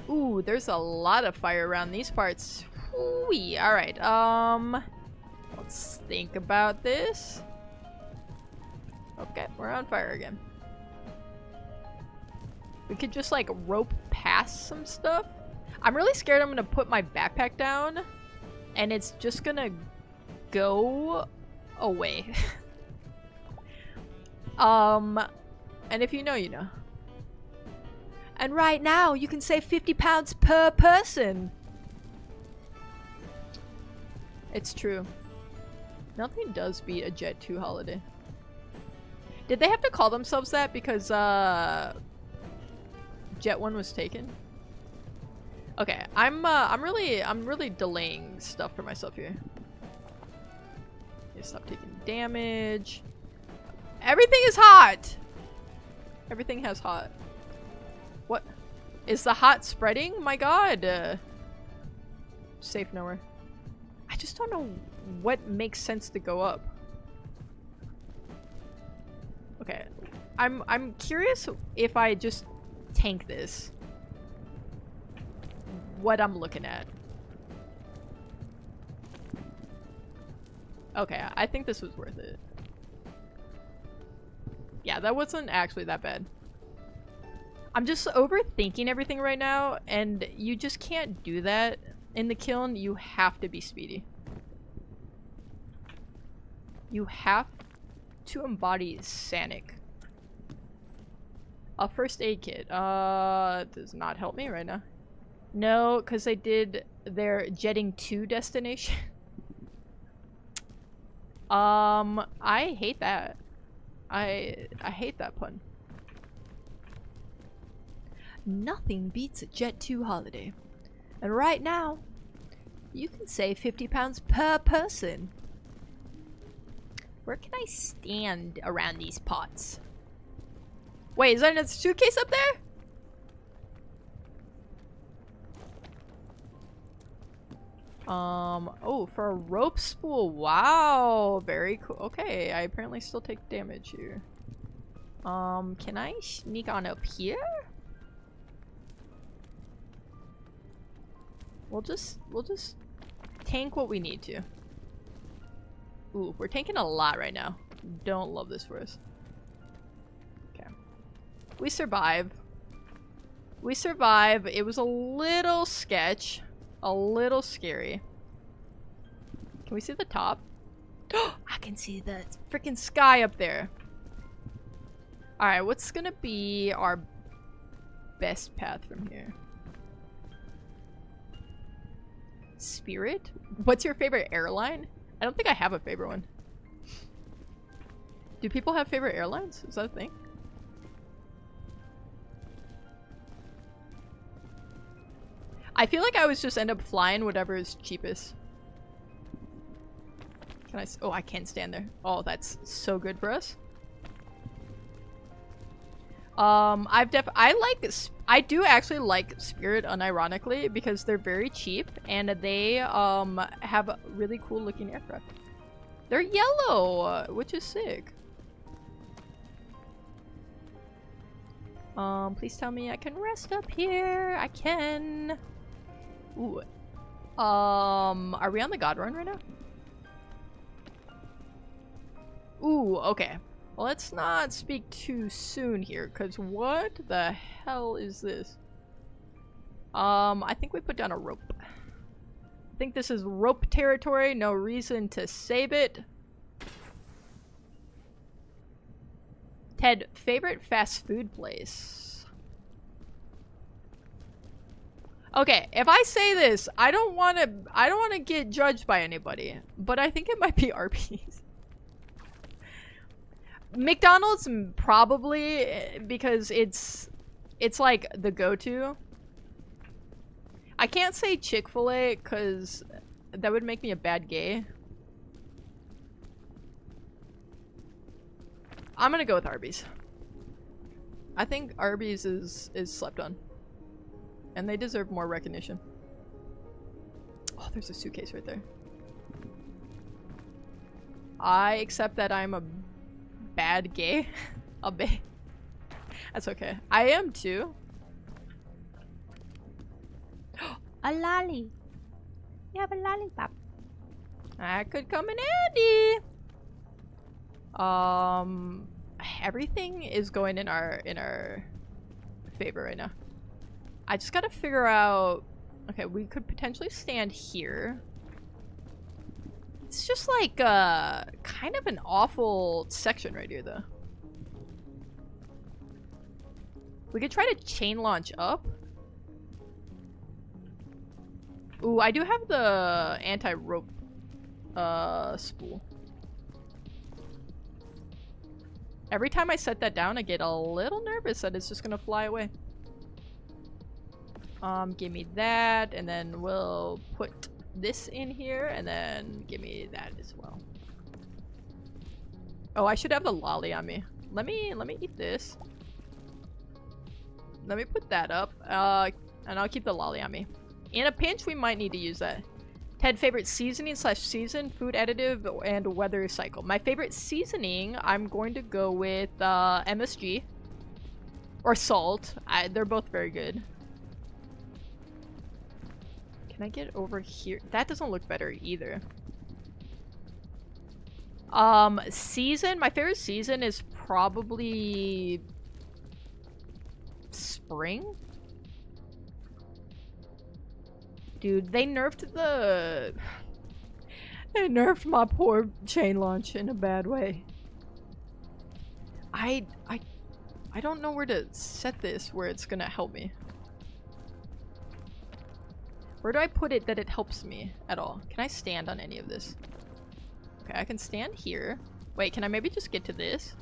Ooh, there's a lot of fire around these parts. Whee! Alright, let's think about this. Okay, we're on fire again. We could just like rope past some stuff. I'm really scared I'm gonna put my backpack down and it's just gonna go away. And if you know, you know. And right now you can save 50 pounds per person. It's true. Nothing does beat a Jet 2 holiday. Did they have to call themselves that because Jet 1 was taken? Okay, I'm really delaying stuff for myself here. Okay, stop taking damage. Everything is hot. Everything has hot. What? Is the hot spreading? My god. Safe nowhere. I just don't know what makes sense to go up. Okay. I'm curious if I just tank this. What I'm looking at. Okay, I think this was worth it. Yeah, that wasn't actually that bad. I'm just overthinking everything right now, and you just can't do that in the kiln. You have to be speedy. You have to embody Sanic. A first aid kit. Does not help me right now. No, because they did their jetting to destination. I hate that. I hate that pun. Nothing beats a Jet 2 holiday. And right now, you can save 50 pounds per person. Where can I stand around these pots? Wait, is that a suitcase up there? Oh, for a rope spool. Wow, very cool. Okay, I apparently still take damage here. Can I sneak on up here? We'll just tank what we need to. Ooh, we're tanking a lot right now. Don't love this for us. Okay. We survive. We survive. It was a little sketch. A little scary. Can we see the top? I can see the freaking sky up there. Alright, what's gonna be our best path from here? Spirit? What's your favorite airline? I don't think I have a favorite one. Do people have favorite airlines? Is that a thing? I feel like I always just end up flying whatever is cheapest. Can I? Oh, I can't stand there. Oh, that's so good for us. I do actually like Spirit unironically because they're very cheap and they have really cool looking aircraft. They're yellow, which is sick. Please tell me I can rest up here. I can. Ooh. Are we on the God Run right now? Ooh, okay. Well, let's not speak too soon here, because what the hell is this? I think we put down a rope. I think this is rope territory. No reason to save it. Ted, favorite fast food place? Okay, if I say this, I don't want to get judged by anybody, but I think it might be Arby's. McDonald's probably, because it's like the go-to. I can't say Chick-fil-A because that would make me a bad gay. I'm gonna go with Arby's. I think Arby's is slept on. And they deserve more recognition. Oh, there's a suitcase right there. I accept that I'm a bad gay. A bit. That's okay. I am too. A lolly. You have a lollipop. That could come in handy. everything is going in our favor right now. I just gotta figure out. Okay, we could potentially stand here. It's just like kind of an awful section right here, though. We could try to chain launch up. Ooh, I do have the anti-rope spool. Every time I set that down, I get a little nervous that it's just gonna fly away. Give me that, and then we'll put this in here, and then give me that as well. Oh, I should have the lolly on me. Let me eat this. Let me put that up, and I'll keep the lolly on me. In a pinch, we might need to use that. Ted, favorite seasoning / season, food additive, and weather cycle. My favorite seasoning, I'm going to go with MSG. Or salt. They're both very good. Can I get over here? That doesn't look better either. Season, my favorite season is probably spring. Dude, they nerfed they nerfed my poor chain launch in a bad way. I don't know where to set this where it's gonna help me. Where do I put it that it helps me at all? Can I stand on any of this? Okay, I can stand here. Wait, can I maybe just get to this?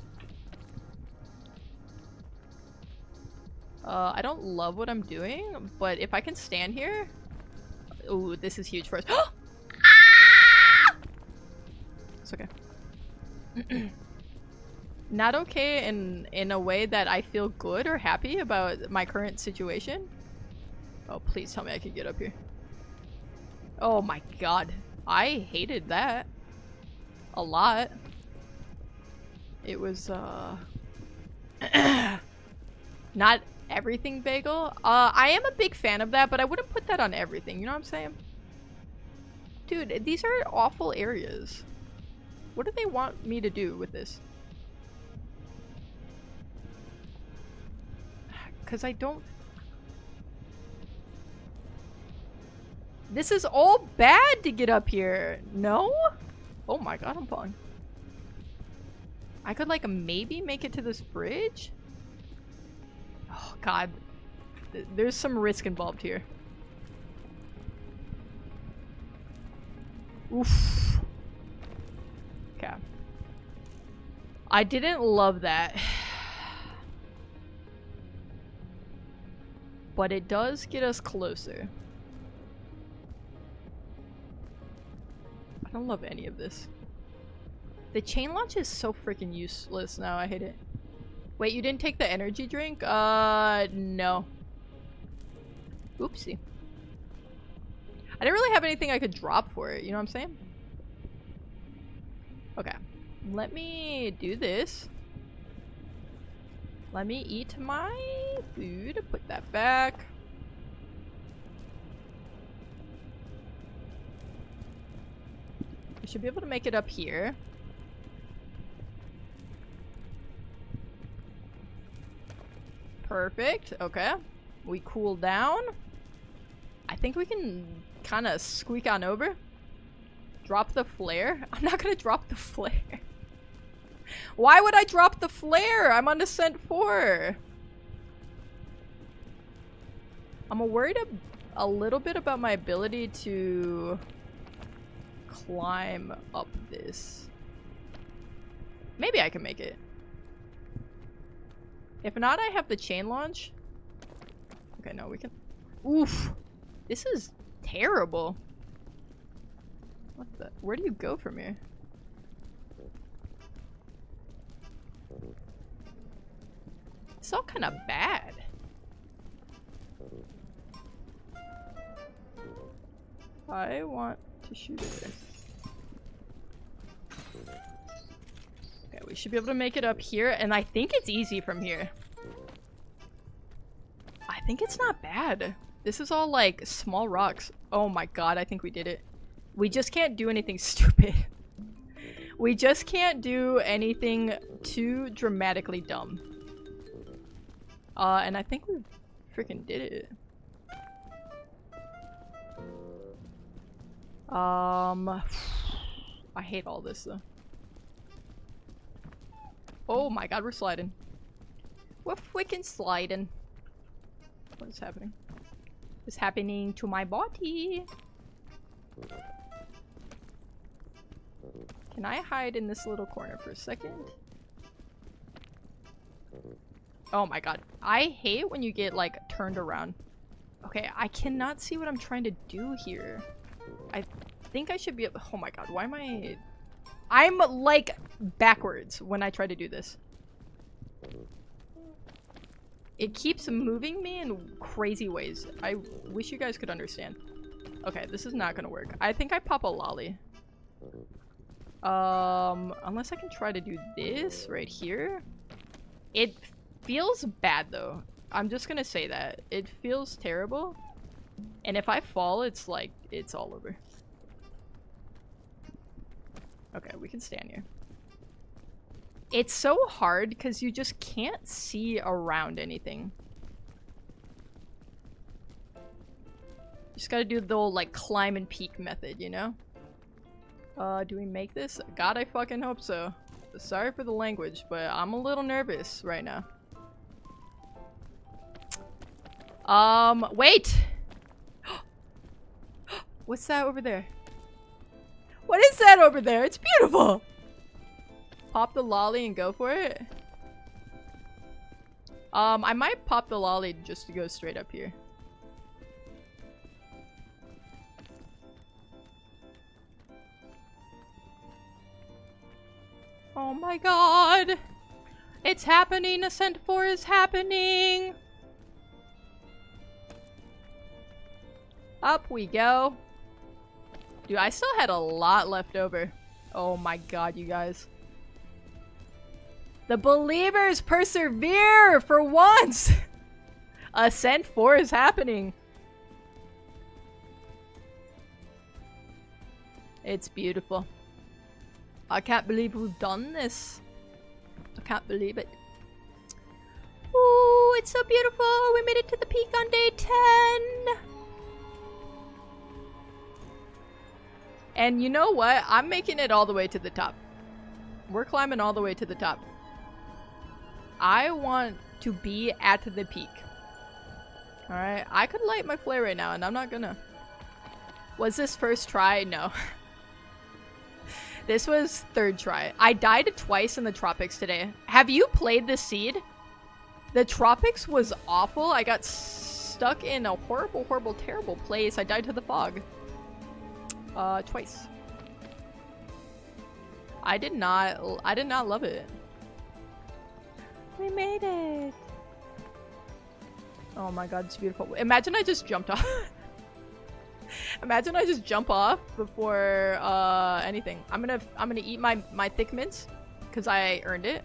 I don't love what I'm doing, but if I can stand here... Ooh, this is huge for us. It's okay. Not okay in a way that I feel good or happy about my current situation. Oh, please tell me I can get up here. Oh my god. I hated that. A lot. It was, not everything bagel. I am a big fan of that, but I wouldn't put that on everything, you know what I'm saying? Dude, these are awful areas. What do they want me to do with this? Because I don't... This is all bad to get up here. No? Oh my god, I'm falling. I could like maybe make it to this bridge? Oh god. There's some risk involved here. Oof. Okay. I didn't love that. But it does get us closer. I don't love any of this. The chain launch is so freaking useless now. I hate it. Wait, you didn't take the energy drink? No. Oopsie. I didn't really have anything I could drop for it, you know what I'm saying? Okay. Let me do this. Let me eat my food. Put that back. I should be able to make it up here. Perfect. Okay. We cool down. I think we can kind of squeak on over. Drop the flare. I'm not gonna drop the flare. Why would I drop the flare? I'm on descent 4. I'm worried a little bit about my ability to climb up this. Maybe I can make it. If not, I have the chain launch. Okay, no, we can... Oof! This is terrible. What the... Where do you go from here? It's all kind of bad. I want to shoot it. Okay, we should be able to make it up here, and I think it's easy from here. I think it's not bad. This is all like small rocks. Oh my god, I think we did it. We just can't do anything stupid. We just can't do anything too dramatically dumb. And I think we freaking did it. I hate all this though. Oh my god, we're sliding. We're freaking sliding. What is happening? What's happening to my body? Can I hide in this little corner for a second? Oh my god. I hate when you get like turned around. Okay, I cannot see what I'm trying to do here. I think I should be able— oh my god, why am I— I'm like backwards when I try to do this. It keeps moving me in crazy ways. I wish you guys could understand. Okay, this is not gonna work. I think I pop a lolly. Unless I can try to do this right here. It feels bad though. I'm just gonna say that. It feels terrible. And if I fall, it's like, it's all over. Okay, we can stand here. It's so hard because you just can't see around anything. Just gotta do the old like climb and peek method, you know? Do we make this? God, I fucking hope so. Sorry for the language, but I'm a little nervous right now. Wait! What's that over there? What is that over there? It's beautiful! Pop the lolly and go for it? I might pop the lolly just to go straight up here. Oh my god! It's happening! Ascent 4 is happening! Up we go. Dude, I still had a lot left over. Oh my god, you guys. The believers persevere for once! Ascent 4 is happening. It's beautiful. I can't believe we've done this. I can't believe it. Ooh, it's so beautiful. We made it to the peak on day 10. And you know what? I'm making it all the way to the top. We're climbing all the way to the top. I want to be at the peak. Alright, I could light my flare right now and I'm not gonna. Was this first try? No. This was third try. I died twice in the tropics today. Have you played the seed? The tropics was awful. I got stuck in a horrible, horrible, terrible place. I died to the fog. Twice. I did not love it. We made it. Oh my god, it's beautiful. Imagine I just jumped off. Imagine I just jump off before anything. I'm gonna eat my thick mints because I earned it.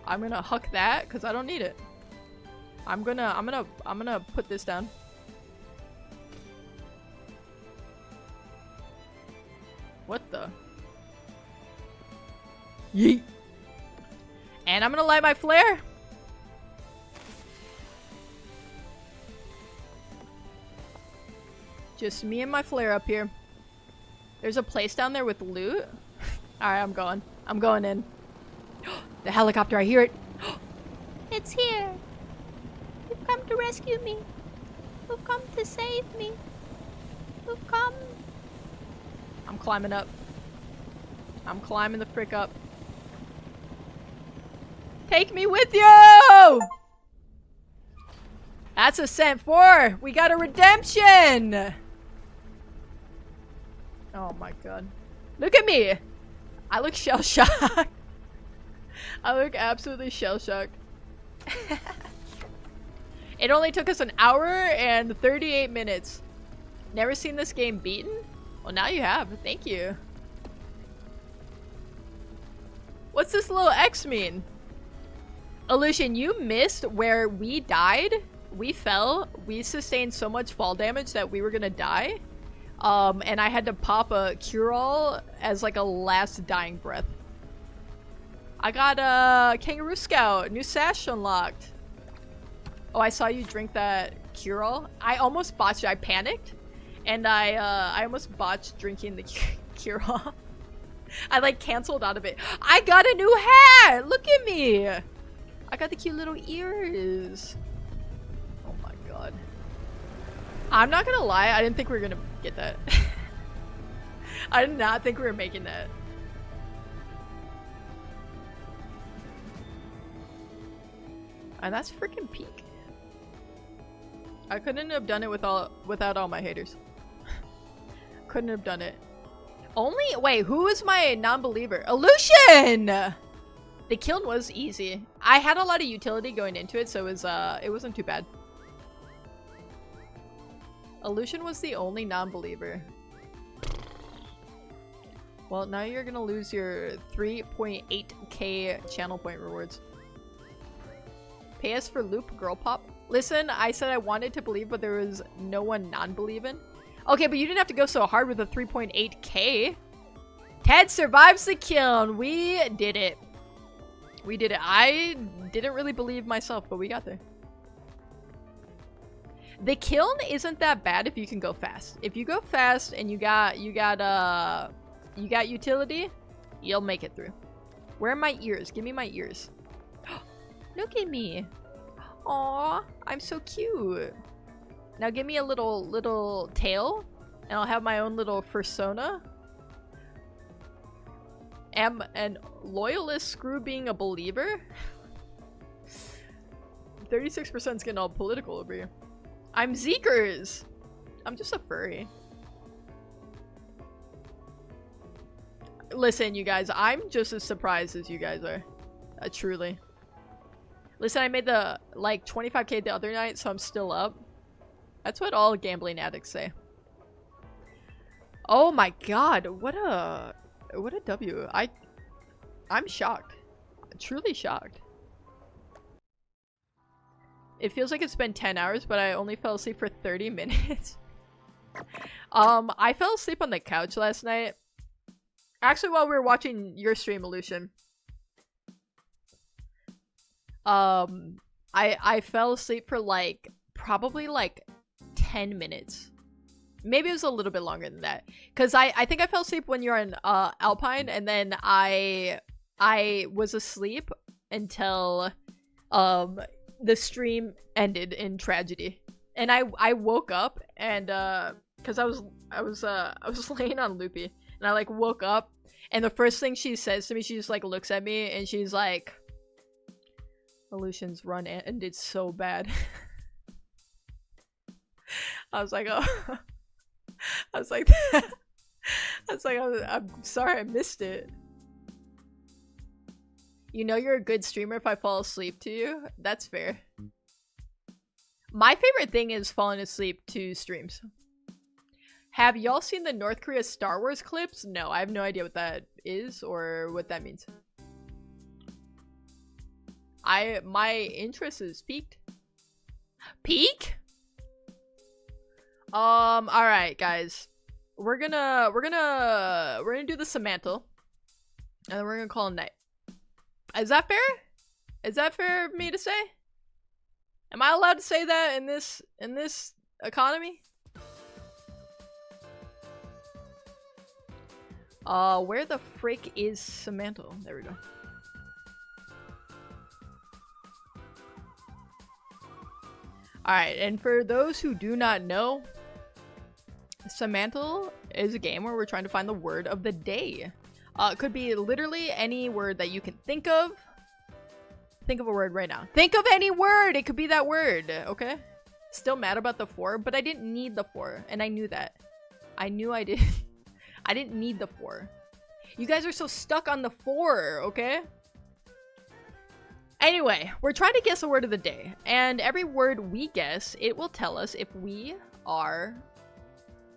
I'm gonna huck that because I don't need it. I'm gonna put this down. What the? Yeet. And I'm gonna light my flare. Just me and my flare up here. There's a place down there with loot. Alright, I'm going. I'm going in. The helicopter, I hear it. It's here. You've come to rescue me. You've come to save me. You've come. I'm climbing up. I'm climbing the frick up. Take me with you! That's Ascent 4! We got a redemption! Oh my god. Look at me! I look shell-shocked. I look absolutely shell-shocked. It only took us an hour and 38 minutes. Never seen this game beaten? Well, now you have. Thank you. What's this little X mean? Illusion, you missed where we died. We fell. We sustained so much fall damage that we were gonna die. And I had to pop a cure-all as like a last dying breath. I got a Kangaroo Scout, new sash unlocked. Oh, I saw you drink that cure-all. I almost botched it. I panicked, and I almost botched drinking the cure-all. I like canceled out of it. I got a new hat. Look at me. I got the cute little ears. Oh my god. I'm not gonna lie. I didn't think we were gonna get that. I did not think we were making that. And that's freaking peak. I couldn't have done it without all my haters. Couldn't have done it. Only wait, who is my non-believer? Illusion! The kiln was easy. I had a lot of utility going into it, so it wasn't too bad. Illusion was the only non-believer. Well, now you're gonna lose your 3.8k channel point rewards. Pay us for loop, girl pop. Listen, I said I wanted to believe, but there was no one non-believing. Okay, but you didn't have to go so hard with the 3.8k. Ted survives the kiln. We did it. We did it. I didn't really believe myself, but we got there. The kiln isn't that bad if you can go fast. If you go fast and you got utility, you'll make it through. Where are my ears? Give me my ears. Look at me. Aw, I'm so cute. Now give me a little tail, and I'll have my own little fursona. Am an loyalist screw being a believer? 36% is getting all political over here. I'm Zeekers! I'm just a furry. Listen, you guys, I'm just as surprised as you guys are. Truly. Listen, I made the, like, 25k the other night, so I'm still up. That's what all gambling addicts say. Oh my god, what a W. I'm shocked. Truly shocked. It feels like it's been 10 hours, but I only fell asleep for 30 minutes. I fell asleep on the couch last night. Actually, while we were watching your stream, Illusion. I fell asleep for like, probably like 10 minutes. Maybe it was a little bit longer than that. Cause I think I fell asleep when you're in Alpine, and then I was asleep until the stream ended in tragedy. And I woke up and cause I was laying on Loopy, and I like woke up, and the first thing she says to me, she just like looks at me and she's like, Illusion's run ended so bad. I was like, oh. I was like, I'm sorry I missed it. You know you're a good streamer if I fall asleep to you? That's fair. My favorite thing is falling asleep to streams. Have y'all seen the North Korea Star Wars clips? No, I have no idea what that is or what that means. My interest is piqued. Peak? Alright, guys. We're gonna do the Samantle. And then we're gonna call it a night. Is that fair? Is that fair of me to say? Am I allowed to say that in this economy? Where the frick is Samantle? There we go. Alright, and for those who do not know, Samantle is a game where we're trying to find the word of the day. It could be literally any word that you can think of. Think of a word right now. Think of any word! It could be that word, okay? Still mad about the 4, but I didn't need the 4, and I knew that. I knew I didn't. I didn't need the 4. You guys are so stuck on the 4, okay? Anyway, we're trying to guess a word of the day, and every word we guess, it will tell us if we are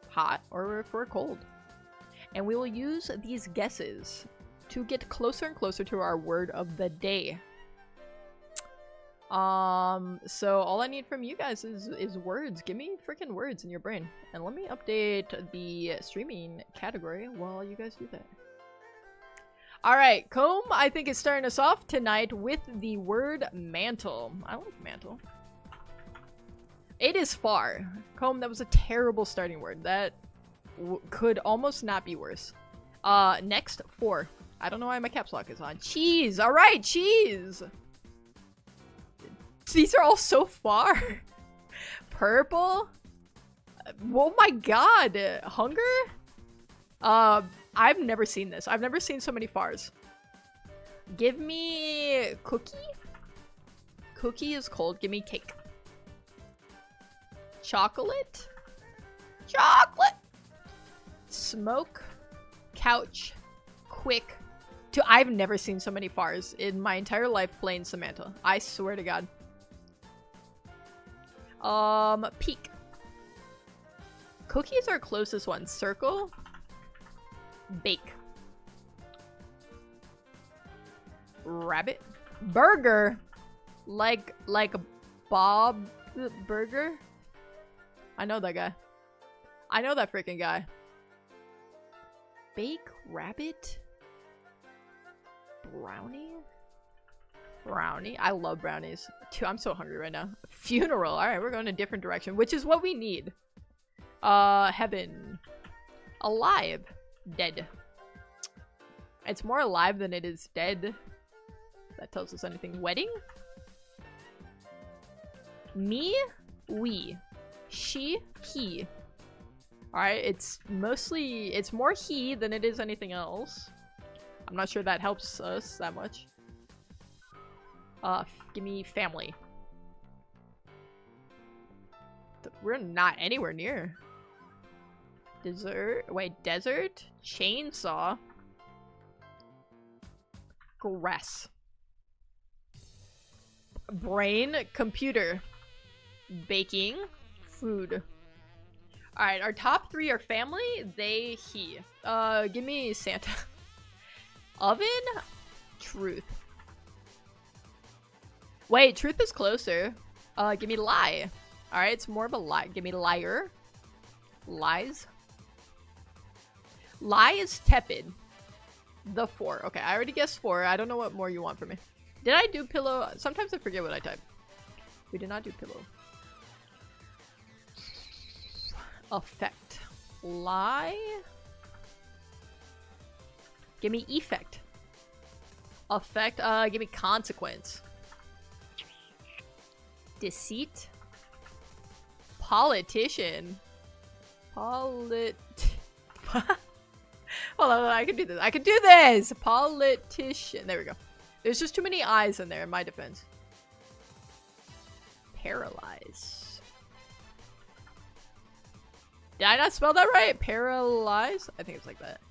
hot or if we're cold. And we will use these guesses to get closer and closer to our word of the day. So all I need from you guys is words. Give me freaking words in your brain. And let me update the streaming category while you guys do that. Alright, Comb, I think is starting us off tonight with the word mantle. I like mantle. It is far. Comb, that was a terrible starting word. That could almost not be worse. Next, 4. I don't know why my caps lock is on. Cheese! Alright, cheese! These are all so far. Purple? Oh my god. Hunger? I've never seen this. I've never seen so many fars. Give me cookie? Cookie is cold. Give me cake. Chocolate? Chocolate! Smoke. Couch. Quick. I've never seen so many fars in my entire life playing Samantha. I swear to god. Peak. Cookies are closest one. Circle. Bake. Rabbit. Burger. Like Bob Burger? I know that guy. I know that freaking guy. Bake rabbit? Brownie? Brownie? I love brownies. I'm so hungry right now. Funeral. Alright, we're going a different direction, which is what we need. Heaven. Alive. Dead. It's more alive than it is dead. If that tells us anything. Wedding? Me? We. She? He. Alright, it's more he than it is anything else. I'm not sure that helps us that much. Give me family. We're not anywhere near. Dessert? Wait, desert? Chainsaw? Grass. Brain? Computer. Baking? Food. Alright, our top 3 are family, they, he. Give me Santa. Oven? Truth. Wait, truth is closer. Give me lie. Alright, it's more of a lie. Give me liar. Lies. Lie is tepid. The 4. Okay, I already guessed 4. I don't know what more you want from me. Did I do pillow? Sometimes I forget what I type. We did not do pillow. Effect. Lie. Give me effect. Effect. Give me consequence. Deceit. Politician. Hold on, I can do this. I can do this! Politician. There we go. There's just too many eyes in there in my defense. Paralyze. Did I not spell that right? Paralyze? I think it's like that.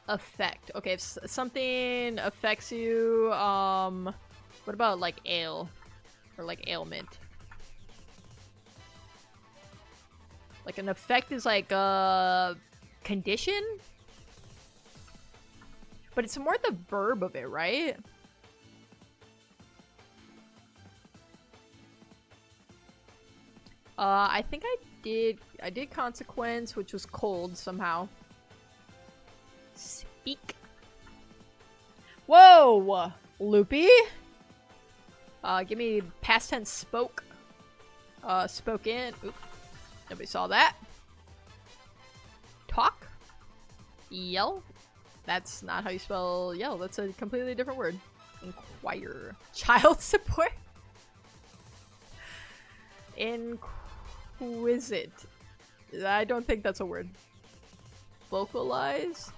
Effect. Okay, if something affects you, what about like ail? Or like ailment? Like an effect is like a condition? But it's more the verb of it, right? I think I did consequence, which was cold somehow. Speak. Whoa! Loopy? Give me past tense spoke. Spoken. Oop. Nobody saw that. Talk. Yell. That's not how you spell yell. That's a completely different word. Inquire. Child support. Inquisit. I don't think that's a word. Vocalize.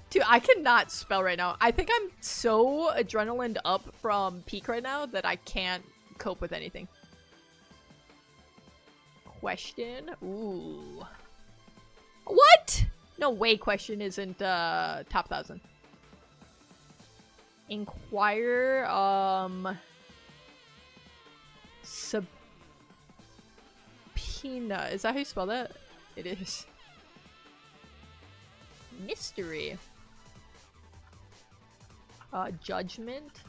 Dude, I cannot spell right now. I think I'm so adrenaline up from peak right now that I can't cope with anything. Question. Ooh. What? No way question isn't top 1,000. Inquire, subpoena. Is that how you spell that? It is. Mystery. Judgment.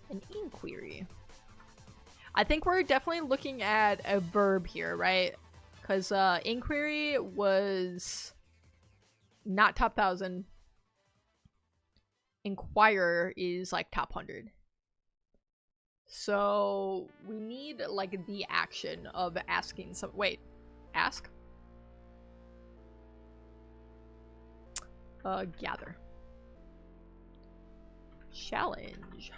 An inquiry. I think we're definitely looking at a verb here, right? Because inquiry was not top 1,000. Inquire is like top 100. So we need like the action of asking some. Wait, ask? Gather. Challenge.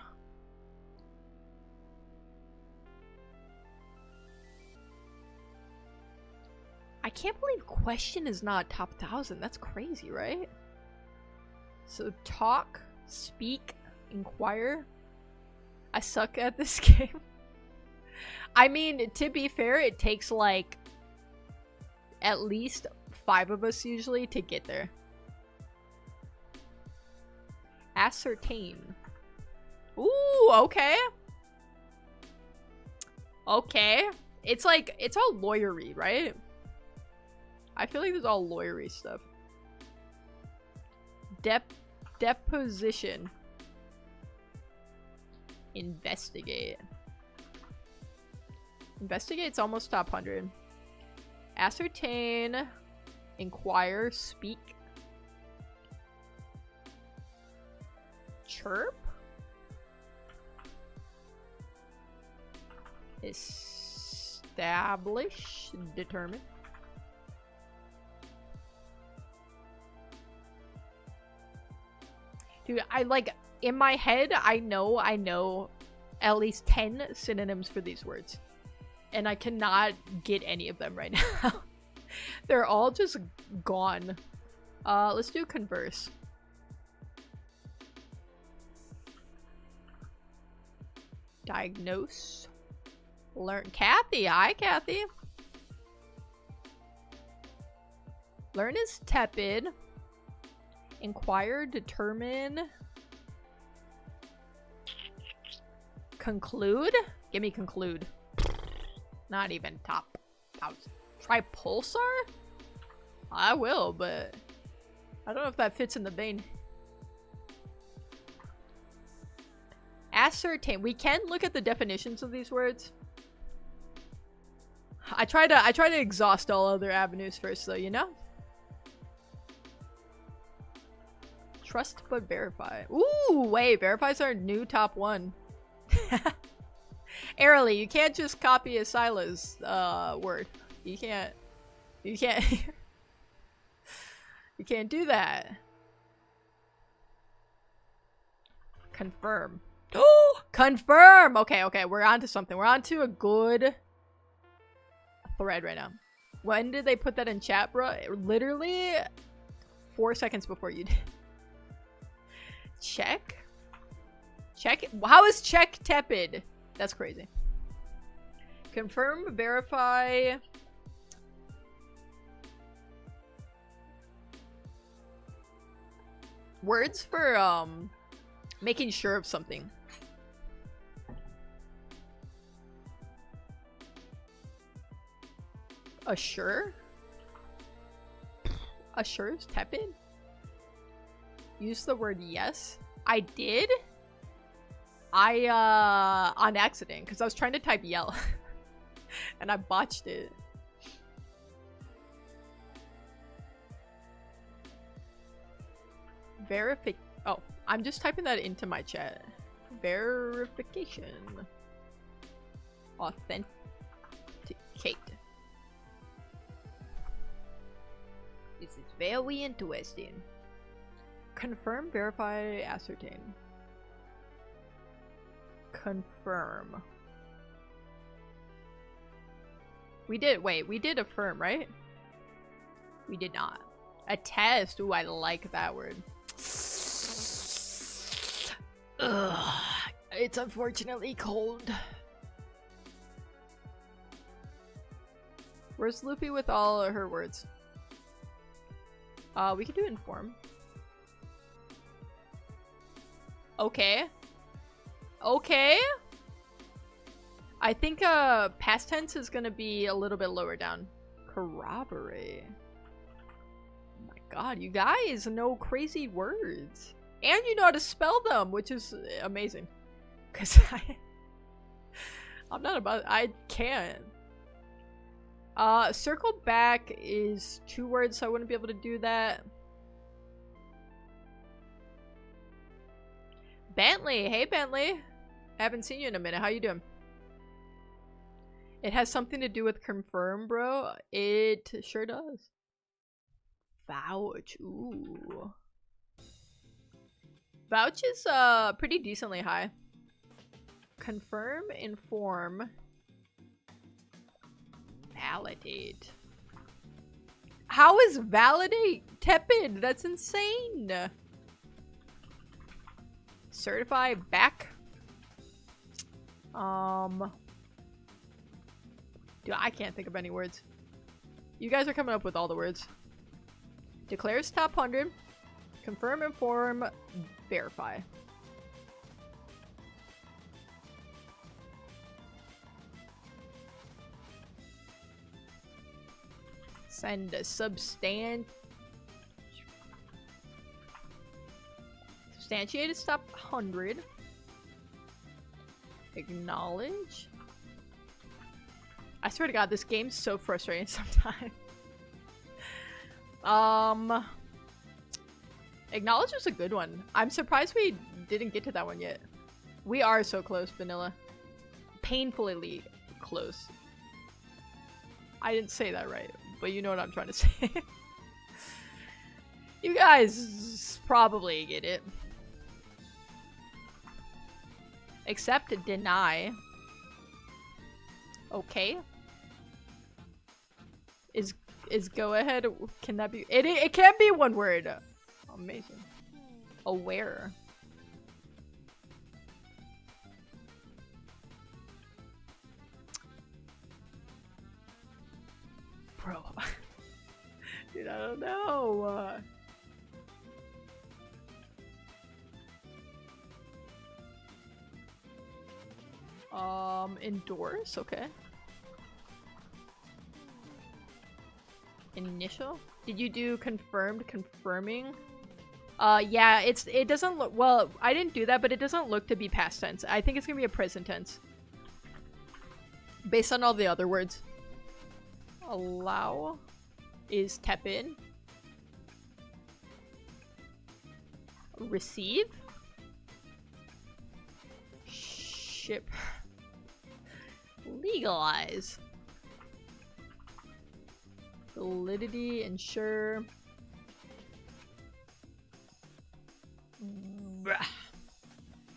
I can't believe question is not top 1,000. That's crazy, right? So talk, speak, inquire. I suck at this game. I mean, to be fair, it takes like at least 5 of us usually to get there. Ascertain. Ooh, okay. Okay. It's like, it's all lawyery, right? I feel like there's all lawyery stuff. Deposition. Investigate. Investigate's almost top 100. Ascertain. Inquire. Speak. Chirp. Establish. Determine. Dude, I like, in my head, I know at least 10 synonyms for these words. And I cannot get any of them right now. They're all just gone. Let's do converse. Diagnose. Learn. Kathy. Hi, Kathy. Learn is tepid. Inquire, determine, conclude? Give me conclude. Not even top 1,000. Try pulsar? I will, but I don't know if that fits in the vein. Ascertain. We can look at the definitions of these words. I try to exhaust all other avenues first, though, you know? Trust but verify. Ooh, wait, verify's our new top 1. Airly, you can't just copy a Sila's word. You can't you can't do that. Confirm. Oh, confirm. Okay, we're on to something. We're on to a good thread right now. When did they put that in chat, bro? Literally 4 seconds before you did. Check? Check? How is check tepid? That's crazy. Confirm, verify. Words for, making sure of something. Assure? Assure is tepid? Use the word yes. I did. On accident, because I was trying to type yell. And I botched it. Oh, I'm just typing that into my chat. Verification. Authenticate. This is very interesting. Confirm, verify, ascertain. Confirm. We did affirm, right? We did not. Attest. Ooh, I like that word. Ugh, it's unfortunately cold. Where's Loopy with all of her words? We could do inform. Okay. Okay. I think past tense is gonna be a little bit lower down. Corroborate. Oh my god, you guys know crazy words. And you know how to spell them, which is amazing. Cause I'm not about. I can't. Circle back is 2 words, so I wouldn't be able to do that. Bentley, hey Bentley. I haven't seen you in a minute. How you doing? It has something to do with confirm, bro. It sure does. Vouch, ooh. Vouch is pretty decently high. Confirm, inform, validate. How is validate tepid? That's insane. Certify back. Dude, I can't think of any words. You guys are coming up with all the words. Declares top 100. Confirm, inform, verify. Send a substantiated top 100. Acknowledge. I swear to God, this game's so frustrating sometimes. Acknowledge was a good one. I'm surprised we didn't get to that one yet. We are so close, Vanilla. Painfully close. I didn't say that right, but you know what I'm trying to say. You guys probably get it. Accept, deny. Okay. Is go ahead? Can that be? It can be one word. Amazing. Aware. Bro. Dude, I don't know. Endorse, okay. Initial? Did you do confirmed, confirming? Yeah, it doesn't look, well, I didn't do that, but it doesn't look to be past tense. I think it's gonna be a present tense. Based on all the other words. Allow is tepid. Receive. Ship. Legalize. Validity, ensure. Bruh.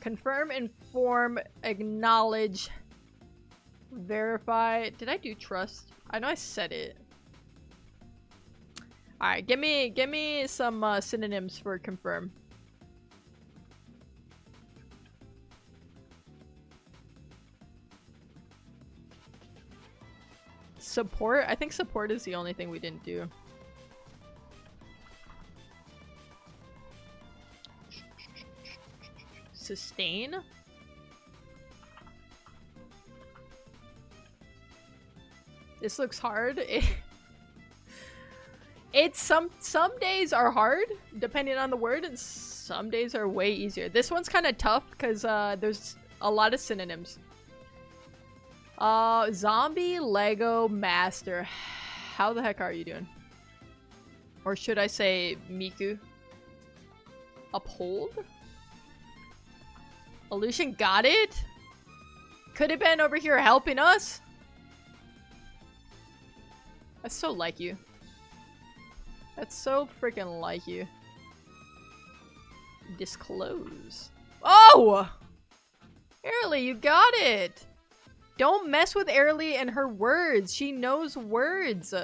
Confirm, inform, acknowledge, verify. Did I do trust? I know I said it. Alright, give me some synonyms for confirm. Support? I think support is the only thing we didn't do. Sustain? This looks hard. It's some days are hard, depending on the word, and some days are way easier. This one's kind of tough because there's a lot of synonyms. Zombie Lego Master. How the heck are you doing? Or should I say Miku? Uphold? Illusion got it? Could have been over here helping us? That's so like you. That's so freaking like you. Disclose. Oh! Airly, you got it! Don't mess with Airly and her words. She knows words.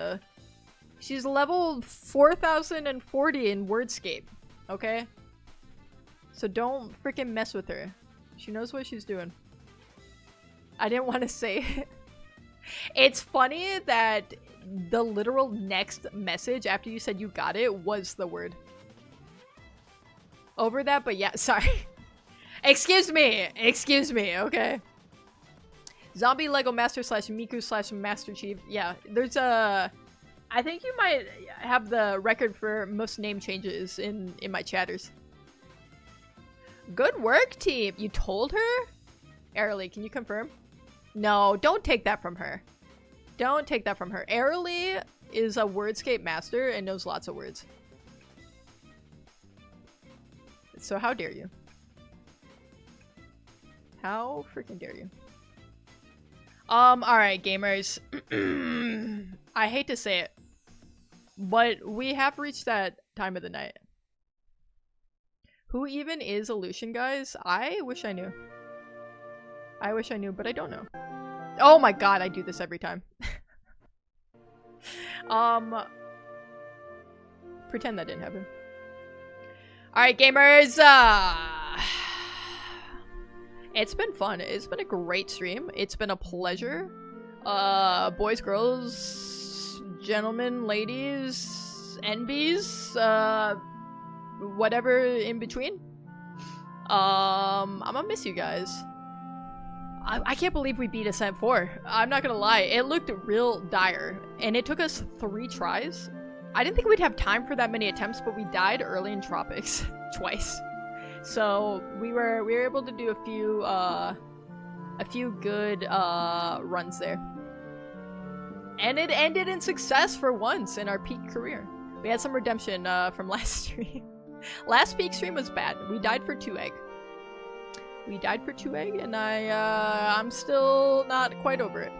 She's level 4040 in Wordscape. Okay? So don't freaking mess with her. She knows what she's doing. I didn't want to say it. It's funny that the literal next message after you said you got it was the word. Over that, but yeah, sorry. Excuse me, okay? Zombie Lego Master / Miku / Master Chief. Yeah, there's a... I think you might have the record for most name changes in my chatters. Good work, team. You told her? Airly, can you confirm? No, don't take that from her. Don't take that from her. Airly is a wordscape master and knows lots of words. So how dare you? How freaking dare you? Alright, gamers. I hate to say it, but we have reached that time of the night. Who even is Aleutian, guys? I wish I knew. I wish I knew, but I don't know. Oh my god, I do this every time. Pretend that didn't happen. Alright, gamers, it's been fun. It's been a great stream. It's been a pleasure. Boys, girls, gentlemen, ladies, NBs, whatever in between. I'm gonna miss you guys. I can't believe we beat Ascent 4. I'm not gonna lie, it looked real dire, and it took us 3 tries. I didn't think we'd have time for that many attempts, but we died early in Tropics twice. So we were able to do a few good runs there, and it ended in success for once in our peak career. We had some redemption from last stream. Last peak stream was bad. We died for 2 egg. We died for 2 egg, and I'm still not quite over it.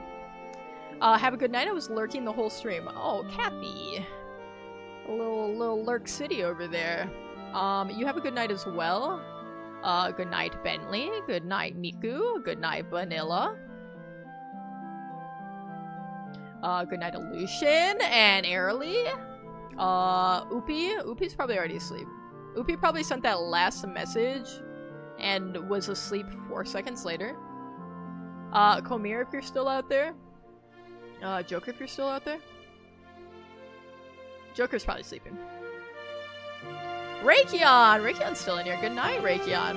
Have a good night. I was lurking the whole stream. Oh, Kathy, a little lurk city over there. You have a good night as well. Good night, Bentley. Good night, Miku. Good night, Vanilla. Good night, Aleutian and Airly. Oopie's probably already asleep. Oopie probably sent that last message and was asleep 4 seconds later. Komir, if you're still out there. Joker, if you're still out there. Joker's probably sleeping. Raikion's still in here. Good night, Raikion.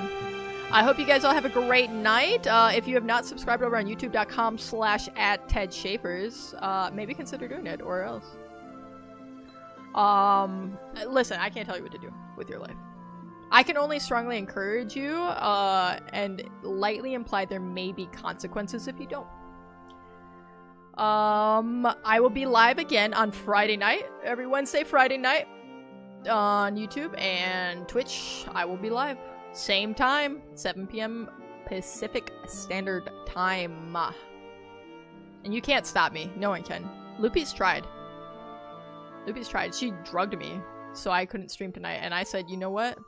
I hope you guys all have a great night. If you have not subscribed over on youtube.com/@TedShapers, maybe consider doing it, or else. Listen, I can't tell you what to do with your life. I can only strongly encourage you, and lightly imply there may be consequences if you don't. I will be live again on Friday night, every Wednesday, Friday night, on YouTube and Twitch. I will be live. Same time, 7 p.m. Pacific Standard Time. And you can't stop me. No one can. Loopy's tried. She drugged me, so I couldn't stream tonight. And I said, you know what?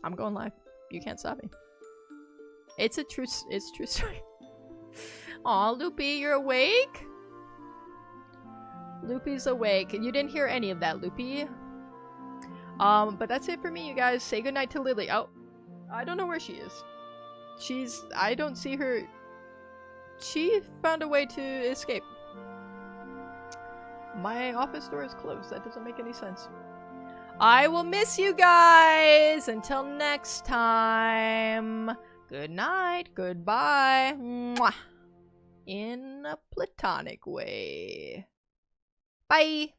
I'm going live. You can't stop me. It's a true story. Aw, Loopy, you're awake? Loopy's awake. You didn't hear any of that, Loopy. But that's it for me, you guys. Say goodnight to Lily. Oh, I don't know where she is. I don't see her. She found a way to escape. My office door is closed. That doesn't make any sense. I will miss you guys. Until next time. Good night. Goodbye. Mwah. In a platonic way. Bye.